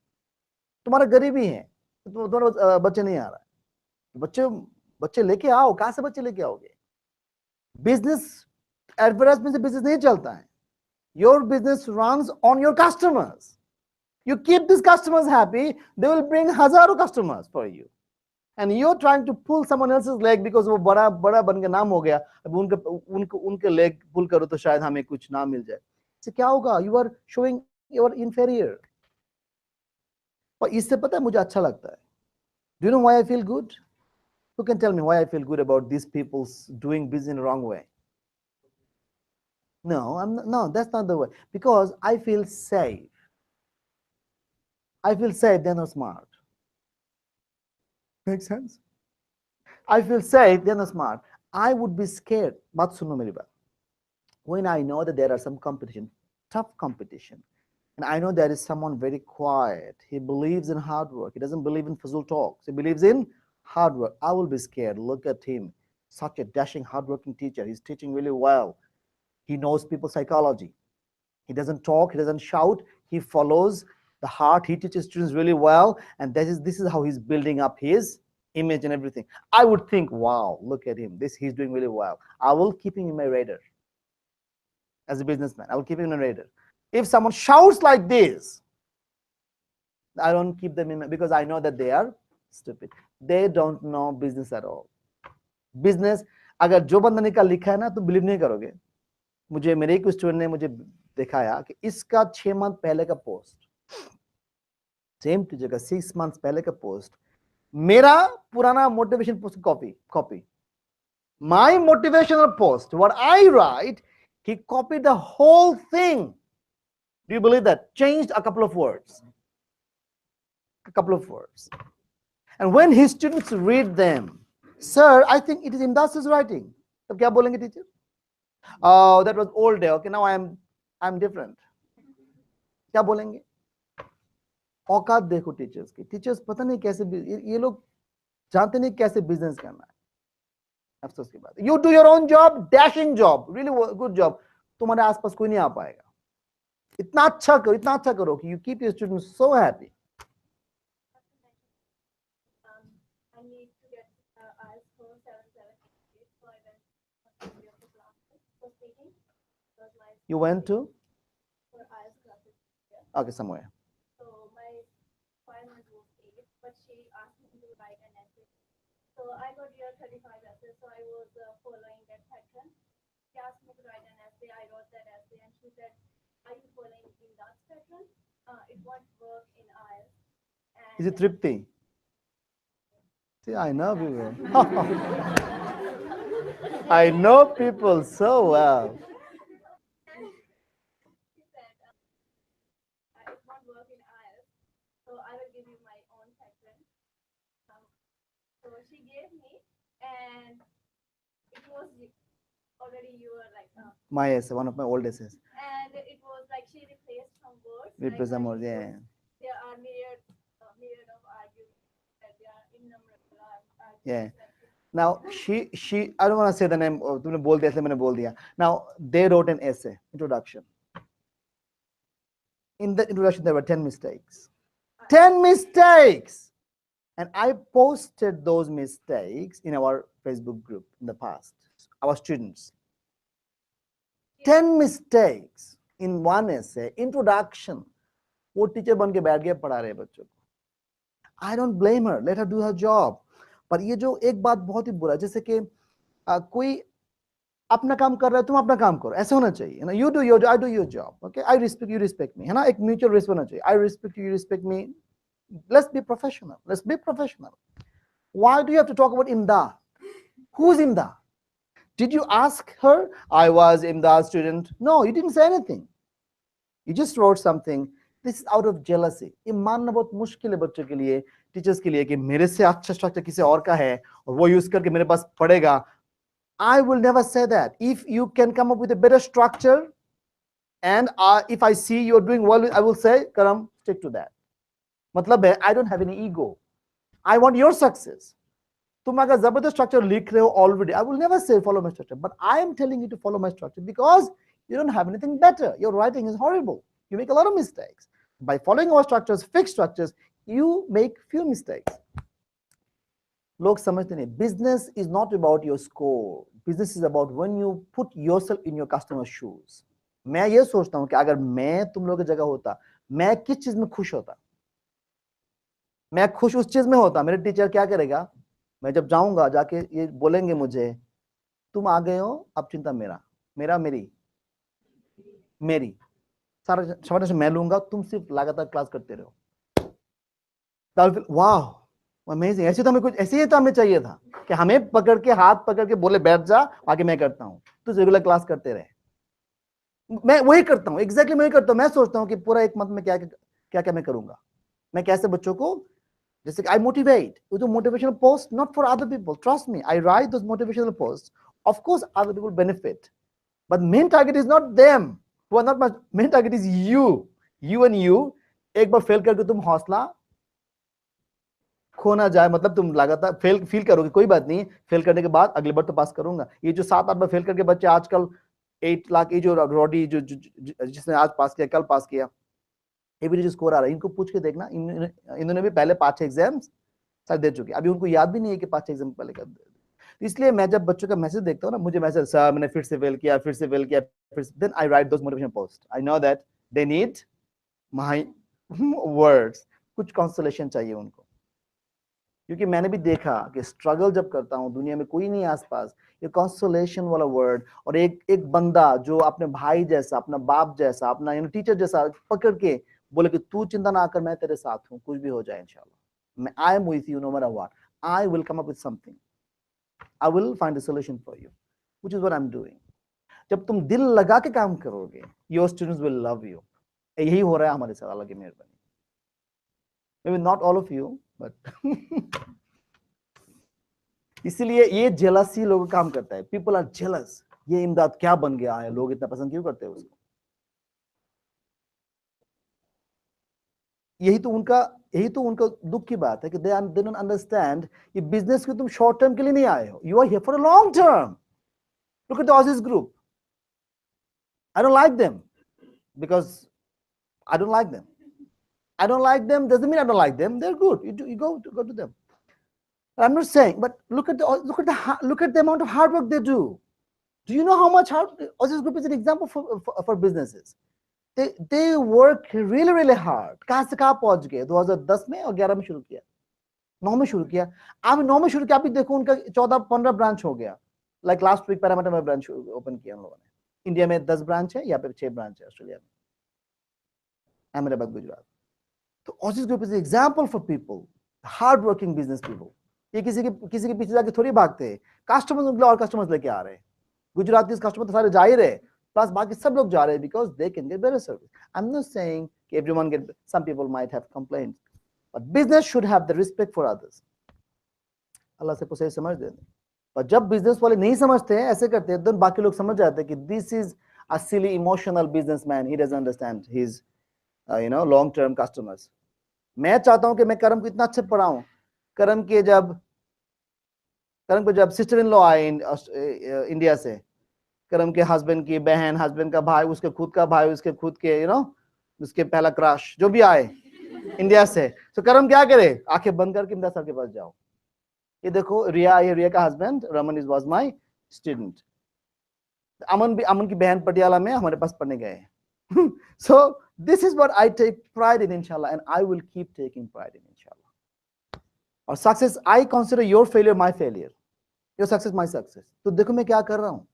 तुम्हारा गरीबी है, तुम्हारा बच्चे नहीं आ रहा है. बच्चे लेके आओ. कहां से बच्चे लेके आओगे? बिजनेस, एडवर्टाइजमेंट से बिजनेस नहीं चलता है. Your business runs on your customers. You keep these customers happy, they will bring हजारों customers for you. And you're trying to pull someone else's leg because वो बड़ा बड़ा बन के नाम हो गया. अब उनके leg pull करो तो शायद हमें कुछ नाम मिल जाए. इससे क्या होगा? You are showing you are inferior. और इससे पता है मुझे अच्छा लगता है. Do you know why I feel good? Who can tell me why I feel good about these people doing business in the wrong way? No, no, that's not the way. Because I feel safe. I feel safe, they're not smart. Makes sense? I feel safe, they're not smart. I would be scared. Baat suno meri baat. When I know that there are some competition, tough competition, and I know there is someone very quiet, he believes in hard work, he doesn't believe in fazul talks, he believes in hard work, I will be scared. Look at him, such a dashing, hardworking teacher. He's teaching really well. He knows people's psychology. He doesn't talk, he doesn't shout, he follows the heart. He teaches students really well, and this is how he's building up his image and everything. I would think, wow, look at him, he's doing really well. I will keep him in my radar. As a businessman, I will keep him in my radar. If someone shouts like this, I don't keep them in because I know that they are stupid. They don't know business at all. Business, अगर जो बंदा निकाल लिखा है ना, तो believe नहीं करोगे. मुझे मेरे एक स्टूडेंट ने मुझे दिखाया कि इसका 6 मंथ पहले का पोस्ट, सेम टीचर का 6 मंथ्स पहले का पोस्ट, मेरा पुराना motivation post copy. My motivational post, what I write, he copied the whole thing. Do you believe that? Changed a couple of words. And when his students read them, sir, I think it is Imdas's writing. तो क्या बोलेंगे teacher? Oh, that was old day. Okay, now I'm different. क्या बोलेंगे? औकात देखो teachers की. Teachers पता नहीं कैसे, ये लोग जानते नहीं कैसे बिजनेस करना है. अफसोस की बात. You do your own job, dashing job, really good job. तुम्हारे आसपास कोई नहीं आ पाएगा. इतना अच्छा करो कि you keep your students so happy. I need to get IELTS score 778, so I went to the classes for speaking. You went to? For IELTS classes. Okay, somewhere. So my final So I got year 35 essay, so I was following that pattern. She asked me to write an essay. I wrote that essay, and she said, "Are you following in that pattern? It won't work in IELTS." Is it Tripti? See, I know people. I know people so well. She said, "It won't work in IELTS, so I will give you my own pattern." So she gave me, and it was already you were like. My essay, one of my old essays. And it was like she replaced some words. Replace some words, yeah. There are myriad of arguments that they are innumerable arguments. Yeah. Now she I don't want to say the name. तुमने बोल दिया इसलिए मैंने बोल दिया. Now they wrote an essay introduction. In the introduction there were 10 mistakes. 10 mistakes, and I posted those mistakes in our Facebook group in the past. Our students. 10 mistakes in one essay introduction. वो teacher बन के बैठ गया पढ़ा रहे बच्चों को. I don't blame her. Let her do her job. पर ये जो एक बात बहुत ही बुरा है, जैसे कि कोई अपना काम कर रहा है, तुम अपना काम करो, ऐसे होना चाहिए ना. You do your job, I do your job. Okay, I respect you, respect me, है ना. एक mutual respect होना चाहिए. I respect you, you respect me. Let's be professional. Let's be professional. Why do you have to talk about Imdad? Who's Imdad? Did you ask her? I was Imdad's student. No, you didn't say anything. You just wrote something. This is out of jealousy. ये मानना बहुत मुश्किल है बच्चों के लिए, teachers के लिए, कि मेरे से अच्छा स्ट्रक्चर किसी और का है और वो यूज करके मेरे पास पढ़ेगा. I will never say that. If you can come up with a better structure, and if I see you're doing well, I will say, Karam, stick to that. मतलब है, I don't have any ego. I want your success. तुम अगर जबरदस्त structure लिख रहे हो already, I will never say follow my structure, but I am telling you to follow my structure because you don't have anything better. Your writing is horrible. You make a lot of mistakes. By following our structures, fixed structures, you make few mistakes. लोग समझते नहीं. Business is not about your score. Business is about when you put yourself in your customer's shoes. मैं ये सोचता हूँ कि अगर मैं तुम लोगों की जगह होता, मैं किस चीज में खुश होता. मैं खुश उस चीज में होता. मेरे टीचर क्या करेगा, मैं जब जाऊंगा जाके ये बोलेंगे मुझे, तुम आ गए हो, अब चिंता मेरा, मेरा मेरी मेरी सारा सारा मैं लूंगा, तुम सिर्फ लगातार क्लास करते रहो. वाह, अमेजिंग. ऐसे तो हमें कुछ ऐसे ही तो हमें चाहिए था कि हमें पकड़ के हाथ पकड़ के बोले बैठ जा, आगे मैं करता हूँ, तो रेगुलर क्लास करते रहे. मैं वही करता हूँ, एग्जैक्टली मैं वही करता हूँ. मैं सोचता हूँ कि पूरा एक मंथ में क्या क्या क्या मैं करूंगा, मैं कैसे बच्चों को, जैसे I motivate with motivational post, not for other people. Trust me, I write those motivational post. Of course other people benefit, but main target is not them, who are not my main target is you. You and you. एक बार fail करके तुम हौसला खो ना जाए, मतलब तुम लगातार फेल फील करोगे, कोई बात नहीं, फेल करने के बाद अगली बार तो पास करूंगा. ये जो 7-8 बार फेल करके बच्चे आजकल 8 लाख, ये जो रोडी जो जिसने आज पास किया, कल पास किया, एवरेज स्कोर आ रहा है, इनको पूछ के देखना. इन्होंने भी पहले 5-6 एग्जाम्स शायद दे चुके, अभी उनको याद भी नहीं है कि 5-6 एग्जाम पहले कर. इसलिए मैं जब बच्चों का मैसेज देखता हूँ ना, मुझे मैसेज, सर मैंने फिर से फेल किया, फिर से फेल किया, then I write those motivation post. I know that they need my words. कुछ कंसोलेशन चाहिए उनको, क्योंकि मैंने भी देखा कि स्ट्रगल जब करता हूँ, दुनिया में कोई नहीं आसपास, ये कंसोलेशन वाला वर्ड, और एक बंदा जो अपने भाई जैसा, अपना बाप जैसा, अपना टीचर जैसा पकड़ के बोले कि तू चिंता ना कर, मैं तेरे साथ हूँ, कुछ भी हो जाए इंशाल्लाह, I am with you know matter what, I will come up with something, I will find a solution for you, which is what I am doing. जब तुम दिल लगा के काम करोगे, your students will love you. यही हो रहा है हमारे साथ, अल्लाह की मेहरबानी. Maybe not all of you, but इसीलिए ये जेलसी लोग काम करता है. People are jealous. ये इमदाद क्या बन गया है, लोग इतना पसंद क्यों करते हैं उसको. यही तो उनका दुख की बात है कि they don't understand कि बिजनेस को तुम शॉर्ट टर्म के लिए नहीं आए हो, you are here for a long term. Look at the Aussies group. I don't like them because I don't like them. I don't like them doesn't mean I don't like them. They're good. You go to them. I'm not saying, but look at the amount of hard work they do. Do you know how much hard? Aussies group is an example for businesses. They work really hard. कहाँ से कहाँ पहुँच गए? 2010 में और 11 में शुरू किया. 9 में शुरू किया, अब 9 में शुरू किया, अभी देखो उनका 14-15 ब्रांच हो गया। लाइक लास्ट वीक पैरामीटर में ब्रांच ओपन किया हम लोगों ने। इंडिया में 10 ब्रांच है, यहाँ पे 6 ब्रांच है ऑस्ट्रेलिया में, अहमदाबाद, गुजरात। तो oasis group is example for people, hard working business people. ये किसी के पीछे जाके थोड़ी भागते हैं, कस्टमर्स और कस्टमर्स लेके आ रहे हैं। गुजरात के कस्टमर तो सारे जा ही रहे, प्लस बाकी सब लोग जा रहे हैं because they can get better service. I am not saying कि everyone get, some people might have complaints, but business should have the respect for others. Allah से पूछे समझ दें, पर जब बिजनेस वाले नहीं समझते हैं, ऐसे करते हैं, तो बाकी लोग समझ जाते हैं कि this is a silly emotional businessman, he doesn't understand his long term customers. मैं चाहता हूं कि मैं करम को इतना अच्छे पढ़ाऊं, करम को जब सिस्टर इन लॉ आए इंडिया से, करम के हस्बैंड की बहन, हस्बैंड का भाई, उसके खुद का भाई, उसके खुद के उसके पहला क्रश जो भी आए इंडिया से, तो करम क्या करे, आंखें बंद करके इमदाद साहब के पास जाओ, ये देखो रिया, ये रिया का husband Raman was my student, Aman की बहन पटियाला में हमारे पास पढ़ने गए। So this is what I take pride in, inshallah, and I will keep taking pride in, inshallah. और success, I consider your failure my failure, your success my success. तो देखो मैं क्या कर रहा हूँ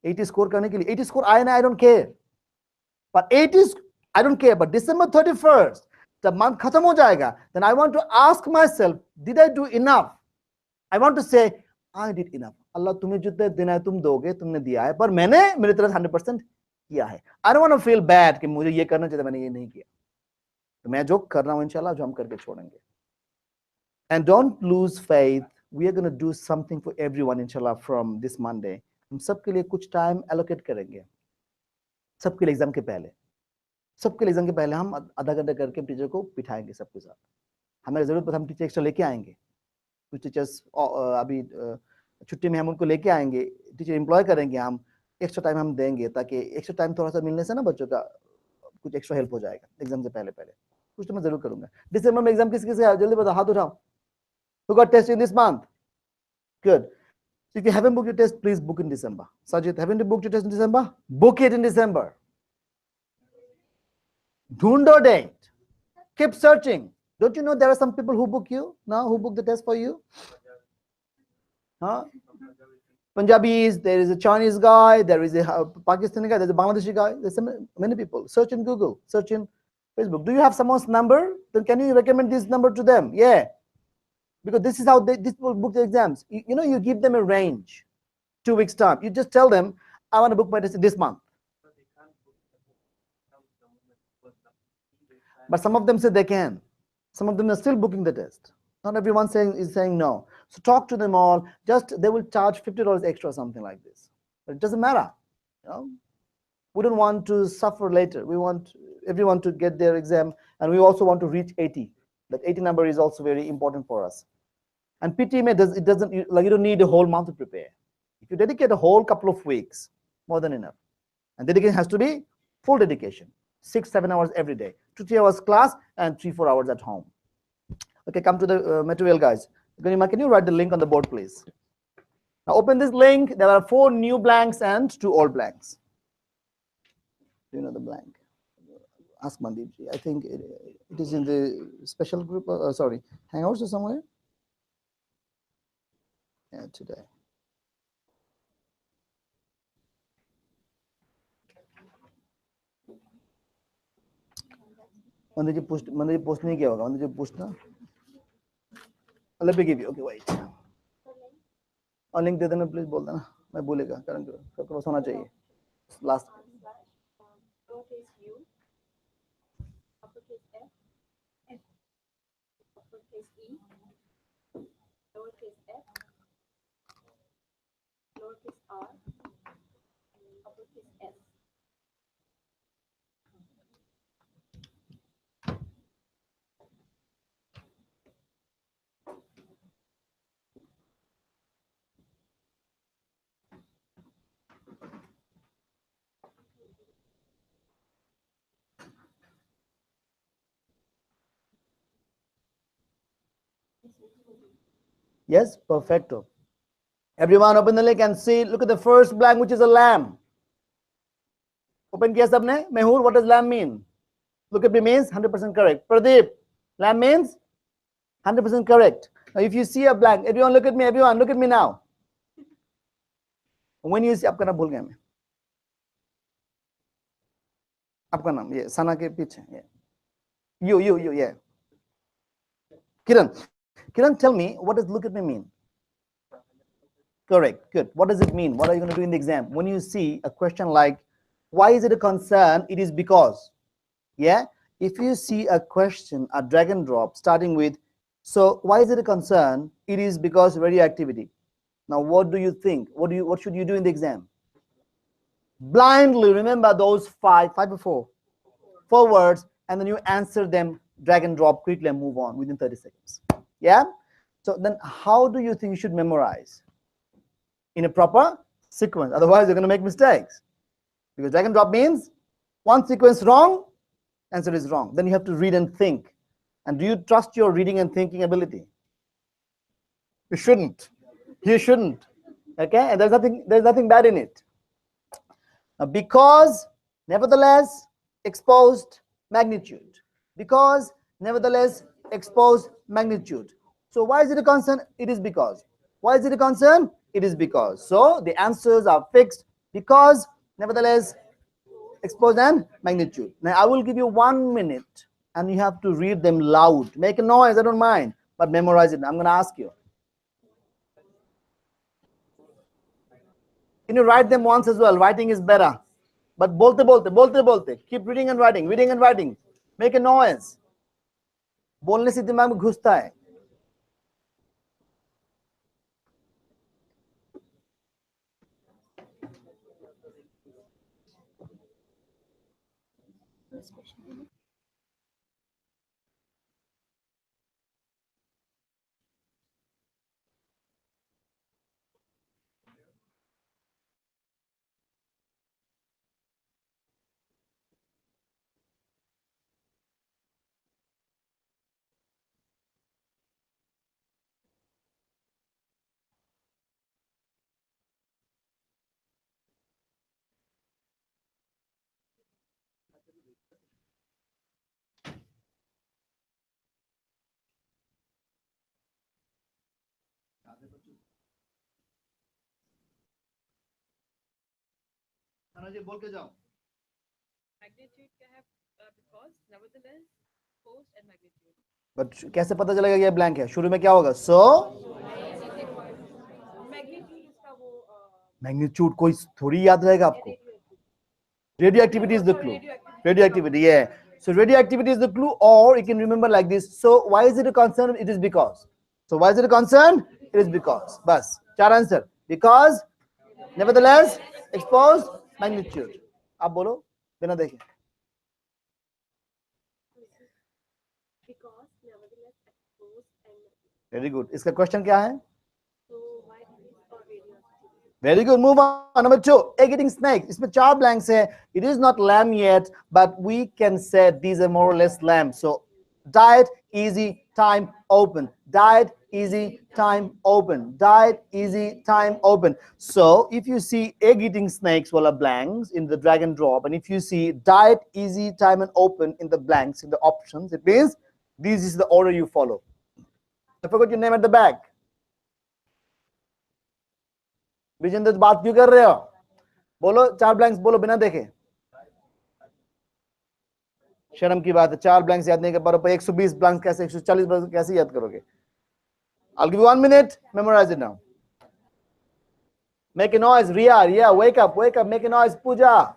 80 स्कोर करने के लिए। 80 स्कोर आए ना, I don't care, but 80 I don't care, but December 31st जब मंथ खत्म हो जाएगा, then I want to ask myself, did I do enough? I want to say I did enough. अल्लाह तुम्हें जितने दिन है तुम दोगे, तुमने दिया है, पर मैंने मेरी तरफ 100% किया है। I don't want to feel bad कि मुझे ये करना चाहिए, मैंने ये नहीं किया। तो मैं जो कर रहा हूँ इंशाल्लाह, जो हम करके छोड़ेंगे। And don't lose faith. We are going to do something for everyone inshallah from this Monday. हम सबके लिए कुछ टाइम allocate करेंगे, सबके लिए एग्जाम के पहले, सबके लिए एग्जाम के पहले हम आधा घंटा करके टीचर को बिठाएंगे सबके साथ। हमें जरूरत पड़े हम टीचर एक्स्ट्रा लेके आएंगे, कुछ टीचर्स अभी छुट्टी में हम उनको लेके आएंगे, टीचर एम्प्लॉय करेंगे, हम एक्स्ट्रा टाइम हम देंगे, ताकि एक्स्ट्रा टाइम थोड़ा सा मिलने से ना बच्चों का कुछ एक्स्ट्रा हेल्प हो जाएगा एग्जाम से पहले। कुछ तो मैं जरूर करूंगा। दिसंबर में एग्जाम किस है, जल्दी बताओ, हाथ उठाओ। Who got test in this month? Good. So if you haven't booked your test, please book in December. Sajid, haven't you booked your test in December? Book it in December. Dhundo date. Keep searching. Don't you know there are some people who book you now, who book the test for you? Huh? Punjabis, there is a Chinese guy, there is a Pakistani guy, there's a Bangladeshi guy, there's many people. Search in Google, search in Facebook. Do you have someone's number? Then can you recommend this number to them? Yeah. Because this is how these people book the exams. You give them a range, 2 weeks time. You just tell them, I want to book my test this month. But some of them say they can. Some of them are still booking the test. Not everyone is saying no. So talk to them all. Just they will charge $50 extra, something like this. But it doesn't matter. We don't want to suffer later. We want everyone to get their exam, and we also want to reach 80. That 80 number is also very important for us. And PTE doesn't like, you don't need a whole month to prepare. If you dedicate a whole couple of weeks, more than enough. And dedication has to be full dedication, 6-7 hours every day, 2-3 hours class and 3-4 hours at home. Okay, come to the material, guys. Ganima, can you write the link on the board, please? Now open this link. There are 4 new blanks and 2 old blanks. Do you know the blank? Ask Mandeep ji. I think it is in the special group, sorry, Hangouts or somewhere? Yeah, today. Mandeep ji post नहीं किया होगा. Mandeep ji post ना. Let me give you. Okay, wait. और link दे देना please, बोल देना, मैं भूलेगा, कारण सबके पास होना चाहिए. Last. Yes, perfecto. Everyone open the link and see, look at the first blank, which is a lamb. Open kiya sabne? Mehul, what does lamb mean? Look at me, means 100% correct. Pradeep, lamb means? 100% correct. Now, if you see a blank, everyone look at me. Everyone look at me now. When you see, आपका नाम भूल गया मैं. आपका नाम ये सना के पीछे. You, yeah. Kiran, tell me, what does look at me mean? Correct, good. What does it mean? What are you going to do in the exam? When you see a question like, why is it a concern? It is because. Yeah? If you see a question, a drag and drop, starting with, so why is it a concern? It is because radioactivity. Now, what do you think? What should you do in the exam? Blindly remember those five or four words, and then you answer them, drag and drop quickly and move on within 30 seconds. Yeah? So then how do you think you should memorize? In a proper sequence. Otherwise, you're going to make mistakes. Because drag and drop means one sequence wrong, answer is wrong. Then you have to read and think. And do you trust your reading and thinking ability? You shouldn't. You shouldn't. Okay? And there's nothing bad in it. Because, nevertheless, exposed magnitude. Because, nevertheless, exposed magnitude. So why is it a concern? It is because. Why is it a concern? It is because. So the answers are fixed because, nevertheless, exposed and magnitude. Now I will give you 1 minute and you have to read them loud. Make a noise, I don't mind, but memorize it. I'm going to ask you. Can you write them once as well? Writing is better. But bolte. Keep reading and writing. Make a noise. बोलने से दिमाग में घुसता है. जी बोल के जाओ. Magnitude क्या है? Because, nevertheless, force and magnitude. But कैसे पता चलेगा ये ब्लैंक है? शुरू में क्या होगा? So मैग्नीट्यूड कोई थोड़ी याद रहेगा आपको. Radioactivity is the clue. Radioactivity, yeah. So radioactivity is the clue, or you can remember like this. So why is it a concern? It is because. So why is it a concern? It is because. Bas. Char answer. Because, nevertheless, exposed magnitude. आप बोलो बिना देखे. Very good. इसका question क्या है? Very good. Move on. Number 2. Egg eating snake. इसमें 4 blanks है. It is not lamb yet, but we can say these are more or less lamb. So diet, easy, time, open. Diet, easy, time, open. Diet, easy, time, open. So if you see egg eating snakes, well, blanks in the drag and drop, and if you see diet, easy, time, and open in the blanks in the options, it means this is the order you follow. I forgot your name at the back. Vijendra बात क्यों कर रहे हो? बोलो 4 blanks बोलो बिना देखे. शर्म की बात है. 4 ब्लैंक्स याद नहीं कर पा रहे. 120 ब्लैंक्स कैसे, 140 ब्लैंक्स कैसे याद करोगे? I'll give you 1 minute. Memorize it now. Make a noise, Ria. Wake up. Make a noise, Pooja.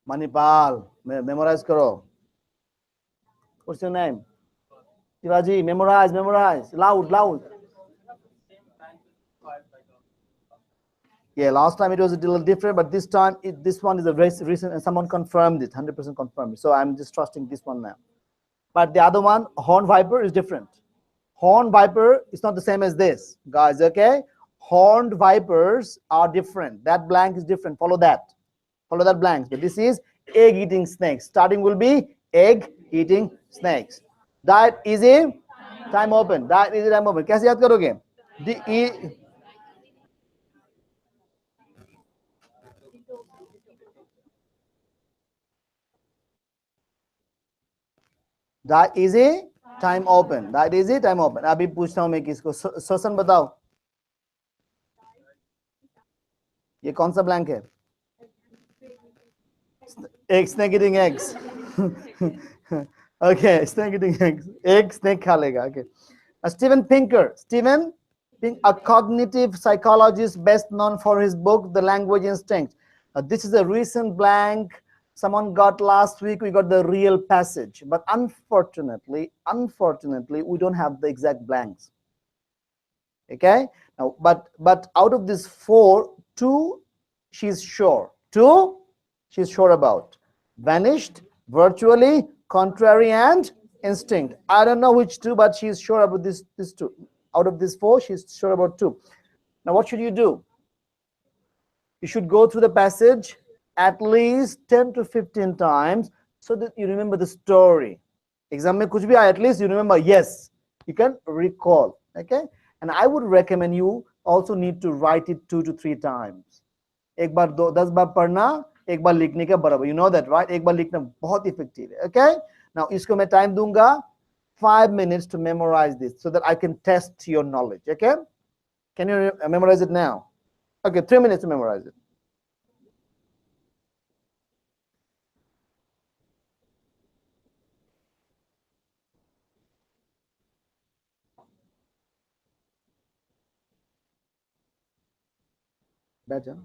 Manipal, memorize karo. What's your name? Shivaji, memorize. Loud. Yeah, last time it was a little different, but this time this one is a very recent, and someone confirmed it, 100% confirmed. So I'm just trusting this one now. But the other one, horn viper, is different. Horn viper is not the same as this, guys. Okay, horned vipers are different. That blank is different. Follow that blank. But this is egg-eating snakes. Starting will be egg-eating snakes. Diet easy, time open. Diet easy, time open. कैसे याद करोगे? That easy, time open. That easy, time open. अभी पूछता हूँ मैं किसको, सोसन बताओ, ये कौन सा ब्लैंक है? एक snake eating eggs. Okay, snake eating eggs. Egg snake खा लेगा. Okay. Steven Pinker. Steven, a cognitive psychologist best known for his book The Language Instinct. This is a recent blank someone got last week. We got the real passage, but unfortunately, we don't have the exact blanks. Okay. Now, but out of these 4, 2 she's sure. 2 she's sure about. Vanished, virtually, contrary, and instinct. I don't know which 2, but she's sure about this 2. Out of these 4, she's sure about 2. Now, what should you do? You should go through the passage at least 10 to 15 times so that you remember the story. Exam mein kuch bhi aaye, at least you remember, yes, you can recall. Okay. And I would recommend you also need to write it 2 to 3 times. एक बार 10 बार पढ़ना, एक बार लिखने के बराबर. You know that, right? एक बार लिखना बहुत effective है. Okay. Now इसको मैं time दूंगा 5 minutes to memorize this so that I can test your knowledge. Okay. Can you memorize it now? Okay, 3 minutes to memorize it. Better.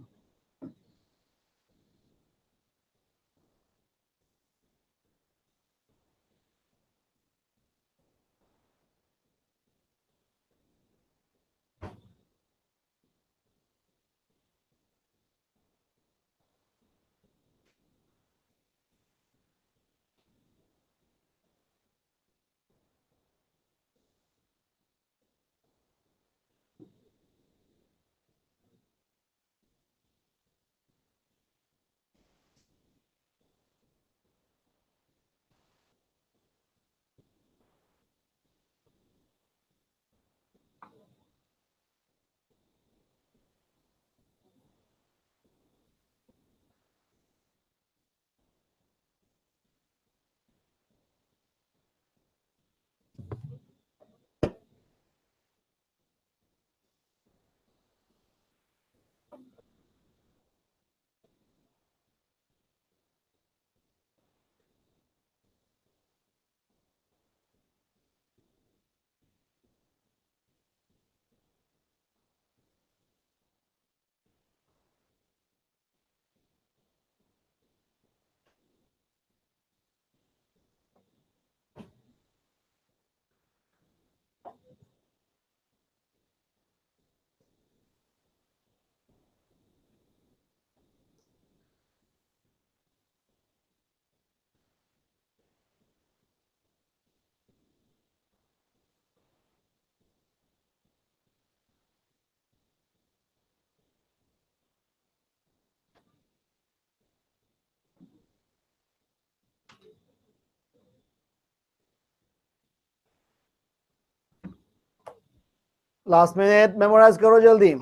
Last minute, memorize करो जल्दी.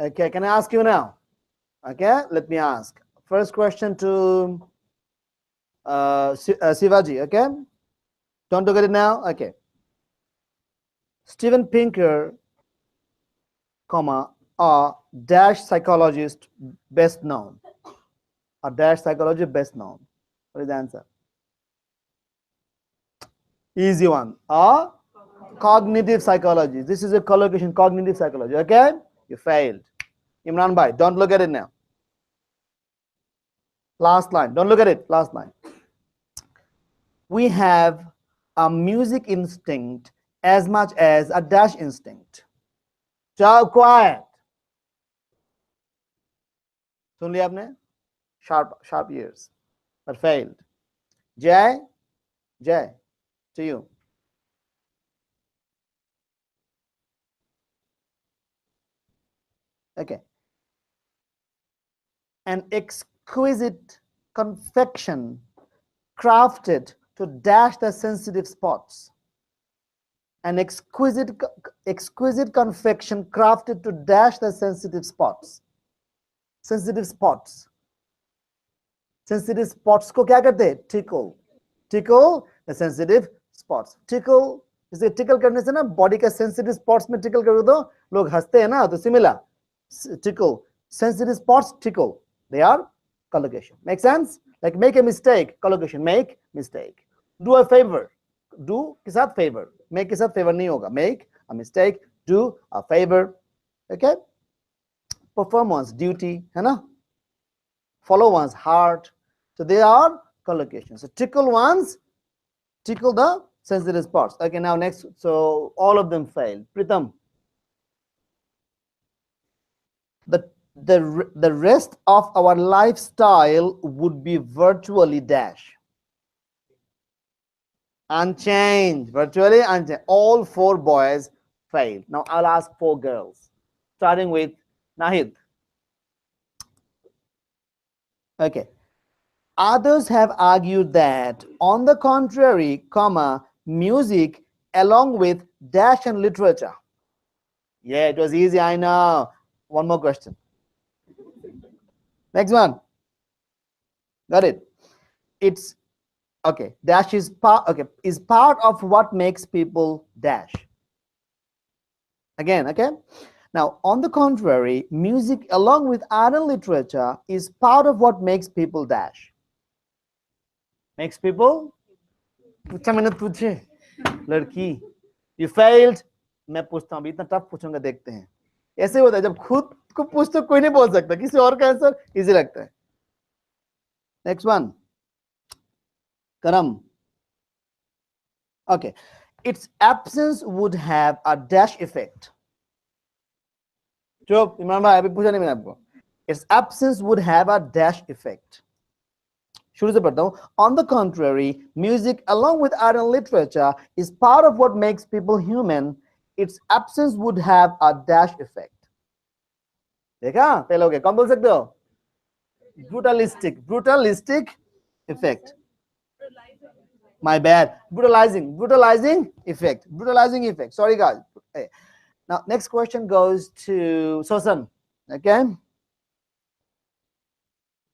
Okay, can I ask you now? Okay, let me ask. First question to Sivaji. Okay, don't look at it now. Okay. Steven Pinker, comma, a dash psychologist best known. A dash psychologist best known. What is the answer? Easy one. A cognitive psychology. This is a collocation, cognitive psychology. Okay, you failed. Imran Bhai, don't look at it now. Last line. Don't look at it. Last line. We have a music instinct as much as a dash instinct. Child, quiet. सुन लिया आपने? Sharp ears, but failed. Jay, to you. Okay. An exquisite confection crafted to dash the sensitive spots. An exquisite confection crafted to dash the sensitive spots. Sensitive spots. Sensitive spots को क्या करते हैं? Tickle. Tickle the sensitive spots. Tickle इसे tickle करने से ना body के sensitive spots में tickle करो तो लोग हंसते हैं ना, तो similar. Tickle. Sensitive spots tickle. They are collocation. Make sense? Like make a mistake. Collocation. Make mistake. Do a favor. Do के साथ favor. Make के साथ favor नहीं होगा. Make a mistake. Do a favor. Okay? Perform one's duty. है ना? Follow one's heart. So they are collocations. So tickle the sensitive spots. Okay, now next. So all of them failed. Pritam. The rest of our lifestyle would be virtually dash. Unchanged. Virtually unchanged. All 4 boys failed. Now I'll ask 4 girls. Starting with Nahid. Okay. Others have argued that, on the contrary, music along with dash and literature. Yeah, it was easy, I know. One more question. Next one. Got it. It's okay. Dash is part of what makes people dash. Again, okay. Now, on the contrary, music along with art and literature is part of what makes people dash. Makes people? पूछा मैंने तुझे लड़की, you failed. मैं पूछता हूँ, इतना tough पूछूंगा, देखते हैं. ऐसे होता है जब खुद को पूछते कोई नहीं बोल सकता, किसी और का आंसर इजी लगता है. Next one. Karam. Okay. Its absence would have a dash effect. चुप, इमरान भाई अभी पूछा नहीं मैंने आपको. Its absence would have a dash effect. शुरू से पढ़ता हूँ. On the contrary, music along with art and literature is part of what makes people human. Its absence would have a dash effect. देखा? फेल हो गए. कौन बोल सकते हो? Brutalistic effect. My bad. Brutalizing effect. Sorry guys. Hey. Now next question goes to Sosan. Okay.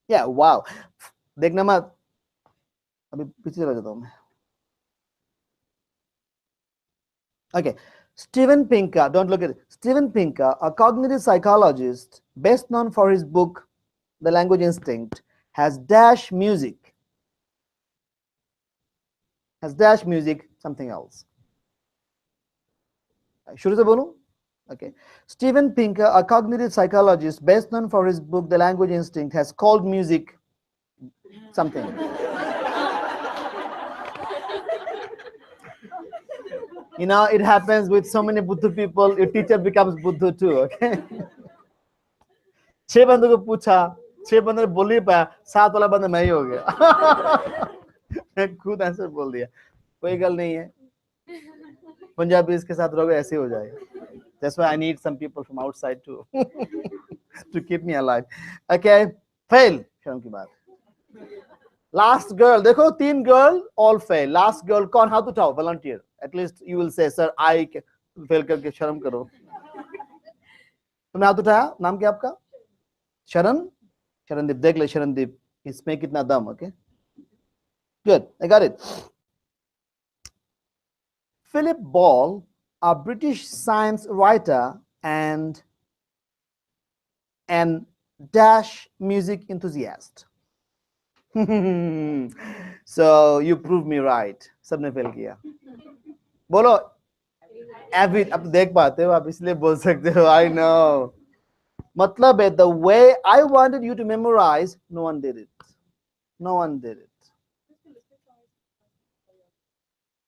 Yeah. Wow. देखना मत. अभी पीछे चला जाता हूँ मैं. Okay. Steven Pinker, don't look at it. Steven Pinker, a cognitive psychologist best known for his book The Language Instinct, has dash music something else. शुरू से बोलूं? Okay. Steven Pinker, a cognitive psychologist best known for his book The Language Instinct, has called music something. You know, it happens with so many Buddha people. Your teacher becomes Buddha too, okay? 6 बंदों को पूछा, 6 बंदों ने बोल नहीं पाया, 7 वाला बंदा मैं ही हो गया. मैं खुद आंसर बोल दिया. कोई गल नहीं है. पंजाबी इसके साथ रहोगे ऐसे हो जाएगा. That's why I need some people from outside too to keep me alive. Okay, fail. शर्म की बात. Last girl, देखो 3 girl all fail. Last girl कौन हाथ उठाओ? Volunteer. At least you will say, sir, I fail करके शर्म करो. तुमने हाथ उठाया? नाम क्या आपका? शरणदीप. देख ले शरणदीप, इसमें कितना दम. Okay, good, I got it. Philip Ball, a British science writer and an dash music enthusiast. So you proved me right. सबने फेल किया. बोलो avid. अब देख पाते हो आप इसलिए बोल सकते हो. I know. मतलब है the way I wanted you to memorize, no one did it.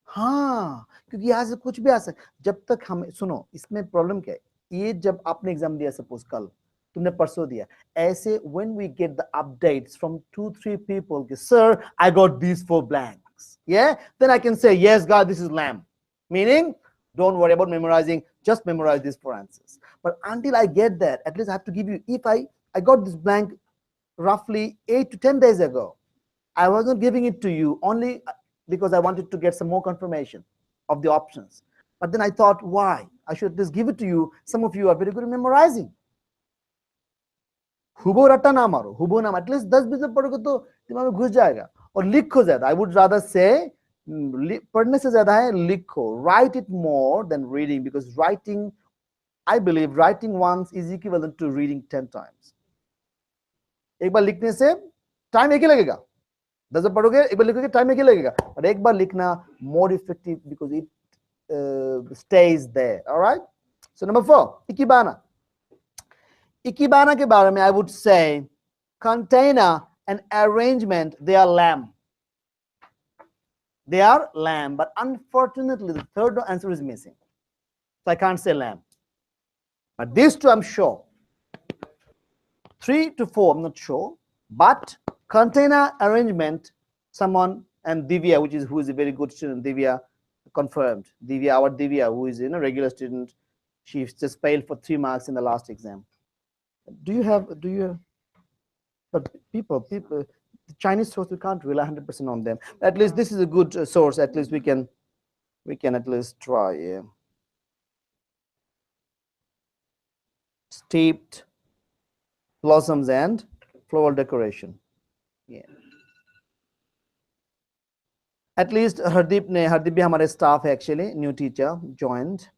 हाँ, क्योंकि यहाँ से कुछ भी आ सकता, जब तक हमें सुनो, इसमें प्रॉब्लम क्या है, ये जब आपने एग्जाम दिया, सपोज कल तुमने परसों दिया, ऐसे when we get the updates from 2-3 people, sir, I got these 4 blanks, yeah, then I can say, yes, God, this is lamb, meaning don't worry about memorizing, just memorize these 4 answers. But until I get that, at least I have to give you, if I got this blank roughly 8 to 10 days ago, I wasn't giving it to you only because I wanted to get some more confirmation of the options. But then I thought, why? I should just give it to you. Some of you are very good at memorizing. हुबो रट्टा ना मारो, हुबो ना, at least 10-20 पढ़ोगे तो दिमाग में घुस जाएगा, और लिखो ज्यादा. I would rather say पढ़ने से ज्यादा है लिखो. Write it more than reading, because writing, I believe writing once is equivalent to reading 10 times. एक बार लिखने से टाइम एक ही लगेगा, 10 बार पढ़ोगे, एक बार लिखोगे, टाइम एक ही लगेगा, और एक बार लिखना more effective because it stays there. All right. So number 4, ikebana. Ikebana के बारे में I would say container and arrangement, they are lamb. They are lamb, but unfortunately the third answer is missing, so I can't say lamb. But these two I'm sure. 3 to 4 I'm not sure, but container arrangement, someone, and Divya, who is a very good student, Divya confirmed. Divya, our Divya, who is a regular student, she just failed for 3 marks in the last exam. But people, the Chinese source, we can't rely 100% on them. At least this is a good source. At least we can at least try. Yeah. Steeped blossoms and floral decoration. Yeah. At least Hardeep bhi hamare staff hai, actually, new teacher joined.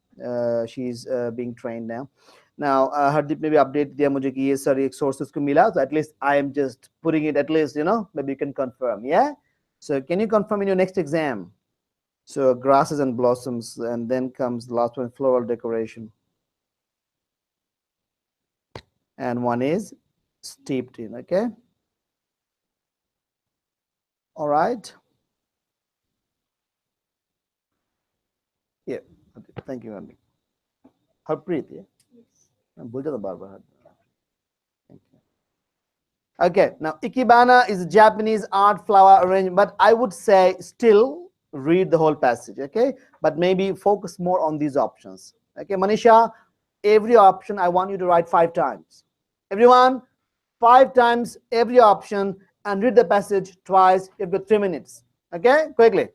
She's being trained now. Now Hardeep ne bhi update diya mujhe ki ye sir ek sources ko mila, so at least I am just putting it, at least maybe you can confirm. Yeah, so can you confirm in your next exam? So grasses and blossoms, and then comes the last one, floral decoration, and one is steeped in. Okay, all right. Yeah, okay. Thank you, Hardeep. Harpreet, yeah. भूल जाता बार बार. Okay, now ikebana is a Japanese art flower arrangement, but I would say still read the whole passage, okay? But maybe focus more on these options. Okay, Manisha, every option I want you to write 5 times. Everyone, 5 times every option, and read the passage twice. You've got 3 minutes. Okay, quickly,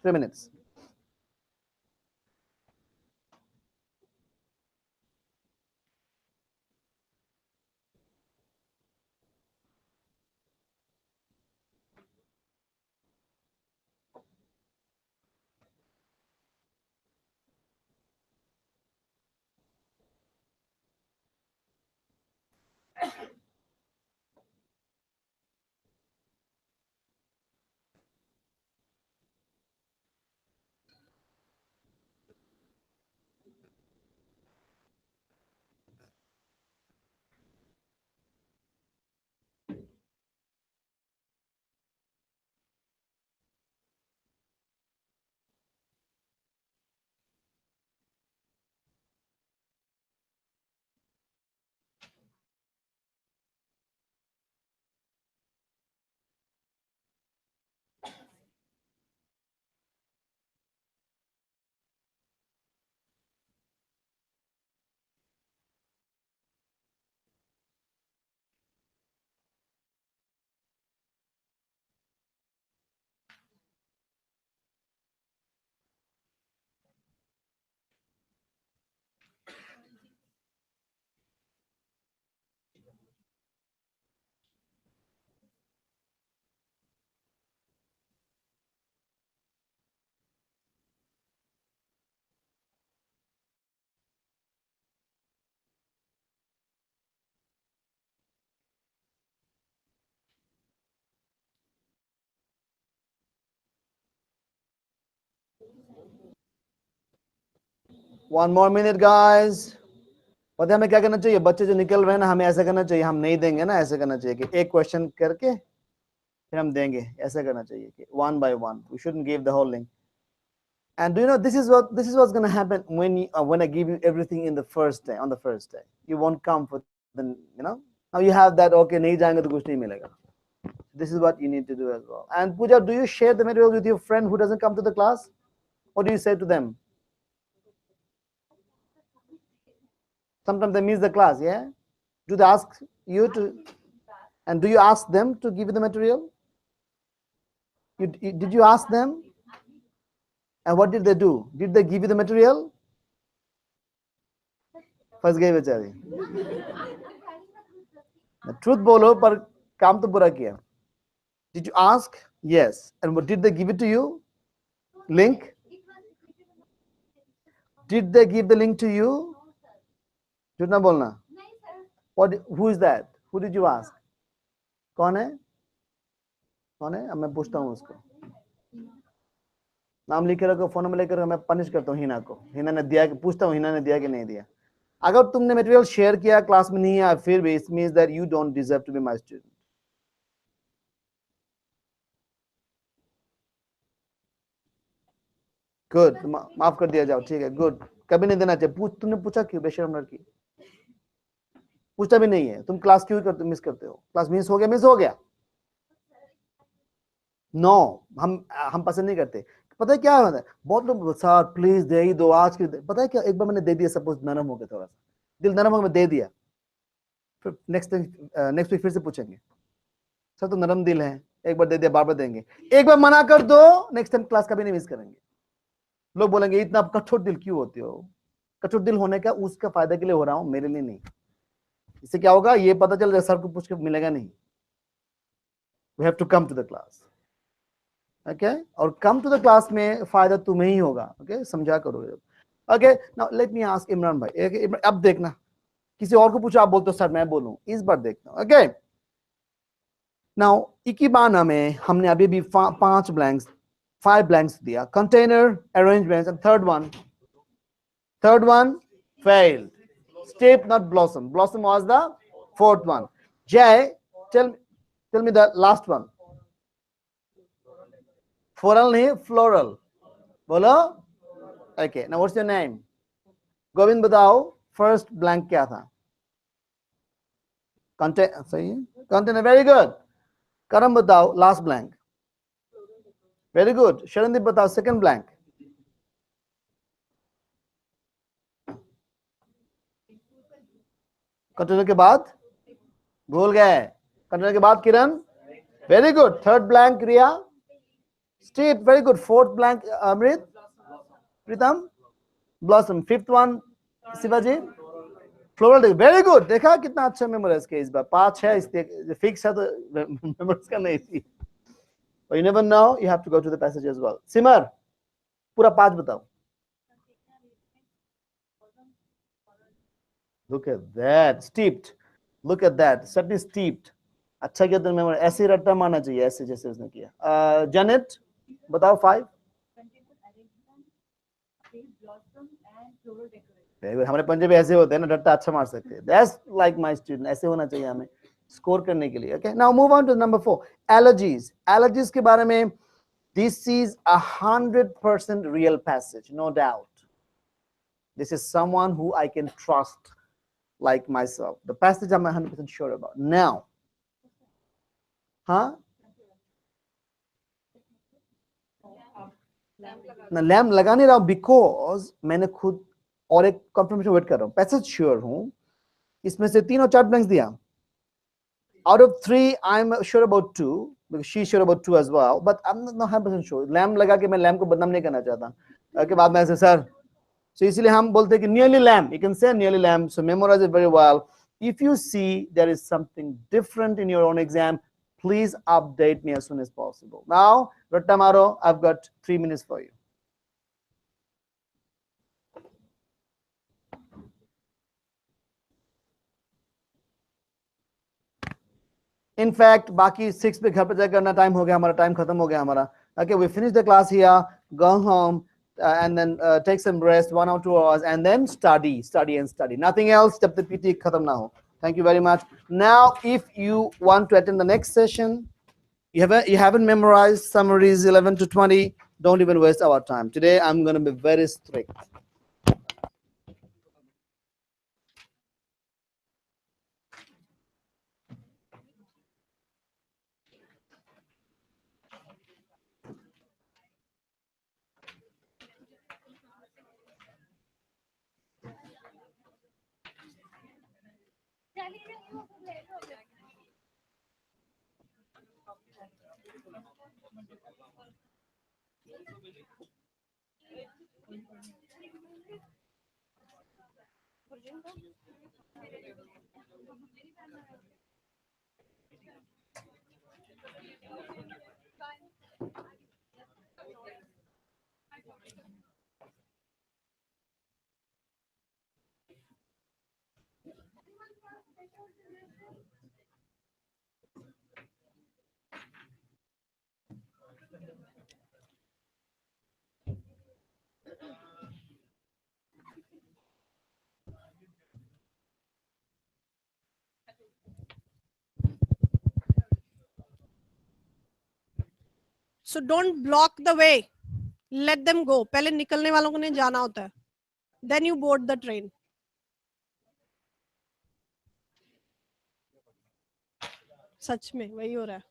3 minutes. One more minute, guys. पता है हमें क्या करना चाहिए? बच्चे जो निकल रहे हैं ना, हमें ऐसा करना चाहिए, हम नहीं देंगे ना, ऐसे करना चाहिए कि एक क्वेश्चन करके फिर हम देंगे, ऐसा करना चाहिए कि one by one. We shouldn't give the whole link. And do you know this is what's going to happen when I give you everything in the first day, on the first day. You won't come for the, now you have that, okay, nahi jayenge to kuch nahi milega. This is what you need to do as well. And Pooja, do you share the material with your friend who doesn't come to the class? What do you say to them? Sometimes they miss the class, yeah? Do they ask you to, and do you ask them to give you the material? Did you ask them? And what did they do? Did they give you the material? फंस गई बेचारी. The truth bolo, par kaam to bura kiya. Did you ask? Yes. And what did they give it to you? Link? Did they give the link to you? झूठ ना बोलना. What? Who is that? Who did you ask? कौन है? कौन है? अब मैं पूछता हूँ उसको. नाम लिखे रखो, फोन नंबर लेकर मैं पनिश करता हूँ हिना को. हिना ने दिया, पूछता हूँ हिना ने दिया कि नहीं दिया. अगर तुमने मटेरियल शेयर किया, क्लास में नहीं आया, फिर भी it means that you don't deserve to be my student. Good. माफ कर दिया जाओ, ठीक है. Good. कभी नहीं देना चाहिए. तुमने पूछा क्यों? बेशर्म लड़की. पूछता भी नहीं है. तुम क्लास क्यों करते, मिस करते हो? क्लास मिस हो गया, मिस हो गया. नो, हम पसंद नहीं करते. पता है क्या होता है? बहुत लोग सर प्लीज दे ही दो आज के. पता है क्या, एक बार मैंने दे दिया, सपोज नरम हो गया, थोड़ा सा दिल नरम हो गया, दे दिया. फिर नेक्स्ट वीक फिर से पूछेंगे, सर तो नरम दिल है, एक बार दे दिया, बार बार देंगे. एक बार मना कर दो, नेक्स्ट टाइम क्लास कभी नहीं मिस करेंगे. लोग बोलेंगे इतना आप कठोर दिल क्यों होते हो? कठोर दिल होने का उसका फायदा के लिए हो रहा हूं, मेरे लिए नहीं. इससे क्या होगा, ये पता चल जाए सर को पूछ के मिलेगा नहीं. We have to come to the class. Okay, और कम टू द क्लास में फायदा तुम्हें ही होगा. ओके, समझा करो. Okay, now let me ask Imran भाई. अब देखना, किसी और को पूछो, आप बोलते हो सर मैं बोलूं, इस बार देखना. ओके, नाउ इकिबाना में हमने अभी भी 5 blanks दिया. Container, arrangement, and third one failed. Step, not blossom. Blossom was the 4th one. Jay, tell me the last one. Floral नहीं, floral. बोलो. Okay, now what's your name? Govind बताओ, first blank क्या था? Container, सही है. Container, very good. करम बताओ, last blank. Very good. Sharandeep बताओ, second blank. कंटेनर के बाद भूल गए. कंटेनर के बाद Kiran, very good. Third blank Riya, steep, very good. Fourth blank Amrit, Pritam, blossom. Fifth one Shivaji, floral. Very good. देखा कितना अच्छा मेमोराइज किया इस बार. 5 है, इसलिए फिक्स है तो मेमोराइज करना easy. But you never know, you have to go to the passage as well. सिमर, पूरा 5 बताओ. Look at that, steeped. Look at that, certainly steeped. अच्छा किया तुमने मेमोरी. ऐसे रट्टा मारना चाहिए, ऐसे जैसे उसने किया. Janet, बताओ 5. हमारे पंजाबी ऐसे होते हैं ना, रट्टा अच्छा मार सकते हैं. That's like my student. ऐसे होना चाहिए हमें स्कोर करने के लिए. Okay, now move on to number 4. Allergies. Allergies के बारे में, this is 100% real passage, no doubt. This is someone who I can trust, like myself. The passage I'm 100% sure about. Now, हाँ, ना लैम्प लगा नहीं रहा हूँ, because मैंने खुद और एक confirmation वेट कर रहा हूँ. पैसेज श्योर हूँ. इसमें से 3 और 4 ब्लैंक्स दिया. Out of 3, I'm sure about 2, because she's sure about 2 as well, but I'm not 100% sure. Lamp लगा के मैं लैम्प को बदनाम नहीं करना चाहता. के बाद में ऐसे सर, so इसलिए हम बोलते हैं कि nearly lamb. You can say nearly lamb. So memorize it very well. If you see there is something different in your own exam, please update me as soon as possible. Now, Ratta Maro, I've got 3 minutes for you. In fact, बाकी 6 पे घर पे जाकर करना, time हो गया हमारा, time खत्म हो गया हमारा. Okay, we finish the class here, go home, and then take some rest, 1 or 2 hours, and then study. Nothing else जब तक PTE खत्म ना हो. Thank you very much. Now, if you want to attend the next session, you haven't memorized summaries 11 to 20, Don't even waste our time. Today I'm going to be very strict. So don't block the way. Let them go. पहले निकलने वालों को नहीं जाना होता है. Then you board the train. सच में वही हो रहा है.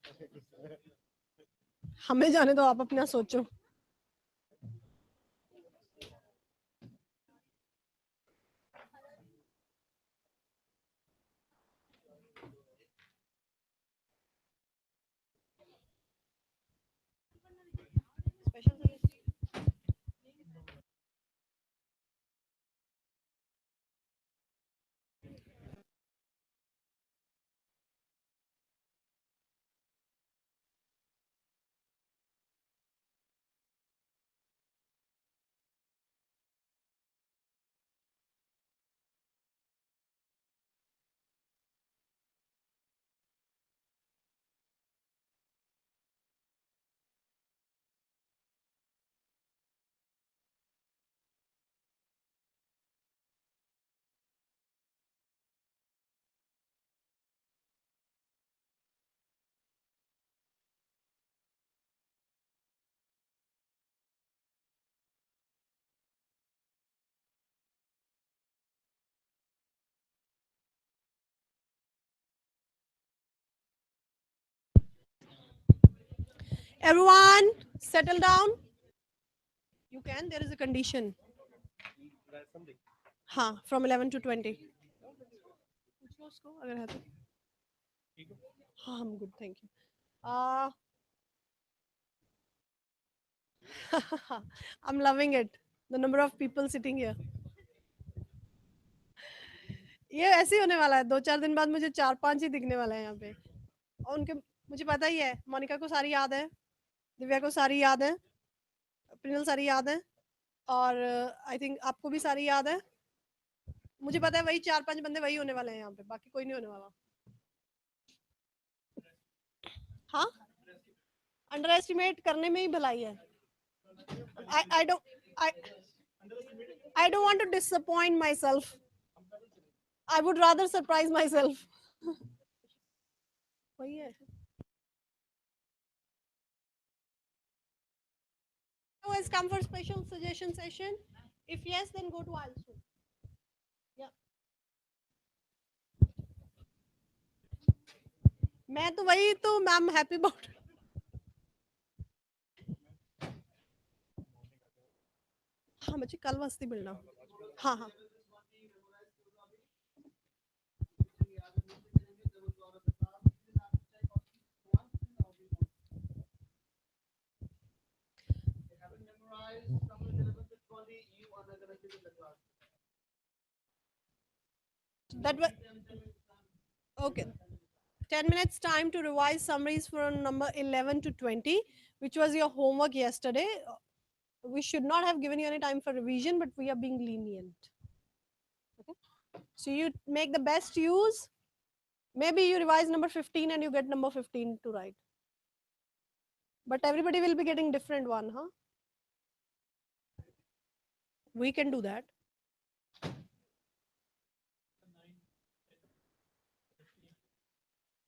हमें जाने दो, आप अपना सोचो. Everyone, settle down. You can. There is a condition. हाँ, from 11 to 20. पूछ लो उसको अगर है तो. हाँ, I'm good, thank you. I'm loving it. The number of people sitting here. ये ऐसे ही होने वाला है. 2-4 दिन बाद मुझे 4-5 ही दिखने वाला है यहाँ पे. और उनके मुझे पता ही है. मोनिका को सारी याद है. दिव्या को सारी याद है. प्रिनल सारी याद है. और आई थिंक आपको भी सारी याद है. मुझे पता है वही 4-5 बंदे वही होने वाले हैं यहाँ पे. बाकी कोई नहीं होने वाला. हाँ, अंडर एस्टिमेट करने में ही भलाई है. I don't want to disappoint myself. I would rather surprise myself. वही है. Always come for special suggestion session. If yes, then go to IELTS 2. Yeah. मैं तो वही तो मैम हैप्पी अबाउट. हाँ मुझे कल वास्ते मिलना. हाँ हाँ. That was okay. 10 minutes time to revise summaries from number 11 to 20, which was your homework yesterday. We should not have given you any time for revision, but we are being lenient. Okay? So you make the best use. Maybe you revise number 15 and you get number 15 to write. But everybody will be getting different one, huh? We can do that.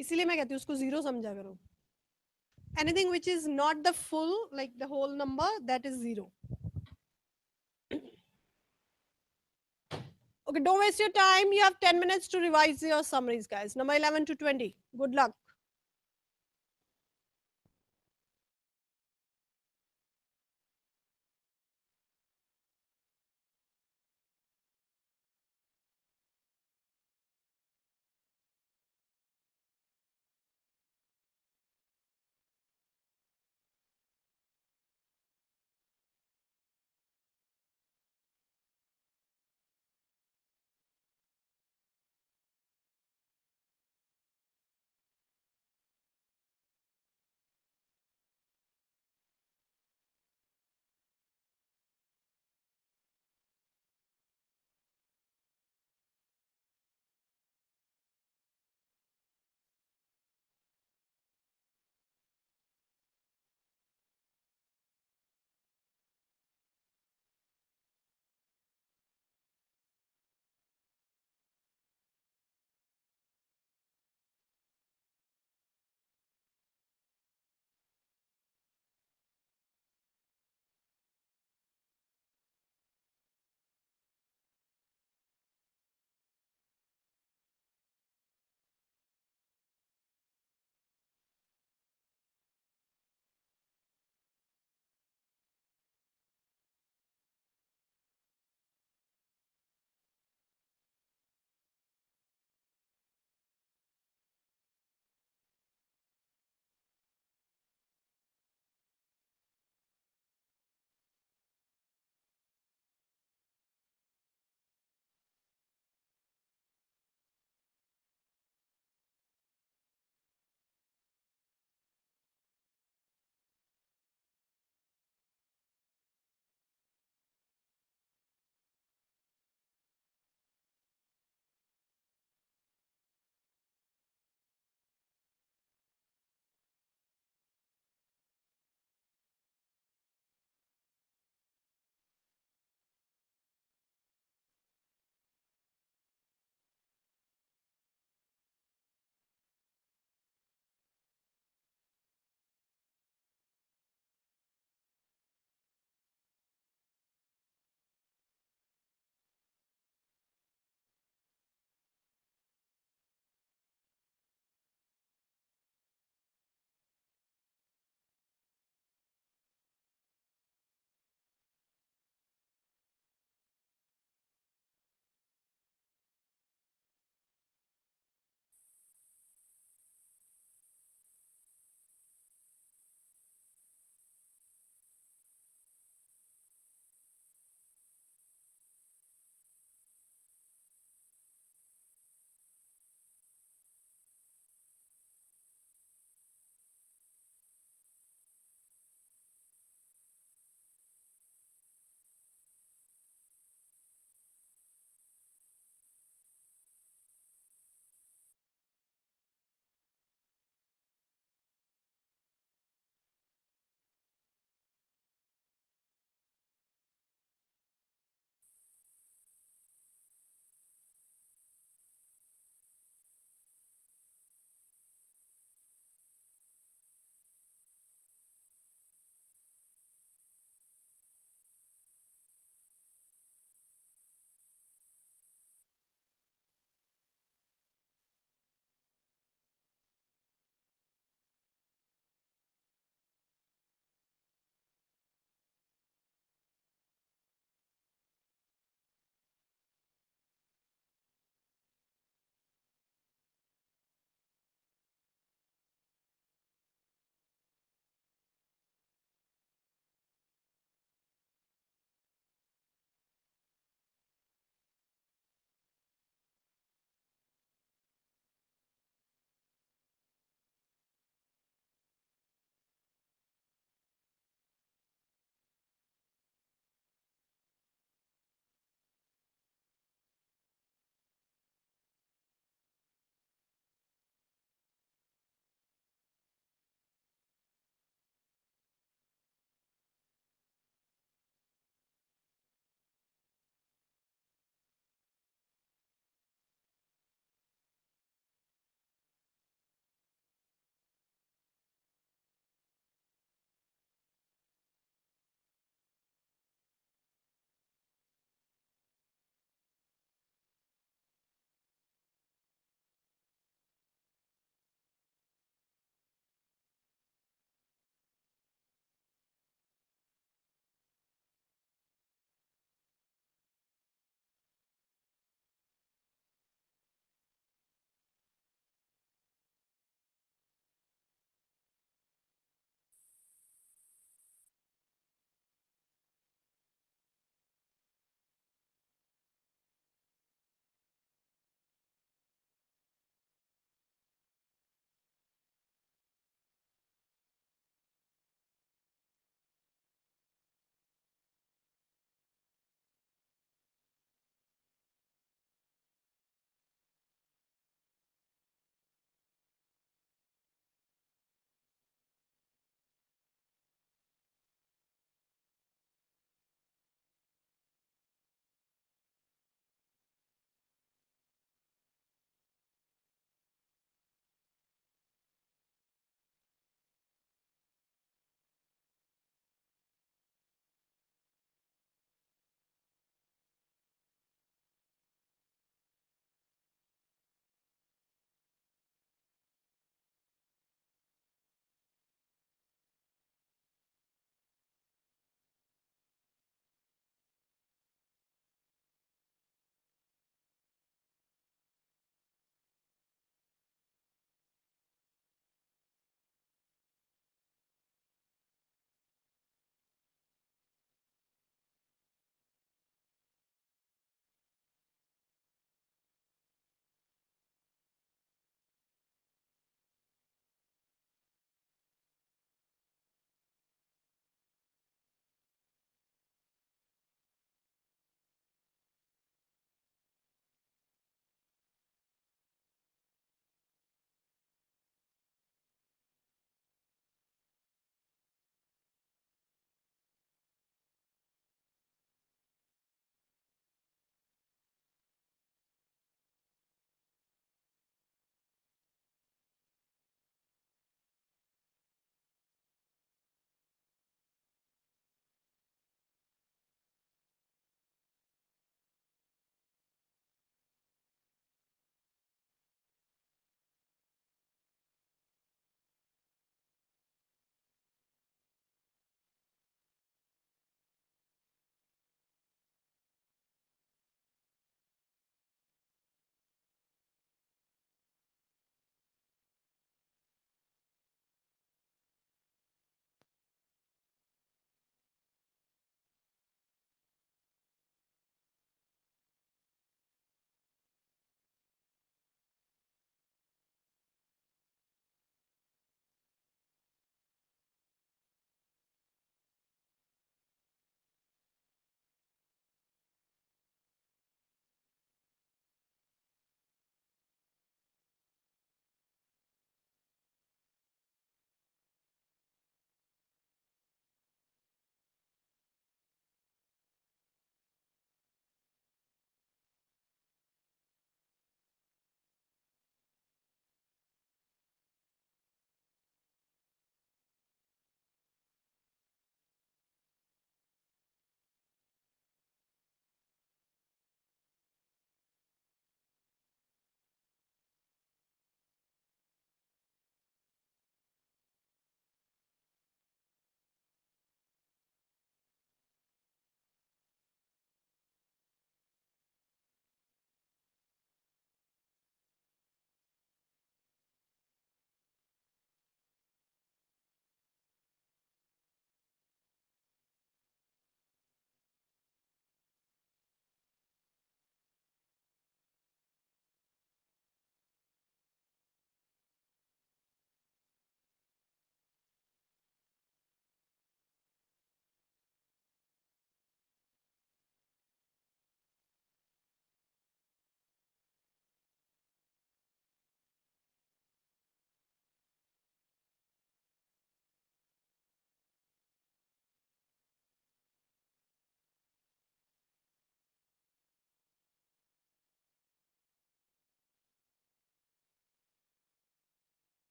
इसीलिए मैं कहती हूँ उसको 0 समझा करो. Anything which is not the full, like the whole number, that is 0. Okay, don't waste your time. You have 10 minutes to revise your summaries, guys. Number 11 to 20. Good luck.